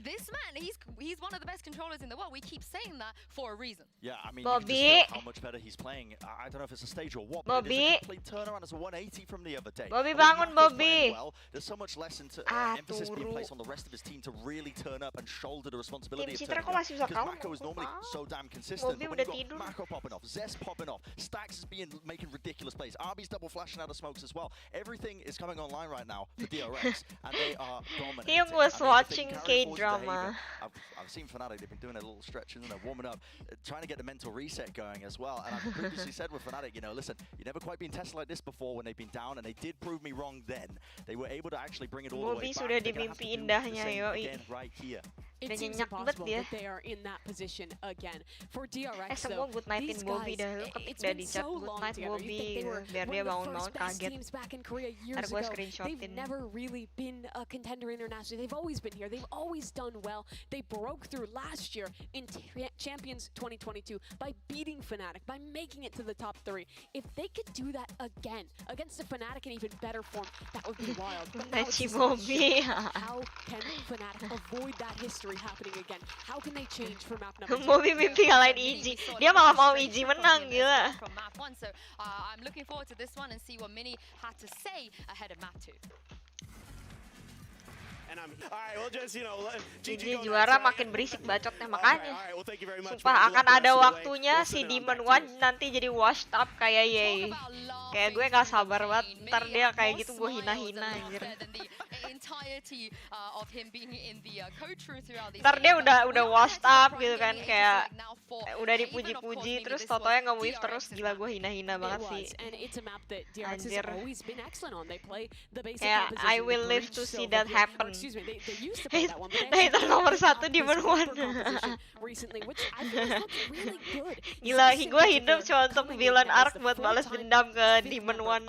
this man, he's one of the best controllers in the world. We keep saying that for a reason. Yeah, I mean, Bobby. you can just feel how much better he's playing. I don't know if it's a stage or what, but it is a complete turnaround. It's a 180 from the other day. Bobby, I mean, bangun, Mako's playing Bobby. well. There's so much less emphasis being placed on the rest of his team to really turn up and shoulder the responsibility of Tim turning Citra kok masih bisa because kalah? Mako is normally so damn consistent. Bobby But when udah you've got tidur. Mako popping off, Zest popping off, Stacks is making ridiculous plays, Arby's double flashing out of smokes as well. Everything is coming online right now for DRX, and they are dominating. He was I mean, watching if they can carry forward K-drama. today, I've seen Fnatic, they've been doing a little stretches and they're warming up, trying to get the mental reset going as well. And I've previously said with Fnatic, you know, listen, you've never quite been tested like this before when they've been down, and they did prove me wrong then. They were able to actually bring it all the way Bobby back. sudah They're di gonna have to mimpi do indahnya, the same yoi. again right here. It seems nyenyak banget impossible dia. that they are in that position again. For DRX, Semua good nightin these Bobby guys, dah. Lu ketik it's dah been di chat so good long night together. You Bobby think they were biar one dia of the bangun first best kaget. teams back in Korea years Ntar gua ago. screenshotin. They've never really been a contender internationally. They've always been here. They've always done well. They broke through last year in Champions 2022 by beating Fnatic, by making it to the top 3. If they could do that again against a Fnatic in even better form, that would be wild. But now it's just not Bobby. sure. How can Fnatic avoid that history happening again? How can they change for map number 2? Bobby mimpi ngalahin EG. Dia malah mau EG menang, gila. From map 1, so I'm looking forward to this one and see what Mini had to say ahead of map 2. And all right, we'll just, you know, GG juara makin berisik bacotnya makanya. Sumpah akan ada waktunya si Demon One nanti jadi washed up kayak Yei. Kayak gue gak sabar banget, ntar dia kayak gitu gue hina-hina anjir. entirety of him being in the coach room throughout these Ntar dia games. udah washed up gitu kan, kayak udah dipuji-puji terus totonya nge-weave terus. Gila, gue hina-hina banget sih. Anjir. Kayak I will live to see that happen. Titan nomor 1 di Demon One. Gila, gue hidup cuma untuk villain arc buat balas dendam ke Demon One.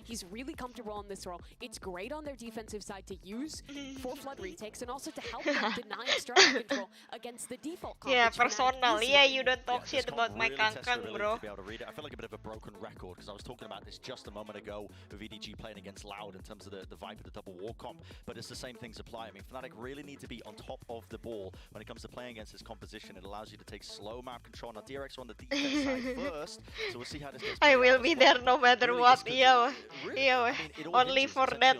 He's really comfortable on this role. It's great on their defensive side to use for flood retakes and also to help them deny structure control against the default. Yeah, personal. Yeah, you don't talk shit about my Kangkang, bro. I feel like a bit of a broken record because I was talking about this just a moment ago with EDG playing against Loud in terms of the Viper, the double war comp, but it's the same things apply. I mean, Fnatic really need to be on top of the ball when it comes to playing against this composition. It allows you to take slow map control. Now, DRX on the defense side first, so we'll see how this goes. I will be there no matter what. Yeah, only for that.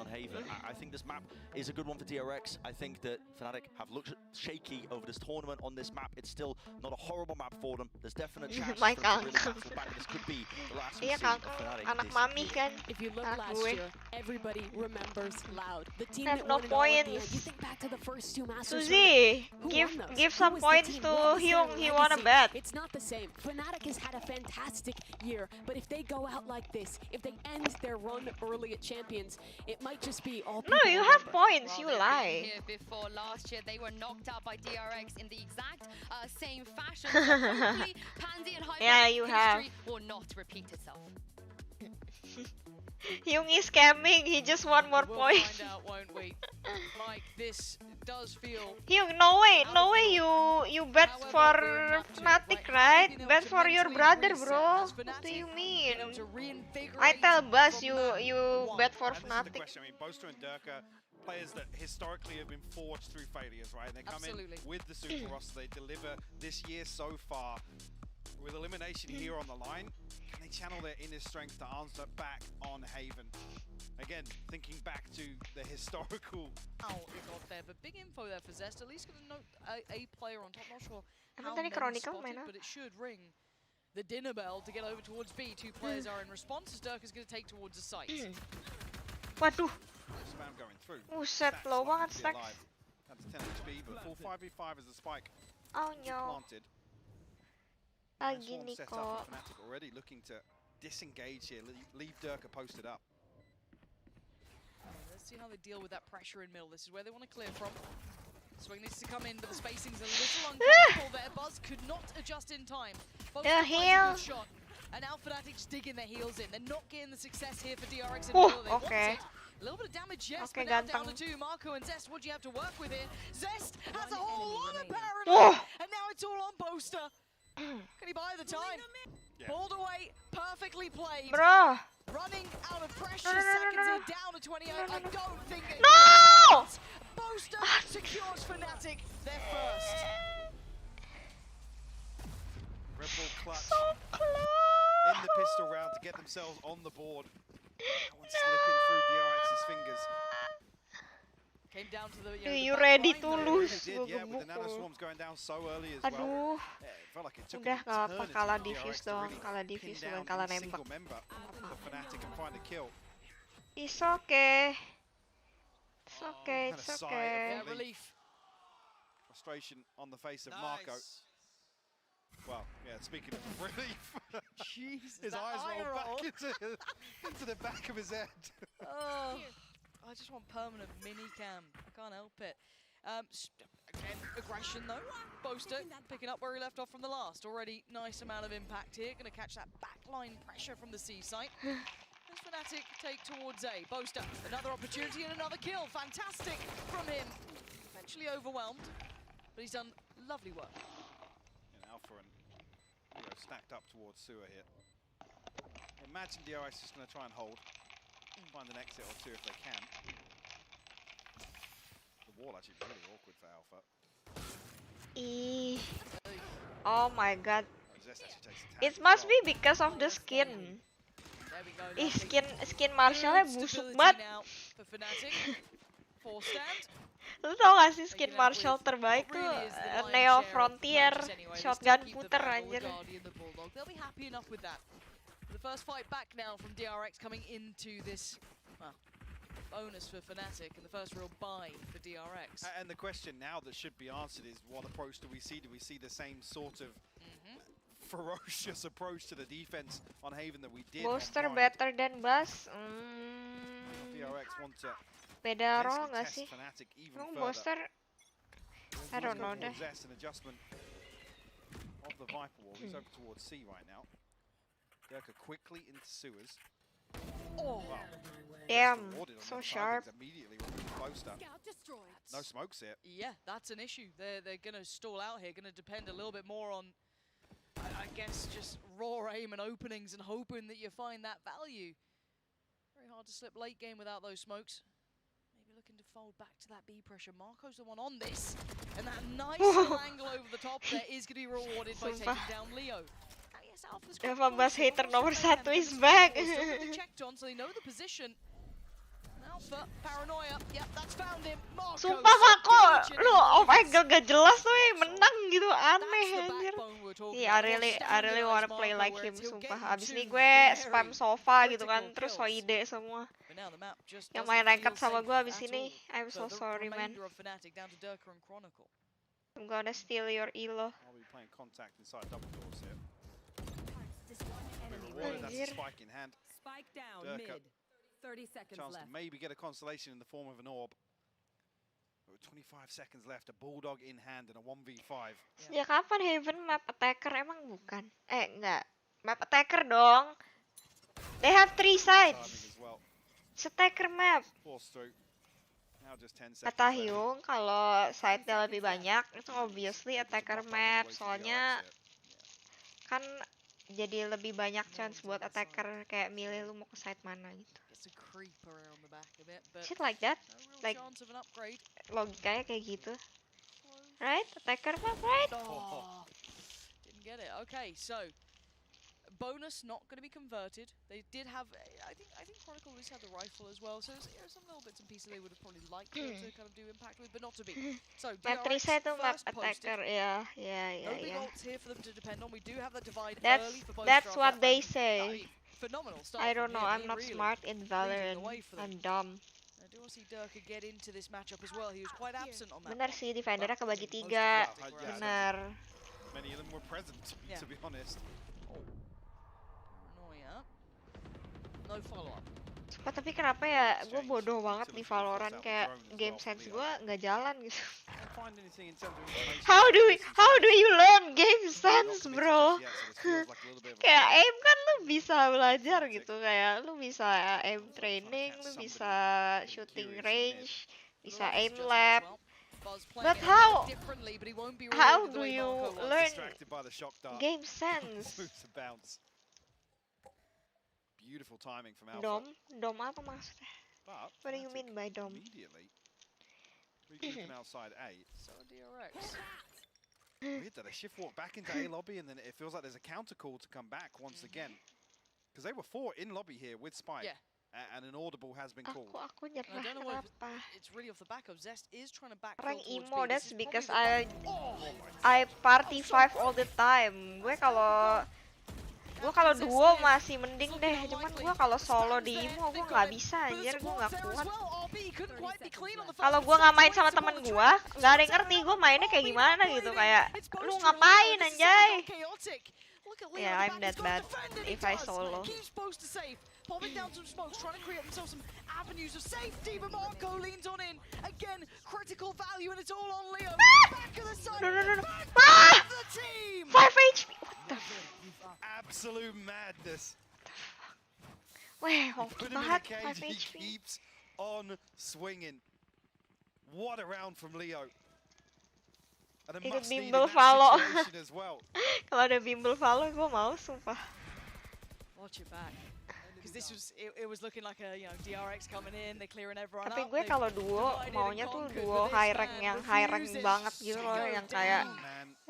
I think this map is a good one for DRX. I think that Fnatic have looked shaky over this tournament on this map. It's still not a horrible map for them. There's definite chance My for them to really Kangkang. battle back. This could be the last we Iya, see of Fnatic anak this mami year. kan. If you look last year, everybody remembers Loud. The team Have that no won it all at the end. points. You think back to the first two Masters. Suzy, Who give won those? give Who some was the points team? to What was their Hyung. He won a legacy? bet. It's not the same. Fnatic has had a fantastic year, but if they go out like this, if they end their run early at Champions, it might just be all No, people you have remember. points. You They've been lie. here before last year. They were knocked out by DRX in the exact same fashion. So hopefully, Pansy and Hyper Yeah, you history will not repeat itself. Hyung is scamming. He just want more We'll points. find out, won't we? Mike, this does feel... Hyung, no way. You bet for Fnatic, right? Bet for your brother, bro. What do you mean? I tell Buzz you bet for And this is the Fnatic. question. I mean, Boaster and Durka, players that historically have been forged through failures, right? And they come Absolutely. in with the super roster. They deliver this year so far. With elimination here on the line, can they channel their inner strength to answer back on Haven? Again, thinking back to the historical... Oh, it got there, but big info there for Zest. At least gonna note a player on top. Not sure Emang how tadi many Chronicle spotted, main but it should ring the dinner bell to get over towards B. Two players are in response as Dirk is going to take towards the site. Waduh. Spam going through. Buset, low banget stack. That's 10 HP, but full 5v5 as the spike Oh no. planted. Lagi Swarm nih set kok. up for Fnatic already looking to disengage here, leave Durka posted up. Let's see how they deal with that pressure in middle. This is where they want to clear from. Swing needs to come in, but the spacing's a little uncomfortable there. Buzz could not adjust in time. Both Yeah, find a heal. good shot. And now Fnatic's digging their heels in. They're not getting the success here for DRX in Oh, middle. They want okay. it. A little bit of damage, yes, Okay, but now down to ganteng. 2. Marco and Zest, what do you have to work with here? Zest has a whole lot apparently, Oh. and now it's all on Poster. Can he buy the time? Pulled away, perfectly played. Bro. Running out of pressure, No, no, no, no, seconds no. in, down to 28. I don't think it No! Poster secures Fnatic their first. Red Bull clutch So close. in the pistol round to get themselves on the board. That one slipping through DRX's fingers. Came down to the, You ready to They lose? did, Gua yeah, with the nano gebuk. swarms going down so early as Aduh. well. Yeah, it felt like it took Udah an gak apa, eternity kalah for diffuse DRX to doang, really kalah pin diffuse down bukan kalah any nembak. single member of Fnatic and find a kill. It's okay. It's okay, And it's a sigh okay. of relief. Frustration on the face of Marco. Well, yeah, speaking of relief, Jesus, his that eyes eye roll back roll. into the back of his head. Oh, I just want permanent mini cam. I can't help it. Again, aggression though. Boaster picking up where he left off from the last. Already nice amount of impact here. Going to catch that backline pressure from the C site. As Fnatic take towards A. Boaster, another opportunity and another kill. Fantastic from him. Eventually overwhelmed, but he's done lovely work. And Alpha and Leo stacked up towards Sewer here. Imagine DRX is going to try and hold. Find an exit or two if they can. The wall actually really awkward for Alpha. Oh my god. Zest actually takes the tag It as must well. be because of the skin. There we go. Ih, lovely. skin Marshallnya Good busuk stability banget. now for Fnatic. Four stand. Lu tau gak sih skin Marshall terbaik tuh Neo Frontier shotgun puter anjir. They'll be happy enough with that. The first fight back now from DRX coming into this, well, bonus for Fnatic and the first real buy for DRX. And the question now that should be answered is, what approach do we see? Do we see the same sort of ferocious approach to the defense on Haven that we did? Booster better than Buzz. DRX want to Beda role nggak test sih? Fnatic even Emang further. Booster? I don't know deh. An adjustment of the Viper Wall. He's over towards C right now. Durka quickly into sewers. Oh, damn, so sharp. Immediately closer. No smokes here. Yeah, that's an issue. They're gonna stall out here. Gonna depend a little bit more on, I guess, just raw aim and openings and hoping that you find that value. Very hard to slip late game without those smokes. Maybe looking to fold back to that B pressure. Marco's the one on this, and that nice little angle over the top there is gonna be rewarded by taking down Leo. Deva Buzz hater nomor 1 is back. Checked on, so they know the position. Alpha, paranoia. Yep, that's found him. Marco. Sumpah Marco, lu oh my god gak jelas tuh menang gitu, aneh anjir. I really wanna play like him, sumpah. Abis ini gue spam sofa gitu kan, terus so ide semua. Yang main ranked sama gue abis ini, I'm so sorry man. I'm gonna steal your elo. I'll be playing contact inside double doors here. That's a spike in hand. Spike down Durka. mid. 30 seconds Chance left. to maybe get a constellation in the form of an orb. With 25 seconds left, a bulldog in hand and a 1v5. Sejak kapan Haven map attacker emang bukan? Enggak. Map attacker dong. They have 3 sides. It's attacker map. Force through. Now just 10 seconds. Kata Hyung kalau side-nya lebih banyak itu obviously attacker map. Soalnya kan jadi lebih banyak chance buat attacker kayak milih lu mau ke side mana gitu. Shit like that, like logikanya kayak gitu, right? Attacker map, right? Oh, didn't get it. Okay, so bonus not going to be converted. They did have, I think Chronicle at least had the rifle as well. So some little bits and pieces they would have probably liked to kind of do impact with, but not to be. So map 3 side tuh map attacker, yeah. No big ults here for them to depend on. We do have that divide That's early for both. That's what they say. Phenomenal stuff. I don't know. I'm not smart in Valorant. I'm dumb. I do see Durka get into this matchup as well. He was quite absent on that. Bener sih, defendernya kebagi 3. Benar. Many of them were present, to be honest. No follow-up. Sumpah, tapi kenapa ya gue bodoh banget di Valorant, kayak game sense gue nggak jalan gitu. How do you learn game sense, bro? Kayak aim kan lu bisa belajar gitu, kayak lu bisa aim training, lu bisa shooting range, bisa aim lab. But how do you learn game sense? Beautiful timing from Alpha. Dom apa maksudnya? What do you mean by dom? Immediately regrouping outside A. So DRX. Weird that they shift walk back into A lobby and then it feels like there's a counter call to come back once again. Because they were 4 in lobby here with Spike. Yeah. And an audible has been called. Aku nyerah kenapa? It's really off the back of Zest is trying to back. Orang emo, that's because I party 5 all the time. Gue kalau duo masih mending deh, cuman gue kalau solo di emo gue nggak bisa anjir, gue nggak kuat. Kalau gue nggak main sama temen gue, nggak ada yang ngerti gue mainnya kayak gimana gitu, kayak lu ngapain anjay? Yeah, I'm that bad if I solo. Popping down some smokes, trying to create themselves some avenues of safety, but Marco leans on in. Again, critical value, and it's all on Leo. Back of the side. No. Back of the team. 5 HP. What the fuck? Absolute madness. Weh, hoki banget 5 He HP. keeps on swinging. What a round from Leo. And a Ikut must need in bimbel that follow. situation as well. Kalau ada bimbel follow gue mau, sumpah. Watch it back. This was it was looking like a DRX coming in, they clearing everyone Tapi up. gue kalau duo maunya tuh duo high rank yang high rank banget gitu loh, yang kayak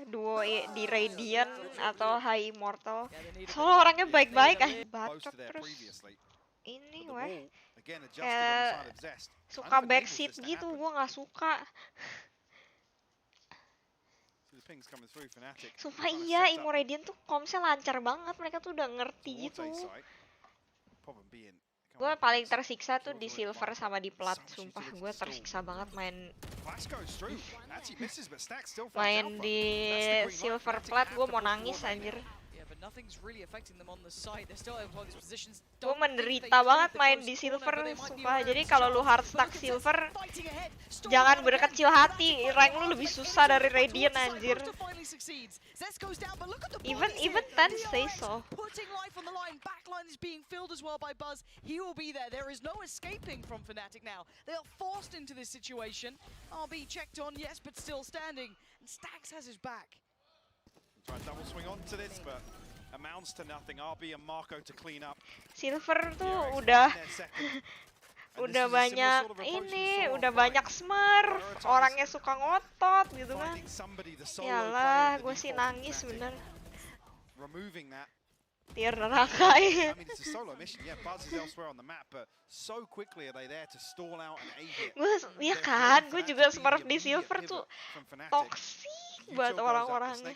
duo di Radiant atau High Immortal. Soalnya orangnya baik-baik aja, bacot terus. Ini weh, kayak suka backseat gitu, gue nggak suka. Sumpah iya, Imo Radiant tuh komsnya lancar banget, mereka tuh udah ngerti gitu. Gue paling tersiksa tuh di silver sama di plat, sumpah gue tersiksa banget main di silver plat, gue mau nangis anjir. Gue menderita banget main di silver, sumpah. Jadi kalau lu hard stack silver, jangan berkecil hati, rank lu lebih susah dari Radiant anjir. Even Tan say so. Putting life on the line, backline is being filled as well by Buzz. He will be there. There is no escaping from Fnatic now. They are forced into this situation. RB checked on, yes, but still standing. And Stax has his back. Try and double swing onto this, but amounts to nothing. RB and Marco to clean up. Silver tuh udah banyak ini, udah banyak smurf, orangnya suka ngotot gitu kan. Yalah, gue sih nangis bener. Removing that. Tier neraka I ya. mean, it's a solo mission. Yeah, Buzz is elsewhere on the map, but so quickly are they there to stall out an A hit. Iya kan, gue juga smurf di silver tuh toxic buat orang-orangnya.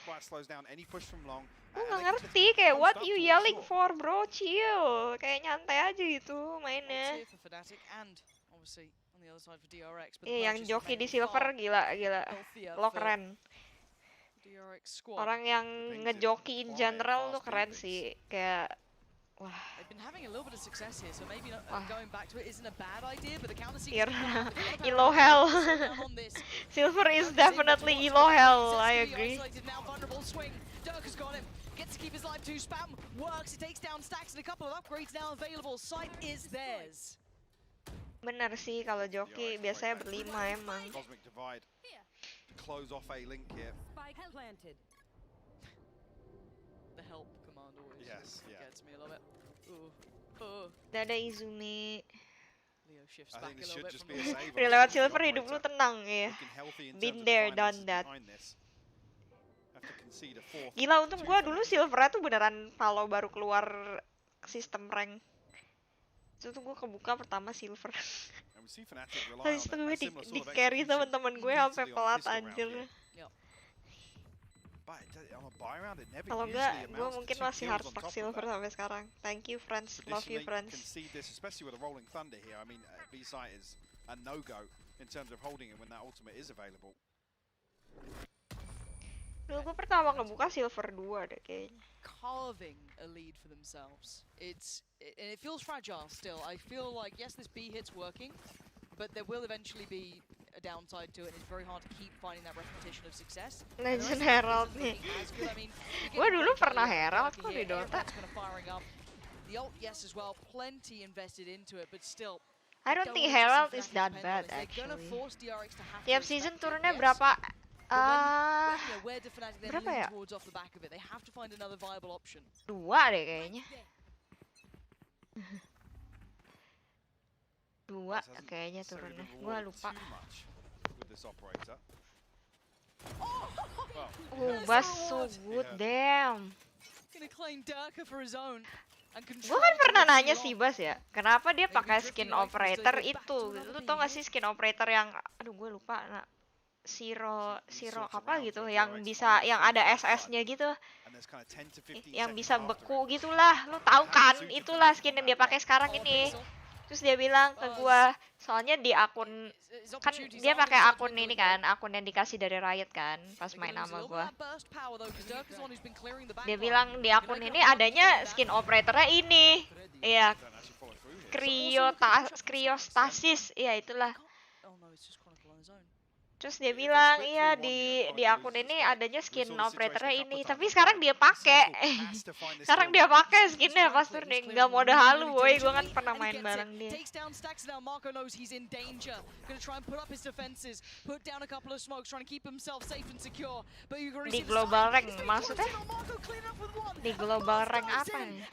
Gue nggak ngerti kayak what you yelling for bro, chill, kayak nyantai aja gitu mainnya. Iya, yang joki di silver gila, lo keren. Orang yang ngejoki in general tuh keren sih, kayak wah. Tier elo hell. Silver is definitely elo hell, I agree. Gets to keep his life too. Spam works. He takes down Stacks and a couple of upgrades now available. Sight is theirs. Bener sih kalau joki biasanya berlima emang. Cosmic divide. Close off A link here. Spike planted. The help command always gets me a little bit. Dada Izumi. Leo shifts back a little bit from Udah lewat silver hidup lu tenang ya. Been there, done that. Gila, untung gue dulu silvernya tuh beneran kalau baru keluar sistem rank. Itu tuh gue kebuka pertama silver. Habis itu gue di carry sama temen gue sampai pelat anjir. Kalau enggak, gue mungkin masih hard stack silver sampai sekarang. Thank you friends, love you friends. Dulu gue pertama ngebuka silver 2 deh kayaknya. Carving a lead for themselves. And it feels fragile still. I feel like yes, this B hit's working, but there will eventually be a downside to it. It's very hard to keep finding that repetition of success. Legend Herald nih. Gue dulu pernah Herald kok di Dota. The ult, yes, as well. Plenty invested into it, but still. I don't think Herald is that bad actually. Tiap season turunnya berapa? Berapa ya? 2 deh kayaknya. 2 kayaknya turunnya. Gua lupa. Bas so good, damn. Gue kan pernah nanya sih Bas ya, kenapa dia pakai skin operator itu? Lu tau gak sih skin operator yang, aduh gue lupa, Siro apa gitu, yang bisa, yang ada SS-nya gitu, yang bisa beku gitulah, lu tahu kan? Itulah skin yang dia pakai sekarang ini. Terus dia bilang ke gua, soalnya di akun, kan dia pakai akun ini kan, akun yang dikasih dari Riot kan, pas main sama gua. Dia bilang di akun ini adanya skin operatornya ini, iya, kriostasis, iya itulah. Terus dia bilang, iya di akun ini adanya skin operatornya ini, tapi sekarang dia pakai, sekarang dia pakai skinnya pas turun, nggak mode halu, boy, gue kan pernah main bareng dia. Di global rank maksudnya? Di global rank apa nih?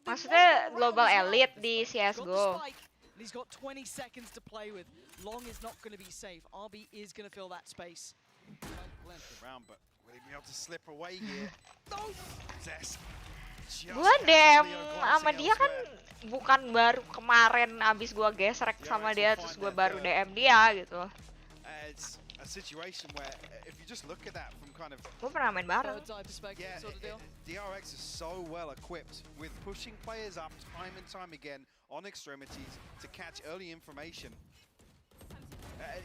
Maksudnya global elite di CSGO. He's got 20 seconds to play with. Long is not going to be safe. RB is going to fill that space. Around, but will he be able to slip away here? Gua DM sama dia kan bukan baru kemarin abis gua gesrek sama dia terus gua baru DM dia gitu. a situation where if you just look at that from kind of Gue pernah main bareng. yeah, DRX is so well equipped with pushing players up time and time again on extremities to catch early information.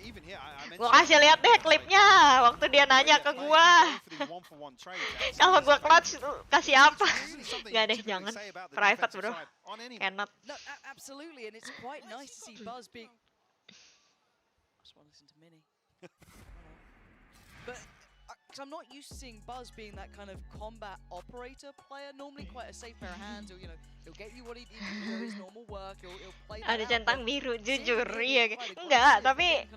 Even here, I mentioned. Gue kasih lihat deh klipnya waktu dia nanya ke gue. Kalau gue clutch kasih apa? Gak deh, jangan. Private bro. Cannot. No, absolutely, and it's quite nice to see Buzz being. I just want to listen to Mini. But because I'm not used to seeing Buzz being that kind of combat operator player. Normally quite a safe pair of hands, or he'll get you what he needs to do his normal work. He'll play that Ada out, centang but biru, jujur iya. Enggak, tapi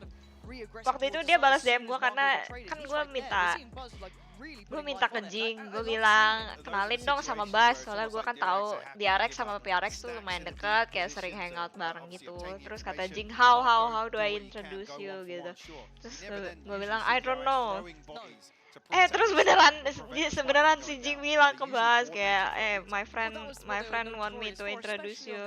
waktu itu dia balas DM gue karena kan gue minta ke Jing, gue bilang kenalin dong sama Bas, soalnya gue kan tahu DRX sama PRX tuh lumayan deket, kayak sering hangout bareng gitu. Terus kata Jing, how do I introduce you gitu. Terus gue bilang I don't know. Terus beneran si Jing bilang ke Bas kayak my friend want me to introduce you.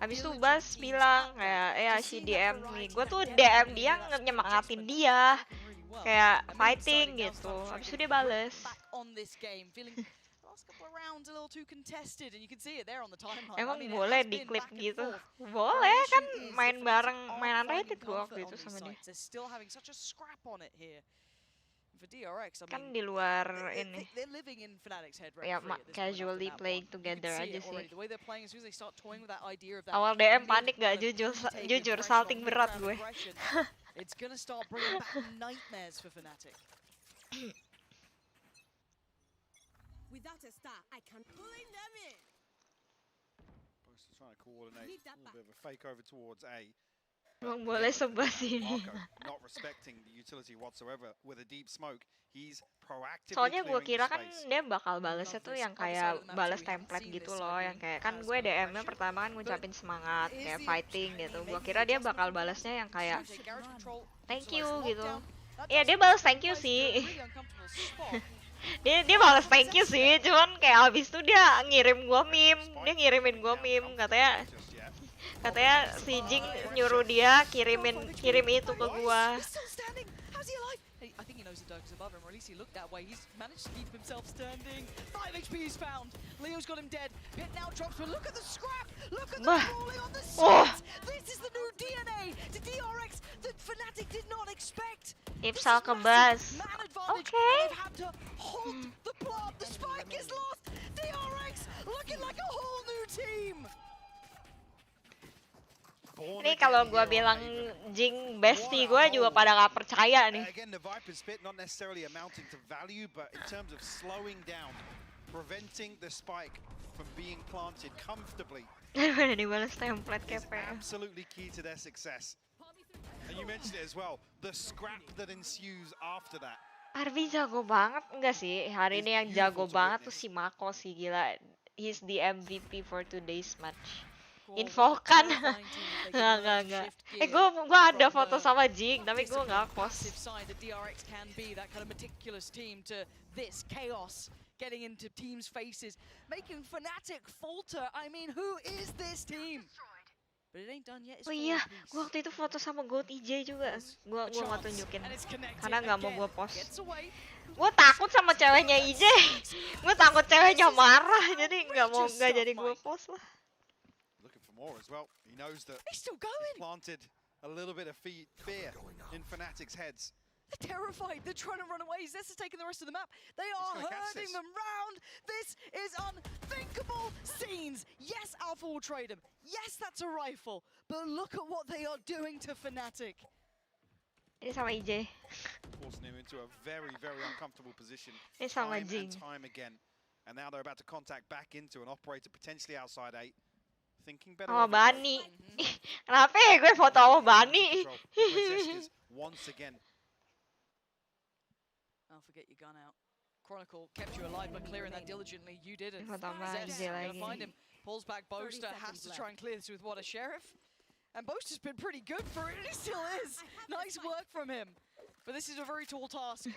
Habis itu Bas bilang kayak si DM nih, gue tuh DM dia nyemangatin dia kayak fighting gitu. Habis itu dia bales. Emang boleh di klip gitu? Boleh kan main bareng mainan rated gue waktu itu sama dia. Kan di luar ini ya casually playing together aja sih. Awal DM panik gak jujur salting berat gue. It's gonna start bringing back nightmares for Fnatic. Without a star, I can pulling them in. Both trying to coordinate a little bit of a fake over towards A. Emang boleh sebelah sini. Not respecting the utility whatsoever with a deep smoke. He's proactively. Soalnya gue kira kan dia bakal balesnya tuh yang kayak bales template gitu loh, yang kayak kan gue DM-nya pertama kan ngucapin semangat kayak fighting gitu. Gue kira dia bakal balesnya yang kayak thank you gitu. Iya dia balas thank you sih. dia balas thank you sih, cuman kayak abis itu dia ngirimin gue meme katanya si Jing nyuruh dia kirim itu ke gua. I think he knows the Dirk is above him, or at least he looked that way. He's managed to keep himself standing. 5 HP is found. Leo's got him dead. Pit now drops, but look at the scrap! Look at the falling on the sides! This is the new DNA to DRX that Fnatic did not expect! Ipsal ke Bas. Okay. They've had to hold the plot. The spike is lost! DRX looking like a whole new team! Ini kalau gue bilang Jing bestie gue juga pada nggak percaya nih. Again, the Viper's Spit not necessarily amounting to value, but in terms of slowing down, preventing the spike from being planted comfortably. Di balas template kepe. Absolutely key to their success. And you mentioned it as well, the scrap that ensues after that. Arby jago banget, enggak sih? Hari ini yang jago banget tuh si Mako sih, gila. He's the MVP for today's match. Infokan. Enggak. Gue ada foto sama Jing, tapi gue nggak post. Getting into teams' faces, making Fnatic falter. I mean, who is this team? But it ain't done yet. Oh iya, gue waktu itu foto sama Goat EJ juga. Gue nggak tunjukin, karena nggak mau gue post. Gue takut sama ceweknya EJ. Gue takut ceweknya marah, jadi nggak jadi gue post lah. More as well. He knows that he's planted a little bit of fear in Fnatic's heads. They're terrified. They're trying to run away. Zest is taking the rest of the map. They are herding them round. This is unthinkable scenes. Yes, Alpha will trade him. Yes, that's a rifle. But look at what they are doing to Fnatic. Ini sama EJ. Forcing him into a very, very uncomfortable position. Ini sama time Jing. and time again. And now they're about to contact back into an operator potentially outside 8. Sama Bani. Kenapa ya gue foto sama Bani? Once again. I'll forget your gun out. Chronicle kept you alive by clearing that diligently. You didn't. Foto sama Zest EJ gonna lagi. find him. Pulls back Boaster. Has to try and clear this with what, a sheriff? And Boaster's been pretty good for it. And he still is. Nice work from him. But this is a very tall task.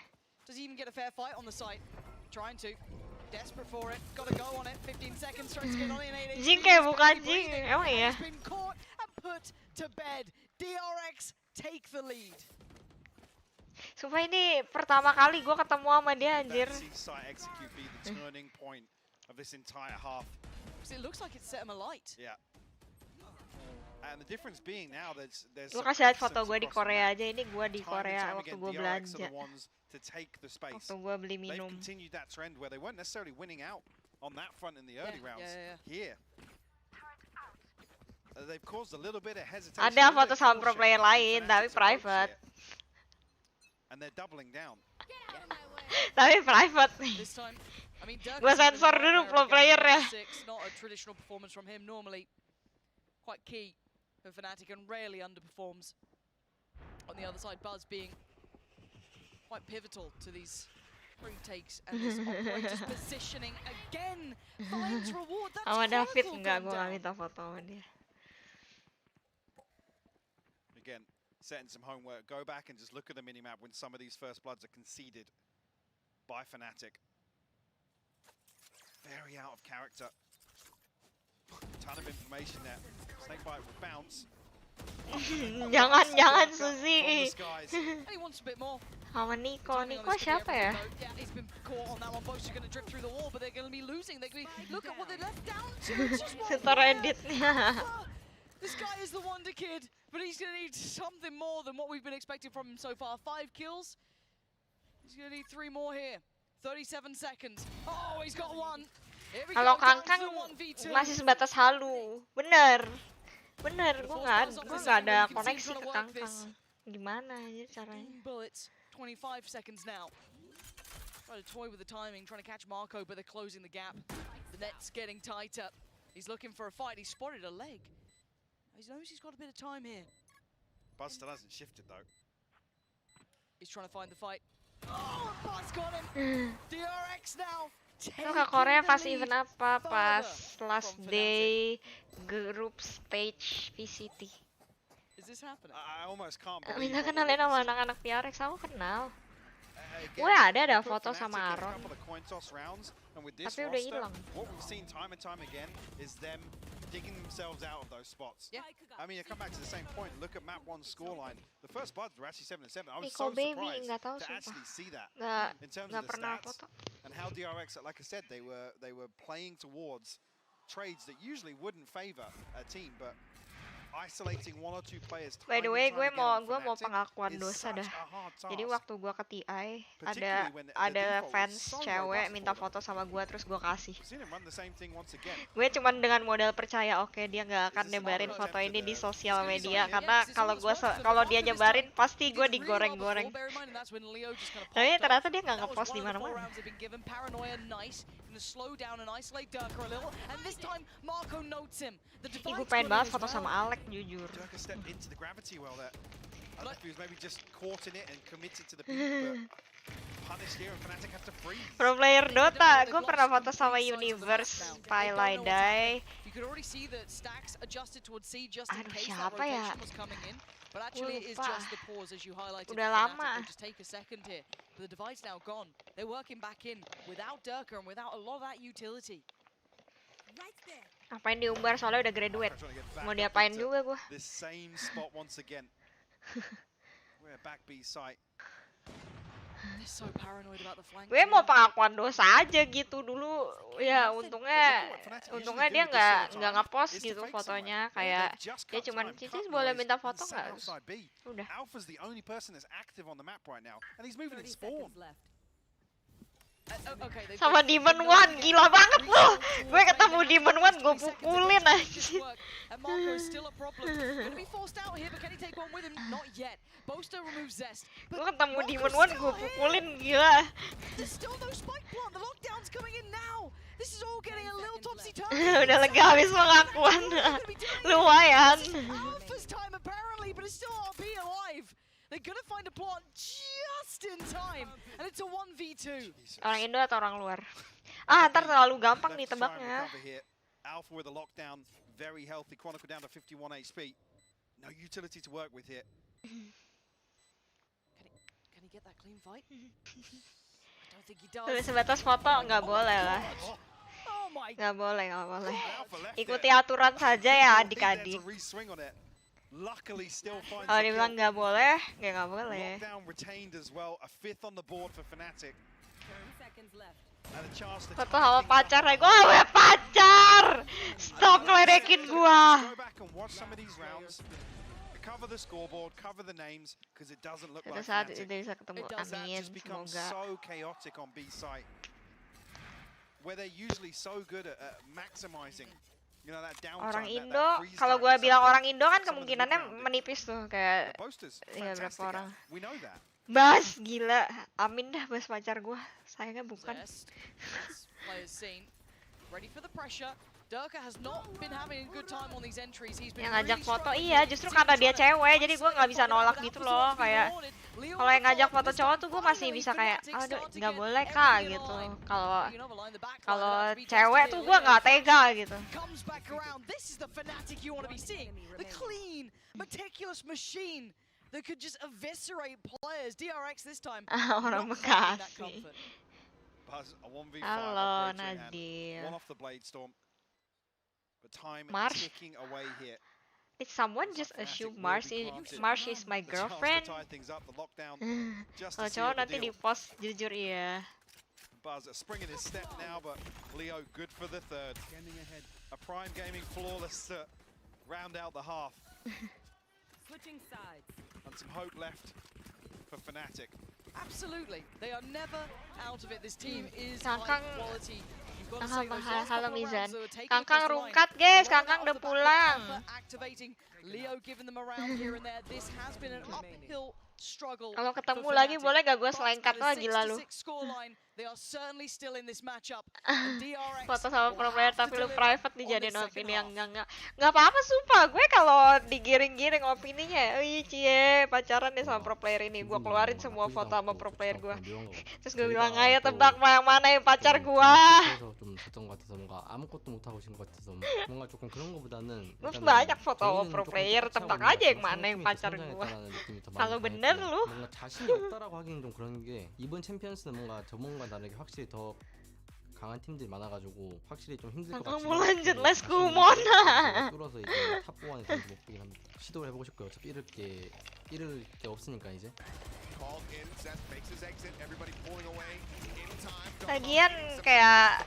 Does he even get a fair fight on the site? Trying to. Desperate for it, gotta go on it. 15 seconds, tries to get on in 8. Jing kayak bukan Jing, emang ya? Been caught and put to bed. DRX take the lead. Sumpah ini pertama kali gue ketemu sama dia anjir. Lu kasih lihat foto gue di Korea aja, ini gue di Korea waktu gue belanja. Waktu gue beli minum. Ada foto sama pro player lain tapi private. Tapi private nih. Gue sensor dulu pro player ya. Quite key for Fnatic and rarely underperforms. On the other side, Buzz being quite pivotal to these retakes and this operator's positioning again finds reward. That's sama David Chronicle enggak, gue gone gak down. minta foto sama dia. Again, setting some homework. Go back and just look at the minimap when some of these first bloods are conceded by Fnatic. Very out of character. Ton of information there. Snakebite will bounce. Jangan Suzy. He wants a bit more. Sama Nico siapa ya? Yeah, he's been caught on that one. Both are going to drift through the wall, but they're going to be losing. They're going to be, look at what they left down to. It's just one Setor editnya. This guy is the wonder kid, but he's going to need something more than what we've been expecting from him so far. 5 kills. He's going to need 3 more here. 37 seconds. Oh, he's got 1. Kalau Kangkang masih sebatas halu. Bener, gue nggak ada koneksi ke Kangkang. Gimana aja caranya? Bullets, 25 seconds now. Trying to toy with the timing, trying to catch Marco, but they're closing the gap. The net's getting tighter. He's looking for a fight. He spotted a leg. He knows he's got a bit of time here. Buzz still hasn't shifted though. He's trying to find the fight. Oh, Buzz got him. DRX now. Lu ke Korea pas event apa? Pas last day group stage VCT. I almost can't Minta kenalin sama anak-anak PRX, aku kenal. Gue ada foto sama Aaron. Tapi udah hilang. What we've seen time and time again is them digging themselves out of those spots. Yeah. I mean, I come back to the same point. Look at map 1 scoreline. The first bloods were actually 7-7. I was Nico so Baby, surprised nggak tahu to sumpah. actually see that. In terms Nggak of the pernah stats foto. and how DRX, like I said, they were playing towards trades that usually wouldn't favor a team, but isolating 1 or 2 players. By the way, gue mau pengakuan dosa dah. Jadi waktu gue ke TI ada fans cewek minta foto sama gue, terus gue kasih. Gue cuman dengan modal percaya, oke, dia nggak akan nyebarin foto ini di sosial media karena kalau dia nyebarin pasti gue digoreng-goreng. Tapi ternyata dia nggak ngepost di mana-mana. Ih, gue pengen banget foto sama Alex, jujur. Pro player Dota, gue pernah foto sama Universe, Pylidai. Aduh, siapa ya? Gue lupa. Udah lama. Ngapain diumbar soalnya udah graduate. Mau diapain juga gue. Gue mau pengakuan dosa aja gitu dulu. Ya untungnya dia nggak ngepost gitu fotonya, kayak dia cuman Cicis boleh minta foto nggak? Udah. Sama Demon One, gila banget loh. Gue ketemu Demon One, gue pukulin aja. Gue ketemu Demon One, gue pukulin, gila. Udah lega habis pengakuan. Lumayan. They're gonna find a plot just in time, and it's a 1v2. Orang Indo atau orang luar? Ah, ntar terlalu gampang nih tebaknya. Alpha with a lockdown, very healthy. Chronicle down to 51 HP. No utility to work with here. Can he get that clean fight? I don't think he does. Sebatas foto nggak boleh lah. Nggak boleh. Ikuti aturan saja ya adik-adik. luckily still finds Kalau the dibilang kill. nggak boleh, ya nggak boleh. Lockdown retained as well, a 5th on the board for Fnatic. And a chance to Foto sama pacar, gue gak punya pacar. Stop ngeledekin gua. go back and watch some of these rounds. Cover the scoreboard, cover the names, because it doesn't look Suatu like saat Fnatic. itu bisa ketemu. It does that Amin, just becomes semoga. so chaotic on B site, where they're usually so good at maximizing, you know, that downtime. Orang that Indo, freeze kalau time gue that bilang some of orang Indo kan some of the kemungkinannya mid-round menipis tuh, kayak boasters, ya berapa fantastic orang. at. We know that. Bas, gila. Amin dah bas pacar gue. Sayangnya bukan. Players seen. Ready for the pressure. Durka has not been having a good time on these entries. He's been Yang ngajak really foto struggling iya, here. justru karena dia cewek, jadi gue nggak bisa nolak gitu loh. Kayak kalau yang ngajak foto cowok tuh gue masih bisa kayak, aduh nggak boleh kak gitu. Kalau cewek tuh gue nggak tega gitu. Comes back around. This is the Fnatic you want to be seeing. The clean, meticulous machine that could just eviscerate players. DRX this time. Orang Bekasi. Buzz, a 1v5 Halo operator in hand. Nadir. One off the blade storm. But time Mars? ticking away here. Did someone just assume Mars is my girlfriend? Kalau cowok nanti di post jujur iya. Buzz, a spring in his step now, but Leo good for the third. A Prime Gaming flawless to round out the half. Switching sides. And some hope left for Fnatic. Absolutely. They are never out of it. This team is Kangkang, high quality. You've got to say those last halo couple of Mizan. rounds that were taken Kangkang across the line. rungkat guys, Right Kangkang out udah of the back, pulang. Alpha activating. Leo giving them a round here and there. This has been an uphill struggle. Kalau ketemu for lagi Fnatic. boleh gak gue But selengkat at a lagi lalu. 6-6 scoreline, they are certainly still in this matchup. And DRX Foto sama pro will player have to tapi lu deliver private on dijadiin this opini second yang half. nggak apa-apa sumpah. Gue kalau digiring-giring opininya, ih cie pacaran deh sama pro player ini. Gue keluarin semua foto sama pro player gue. Terus gue bilang ayo tebak yang mana yang pacar gue. 그래서 좀 됐던 것 같아서 뭔가 아무것도 못 하고 있는 것 같아서 뭔가 조금 그런 거보다는 Terus banyak foto sama pro player, tebak aja yang mana yang pacar gue. Kalau bener lu. 뭔가 자신이 없다라고 하기는 좀 그런 게 이번 챔피언스는 뭔가 저번과 다르게 확실히 더 강한 팀들이 많아가지고 확실히 좀 힘들 것 같아요. mau lanjut les kumona. 뚫어서 이제 탑4안에 좀 목표긴 합니다. 시도를 해보고 싶고요. 어차피 잃을 게 없으니까 이제. Lagian kayak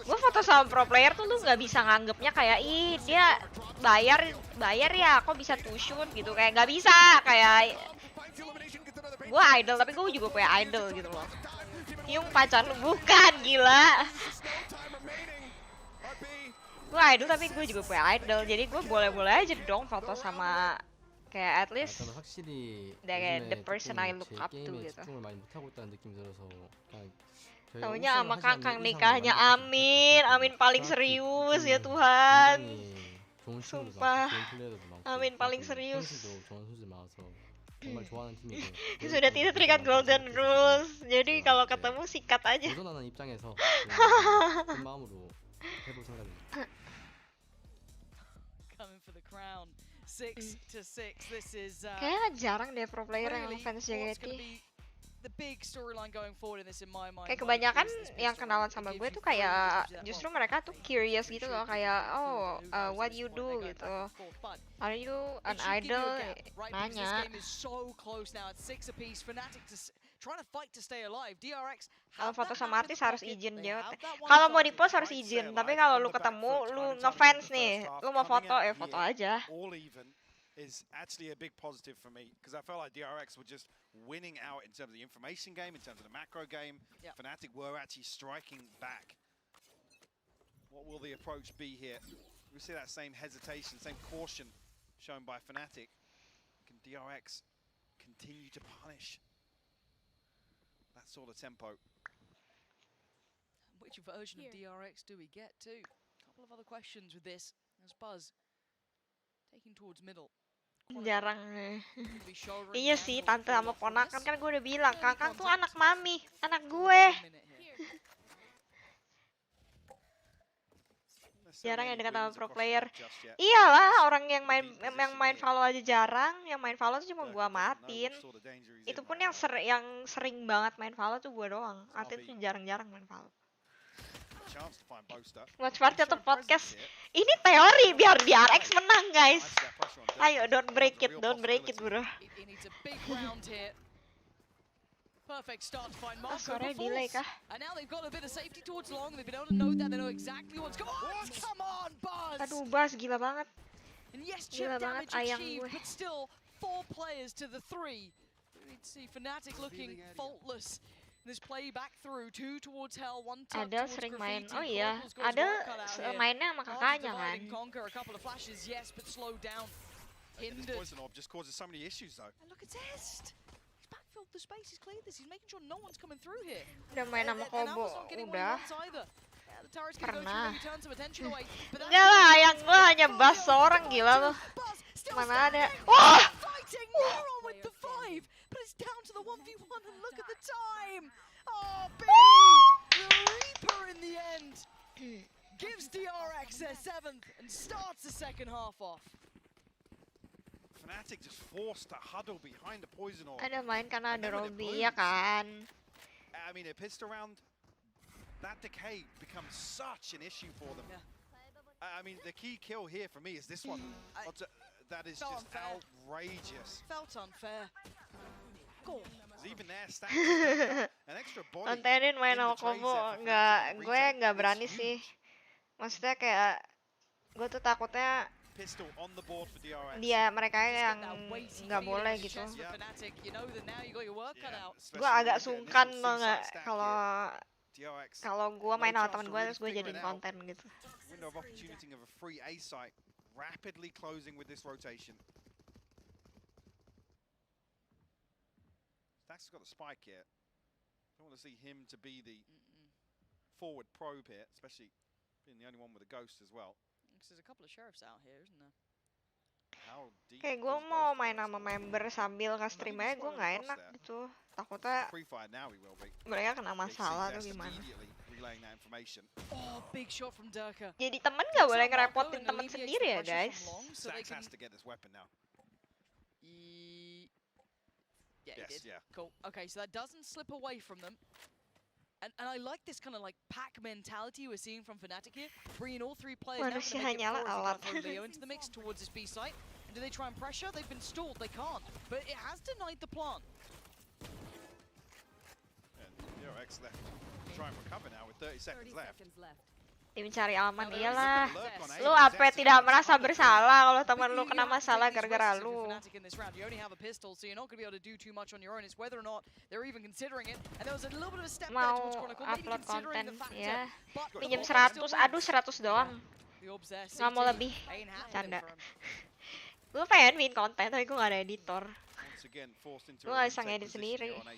gue foto sama pro player tuh lu nggak bisa nganggepnya kayak ih dia bayar ya kok bisa two shoot gitu, kayak nggak bisa, kayak gue idol tapi gue juga punya idol gitu loh. Yung pacar lu bukan, gila. Gue idol tapi gue juga punya idol, jadi gue boleh-boleh aja dong foto sama kayak at least 저는 확실히 the person I look up to 게임에 gitu. 집중을 많이 못하고 있다는 느낌이 들어서 그냥 Taunya sama Kangkang nikahnya, amin paling serius ya Tuhan. Sumpah, amin paling serius. Sudah tidak terikat golden rules, jadi kalau ketemu sikat aja. 도전하는 입장에서 그 마음으로 해볼 생각입니다. Coming for the crown. 6-6. This is Kayaknya jarang deh pro player yang really fans what's JKT. gonna be the big storyline going forward in this in my mind. Kayak kebanyakan yang kenalan sama gue tuh kayak justru mereka tuh curious gitu loh, kayak oh what you do gitu, are you an idol, nanya. This game is so close now. It's 6 apiece. Fnatic trying to fight to stay alive. DRX Kalau foto sama artis harus izin dia. Kalau mau di post harus izin, tapi kalau lu ketemu, lu ngefans nih, lu mau foto ya foto aja. Is actually a big positive for me because I felt like DRX were just winning out in terms of the information game, in terms of the macro game. Fnatic were actually striking back. What will the approach be here? We see that same hesitation, same caution shown by Fnatic. Can DRX continue to punish that sort of tempo? Which version of DRX do we get to? A couple of other questions with this. As Buzz taking towards middle. Jarang nih. Iya sih, tante sama ponakan kan gue udah bilang, Kangkang tuh anak mami, anak gue. Jarang yang dekat sama pro player. Iyalah, orang yang main follow aja jarang, yang main follow tuh cuma gue matiin. Itu pun yang sering banget main follow tuh gue doang. Artinya tuh jarang-jarang main follow. Watch party atau podcast? Ini teori biar DRX menang guys. Ayo, don't break it, bro. It needs a big round here. Perfect start to find Marco Sorry, delay kah? And now they've got a bit of safety towards long. They've been able to know that. They know exactly what's going on. Come on, Buzz! Aduh, Buzz gila banget. And yes, Gila chip banget damage ayang achieved, gue. but still 4 players to the 3. We need to see Fnatic looking faultless. This play back through, 2 towards Hell, 1 tuck Adel towards sering main. Graffiti. Oh iya, Chronicles got his Adel work cut out here. mainnya sama Hard to kakaknya divide kan. and conquer. A couple of flashes, yes, but slowed down. Hindered. Poison orb just causes so many issues though. And look at Test. He's backfilled the space, he's cleared this. He's making sure no one's coming through here. Udah main sama Kobo, udah. The turret's gonna go through, Pernah. maybe turn some attention away. But Enggak lah, ayang gua hanya Buzz seorang, gila loh. Mana ada. Wah! fighting Neuron with the 5, but it's down to the 1v1 and look at the time. Oh, B! The Reaper in the end gives DRX their 7th and starts the second half off. Fnatic just forced to huddle behind the poison orb. Ada main karena ada Robbie, ya kan? I mean, it pissed around. That decay becomes such an issue for them. I mean, the key kill here for me is this one. That is just outrageous. Felt unfair. Go. Even there, Stacks an extra body. Kontenin main sama Kobo, gue nggak berani sih. Maksudnya kayak gue tuh takutnya Pistol on the board for DRX. mereka yang nggak boleh gitu. Gue agak sungkan loh nggak kalau gue main sama temen gue terus gue jadiin konten gitu. Window of opportunity of a free A site rapidly closing with this rotation. Stacks has got the spike here. Don't want to see him to be the forward probe here, especially being the only one with a ghost as well. There's a couple of sheriffs out here, isn't there? Kayak gue mau main sama member sambil nge-stream aja, gue nggak enak gitu. Takutnya mereka kena masalah atau gimana. Oh, big shot from Durka. Jadi temen nggak boleh ngerepotin temen sendiri ya guys. Yeah, he did. Cool. Okay, so that doesn't slip away from them. And I like this kind of like pack mentality we're seeing from Fnatic here, bringing all 3 players now to make it forward. Throw Leo into the mix towards this B site. And do they try and pressure? They've been stalled. They can't. But it has denied the plant. And DRX left. Try and recover now with 30 seconds left. Tim cari aman iyalah. Lu apa tidak merasa bersalah kalau teman lu kena masalah gara-gara lu? Mau upload konten ya. Pinjam 100, aduh 100 doang. Nggak mau lebih. Canda. Gue pengen bikin konten tapi gue gak ada editor. Gue gak bisa ngedit sendiri. A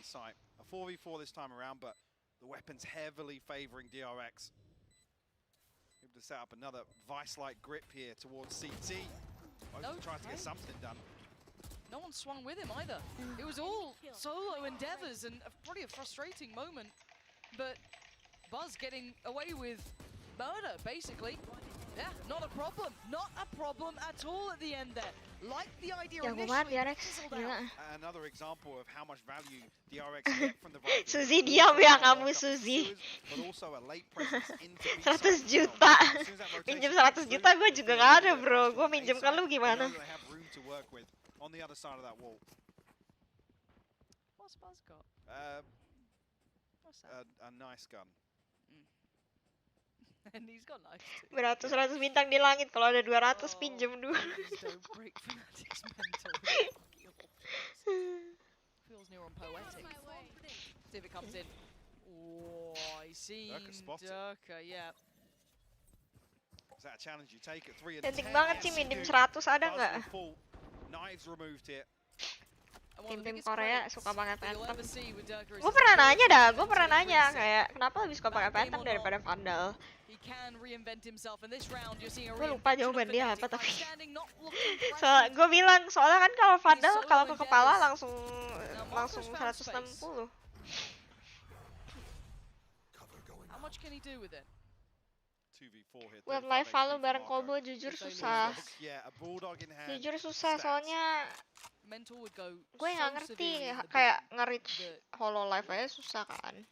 4v4 this time around, but the weapons heavily favoring DRX. To set up another vice-like grip here towards CT. Tries to get something done. No one swung with him either. It was all solo endeavors and probably a frustrating moment. But Buzz getting away with murder, basically. Yeah, not a problem. Not a problem at all at the end there. Like the idea initially. Another example of how much value DRX get from the Suzy diam ya kamu Suzy. 100 juta. Minjem 100 juta gue juga gak ada bro. Gue minjem ke lu gimana? On the other side of that wall. What's Buzz got? A nice gun. And he's got nice too. Beratus-ratus bintang di langit, kalau ada 200 pinjem dulu. Feels near on poetic. See if it comes in. Oh, I see Durka, yeah. Is that a challenge you take at 3 and 10? Cantik banget sih minjem 100 ada nggak? Knives removed here. Tim Korea suka pakai Phantom. Gue pernah nanya kayak kenapa lebih suka pakai Phantom daripada Vandal. Gue lupa jawaban dia apa tapi. Gue bilang soalnya kan kalau Vandal kalau ke kepala langsung 160. Buat live follow bareng Kobo jujur susah. Jujur susah soalnya gue nggak ngerti kayak nge-reach holo live aja susah kan.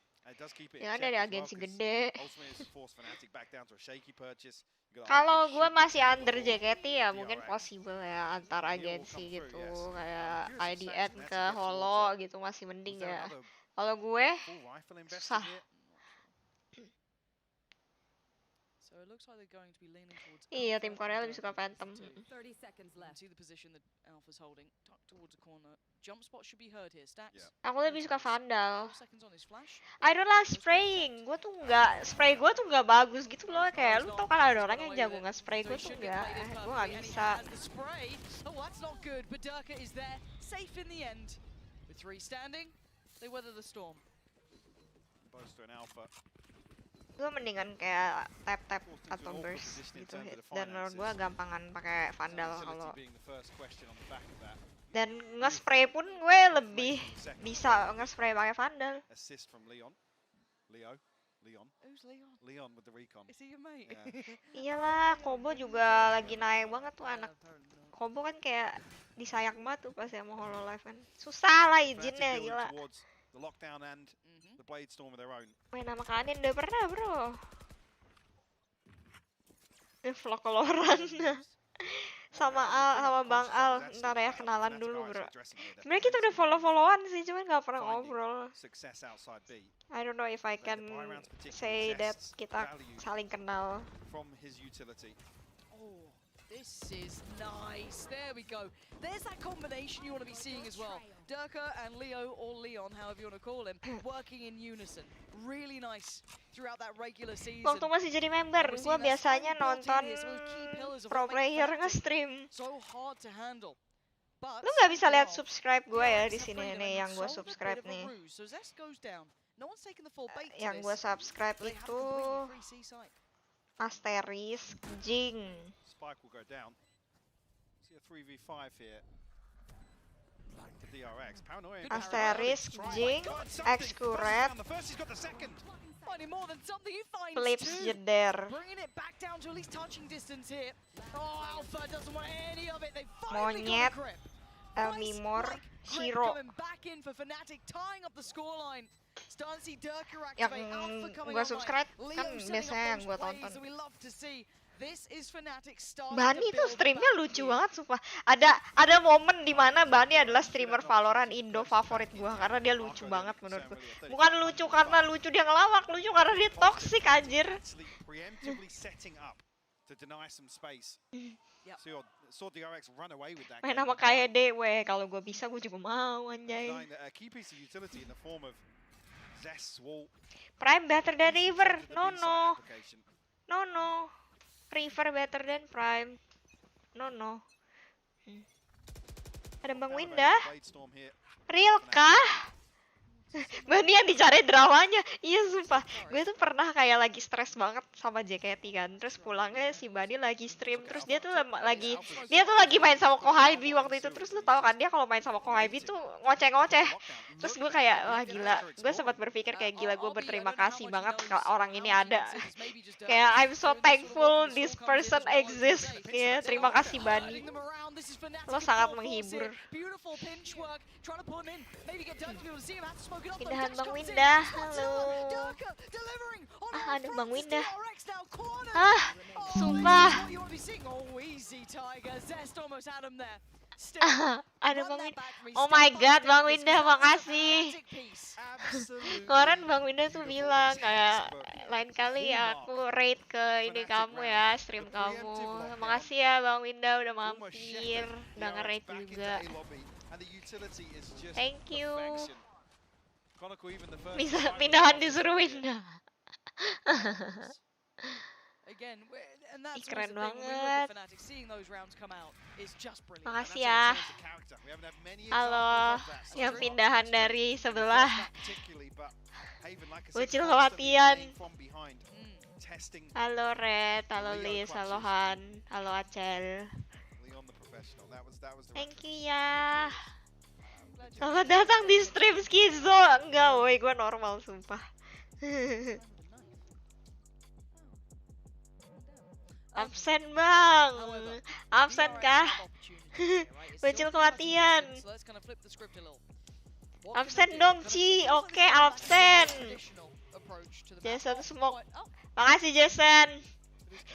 Ya kan dari agensi gede. Kalau gue masih under JKT ya mungkin possible ya antar agensi gitu kayak IDN ke Holo gitu masih mending ya. Kalau gue susah. Iya tim Korea lebih suka Phantom. Aku lebih suka Vandal. I don't like spraying. Gue tuh nggak spray gue tuh nggak bagus gitu loh kayak lu tau kan ada orang yang jago nggak spray gue tuh nggak gue nggak bisa. Gue mendingan kayak tap atau burst gitu dan menurut gue gampangan pakai Vandal kalau dan nge-spray pun gue lebih bisa nge-spray pakai Vandal. Leon with the recon. Is he your mate? Iyalah, Kobo juga lagi naik banget tuh anak. Kobo kan kayak disayang banget tuh pas sama Hololive kan. Susah lah izinnya gila. The lockdown and the blade storm of their own. Main sama Kanin udah pernah bro. Vlog koloran. sama Bang Al, ntar ya kenalan dulu bro. Sebenarnya kita udah follow-followan sih, cuman gak pernah ngobrol. I don't know if I can say that kita saling kenal. Oh, this is nice. There we go. There's that combination you want to be seeing as well. Durka and Leo, or Leon, however you want to call him, working in unison. Really nice throughout that regular season. Waktu masih jadi member, gue biasanya nonton pro player nge-stream. Lu nggak bisa lihat subscribe gue ya di sini nih yang gue subscribe nih. Yang gue subscribe itu Asterisk, Jing. Spike will go down. See a 3v5 here. DRX. Asterisk, Jing, Excuret, Flips Jeder, Monyet, Elmimor, Hero. Yang gue subscribe kan biasanya yang gue tonton. Bani tuh streamnya lucu banget sumpah. Ada momen dimana Bani adalah streamer Valorant Indo favorit gua karena dia lucu banget menurut gua. Bukan lucu karena lucu dia ngelawak, lucu karena dia toxic anjir. Main sama kayak Dewe, kalau gua bisa gua juga mau anjay. Prime better than River. No. River better than Prime. No. Ada Bang Winda. Real kah? Bani yang dicari dramanya. Iya sumpah. Gue tuh pernah kayak lagi stres banget sama JKT kan. Terus pulangnya si Bani lagi stream. Terus dia tuh lagi main sama Kohaibi waktu itu. Terus lu tau kan dia kalau main sama Kohaibi tuh ngoceh-ngoceh. Terus gue kayak wah gila. Gue sempat berpikir kayak gila gue berterima kasih banget kalau orang ini ada. Kayak I'm so thankful this person exists. Ya, terima kasih Bani. Lo sangat menghibur. Pindahan Bang Winda, halo. Ada Bang Winda. Sumpah. Ada Bang Winda. Oh my god, Bang Winda, makasih. Kemarin Bang Winda tuh bilang kayak lain kali aku rate ke ini kamu ya, stream kamu. Makasih ya Bang Winda udah mampir, udah nge-rate juga. Thank you. Bisa pindahan disuruh Winda. Keren banget. Makasih ya. Halo, yang pindahan dari sebelah. Bocil kematian. Halo Red, halo Liz, halo Han, halo Acel. Thank you ya. Selamat datang di stream Skizo. Enggak, woi, gue normal sumpah. Absen bang. Absen kah? Bocil kematian. Absen dong Ci. Oke, absen. Jason smoke. Makasih Jason.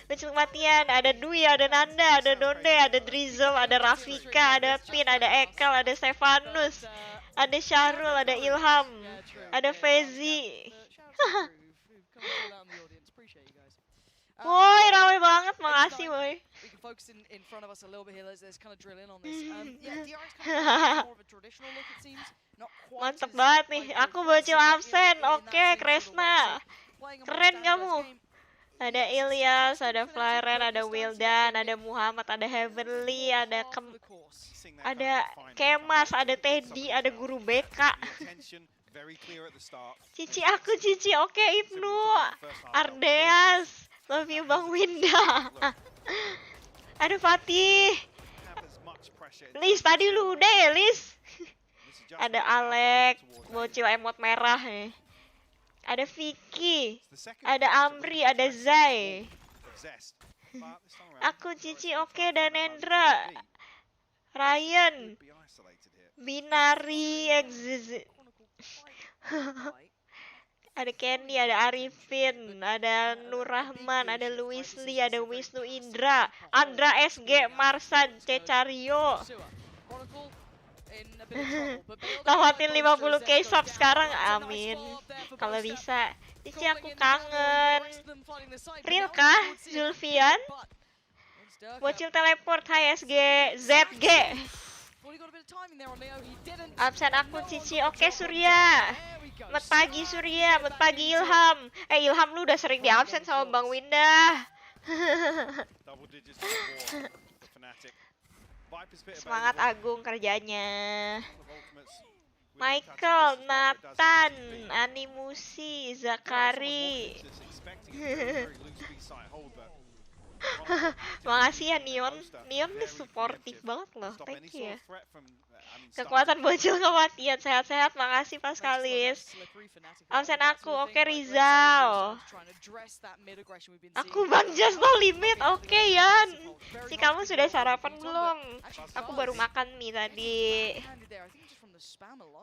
Bocil kematian, ada Dwi, ada Nanda, ada Donde, ada Drizzle, ada Rafika, ada Pin, ada Ekel, ada Stefanus, ada Syahrul, ada Ilham, ada Fezi. Woi, ramai banget, makasih woi. We can focus in front of us a little bit here. Let's kind of drill in on this. Yeah, DRX kind of more of a traditional look, it seems. Not quite Mantep banget nih, aku bocil absen. Oke, Kresna, keren kamu. Ada Ilyas, ada Flaren, ada Wildan, ada Muhammad, ada Heavenly, ada Kemas, ada Teddy, ada Guru BK. Cici aku, Cici. Oke, Ibnu, Ardeas, love you Bang Winda. Ada Fatih. Lis, tadi lu udah ya, Lis? Ada Alek, bocil emot merah nih. Ada Vicky, ada Amri, ada Zai. Aku, Cici, oke, dan Endra. Ryan. Binari, ada Candy, ada Arifin, ada Nur Rahman, ada Luis Lee, ada Wisnu Indra, Andra SG, Marsan, Cecario. Tawatin 50k sub sekarang, amin. Kalau bisa. Cici, aku kangen. Real kah, Zulfian? Bocil teleport, hai SG, ZG. Absen aku, Cici. Oke, Surya. Selamat pagi, Surya. Selamat pagi, Ilham. Ilham, lu udah sering di absen sama Bang Winda. Semangat Agung kerjanya. Michael, Nathan, Animusi, Zakari. Makasih ya Neon. Neon nih suportif banget loh. Thank you ya. Kekuatan bocil kematian, sehat-sehat. Makasih Paskalis. Absen aku, oke Rizal. Aku Bang Just No Limit, oke Yan. Si kamu sudah sarapan belum? Aku baru makan mie tadi.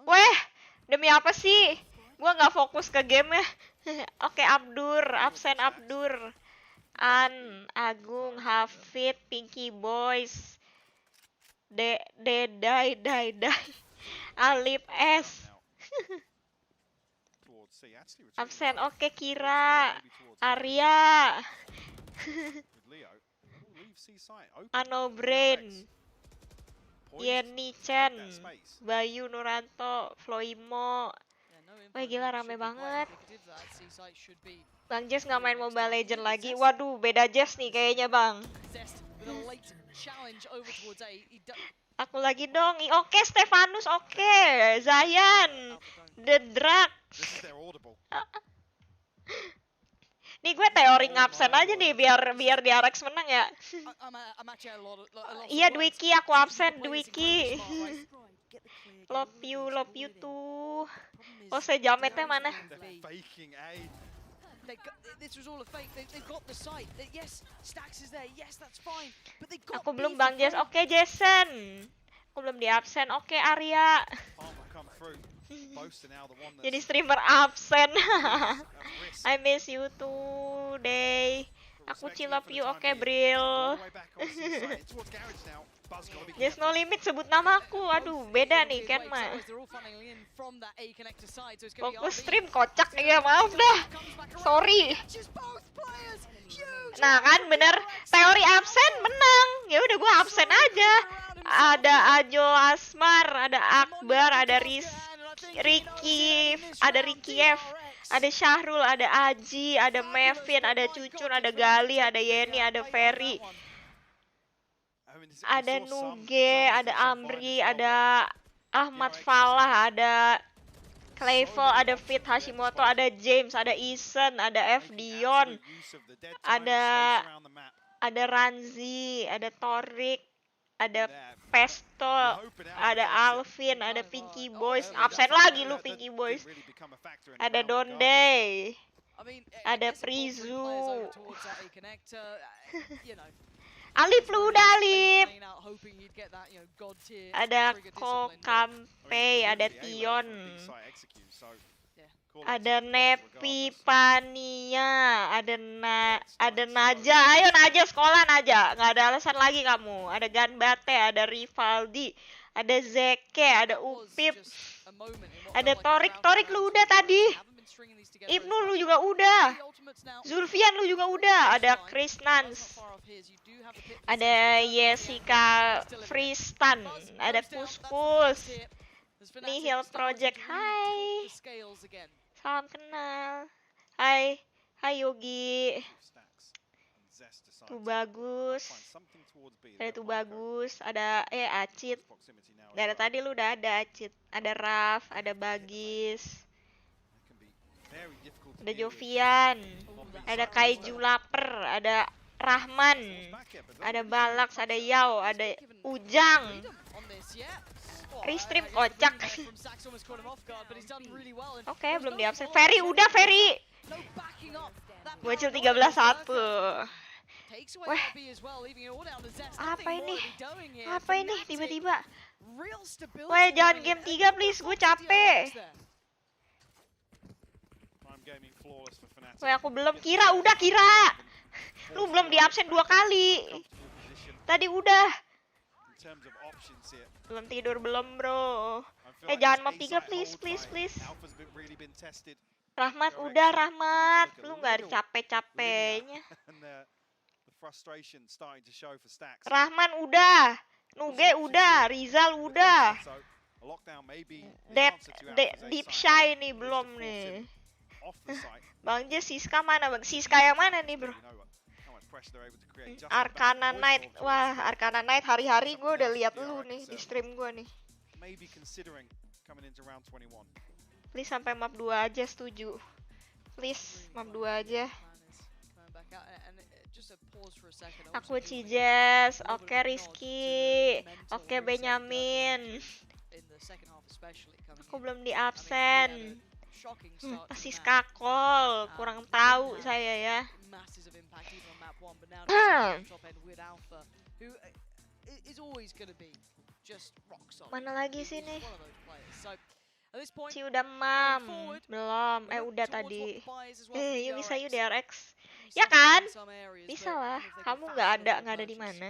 Weh, demi apa sih? Gua nggak fokus ke game ya. Oke Abdur, absen Abdur. Agung, Hafid, Pinky Boys, Dai, Alip S. Absen, oke Kira, Arya, Anobrain, Yenny Chen, Bayu Nuranto, Floimo. Wah gila rame banget. Bang Jess nggak main Mobile Legend lagi. Waduh, beda Jess nih kayaknya Bang. Aku lagi dong. Oke, Stefanus, oke. Zayan, The Drag. Nih gue teori ngabsen aja nih biar DRX menang ya. Iya Dwiki, aku absen Dwiki. Love you tuh. Oh, sejametnya mana? Aku belum Bang Jess. Oke Jason. Aku belum di absen. Oke Arya. Jadi streamer absen. I miss you today. Aku love you. Oke Bril. Just No Limit sebut namaku. Aduh, beda nih kan mah. Fokus stream kocak ya, maaf dah. Sorry. Nah kan bener, teori absen menang. Ya udah gua absen aja. Ada Ajo Asmar, ada Akbar, ada Ricky, ada Ricky F, ada Syahrul, ada Aji, ada Mevin, ada Cucun, ada Gali, ada Yeni, ada Ferry, ada Nuge, ada Amri, ada Ahmad Falah, ada Clayful, ada Fit Hashimoto, ada James, ada Isen, ada F Dion, ada Ranzi, ada Torik, ada Pesto, ada Alvin, ada Pinky Boys. Absen lagi lu Pinky Boys. Ada Donde, ada Prizu. Alip lu udah Alip. Ada Kokampe, ada Tion. Ada Nepi Pania, ada Naja. Ayo Naja sekolah Naja. Nggak ada alasan lagi kamu. Ada Ganbate, ada Rivaldi, ada Zeke, ada Upip, ada Torik lu udah tadi. Ibnu lu juga udah. Zulfian lu juga udah. Ada Chris Nans. Ada Jessica Freestan. Ada Kuskus. Nihil Project. Hai. Salam kenal. Hai. Hai Yogi. Tuh bagus. Ada tuh bagus. Ada Acit. Dari tadi lu udah ada Acit. Ada Raf, ada Bagis. Ada Jovian. Ada Kaiju Lapar, ada Rahman. Ada Balax, ada Yao, ada Ujang. Restream kocak. Oke, belum di-absen. Ferry udah, Ferry. Bocil 13-1. Wah. Apa ini? Apa ini tiba-tiba? Wah, jangan game 3 please, gue capek. Wah, aku belum. Kira udah, Kira. Lu belum di-absen 2 kali. Tadi udah. Belum tidur belum, bro. Jangan map 3 please, please, please. Rahmat udah, Rahmat. Lu nggak capek-capeknya. Rahman udah. Nuge udah, Rizal udah. Deep Shy nih belum nih. Bang Jess, Siska mana bang? Siska yang mana nih bro? Arcana Knight. Wah, Arcana Knight hari-hari gue udah lihat lu nih di stream gue nih. Please sampai map 2 aja, setuju. Please map 2 aja. Aku Cijes, oke Rizky, oke Benyamin. Aku belum di absen. Pasti skakol, kurang tahu saya ya. Mana lagi sih nih? Ci udah mam, belum? Udah tadi. Yuk bisa yuk DRX. Ya kan? Bisa lah. Kamu nggak ada di mana?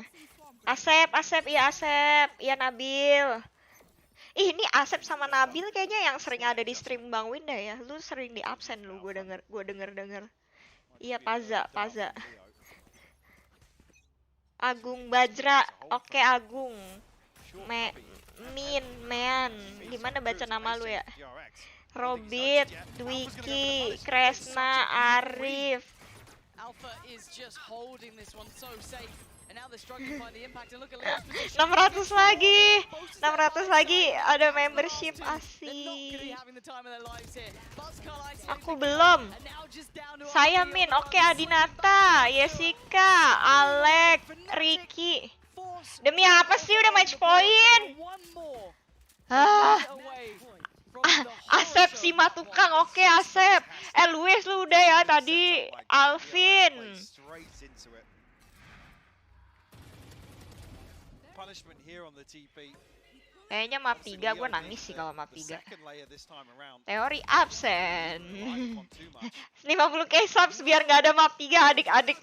Asep, iya Asep, iya Nabil. Ini Asep sama Nabil kayaknya yang sering ada di stream Bang Winda ya. Lu sering di absen lu, gue denger. Iya Paza. Agung Bajra, oke Agung. Mean, gimana baca nama lu ya? Robit, Dwiki, Kresna, Arif. 600 lagi ada membership asik. Aku belum. Saya Min, oke Adinata, Jessica, Alek, Ricky. Demi apa sih udah match point? Asep Simatukang, oke Asep. Luis lu udah ya tadi. Alvin. Kayaknya map 3 gue nangis sih kalau map 3. Teori absen. 50k subs biar nggak ada map 3 adik-adik.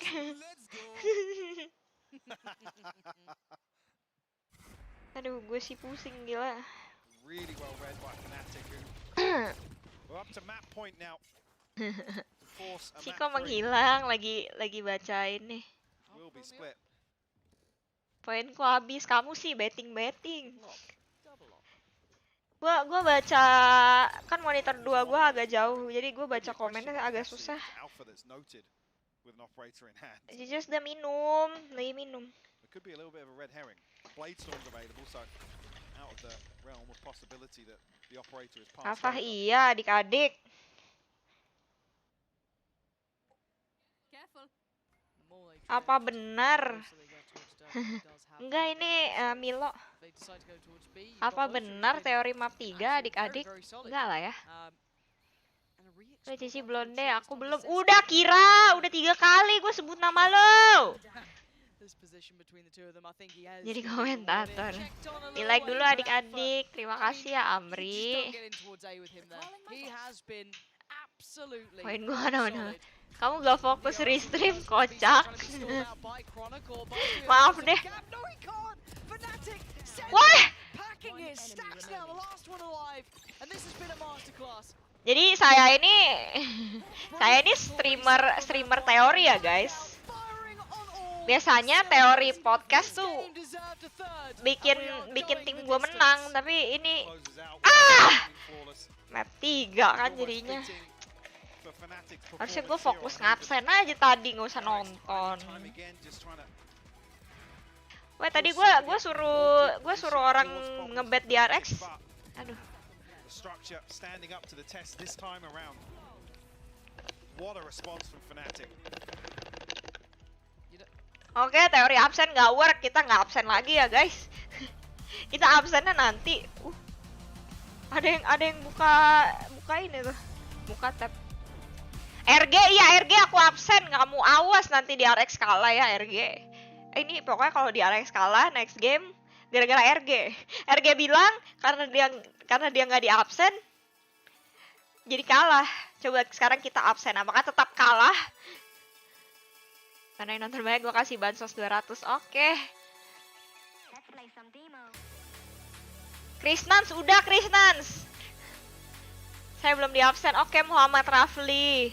Aduh, gue sih pusing gila. Ciko menghilang, lagi bacain nih. Poinku habis, kamu sih betting. Gua baca, kan monitor 2 gua agak jauh, jadi gua baca komennya agak susah. Just udah lagi minum. Afah iya adik-adik. Apa benar? Enggak, ini Milo. Apa benar teori map 3 adik-adik? Enggak lah ya. Cici Blonde, aku belum. Udah Kira, udah 3 kali gue sebut nama lo. Jadi komentator. Di like dulu adik-adik. Terima kasih ya Amri. absolutely. Poin gua mana? Kamu gak fokus restream, kocak. Maaf deh. Wah! Jadi saya ini streamer teori ya guys. Biasanya teori podcast tuh bikin tim gue menang, tapi ini map 3 kan jadinya. Harusnya gue fokus ngabsen aja tadi, nggak usah nonton. Wah tadi gue suruh orang ngebet di RX. Aduh. Oke, teori absen nggak work, kita nggak absen lagi ya guys. Kita absennya nanti. Ada yang buka ini tuh, buka tab. RG, iya RG aku absen, kamu awas nanti di RX kalah ya RG. Ini pokoknya kalau di RX kalah next game gara-gara RG. RG bilang karena dia nggak di absen jadi kalah. Coba sekarang kita absen, apakah tetap kalah? Karena yang nonton banyak gue kasih bansos 200. Oke. Krisnans, udah Krisnans. Saya belum di absen. Oke, Muhammad Rafli.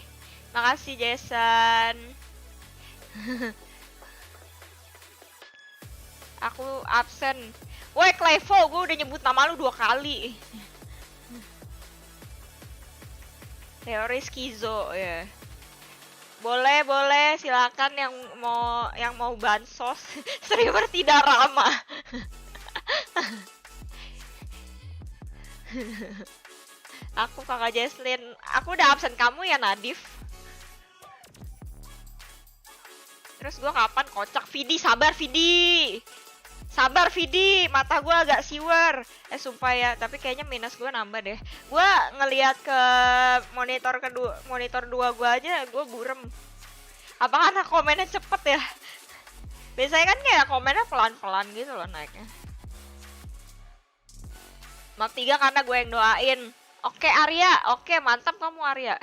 Makasih Jason. Aku absen. Woi Clevo, gue udah nyebut nama lu 2 kali. Teori skizo ya. Boleh silakan yang mau bansos. Streamer tidak ramah. Aku kakak Jesslyn. Aku udah absen kamu ya Nadif. Terus gua kapan kocak? Vidi, sabar Vidi. Sabar Vidi, mata gua agak siwer. Sumpah ya, tapi kayaknya minus gua nambah deh. Gua ngelihat ke monitor 2 gua aja gua burem. Apa karena komennya cepet ya? Biasanya kan kayak komennya pelan-pelan gitu loh naiknya. Map 3 karena gue yang doain. Oke Arya, oke mantap kamu Arya.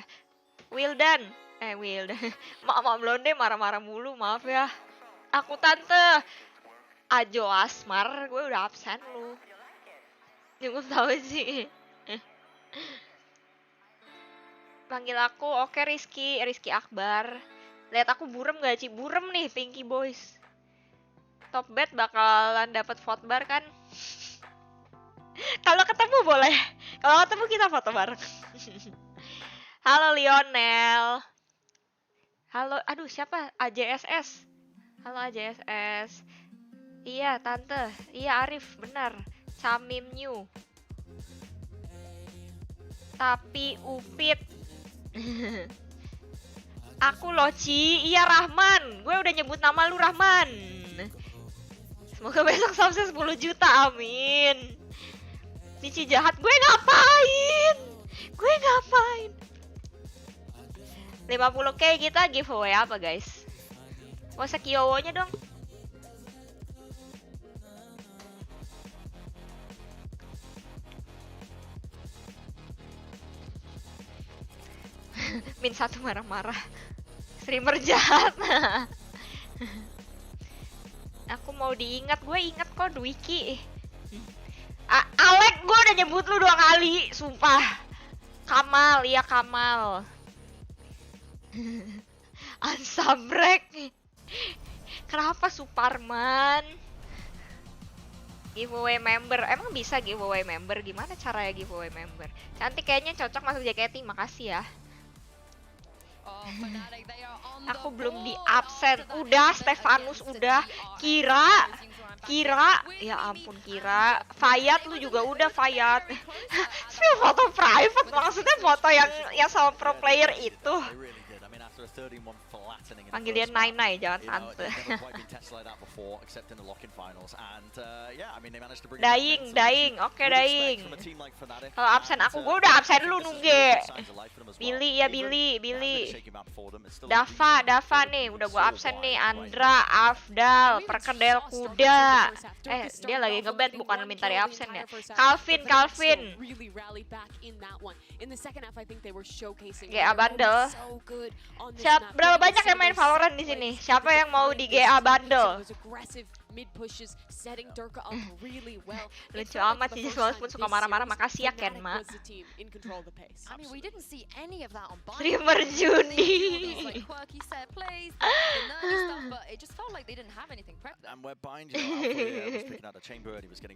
Wildan. Mak Blonde marah-marah mulu, maaf ya. Aku tante Ajo Asmar, gue udah absen lu. Nyunggup tahu sih. Panggil aku, oke Rizky Akbar. Lihat aku burem gak Ci? Burem nih Pinky Boys. Top bet bakalan dapat vote bar kan? Kalau ketemu boleh. Kalau ketemu kita foto bareng. Halo Lionel. Halo, aduh siapa? AJSS. Halo AJSS. Iya tante, iya Arif, benar. Samim New. Tapi Upit. Aku Loci, iya Rahman. Gue udah nyebut nama lu Rahman. Semoga besok sukses 10 juta, amin. Cici jahat, gue ngapain? 50k kita giveaway apa guys? Gak usah Kyowo-nya dong. Min 1 marah-marah. Streamer jahat. Aku mau diingat, gue ingat kok Dwiki. Alek, gue udah nyebut lu 2 kali, sumpah. Kamal, iya Kamal. Ansabrek. Kenapa Suparman? Giveaway member, emang bisa giveaway member? Gimana caranya giveaway member? Cantik kayaknya cocok masuk JKT, makasih ya. Aku belum di absen. Udah Stefanus, udah Kira, ya ampun Kira. Fayat lu juga udah Fayat. Foto private maksudnya foto yang sama pro player itu. after a 13-1 flattening in the Panggil dia first map. Nai-Nai, jangan You know, tante. they've never quite been tested like that before, except in the lock-in finals. And yeah, I mean, they managed to bring Dying, dying, oke dying. from a team like Fnatic. Kalau absen aku, gue udah absen lu nungge. Billy ya Billy, Billy. Dava nih, udah gue absen nih. Andra, Afdal, Perkedel Kuda. Dia lagi ngebet bukan minta di absen ya. Calvin. GA bundle. Berapa banyak yang main Valorant di sini? Siapa yang mau di GA bundle? Lucu amat sih, walaupun suka marah-marah. Makasih ya Kenma. Streamer Juni.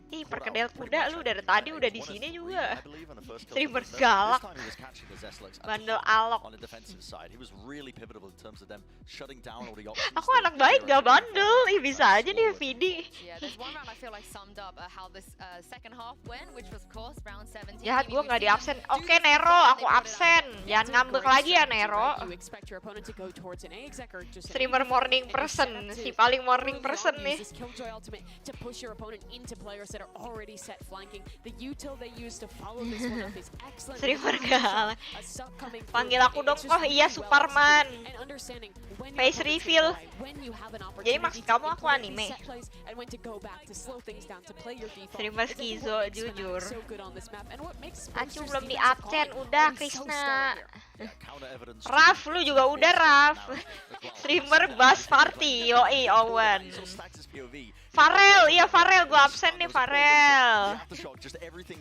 Ih, Perkedel Kuda lu dari tadi udah di sini juga. Streamer galak. Bandel alok. Aku anak baik gak bandel. Ih, bisa aja nih VD. Jahat, gue gak di absen. Oke Nero, aku absen. Jangan ngambek lagi ya Nero. Streamer morning person, si paling morning person nih. Streamer galak. Panggil aku dong. Oh iya, Superman. Face reveal. Jadi maksud kamu aku anime? Streamer Skizo, jujur. Acu belum di absen, udah Krisna. Raf, lu juga udah Raf. Streamer Bass Party, yoi Owen. Farel, iya Farel, gue absen nih Farel.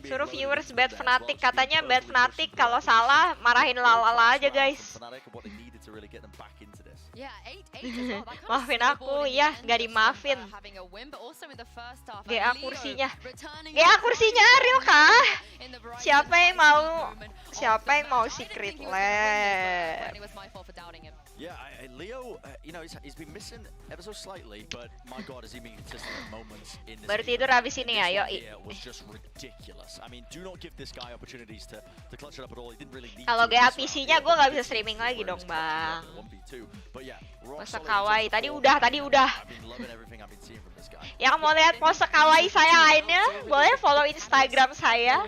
Suruh viewers bad Fnatic, katanya bad Fnatic kalau salah marahin lalala aja guys. Maafin aku, ya nggak dimaafin. GA kursinya, real kah? Siapa yang mau secret lab? Yeah, Leo, you know, he's been missing ever so slightly, but my God, has he been consistent at moments in this Baru tidur habis ini ya, yoi. was just ridiculous. I mean, do not give this guy opportunities to clutch it up at all. He didn't really need Kalau GA PC-nya gue nggak bisa streaming lagi dong, Bang. Pose kawaii, tadi udah. Yang mau lihat pose kawaii saya lainnya, boleh follow Instagram saya.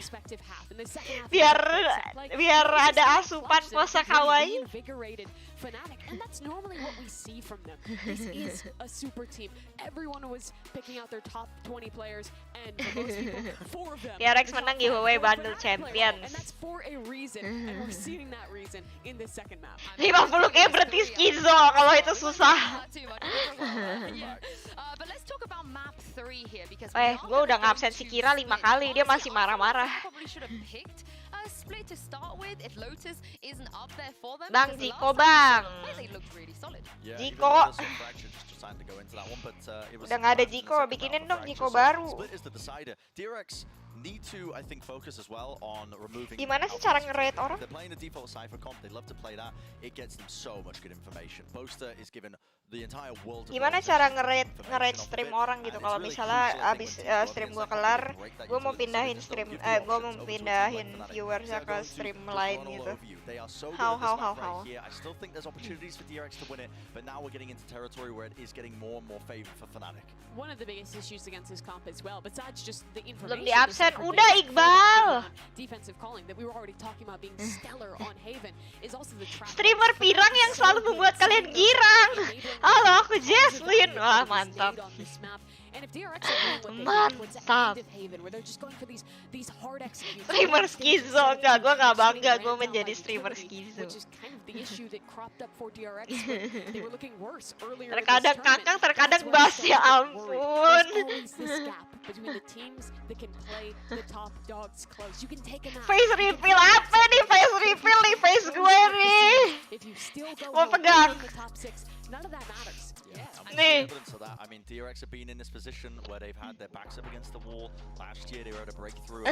Biar ada asupan pose kawaii. Fnatic, and that's normally what we see from them. This is a super team. Everyone was picking out their top 20 players, and for most people, 4 of them. TRX menang giveaway bundle champions. And that's for a reason, and we're seeing that reason in this second map. 50k berarti Skizo kalau itu susah. Gue udah ngabsen si Kira 5 kali, dia masih marah-marah. Bang Jiko, Bang. Jiko. Udah nggak ada Jiko, bikinin dong Jiko baru. Gimana sih cara nge-rate orang? Gimana cara nge-rate stream orang gitu? Kalau misalnya abis stream gua kelar, gua mau pindahin viewersnya ke stream lain gitu. How? I still think there's opportunities for DRX to win it, but now we're getting into territory where it is getting more and more favor for Fnatic. One of the biggest issues against this comp as well, besides just the information. Belum di absen, udah Iqbal. Defensive calling that we were already talking about being stellar on Haven is also the trap. Streamer pirang yang selalu membuat kalian girang. Halo, aku Jesslyn. Wah, mantap. And if DRX are doing what they do, it's at Haven, where they're just going for these hard executions. Streamer Skizo, enggak, gue nggak bangga gue menjadi streamer Skizo. Which is kind of the issue that cropped up for DRX. They were looking worse earlier. Terkadang kakang, terkadang bas, ya ampun. Between the teams that can play the top dogs close, you can take a face reveal apa nih? Face reveal nih, face gue nih. Mau pegang. None of that matters. Nih. I mean, DRX have been in this position where they've had their backs up against the wall. Last year they were at a breakthrough.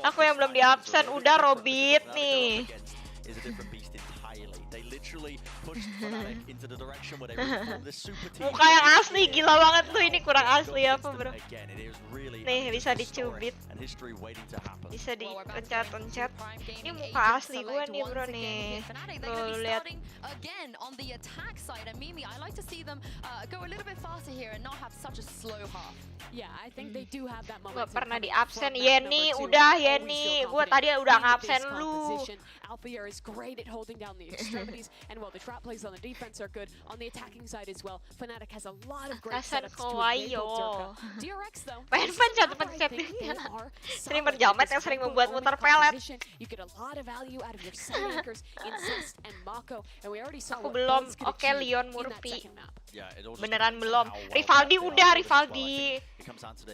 Aku yang belum di absen, udah Robit nih. is a different beast entirely. They literally pushed Fnatic into the direction where they really formed this super team. Muka yang asli, gila banget lu, ini kurang asli apa bro? Nih bisa dicubit, bisa dipencet-pencet. Ini muka asli gue nih bro nih. Lo lihat. Again on the attack side, and Mimi, I like to see them go a little bit faster here and not have such a slow half. Yeah, I think they do have that Gak pernah di absen. Yeni udah, Yeni, gue tadi udah ngabsen lu. Alpha is great at holding down the extremities, and while the trap plays on the defense are good, on the attacking side as well, Fnatic has a lot of great setups to enable Durka. DRX though, pengen pencet-pencet streamer jamet yang sering membuat muter pelet. You get a lot of value out of your side anchors, Incest and Mako, and we already saw Aku belum. Oke, Leon Murphy. Beneran belum. Rivaldi udah, Rivaldi.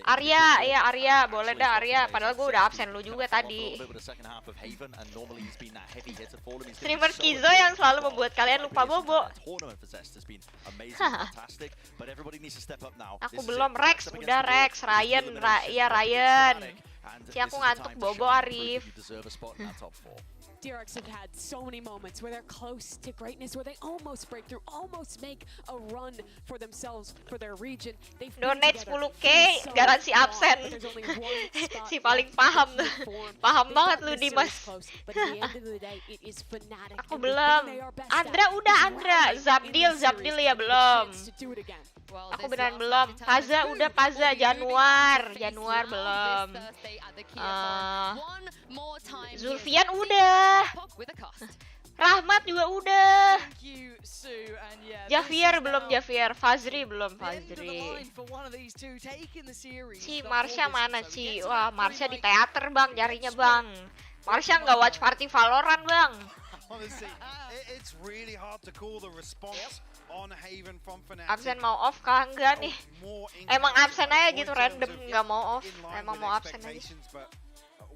Arya, ya Arya, boleh dah Arya. Padahal gue udah absen lu juga tadi. Streamer Kizo yang selalu membuat kalian lupa bobo. Aku belum. Rex, udah Rex. Ryan, Ryan. Si aku ngantuk bobo Arif. DRX have had so many moments where they're close to greatness, where they almost break through, almost make a run for themselves, for their region. They've donate 10k, garansi absen. Si paling paham tuh. Paham banget lu Dimas. Aku belum. Andra udah, Andra. Zabdil ya belum. Aku beneran belum. Paza udah, Paza. Januar belum. Zulfian udah. Rahmat juga udah. Javier belum, Javier. Fazri belum, Fazri. Si Marsha mana Ci? Wah, Marsha di teater bang, nyarinya bang. Marsha nggak watch party Valorant bang. It's really hard to call the response on Haven from Fnatic. Absen mau off kah enggak nih? Emang absen aja gitu random, nggak mau off. Emang mau absen aja.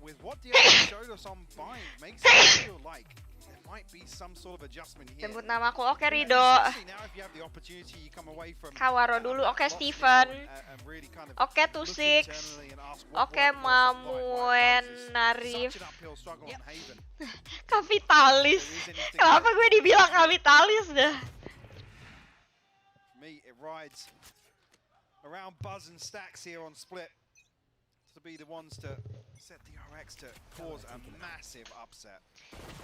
With what the showed us on Bind makes it feel like there might be some sort of adjustment here. Sebut namaku, oke Rido. Kawaro dulu, oke Steven. Oke Tusix. Oke Mamuen Narif. Kapitalis. Kenapa gue dibilang kapitalis dah? Me, it rides around Buzz and Stacks here on Split to be the ones to set the RX to cause a massive upset.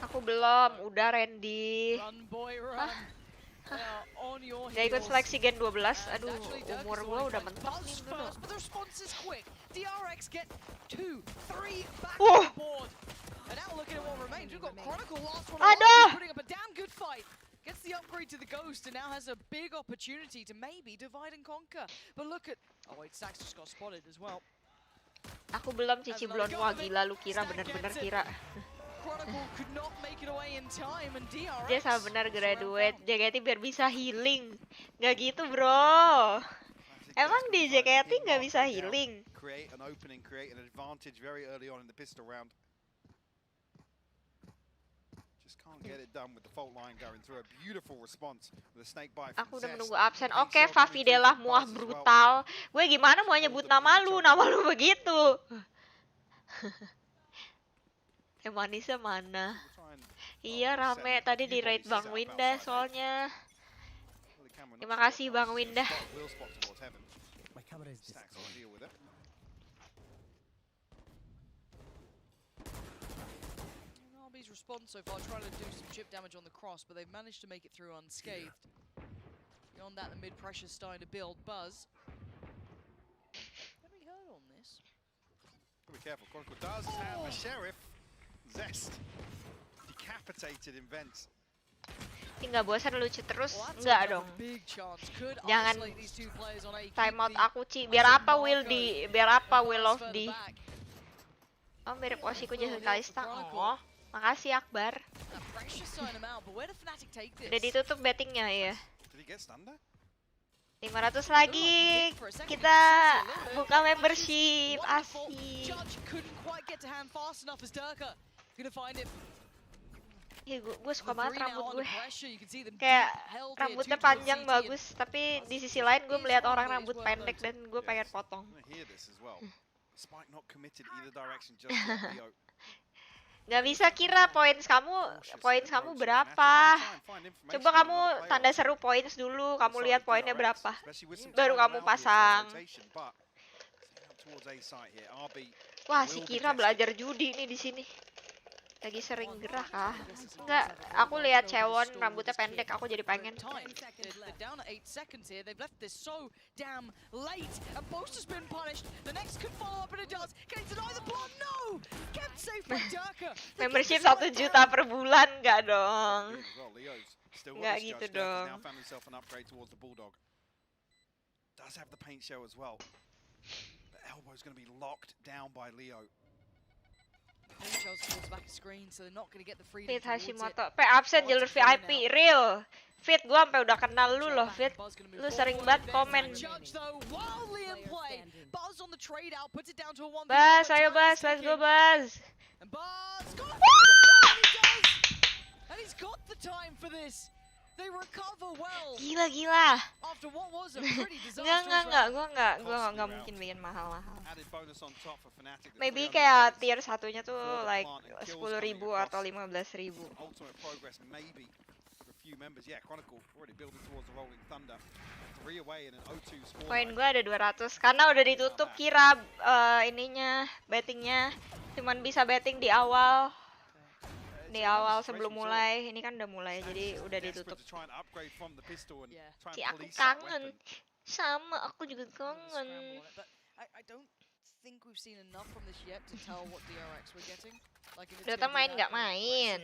Aku belum, udah Randy. Gak ikut seleksi Gen 12, aduh umur gua udah mentok nih dulu. Aduh! Gets the upgrade to the Ghost and now has a big opportunity to maybe divide and conquer. But look at... Oh wait, Stacks just got spotted as well. Aku belum, Cici belum. Wah gila lu kira, bener-bener kira. Dia sama bener graduate. JKT biar bisa healing. Gak gitu bro. Emang di JKT gak bisa healing? Create an opening, create an advantage very early on in the pistol round. Can't get it done with the fault line going through a beautiful response with a snake bite. Aku udah menunggu absen. Oke, Fafidelah muah brutal. Gue gimana mau nyebut nama lu begitu. Manisnya mana? Iya rame tadi di raid Bang Winda soalnya. Terima kasih Bang Winda. Response so far, trying to do some chip damage on the cross, but they've managed to make it through unscathed. Beyond that, the mid pressure's starting to build. Buzz. Can we heard on this? Be careful, Chronicle does have a sheriff. Zest. Decapitated in vents. Nggak bosan lucu terus? Nggak dong. Jangan timeout aku Ci. Biar apa Will of di? Oh mirip Oshiku Jason Kalista. Oh. Makasih Akbar. Udah ditutup bettingnya ya. 500 lagi. Kita buka membership. Asik. Gue suka banget rambut gue. Kayak rambutnya panjang bagus. Tapi di sisi lain gue melihat orang rambut pendek dan gue pengen potong. Nggak bisa kira points kamu berapa. Coba kamu tanda seru points dulu, kamu lihat poinnya berapa. Baru kamu pasang. Wah, si Kira belajar judi nih di sini. Lagi sering gerah kah? Enggak, aku lihat Cewon rambutnya pendek, aku jadi pengen. They're down at 8 seconds here. They've left this so damn late. And Boaster's been punished. The next can follow up and it does. Can he deny the block? No! Kept safe by Durka. Membership 1 juta per bulan, enggak dong. Enggak gitu dong. Now found himself an upgrade towards the Bulldog. Does have the paint shell as well. The elbow's going to be locked down by Leo. Fit Hashimoto, absen jalur VIP, real. Fit, gua sampai udah kenal lu loh, Fit. Lu sering banget komen. Bas, ayo Bas, let's go Bas. Gila. Gua nggak mungkin bikin mahal-mahal. Maybe kayak tier satunya tuh like 10.000 atau 15.000. Poin gue ada 200 karena udah ditutup Kira ininya bettingnya cuman bisa betting di awal. Sebelum mulai, ini kan udah mulai, jadi udah ditutup. Ci, aku kangen. Sama, aku juga kangen. Dota main nggak main.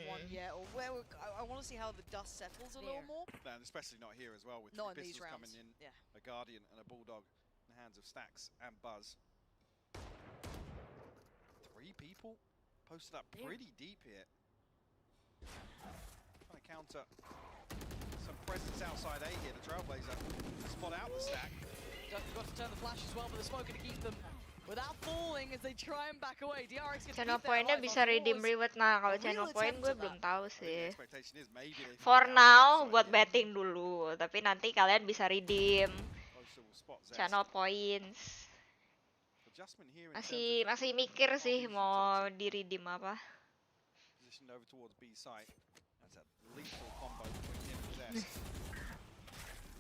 Trying to counter some presence outside A here. The Trailblazer spot out the stack. Got to turn the flash as well, but the smoke going to keep them without falling as they try and back away. DRX gets channel pointnya bisa redeem reward. Nah, kalau channel point gue belum tahu sih. For now buat betting dulu, tapi nanti kalian bisa redeem channel points. Masih mikir sih mau di redeem apa.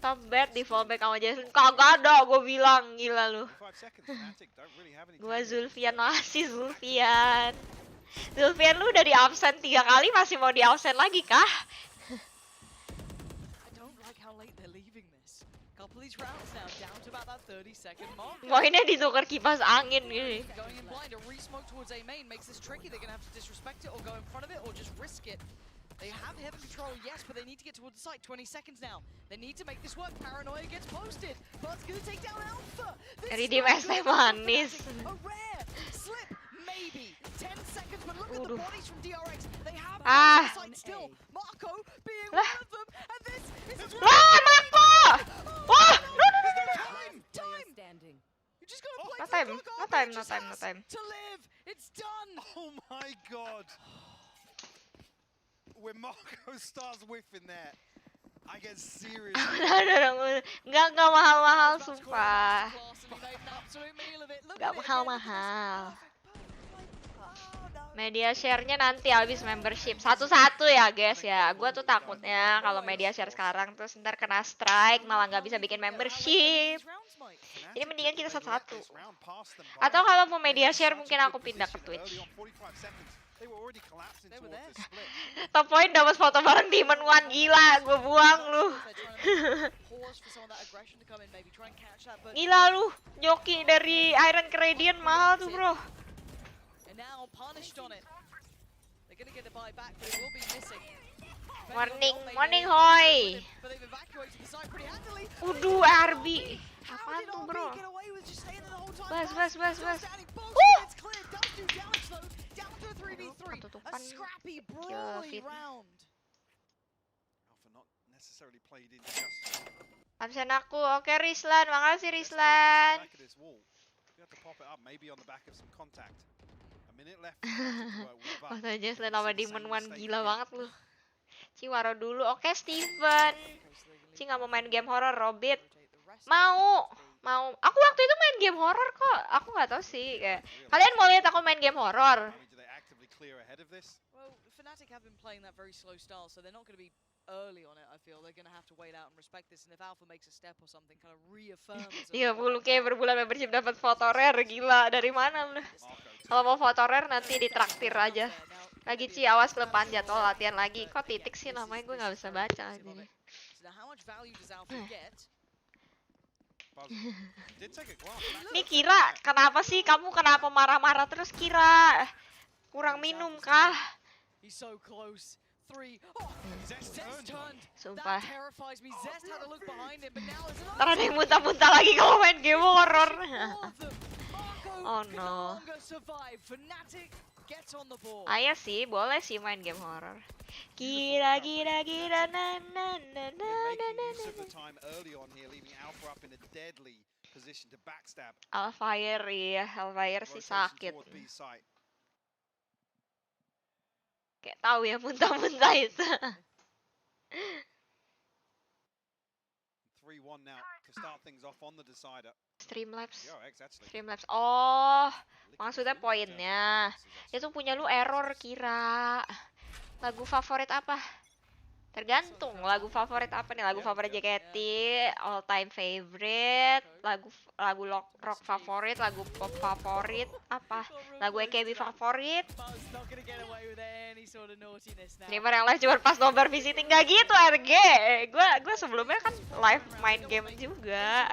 Top bet di fallback sama Jason. Kagak ada, gue bilang. Gila lu. Gue Zulfian masih Zulfian. Zulfian lu udah di absen 3 kali, masih mau di absen lagi kah? Poinnya ditukar kipas angin gini. They have heaven control, yes, but they need to get towards the site. 20 seconds now. They need to make this work. Paranoia gets posted. Buzz's gonna take down Alpha. Redeem es teh manis. A rare slip, maybe. 10 seconds, but look at the bodies from DRX. They have the site still. Marco being one of them, and this is Marco! Wah, no. Time. You just gotta play No time. To live. It's done. Oh my god. When Marco starts whiffing there, I get serious. Enggak mahal-mahal, sumpah. Enggak mahal-mahal. Media share-nya nanti habis membership. Satu-satu ya guys ya. Gue tuh takutnya kalau media share sekarang terus ntar kena strike, malah nggak bisa bikin membership. Jadi mendingan kita satu-satu. Atau kalau mau media share mungkin aku pindah ke Twitch. Top point dapat foto bareng Demon One, gila, gue buang lu. Gila lu, joki dari Iron ke Radiant mahal tuh bro. Morning hoy. Uduh RB. Apaan tuh bro? Bas. Ketutupan kill Fit. Absen aku, oke Rislan, makasih Rislan. Foto Jeslan sama Demon One gila banget lu. Ciwaro dulu, oke Steven. Ci nggak mau main game horror, Robit. Mau. Aku waktu itu main game horror kok. Aku nggak tahu sih kayak. Kalian mau lihat aku main game horror? clear ahead of this? Well, Fnatic have been playing that very slow style, so they're not going to be early on it, I feel. They're going to have to wait out and respect this, and if Alpha makes a step or something, kind of reaffirms... 30k per bulan membership dapat foto rare, gila. Dari mana lu? Kalau mau foto rare nanti ditraktir aja. Lagi Ci, awas klub panjat, oh latihan lagi. Kok titik sih namanya, gue nggak bisa baca aja. Nih Kira, kenapa sih kamu kenapa marah-marah terus Kira? Kurang minum kah? Sumpah. Ntar ada yang muntah-muntah lagi kalau main game horror. Oh no. Ayo sih, boleh sih main game horror. Kira na na na na na na. Alfire ya, Alfire sih sakit. Kayak tahu ya muntah-muntah itu. 3-1 now to start things off on the decider. Streamlabs. Oh, maksudnya poinnya. Itu punya lu error Kira. Lagu favorit apa? Tergantung lagu favorit apa nih, lagu favorit JKT, all time favorite, lagu rock favorit, lagu pop favorit, apa? Lagu EKB favorit. Streamer yang live cuma pas nobar visiting, nggak gitu RG. Gue sebelumnya kan live main game juga.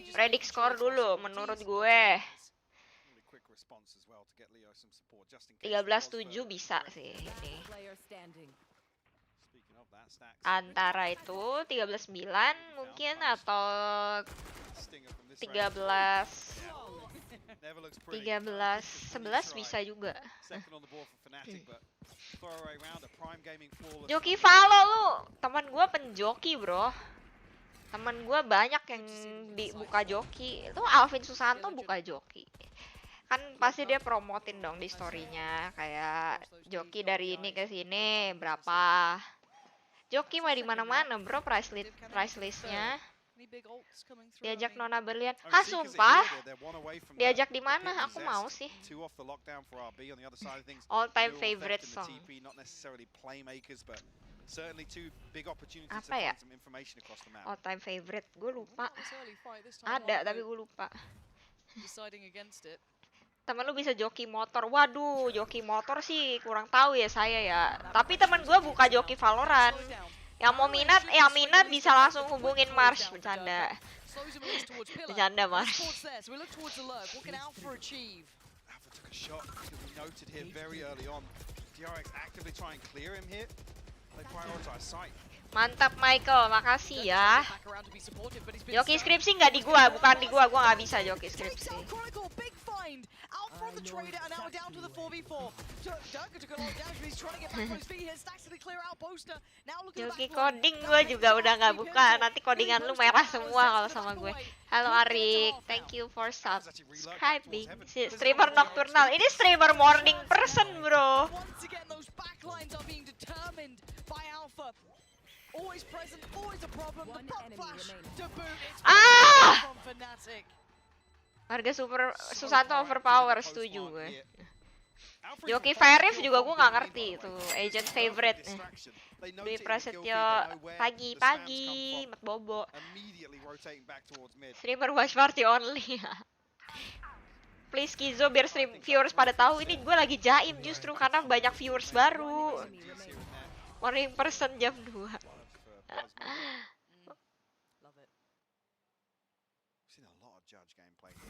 Predict score dulu menurut gue. 13-7 bisa sih ini. Antara itu 13-9 mungkin atau 13-11 bisa juga. Joki Valo lu, teman gue penjoki bro. Teman gue banyak yang dibuka joki. Itu Alvin Susanto buka joki. Kan pasti dia promotin dong di story-nya kayak joki dari ini ke sini berapa. Joki mah di mana-mana bro, price list-nya. Diajak Nona Berlian. Hah sumpah? Diajak di mana? Aku mau sih. All time favorite song. Apa ya? All time favorite, gue lupa. Ada tapi gue lupa. Temen lu bisa joki motor. Waduh, joki motor sih kurang tahu ya saya ya. Tapi temen gue buka joki Valorant. Yang mau minat, minat bisa langsung hubungin Mars. Bercanda. Bercanda Mars. Mantap Michael, makasih ya. Joki skripsi nggak di gua, bukan di gua nggak bisa joki skripsi. Joki coding gua juga udah nggak buka, nanti codingan lu merah semua kalau sama gue. Halo Arik, thank you for subscribing. Streamer nocturnal, ini streamer morning person bro. Harga super Susanto overpower, setuju gue. Joki Fairif juga gue nggak ngerti itu agent favorite. Dwi Prasetyo pagi Mat Bobo. Streamer watch party only. Please Kizo biar viewers pada tahu ini gue lagi jaim justru karena banyak viewers baru. Morning person jam 2.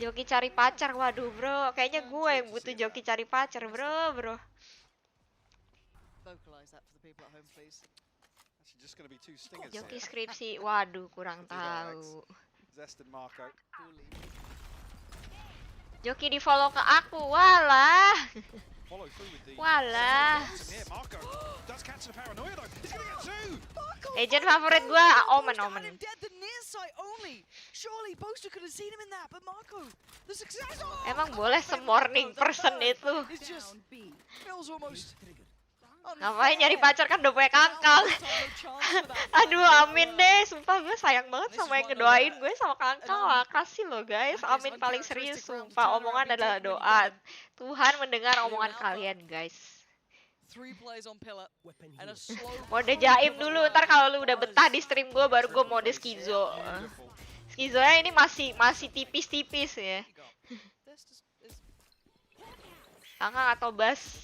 Joki cari pacar, waduh bro, kayaknya gue yang butuh joki cari pacar bro. Joki skripsi, waduh kurang tahu. Joki di follow ke aku, walah. Agent favorit gue Omen. Emang boleh semorning person itu? Ngapain nyari pacar kan udah punya Kangkang. Aduh, amin deh. Sumpah gue sayang banget sama yang ngedoain gue sama Kangkang. Makasih loh guys. Amin paling serius. Sumpah omongan adalah doa. Tuhan mendengar omongan kalian guys. Mode jaim dulu. Ntar kalau lu udah betah di stream gue baru gue mode skizo. Skizonya ini masih tipis-tipis ya. Kangkang atau Bas?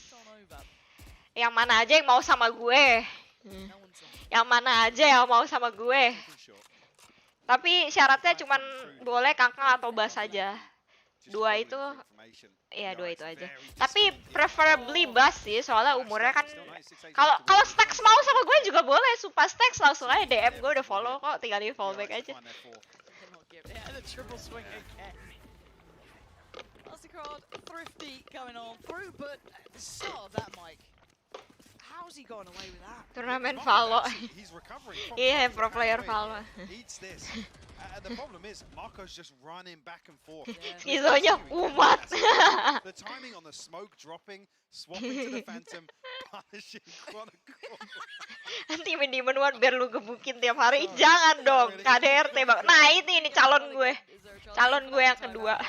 Yang mana aja yang mau sama gue. Yang mana aja yang mau sama gue. Tapi syaratnya cuman boleh Kangkang atau Bas aja. Dua itu, ya dua itu aja. Tapi preferably Bas sih, soalnya umurnya kan. Kalau Stax mau sama gue juga boleh. Sumpah Stax langsung aja DM gue udah follow kok, tinggal di follow back aja. Thrifty coming on through, but start of that, Mike. How's he gotten away with that? Turnamen Valo. Iya, pro player Valo. And the problem is, Marco's just running back and forth. Skizonya umat. The timing on the smoke dropping, swapping to the Phantom, punishing Chronicle. Nanti Demon One biar lu gebukin tiap hari. Jangan dong, KDRT bang. Nah ini calon gue. Calon gue yang kedua.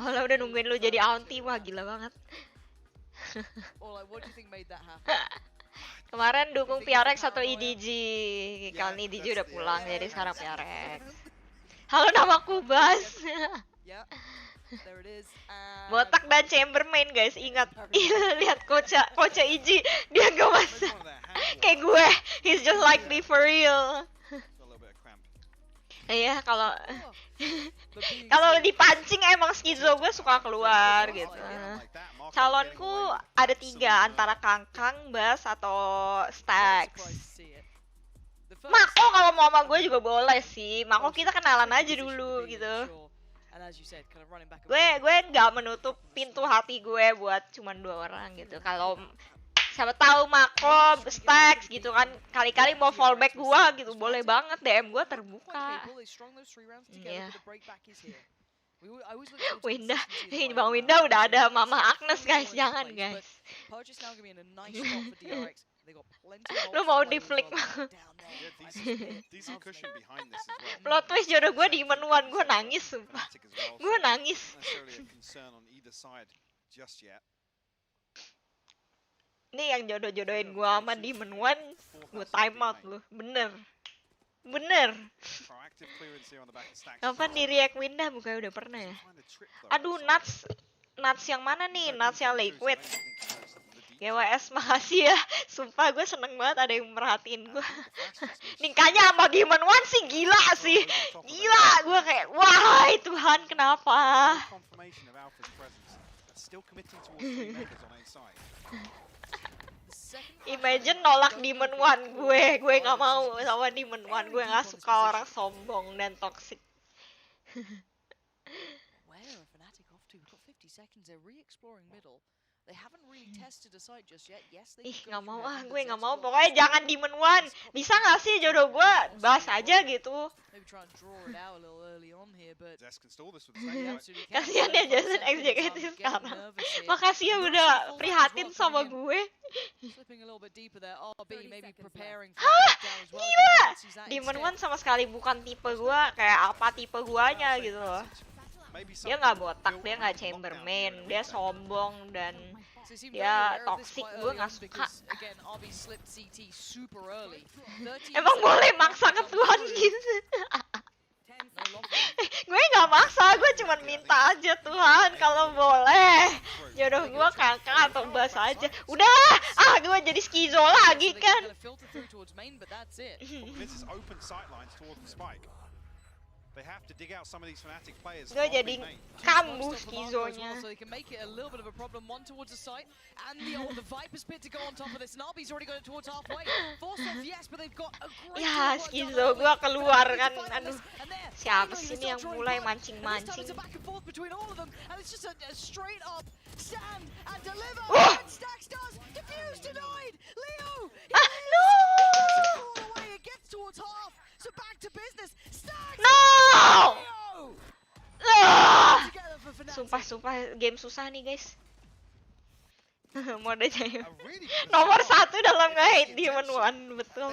Oh lah udah nungguin lu jadi auntie, wah gila banget. Kemarin dukung PRX atau EDG, kali ini EDG udah pulang jadi sekarang PRX. Halo namaku Bas. Botak dan Chambermain guys, ingat. Lihat coach EG, dia gak masa kayak gue. He's just like me for real. Iya kalau dipancing emang skizo gue suka keluar gitu. Calonku ada 3 antara Kangkang, Bas atau Stax. Mako kalau mau sama gue juga boleh sih. Mako kita kenalan aja dulu gitu. Gue nggak menutup pintu hati gue buat cuman 2 orang gitu. Kalau siapa tahu Mako, Stax gitu kan, kali-kali mau fallback gua gitu, boleh banget, DM gua terbuka. Iya. Winda, Bang Winda udah ada Mama Agnes guys, jangan guys. Lu mau di flick? Plot twist jodoh gua di menuan, gua nangis sumpah. Gua nangis. Ini yang jodoh-jodohin gue sama Demon One, gue time out lu, bener. Kapan di react Winda, bukannya udah pernah ya? Aduh, nuts yang mana nih? Nuts yang liquid. GWS makasih ya, sumpah gue seneng banget ada yang merhatiin gue. Nikahnya sama Demon One sih gila sih, gila. Gue kayak, wahai Tuhan kenapa? Imagine nolak Demon One, gue nggak mau sama Demon One, gue nggak suka orang sombong dan toxic. Where are Fnatic off to? We've got 50 seconds. They're re-exploring middle. They haven't really tested a site just yet. Yes, they nggak mau gue nggak mau. Pokoknya jangan Demon One. Bisa nggak sih jodoh gue bahas aja gitu. Kasian ya Jason XJKT sekarang. Makasih ya udah prihatin sama gue. Hah? Gila! Demon One sama sekali bukan tipe gue. Kayak apa tipe guanya gitu loh. Dia nggak botak, dia nggak chambermain, dia sombong dan dia toxic, gue nggak suka. Emang boleh maksa ke Tuhan gitu? Gue nggak maksa, gue cuma minta aja Tuhan kalau boleh jodoh gue Kakak atau Bas aja. Udah, gue jadi skizo lagi kan. Gue jadi kambuh skizonya. Ya skizo gue keluar kan. Aduh, siapa sih ini yang mulai mancing-mancing? No! Sumpah game susah nih guys. Modenya nomor 1 dalam nge-hate Demon One, betul.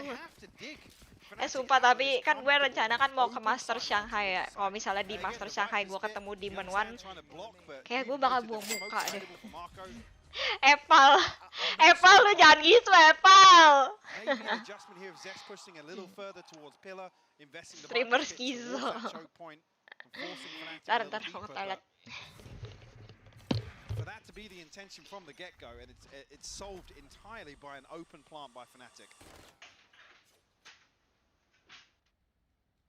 Sumpah, tapi kan gue rencana kan mau ke Master Shanghai ya. Kalau misalnya di Master Shanghai gue ketemu Demon One, kayak gue bakal buang muka deh. Epal lu jangan gitu, Epal. Streamer skizo. Ntar mau toilet. For that to be the intention from the get-go, and it's solved entirely by an open plant by Fnatic.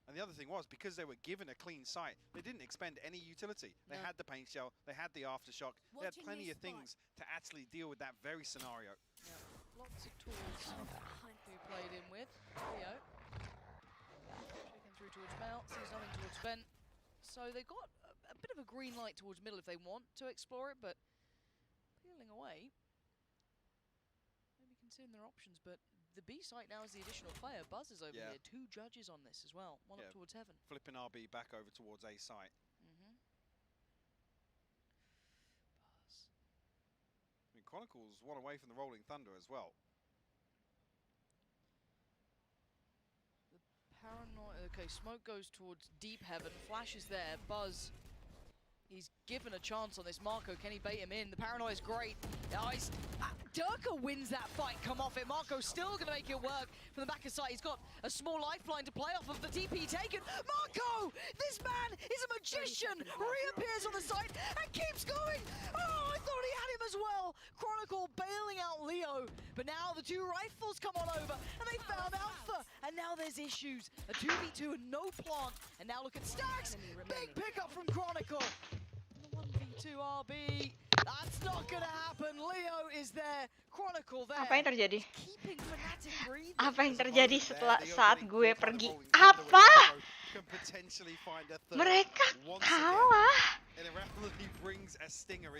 And the other thing was, because they were given a clean site, they didn't expend any utility. They had the paint shell, they had the aftershock, they had plenty of things to actually deal with that very scenario. Yeah, lots of tools who played in with. Leo. Checking through towards Mel, sees nothing towards Ben. So they got a bit of a green light towards middle if they want to explore it, but peeling away. Maybe considering their options, but the B site now is the additional player. Buzz is over here. 2 judges on this as well. One up towards heaven. Flipping RB back over towards A site. Buzz. I mean, Chronicles one away from the Rolling Thunder as well. The paranoid. Okay, smoke goes towards deep heaven. Flash is there. Buzz. He's given a chance on this Marco. Can he bait him in? The paranoia is great. Durka wins that fight. Come off it. Marco's still going to make it work from the back of sight. He's got a small lifeline to play off of. The TP taken. Marco! This man is a magician! Reappears on the site and keeps going! Oh, I thought he had him as well! Chronicle bailing out Leo. But now the 2 rifles come on over and they found Alpha. And now there's issues. A 2v2 and no plant. And now look at Stacks. Big pickup from Chronicle. 1v2 RB. That's not gonna happen. Leo is there. Chronicle there. Apa yang terjadi? Keeping Fnatic breathing. Apa yang terjadi saat gue pergi? Apa? Mereka kalah.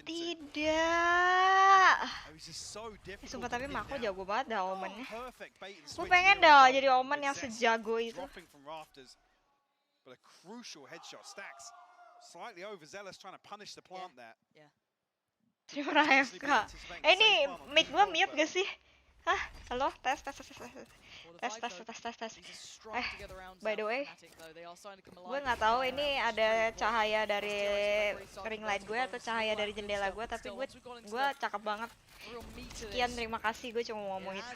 Tidak. Sumpah, tapi Mako jago banget dah omennya. Gue pengen dah jadi omen yang sejago itu. But a crucial headshot. Stacks slightly overzealous trying to punish the plant there. Yeah. Cuma AFK. Ini mic gua mute gak sih? Hah? Halo? Tes. By the way, gue nggak tahu ini ada cahaya dari ring light gue atau cahaya dari jendela gue, tapi gue cakep banget. Sekian, terima kasih, gue cuma ngomong itu.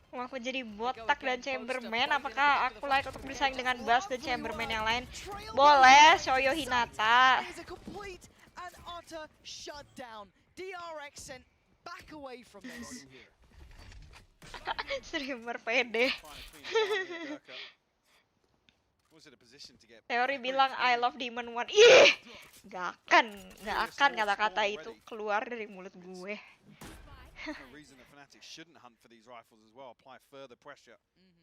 Aku jadi botak dan Chamberman. Apakah aku layak untuk bersaing dengan Buzz dan Chamberman yang lain? Boleh, Shoyo Hinata. Streamer pede. Teori bilang I love Demon One. Ih, gak akan kata-kata itu keluar dari mulut gue. No reason that Fnatic shouldn't hunt for these rifles as well. Apply further pressure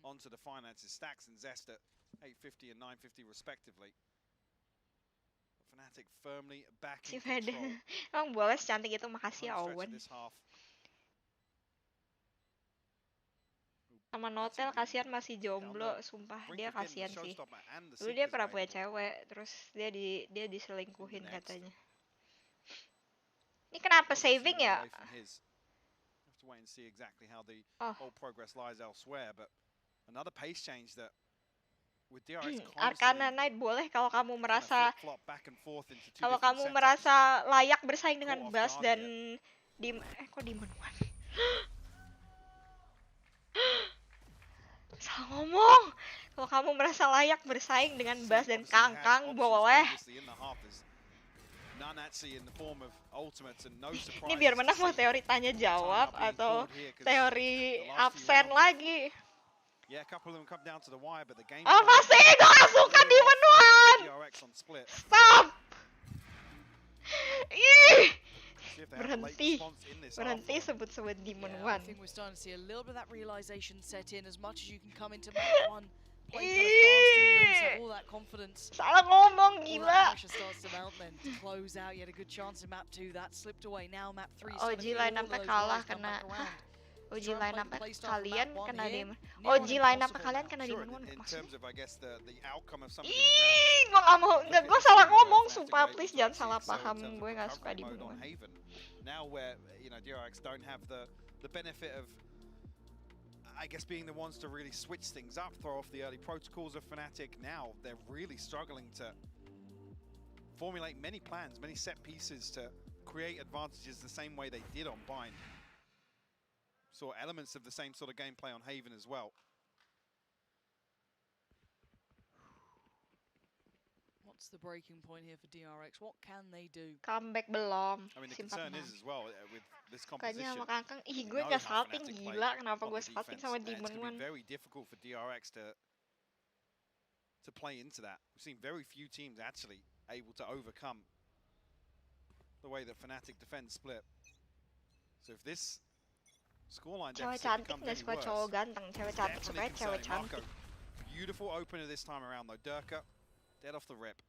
onto the finances. Stacks and Zest at 850 and 950 respectively. Fnatic firmly back in control. Emang boleh secantik itu, makasih ya Owen. Sama Notel kasihan masih jomblo, sumpah dia kasihan sih. Dulu dia pernah punya cewek, terus dia diselingkuhin katanya. Ini kenapa saving ya? Wait and see exactly how the whole progress lies elsewhere, but another pace change that with DRX Arcana Knight boleh kalau kamu merasa layak bersaing dengan Buzz dan kok Demon One. Salah ngomong. Kalau kamu merasa layak bersaing dengan Buzz dan Kangkang boleh. Ini biar menang mau teori tanya jawab atau teori absen lagi. Apa sih? Gue gak suka Demon One. Stop. Ih. Berhenti sebut-sebut Demon One. Salah ngomong, gila. Oh gila, sampai kalah kena OG line up kalian kena demon. OG line up kalian kena demon one maksudnya. Ih, gue gak mau, gue salah ngomong, sumpah please jangan salah paham, gue gak suka demon one. Now where DRX don't have the benefit of, I guess, being the ones to really switch things up, throw off the early protocols of Fnatic. Now they're really struggling to formulate many plans, many set pieces to create advantages the same way they did on Bind. Saw elements of the same sort of gameplay on Haven as well. What's the breaking point here for DRX? What can they do? Comeback belum. I mean, the concern is as well with this composition. Kayaknya sama Kangkang, ih gue gak salting, gila kenapa gue salting sama Demon One. It's very difficult for DRX to play into that. We've seen very few teams actually able to overcome the way that Fnatic defend split. So if this scoreline deficit becomes any worse, cowok ganteng, cewek cantik supaya cewek cantik. Beautiful opener this time around though. Durka dead off the rip.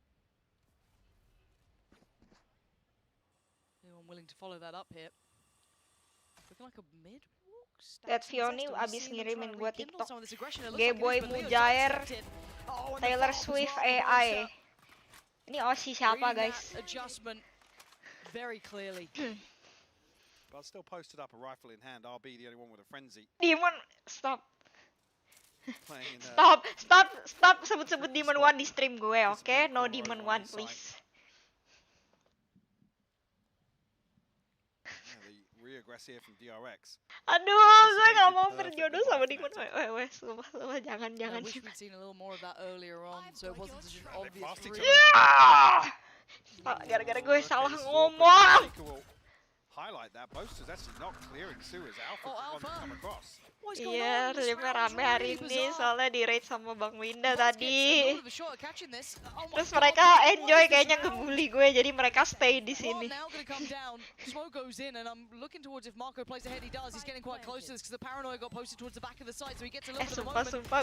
Anyone willing to follow that up here? Looking like a mid walk. That Fioni abis ngirimin gua TikTok. G-Boy Mujair, Taylor Swift AI. Ini Aussie siapa guys? Adjustment very clearly. But still posted up a rifle in hand. RB the only one with a frenzy. Demon, stop. Stop sebut-sebut Demon One di stream gue, oke? No Demon One, please. Reaggressive from DRX. Aduh, gue gak mau berjodoh sama Demon One. Weh, sumpah, jangan. I wish we'd seen a little more of that earlier on, so it wasn't such an obvious. Gara-gara gue salah ngomong. Highlight that. Boaster's actually not clearing Suez. Alpha to come across. Iya, rame hari ini soalnya di raid sama Bang Winda tadi. Terus mereka enjoy kayaknya ngebully gue, jadi mereka stay di sini. Sumpah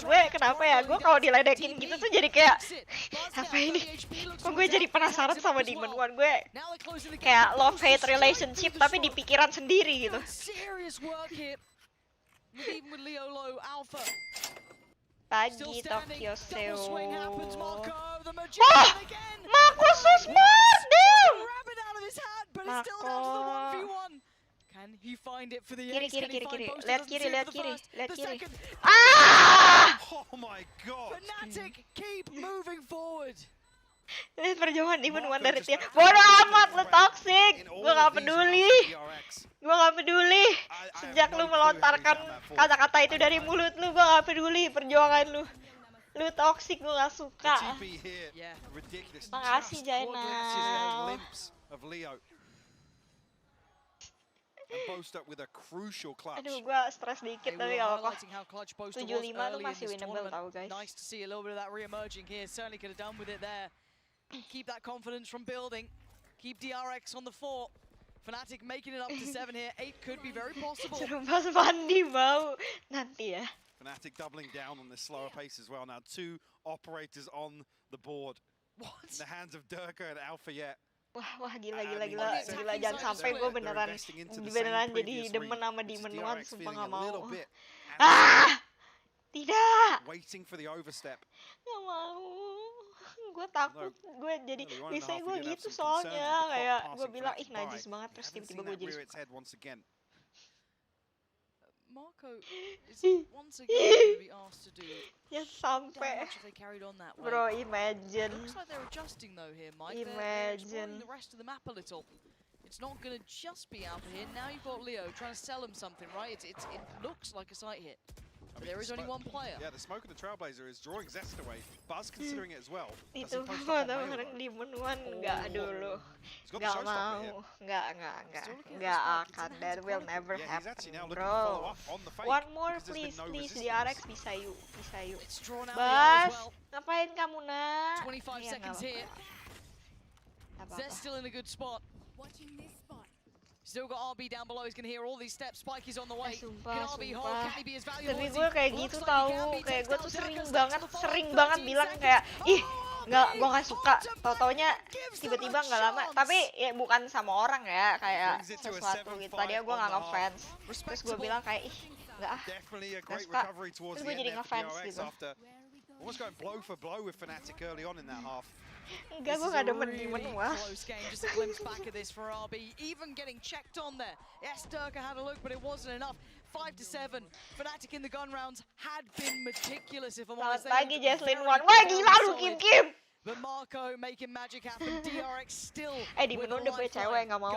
gue kenapa ya? Gue kalau diledekin gitu tuh jadi kayak apa ini? Kok gue jadi penasaran sama Demon One, gue kayak love hate relationship tapi di pikiran sendiri gitu. Even with Leo low, Alpha. Pagi Tokyo Seoul. Mako susmart, damn. Mako. Can he find it for the kiri. Lihat kiri. Ah! Oh my god. Fnatic keep moving forward. Lihat perjuangan Demon One dari dia. Bodoh amat, lu toxic. Gue gak peduli. Sejak lu melontarkan kata-kata itu dari mulut lu, gue gak peduli perjuangan lu. Lu toxic, gue gak suka. Makasih Jaina. Aduh, gue stres dikit tapi gak apa-apa. 75 tuh masih winnable tau guys. Nice to see a little bit of that re-emerging here. Certainly could have done with it there. Keep that confidence from building. Keep DRX on the fort. Fnatic making it up to 7 here. 8 could be very possible. Suruh Mas Mandi mau nanti ya. Fnatic doubling down on this slower pace as well. Now 2 operators on the board. What? In the hands of Durka and Alpha yet. Wah gila jangan sampai gue beneran jadi demen sama Demon One, sumpah gak mau. Tidak. Waiting for the overstep. Gak mau. Gue takut, gue jadi biasanya gue gitu soalnya kayak gue bilang ih najis banget terus tiba-tiba gue jadi suka. Marco is once again going to be asked to do. Ya sampai. Bro, imagine. Looks like they're adjusting though here, Mike. Imagine. They're exploring the rest of the map a little. It's not going to just be Alpha here. Now you've got Leo trying to sell him something, right? It looks like a site hit. But there is only one player. Yeah, the smoke of the Trailblazer is drawing Zest away. Buzz considering it as well. Itu orang Demon One enggak dulu. Enggak mau. Enggak akan. That will never happen, bro. One more please, DRX bisa yuk. Bas, ngapain kamu nak? 25 seconds here. Zest still in a good spot. Watching this spot. Still got RB down below. He's gonna hear all these steps. Spike is on the way. Sumpah. Can he be as valuable? Tapi gue kayak gitu tahu, kayak gue tuh sering banget bilang kayak ih gue nggak suka. Tau-taunya tiba-tiba nggak lama. Tapi ya bukan sama orang ya, kayak sesuatu gitu. Tadinya gue nggak ngefans, terus gue bilang kayak ih nggak suka. Terus gue jadi ngefans gitu. Almost going blow for blow with Fnatic early on in that half. Enggak, gue nggak demen Demon wah. Close game, just a glimpse back at this for RB. Even getting checked on there. Yes, Durka had a look, but it wasn't enough. 5-7. Fnatic in the gun rounds had been meticulous. If I'm honest, selamat pagi Jaslyn One. Wah gila lu Kim. But Marco making magic happen. DRX still. Di menurut udah gue cewek nggak mau.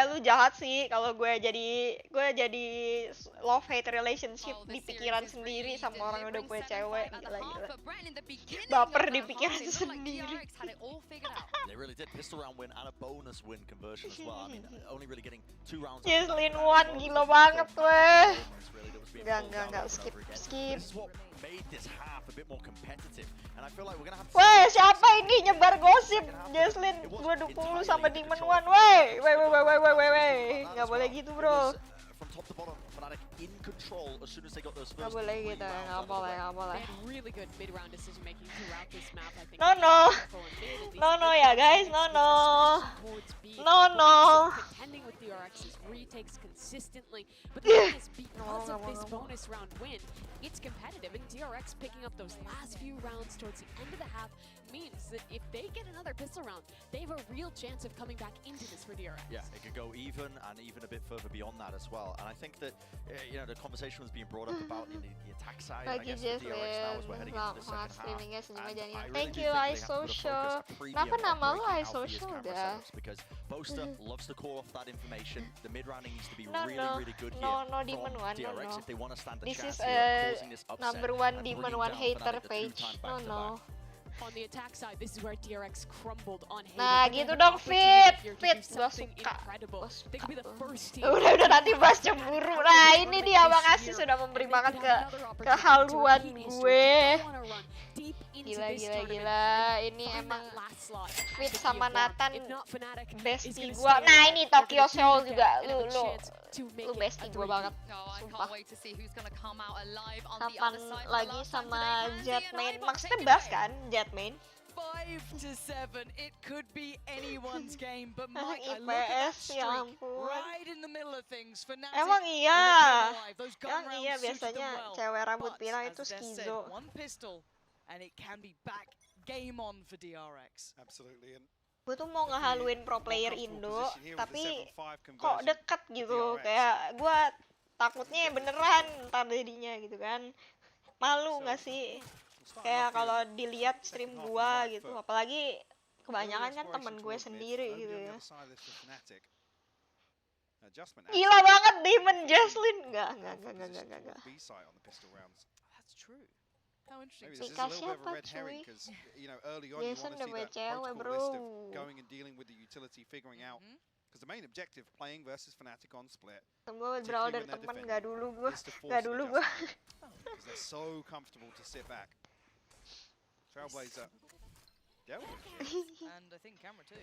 Lu jahat sih kalau gue jadi love hate relationship di pikiran sendiri sama orang udah gue cewek, gila. Baper di pikiran sendiri. They really did. Pistol round win and a bonus win conversion as well. I mean, only really getting 2 rounds. Jaslyn One gila banget weh. Enggak skip. This is what made this half a bit more competitive, and I feel like we're gonna have to. Weh, siapa ini nyebar gosip? Jaslyn 20 sama Demon One, weh. Nggak boleh gitu bro. From top to bottom, Fnatic in control as soon as they got those first. Nggak boleh gitu, nggak boleh. They had really good mid-round decision making throughout this map. I think. No ya guys, no. Contending with DRX's retakes consistently, but the thing is, because of this bonus round win, it's competitive, and DRX picking up those last few rounds towards the end of the half means that if they get another pistol round, they have a real chance of coming back into this for DRX. Yeah, it could go even and even a bit further beyond that as well. And I think that the conversation was being brought up about the attack side. I guess for DRX now as we're heading into the second half. Thank you iSocial. Kenapa nama lu iSocial dah? Because Boaster loves to call off that information. The mid rounding needs to be really good here no Demon from One, DRX if they want to stand a This chance is here of causing this upset number one and Demon bringing One down hater Fnatic page. 2 times back to back. On the attack side, this is where DRX crumbled on Hayden. Nah gitu dong, Fit, gua suka. Udah nanti bahas cemburu. Nah ini dia makasih sudah memberi makan ke haluan gue. Gila. Ini emang Fit sama Nathan bestie gua. Nah ini Tokyo Seoul juga. Lu bestie gua banget. Sumpah. Kapan lagi sama Jetmain? Maksudnya Bas kan? Jetmain. 5-7. It could be anyone's game, but Mike, I look IPS, at that streak ya ampun. right in the middle of things. Fnatic. Emang iya. Emang iya biasanya cewek rambut pirang itu skizo. One pistol and it can be back game on for DRX. Absolutely. Gue tuh mau ngehaluin pro player Indo, tapi kok deket gitu. Kayak gue takutnya beneran ntar jadinya gitu kan. Malu nggak sih? Kayak kalau dilihat stream gua gitu, apalagi kebanyakan kan temen gue sendiri gitu ya. Gila banget Demon Jaslyn. Enggak. Cika siapa cuy? Jason udah punya cewek bro. Because the main objective playing versus Fnatic on split. Gue berawal dari temen, gak dulu gue. Because they're so comfortable to sit back. Trailblazer. Yeah. And I think camera too.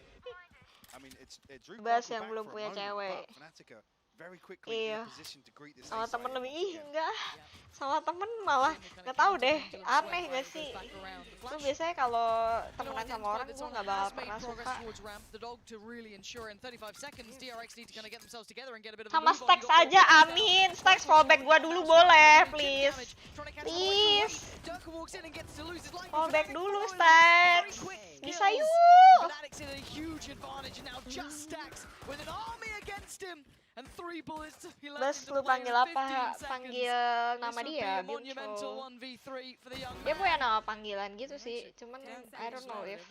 I mean, it's Drew Bas yang belum punya cewek. Fnatic are very quickly in a position to greet this. Sama temen lebih enggak. Sama temen malah nggak tahu deh, aneh gak sih? Itu biasanya kalau temenan sama orang gue nggak bakal pernah suka. Sama Stacks aja, amin. Stacks fallback gue dulu boleh, please. Fallback dulu Stacks. Bisa yuk. Bas lu panggil apa? Panggil nama dia, Beautiful. Dia punya nama panggilan gitu sih, cuman I don't know if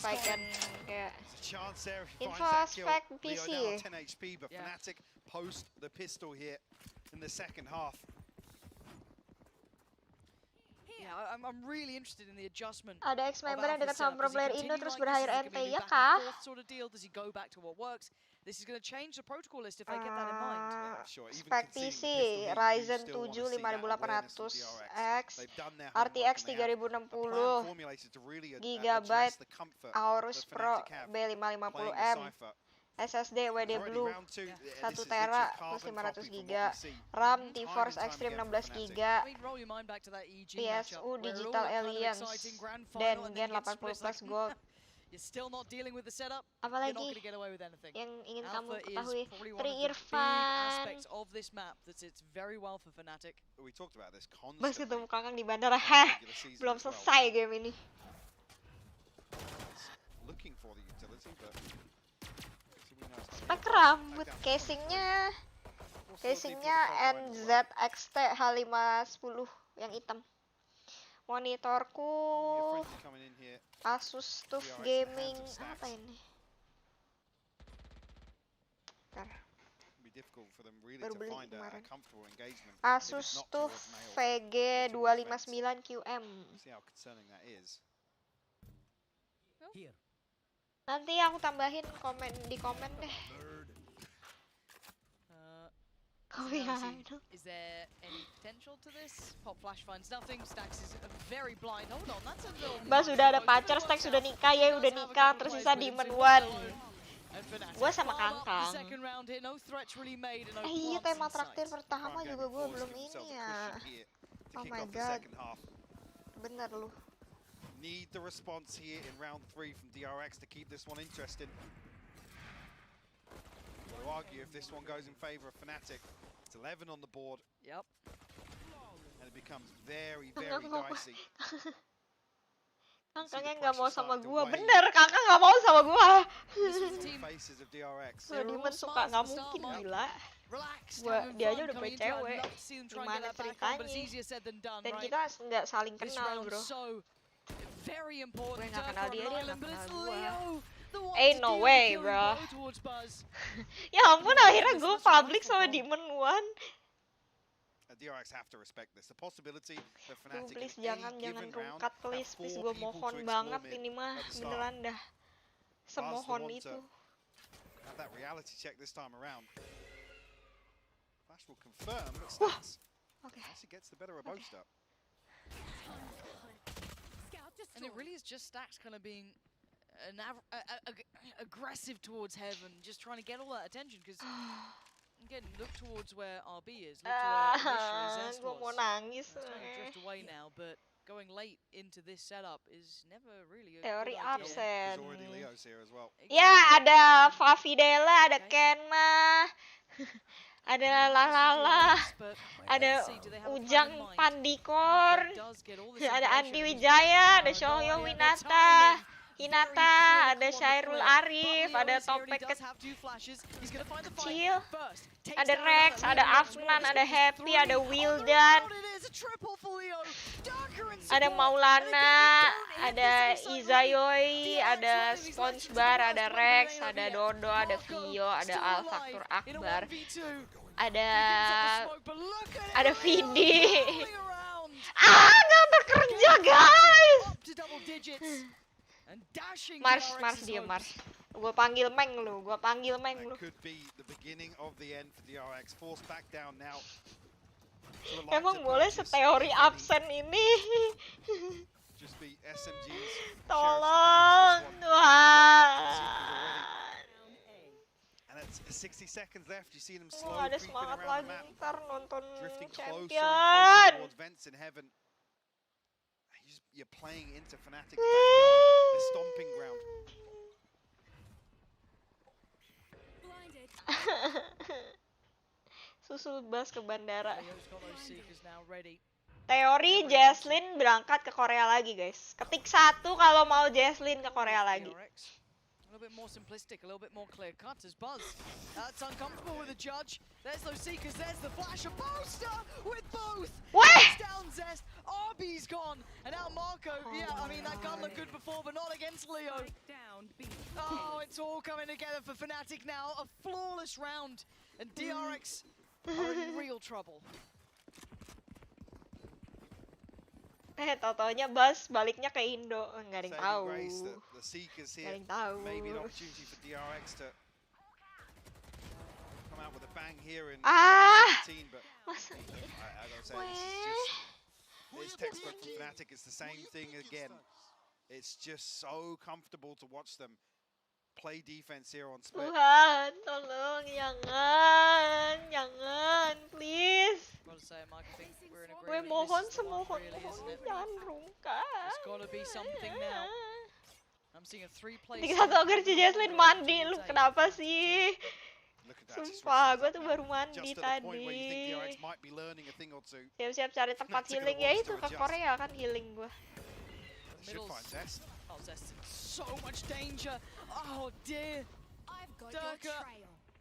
I can kayak introspect PC. Fnatic post the pistol here in the second half. Yeah, I'm really interested in the adjustment. Ada ex-member yang dekat sama pro player Indo terus berakhir NT, ya kah? Sort of deal, does he go back to what works? This is going to change the protocol list if they get that in mind. Spec PC, Ryzen 7 5800X, RTX 3060, GB Aorus Pro B550M, SSD WD Blue 1 tera plus 500 giga, RAM T-Force Extreme 16 giga, PSU Digital Alliance, dan Gen 80 plus Gold. Apalagi yang ingin kamu ketahui? Tri Irfan. Bas ketemu Kakang di bandara. Heh, belum selesai game ini. Spek rambut, casingnya NZXT H510 yang hitam. Monitorku Asus TUF Gaming apa ini? Bentar. Baru beli kemarin. Asus TUF VG 259 QM. Nanti aku tambahin di komen deh. Is there any potential to this? Pop Flash finds nothing. Stacks is very blind. Hold on, that's a little. Mbak sudah ada pacar, Stacks sudah nikah, ya udah nikah, tersisa Demon One. Gua sama Kangkang. Iya, tema traktir pertama juga gua belum ini ya. Oh my god. Bener lu. Need the response here in round 3 from DRX to keep this one interesting. Got to argue if this one goes in favor of Fnatic. It's 11 on the board. Yep. And it becomes very, very dicey. Kakaknya nggak mau sama gua, bener, kakak nggak mau sama gua. Kalau Demon suka nggak mungkin, gila. Dia aja udah punya cewek. Gimana ceritanya? Dan kita nggak saling kenal, bro. Gue nggak kenal dia nggak kenal gua. Ain't no way, bro. Ya ampun, akhirnya gue public sama Demon One. DRX have to respect this. The possibility that Fnatic please jangan rungkat, please gue mohon banget ini mah beneran dah. Semohon itu. Have that reality check this time around. Flash will confirm that Stacks actually gets the better of Boaster. And it really is just Stacks kind of being aggressive towards Heaven, just trying to get all that attention, because again, look towards where RB is, look to where initially Zest was. Mau nangis. It's starting to drift away now, but going late into this setup is never really a teori good idea. absen. Well. Ya, ada Favidela, ada Kenma, ada Lalala, ada Ujang Pandikor, ada Andi Wijaya, ada Shohyo Winata, Hinata, ada Syairul Arif, ada Topek kecil, ada Rex, ada Afnan, ada Happy, ada Wildan, ada Maulana, ada Izayoi, ada SpongeBar, ada Rex, ada Dodo, ada Vio, ada Alfaktur Akbar, ada Vidi. Nggak bekerja, guys. Mars dia Mars. Gua panggil Meng lu. Emang boleh seteori absen ini? Tolong, Tuhan. Ada semangat lagi ntar nonton champion. You're playing into Fnatic's backyard, the stomping ground. Susul bus ke bandara. Teori Jaslyn berangkat ke Korea lagi, guys. Ketik 1 kalau mau Jaslyn ke Korea lagi. A little bit more simplistic, a little bit more clear cut as Buzz. That's uncomfortable with the judge. There's those Seekers, there's the flash. A Boaster with both. What? Down Zest, RB's gone. And now Marco, yeah, I mean, that gun looked good before, but not against Leo. Oh, it's all coming together for Fnatic now. A flawless round. And DRX are in real trouble. Tau-taunya Buzz baliknya ke Indo, nggak ada yang tahu. Nggak ada yang tahu. Masa? It's textbook from Fnatic. It's the same thing again. It's just so comfortable to watch them. play defense here on split. Tuhan, tolong, jangan, please. Gotta say, Mike, I think we're in Gue agreement. mohon, This is the one, semohon, really, isn't it? jangan rungkat. It's gotta be something now. I'm seeing a 3-play. 3-1 agar si Jesslyn mandi, lu kenapa sih? Sumpah, gue tuh baru mandi tadi. Siap-siap cari tempat healing ya itu ke Korea kan healing gue. Oh, Zest in so much danger. Oh dear. Durka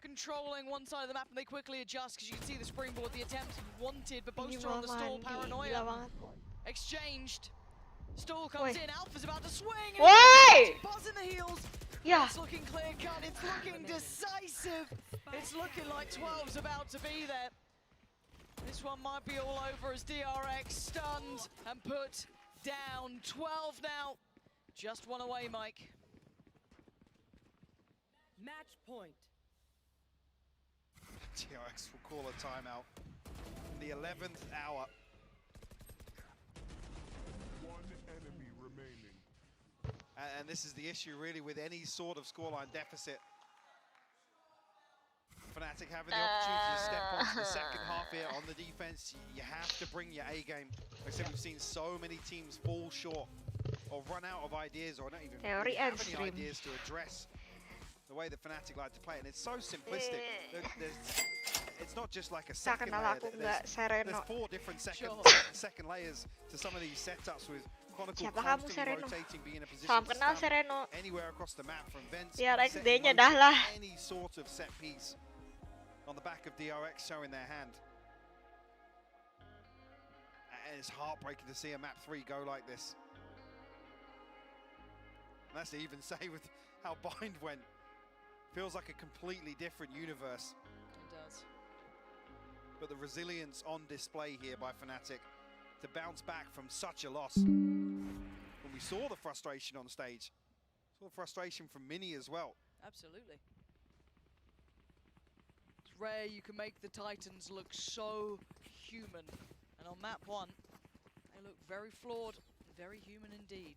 controlling one side of the map and they quickly adjust because you can see the springboard, the attempt wanted, but both are on the stall. Paranoia exchanged. Stall comes in, Alpha's about to swing. Buzz in the heels. Yeah. It's looking clear cut, it's looking decisive. It's looking like 12's about to be there. This one might be all over as DRX stunned and put down. 12 now. Just one away, Mike. Match point. DRX will call a timeout in the 11th hour. One enemy remaining. And this is the issue really with any sort of scoreline deficit. Fnatic having the opportunity to step onto the second half here on the defense. You have to bring your A game. Like I said, we've seen so many teams fall short or run out of ideas or not even really have any ideas to address the way that Fnatic like to play. And it's so simplistic. It's not just like a second layer. There's 4 different second layers to some of these setups with Chronicle constantly rotating, being in a position to stand anywhere across the map from vents, any sort of set piece on the back of DRX showing their hand. And it's heartbreaking to see a map 3 go like this. And that's to even say with how Bind went. Feels like a completely different universe. It does. But the resilience on display here by Fnatic to bounce back from such a loss. When we saw the frustration on stage, saw the frustration from Mini as well. Absolutely. It's rare you can make the Titans look so human. And on map 1, they look very flawed, very human indeed.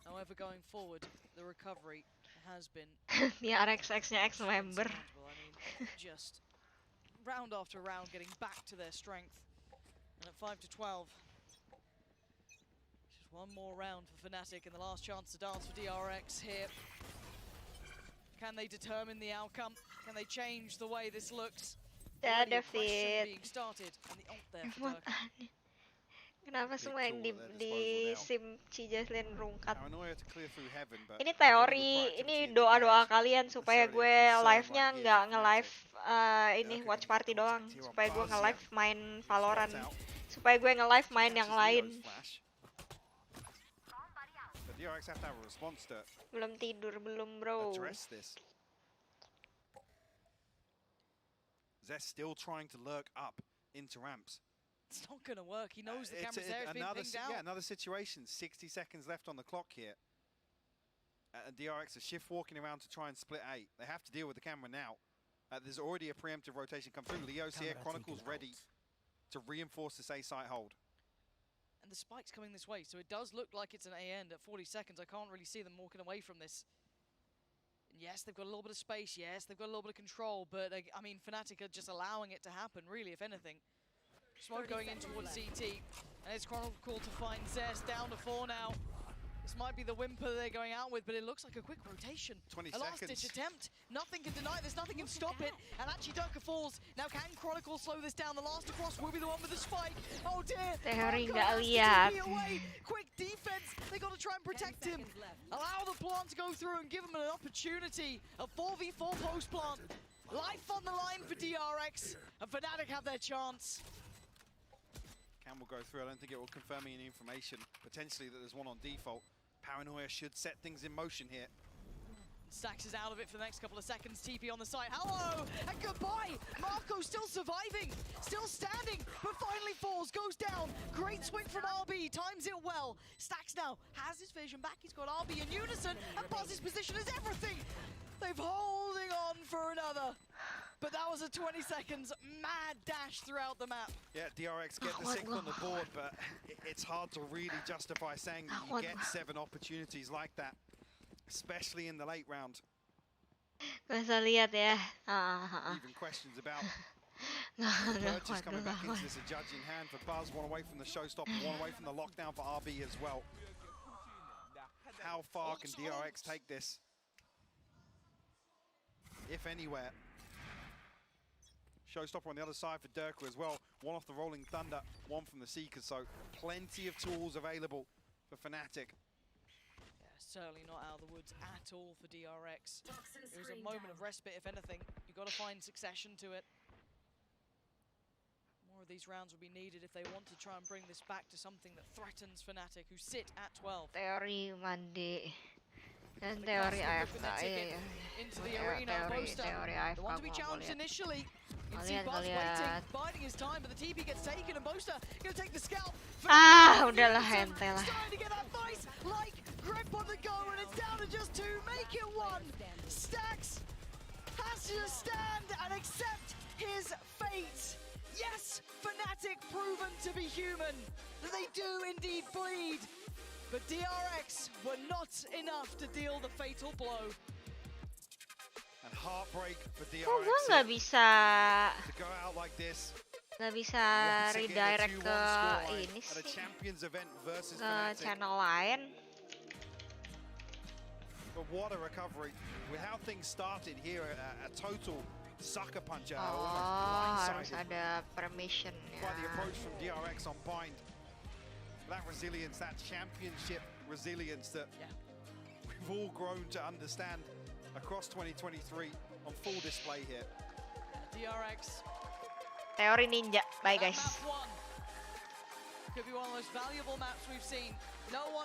However, going forward, the recovery has been... The RXX-nya ex-member. I mean, just round after round getting back to their strength. And at 5-12, just one more round for Fnatic and the last chance to dance for DRX here. Can they determine the outcome? Can they change the way this looks? Ada being started and the ult there for Durka. Kenapa semua yang di sim Jesslyn rungkat? Ini teori, ini doa-doa kalian supaya gue live-nya nggak nge-live ini watch party doang, supaya gue nge-live main Valorant, supaya gue nge-live main yang lain. Belum tidur, belum bro. Zest still trying to lurk up into ramps. It's not going to work. He knows the camera's there. It's being pinged out. Yeah, another situation. 60 seconds left on the clock here. And DRX are shift walking around to try and split A. They have to deal with the camera now. There's already a preemptive rotation come through. Leo's here. Chronicle's ready to reinforce this A site hold. And the spike's coming this way, so it does look like it's an A end at 40 seconds. I can't really see them walking away from this. Yes, they've got a little bit of space. Yes, they've got a little bit of control. But, I mean, Fnatic are just allowing it to happen, really, if anything. Smoke going in towards CT, and it's Chronicle to find Zest down to 4 now. This might be the whimper they're going out with, but it looks like a quick rotation. 20 a last-ditch attempt. Nothing can deny this, nothing can stop it. And actually Durka falls. Now can Chronicle slow this down? The last across will be the one with the spike. Oh dear! Teori nggak lihat. Quick defense. They got to try and protect him. Allow the plant to go through and give him an opportunity. A 4v4 post plant. Life on the line for DRX, and Fnatic have their chance. Cam will go through. I don't think it will confirm any information. Potentially that there's one on default. Paranoia should set things in motion here. Stax is out of it for the next couple of seconds. TP on the side. Hello and goodbye. Marco still surviving, still standing, but finally falls, goes down. Great swing from RB, times it well. Stax now has his vision back. He's got RB in unison, and Buzz's position is everything. They've holding on for another. But that was a 20 seconds mad dash throughout the map. Yeah, DRX get the 6th on the board, but it's hard to really justify saying that you get 7 opportunities like that, especially in the late round. Gak usah lihat ya. Even questions about Nggak purchase kuat, coming nggak back into kuat. this, a judge in hand for Buzz, one away from the showstopper, one away from the lockdown for RB as well. How far can DRX take this? If anywhere. Showstopper on the other side for Durka as well. One off the Rolling Thunder, one from the Seeker, so plenty of tools available for Fnatic. Yeah, certainly not out of the woods at all for DRX. It was a moment of respite, if anything. You've got to find succession to it. More of these rounds will be needed if they want to try and bring this back to something that threatens Fnatic, who sit at 12. Teori mandi dan teori AFK. Iya. Into the arena, Teori AFK the one to be gua mau challenged lihat. initially. You can see Lihat, Buzz lihat. waiting, biding his time, but the TP gets taken, and Boaster gonna take the scalp. Udahlah ente lah. Starting to get that vice like grip on the go, and it's down to just 2. Make it 1. Stacks has to just stand and accept his fate. Yes, Fnatic proven to be human. They do indeed bleed. But DRX were not enough to deal the fatal blow. And heartbreak for DRX. Kok gua nggak bisa to go out like this. nggak bisa redirect ke ini At a sih, champions event versus ke Fnatic. channel lain. But what a recovery. With how things started here, a total sucker punch. Harus ada permission ya. By the approach from DRX on Bind. That resilience, that championship resilience that we've all grown to understand across 2023 on full display here. DRX. Teori ninja. Bye guys. Map 1 could be one of the most valuable maps we've seen. No one